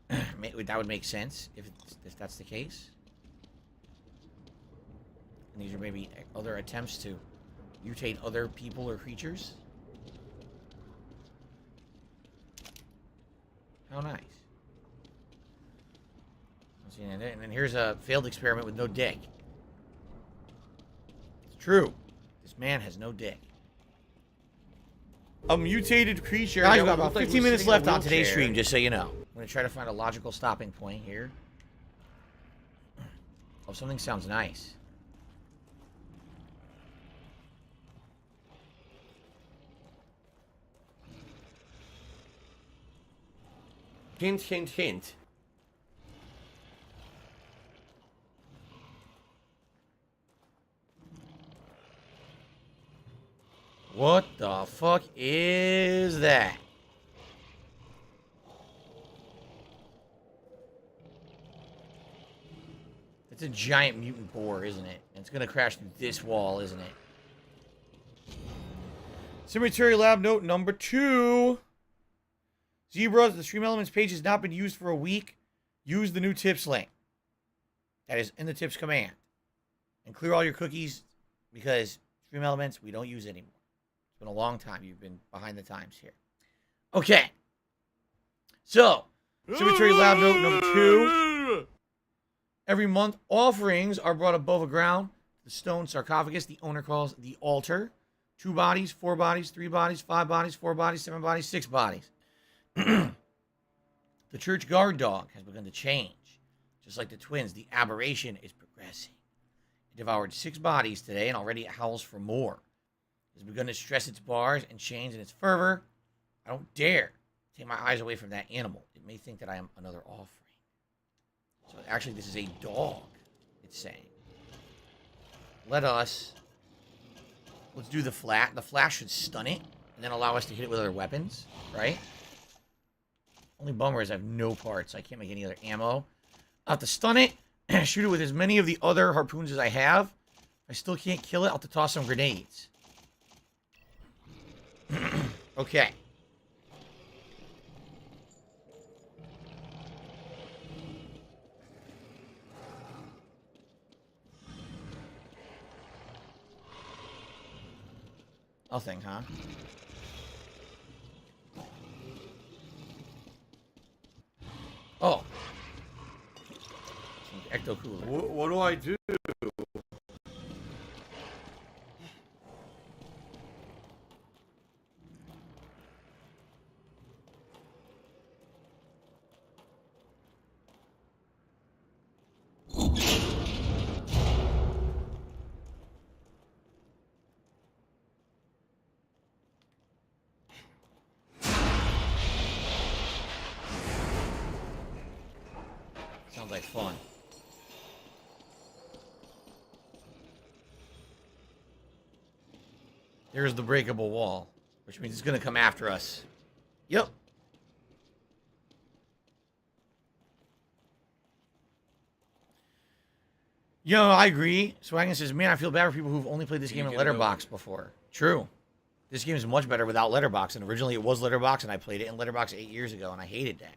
That would make sense if that's the case. And these are maybe other attempts to mutate other people or creatures. How nice. And then here's a failed experiment with no dick. It's true. This man has no dick. A mutated creature. Guys, we've got about 15 minutes left on today's stream, just so you know. I'm going to try to find a logical stopping point here. Oh, something sounds nice. Hint, hint, hint. What the fuck is that? It's a giant mutant boar, isn't it? And it's gonna crash through this wall, isn't it? Cemetery Lab note number 2. Zebras, the Stream Elements page has not been used for a week. Use the new tips link. That is in the tips command. And clear all your cookies because Stream Elements, we don't use it anymore. It's been a long time. You've been behind the times here. Okay. So, Cemetery Lab note number 2. Every month, offerings are brought above ground. The stone sarcophagus the owner calls the altar. 2 bodies, 4 bodies, 3 bodies, 5 bodies, 4 bodies, 7 bodies, 6 bodies. The church guard dog has begun to change. Just like the twins, the aberration is progressing. It devoured 6 bodies today and already it howls for more. It has begun to stress its bars and chains in its fervor. I don't dare take my eyes away from that animal. It may think that I am another offering. So actually this is a dog, it's saying. Let's do the flat. The flash should stun it and then allow us to hit it with other weapons, right? Only bummer is I have no parts. I can't make any other ammo. I'll have to stun it, shoot it with as many of the other harpoons as I have. If I still can't kill it, I'll have to toss some grenades. Okay. Nothing, huh? Oh. Ecto cooler. What do I do? Sounds like fun. There's the breakable wall, which means it's going to come after us. Yep. Yo, I agree. Swaggin says, man, I feel bad for people who've only played this game in Letterbox before. True. This game is much better without Letterbox, and originally it was Letterbox, and I played it in Letterbox 8 years ago, and I hated that.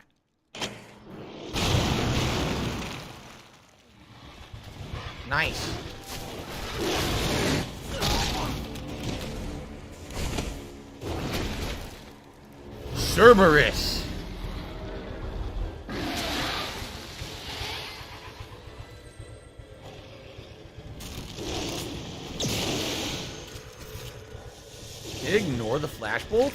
Nice. Cerberus. Did it ignore the flashbolt?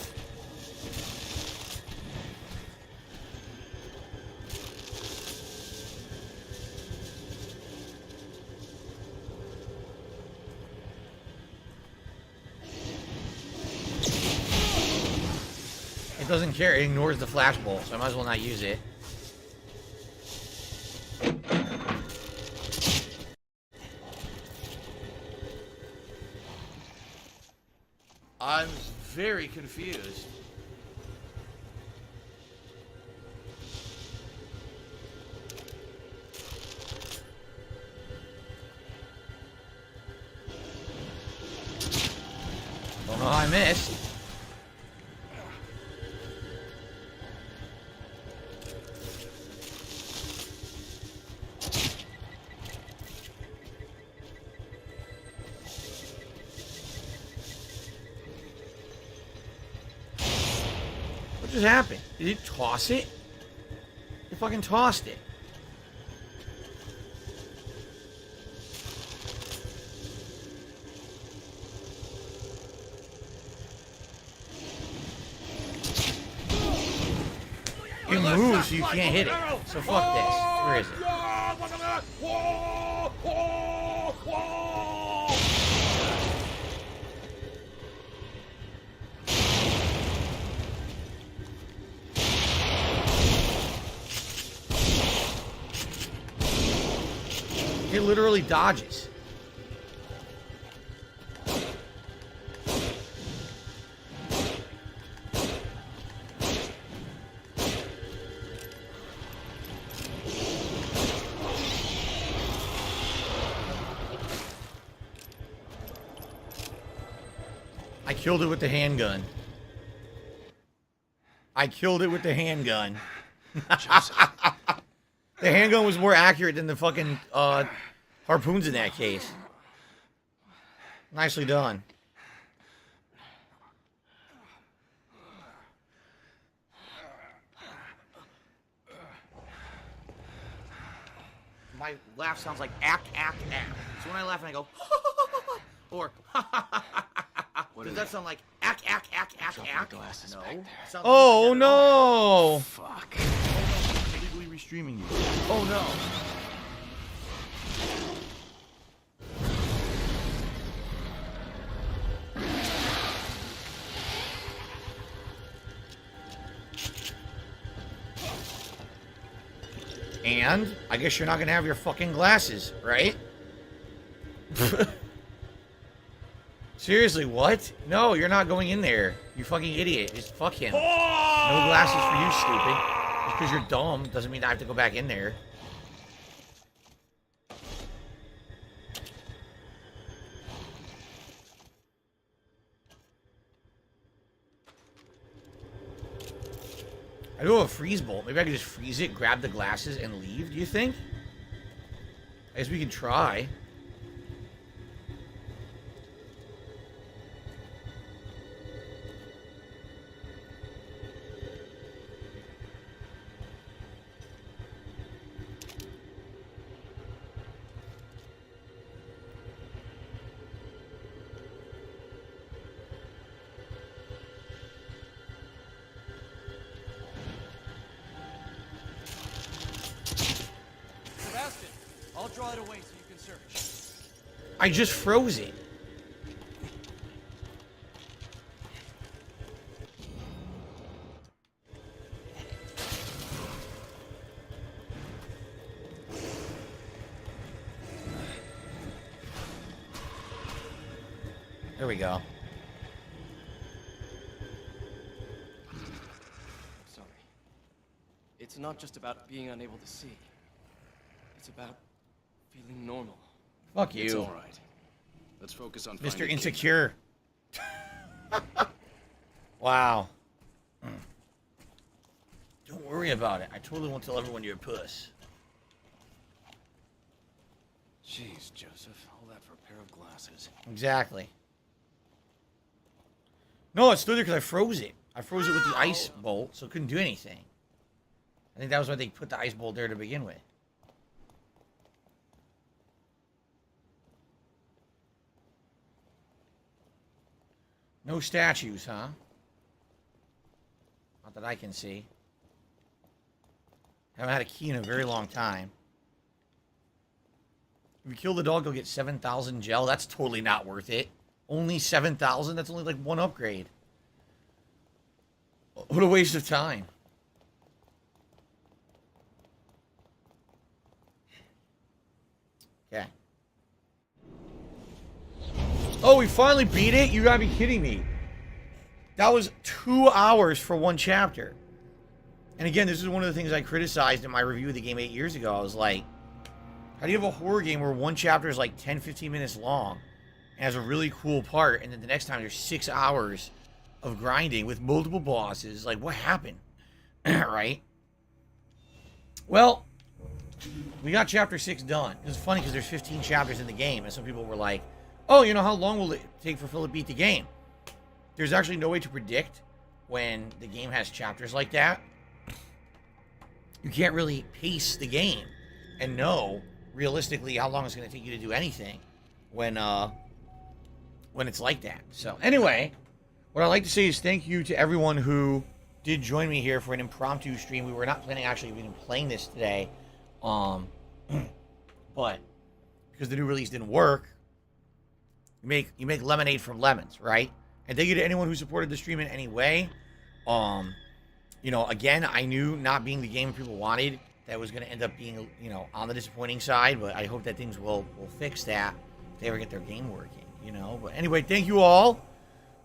It doesn't care. It ignores the flashbulb, so I might as well not use it. I'm very confused. Don't know how I missed. What just happened? Did it toss it? It fucking tossed it. It moves so you can't hit it. So fuck this. Where is it? It literally dodges. I killed it with the handgun. I killed it with the handgun. The handgun was more accurate than the fucking harpoons in that case. Nicely done. My laugh sounds like act. So when I laugh and I go, or does that sound like act? No. Oh no! Fuck. I'm legally restreaming you. Oh no. And I guess you're not gonna have your fucking glasses, right? Seriously, what? No, you're not going in there. You fucking idiot. Just fuck him. No glasses for you, stupid. Just because you're dumb doesn't mean I have to go back in there. I do have a freeze bolt. Maybe I could just freeze it, grab the glasses, and leave, do you think? I guess we can try. I'll draw it away so you can search. I just froze it. There we go. Sorry. It's not just about being unable to see. It's about feeling normal. Fuck you. It's all right. Let's focus on Mr. finding Insecure. Wow. Don't worry about it. I totally won't tell everyone you're a puss. Jeez, Joseph. All that for a pair of glasses. Exactly. No, it stood there because I froze it. I froze it with the ice bolt, so it couldn't do anything. I think that was why they put the ice bolt there to begin with. No statues, huh? Not that I can see. Haven't had a key in a very long time. If you kill the dog, you'll get 7,000 gel. That's totally not worth it. Only 7,000? That's only like one upgrade. What a waste of time. Okay. Oh, we finally beat it? You gotta be kidding me. That was 2 hours for one chapter. And again, this is one of the things I criticized in my review of the game 8 years ago. I was like, how do you have a horror game where one chapter is like 10, 15 minutes long and has a really cool part, and then the next time there's 6 hours of grinding with multiple bosses? Like, what happened? Right? Well, we got chapter 6 done. It's funny because there's 15 chapters in the game, and some people were like, oh, you know, how long will it take for Phil to beat the game? There's actually no way to predict when the game has chapters like that. You can't really pace the game and know realistically how long it's going to take you to do anything when it's like that. So anyway, what I'd like to say is thank you to everyone who did join me here for an impromptu stream. We were not planning actually even playing this today, but because the new release didn't work, you make lemonade from lemons, right? And thank you to anyone who supported the stream in any way. You know, again, I knew not being the game people wanted, that was going to end up being, you know, on the disappointing side, but I hope that things will fix that if they ever get their game working, you know. But anyway, thank you all.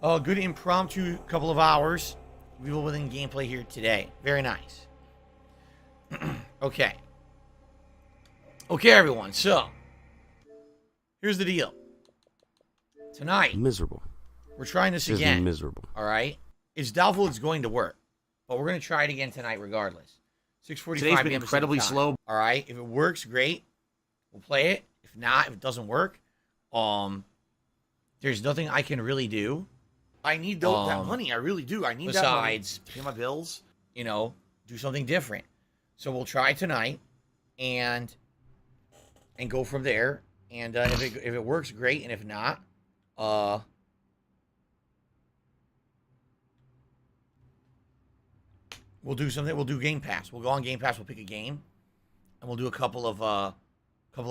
Good impromptu couple of hours. We will within gameplay here today. Very nice. Okay. Okay, everyone. So, here's the deal. Tonight, miserable. We're trying this This is again. miserable. All right? It's doubtful it's going to work, but we're going to try it again tonight regardless. 6:45 Today's been p.m. incredibly Pacific time. slow. All right? If it works, great. We'll play it. If not, if it doesn't work, there's nothing I can really do. I need that money. I really do. I need that money. Besides, pay my bills, you know, do something different. So we'll try tonight and go from there. And if it works, great. And if not, we'll do something. We'll do Game Pass. We'll go on Game Pass. We'll pick a game, and we'll do a couple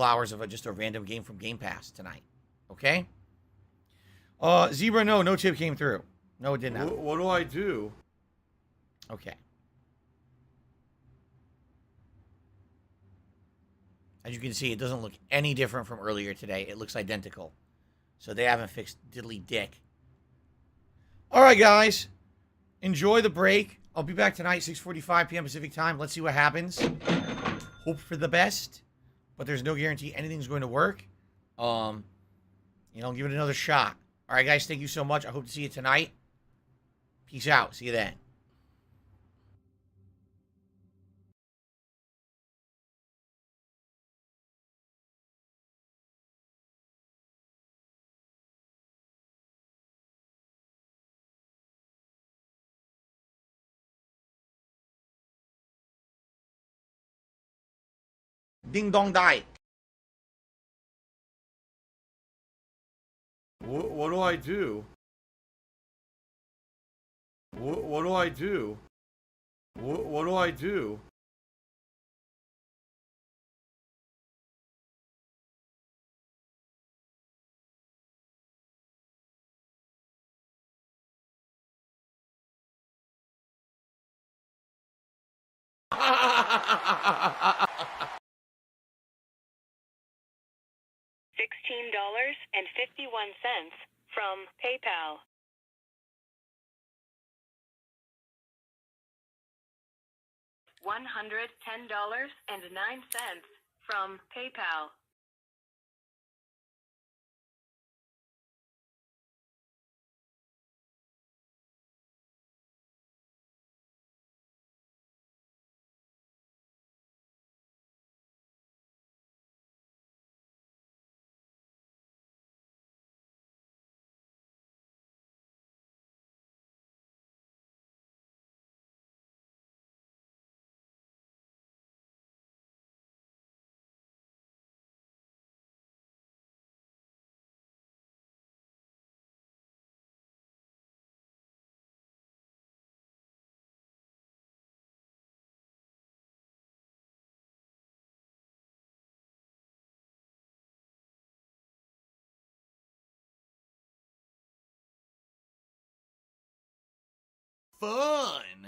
hours of just a random game from Game Pass tonight. Okay? Zebra, no tip came through. No, it did not. What do I do? Okay. As you can see, it doesn't look any different from earlier today. It looks identical. So they haven't fixed diddly dick. All right, guys. Enjoy the break. I'll be back tonight, 6:45 p.m. Pacific time. Let's see what happens. Hope for the best, but there's no guarantee anything's going to work. You know, give it another shot. All right, guys. Thank you so much. I hope to see you tonight. Peace out. See you then. Ding dong die. What do I do? What do I do? What do I do? $16.51 from PayPal. $110.09 from PayPal. Fun.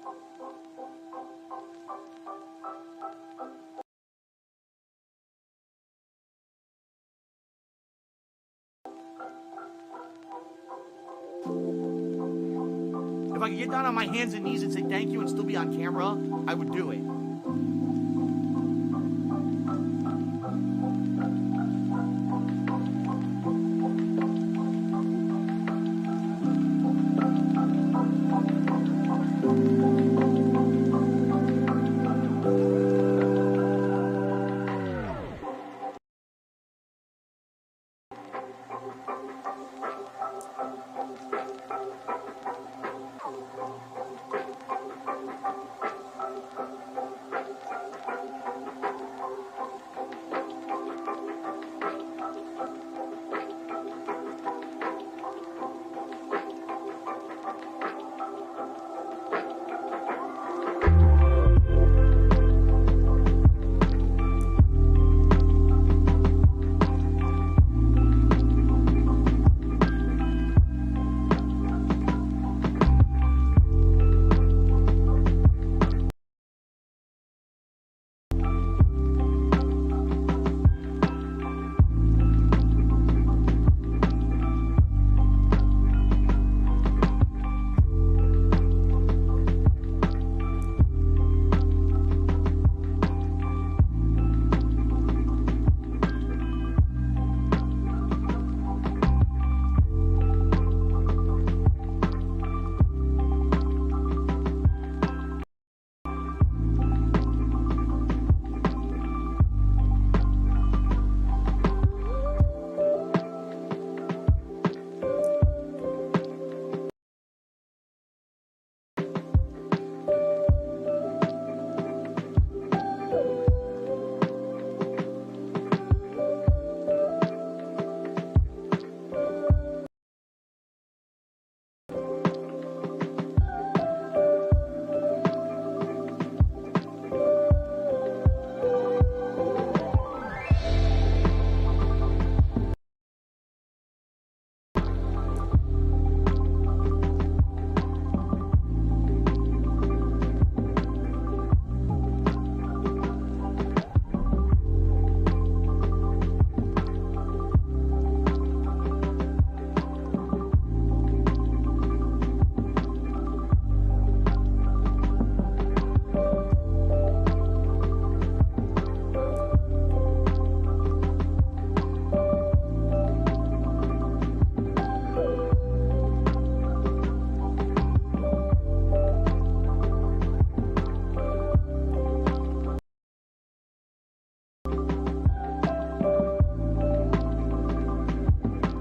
If I could get down on my hands and knees and say thank you and still be on camera, I would do it.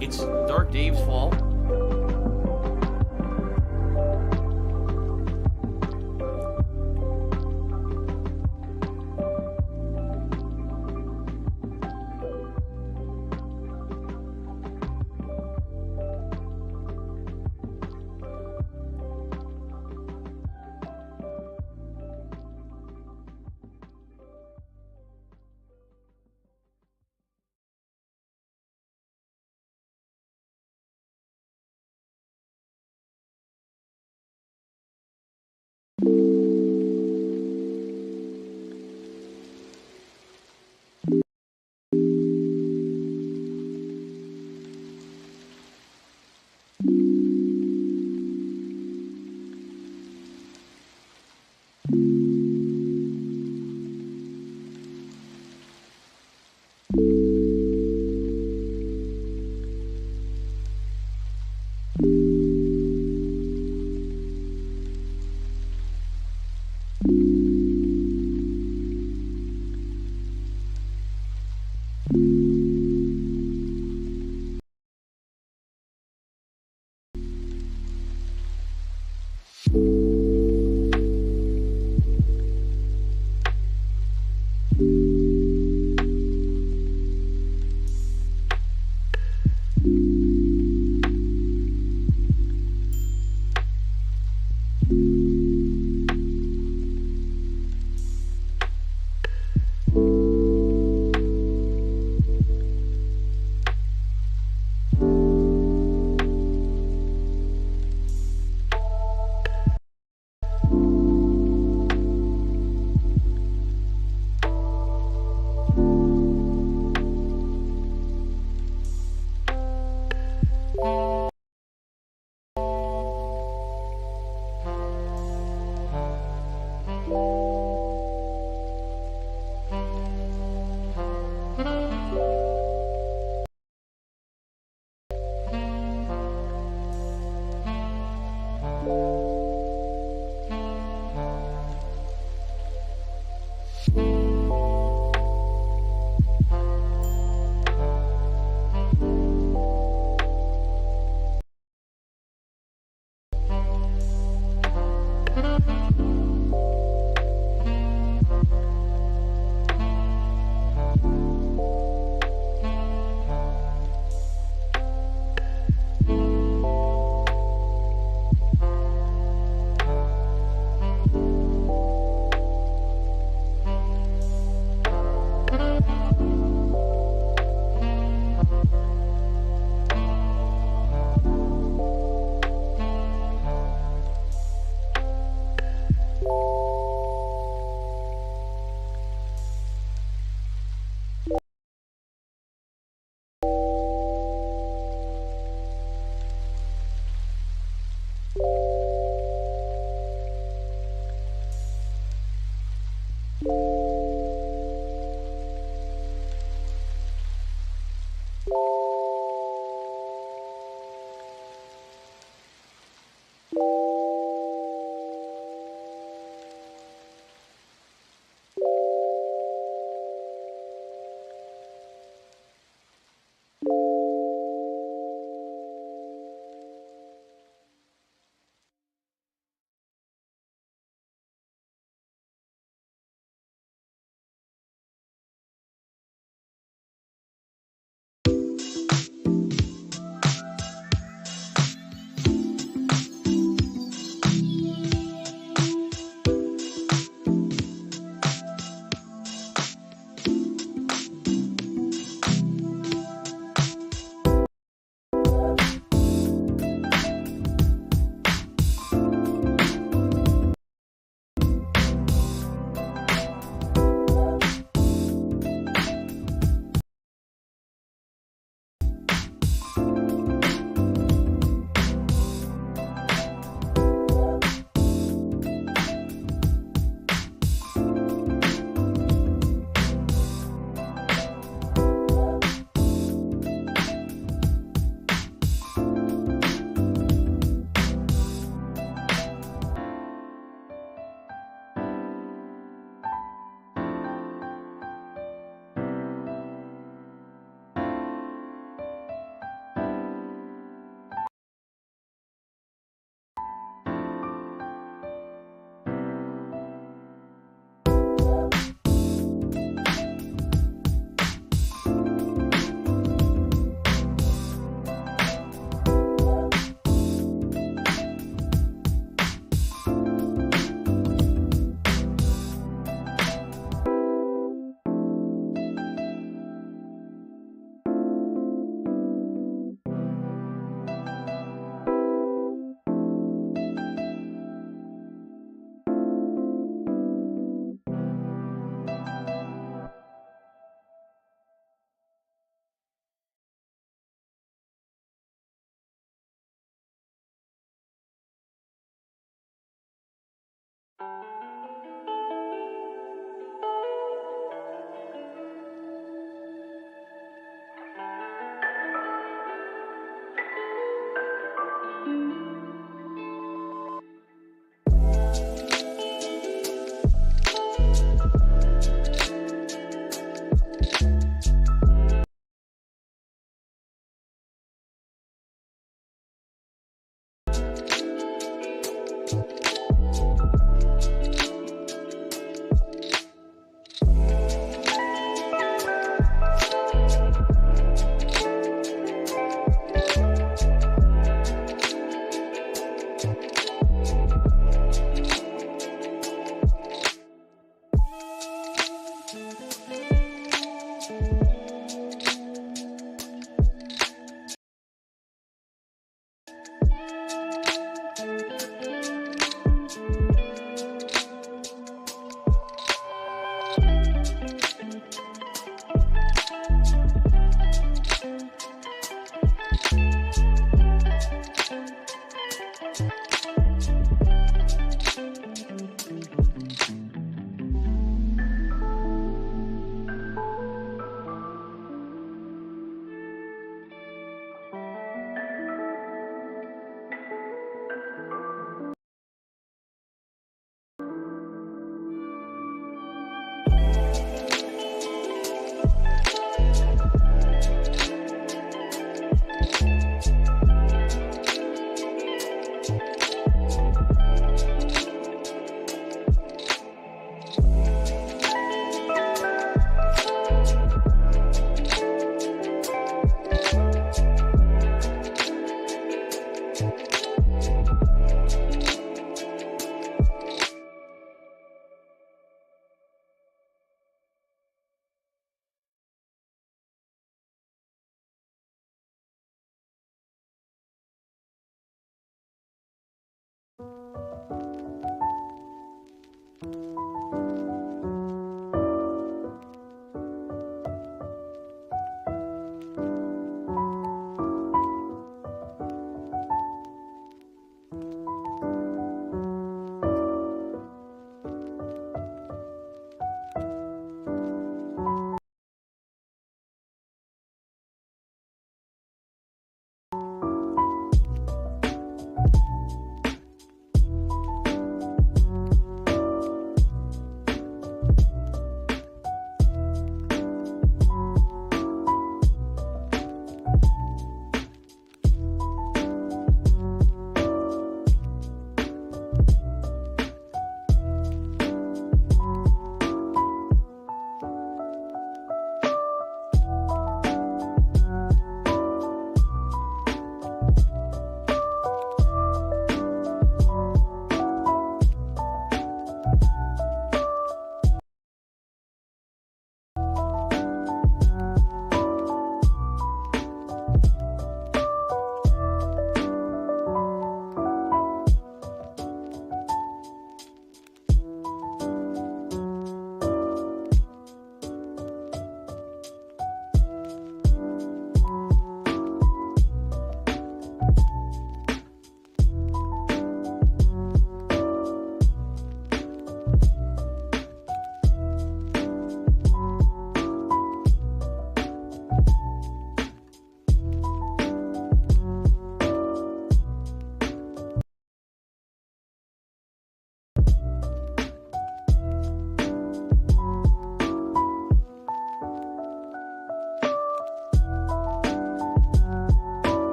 It's Dark Dave's fault.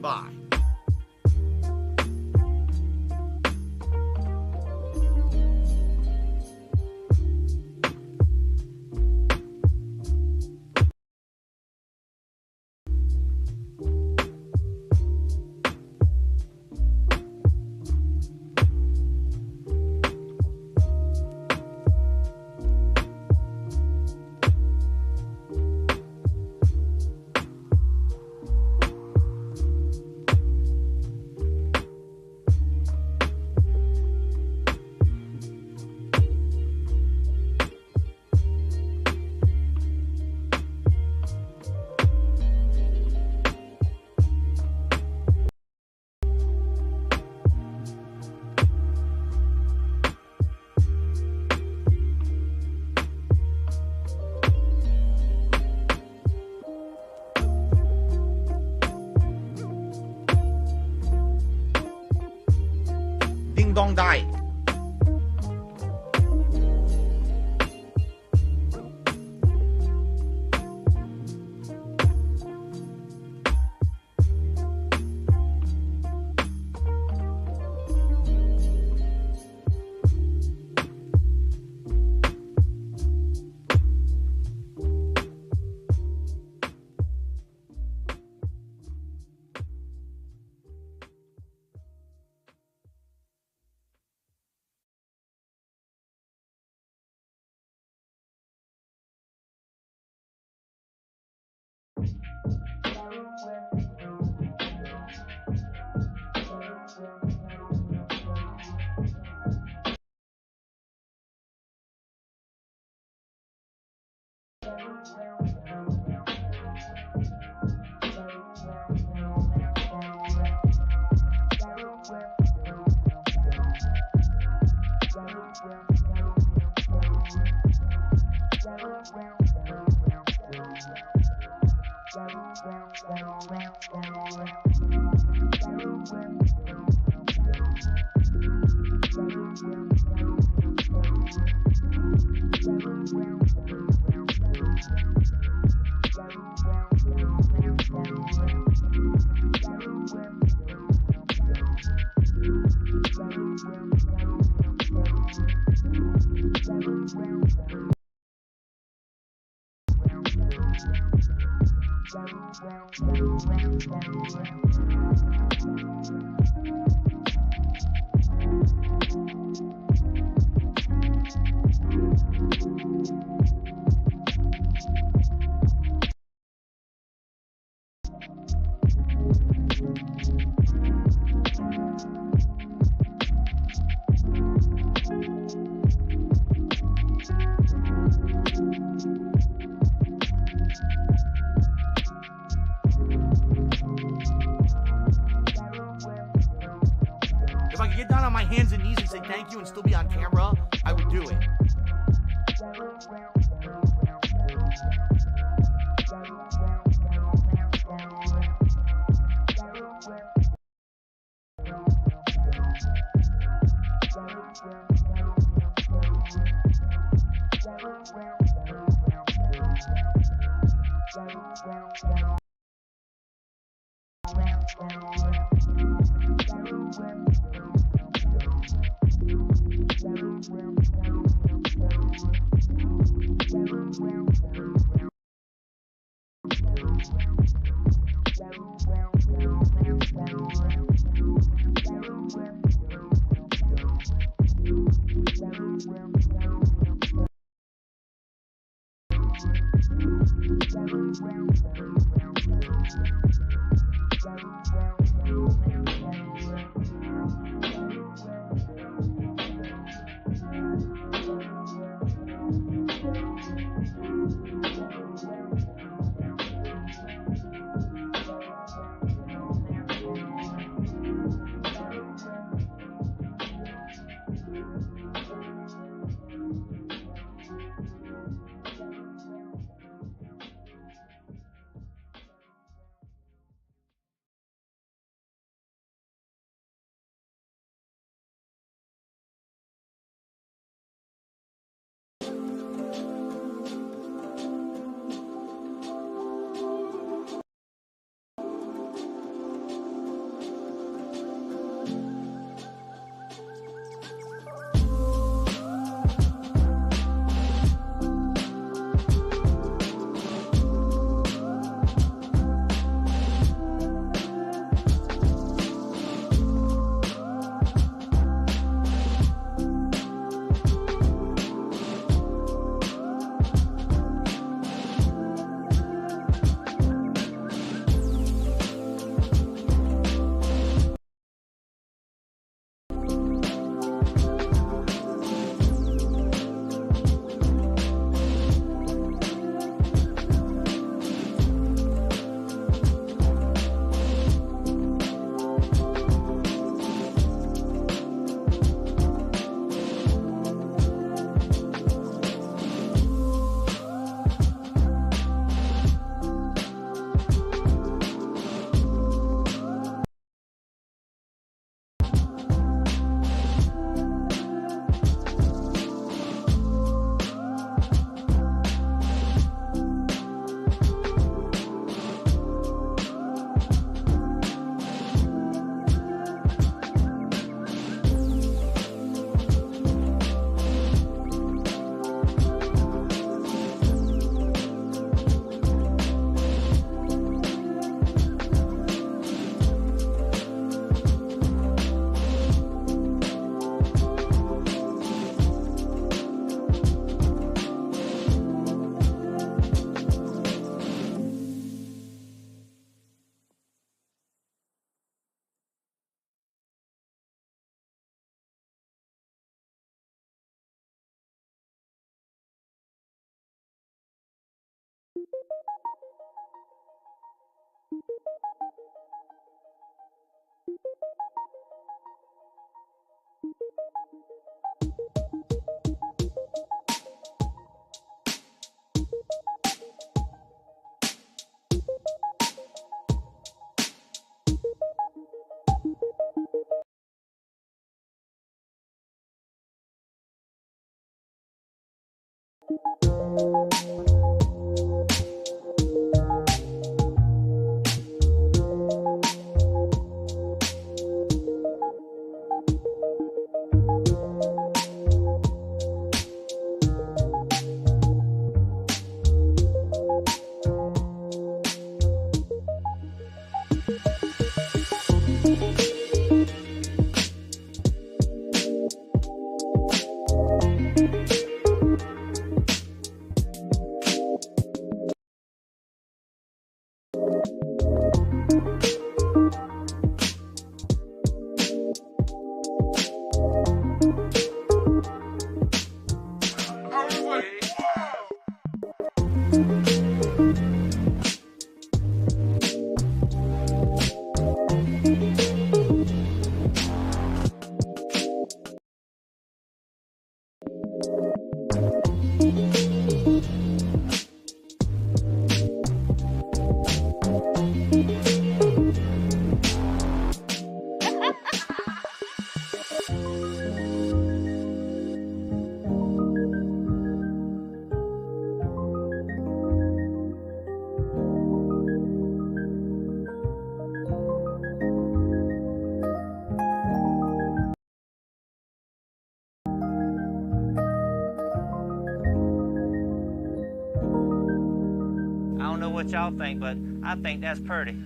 Goodbye. Ding dong die. If I could get down on my hands and knees and say thank you and still be on camera, I would do it. I don't know what y'all think, but I think that's pretty.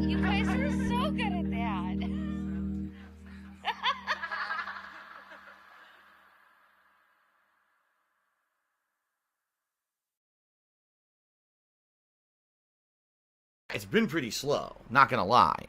You guys are so good at that. It's been pretty slow, not gonna lie.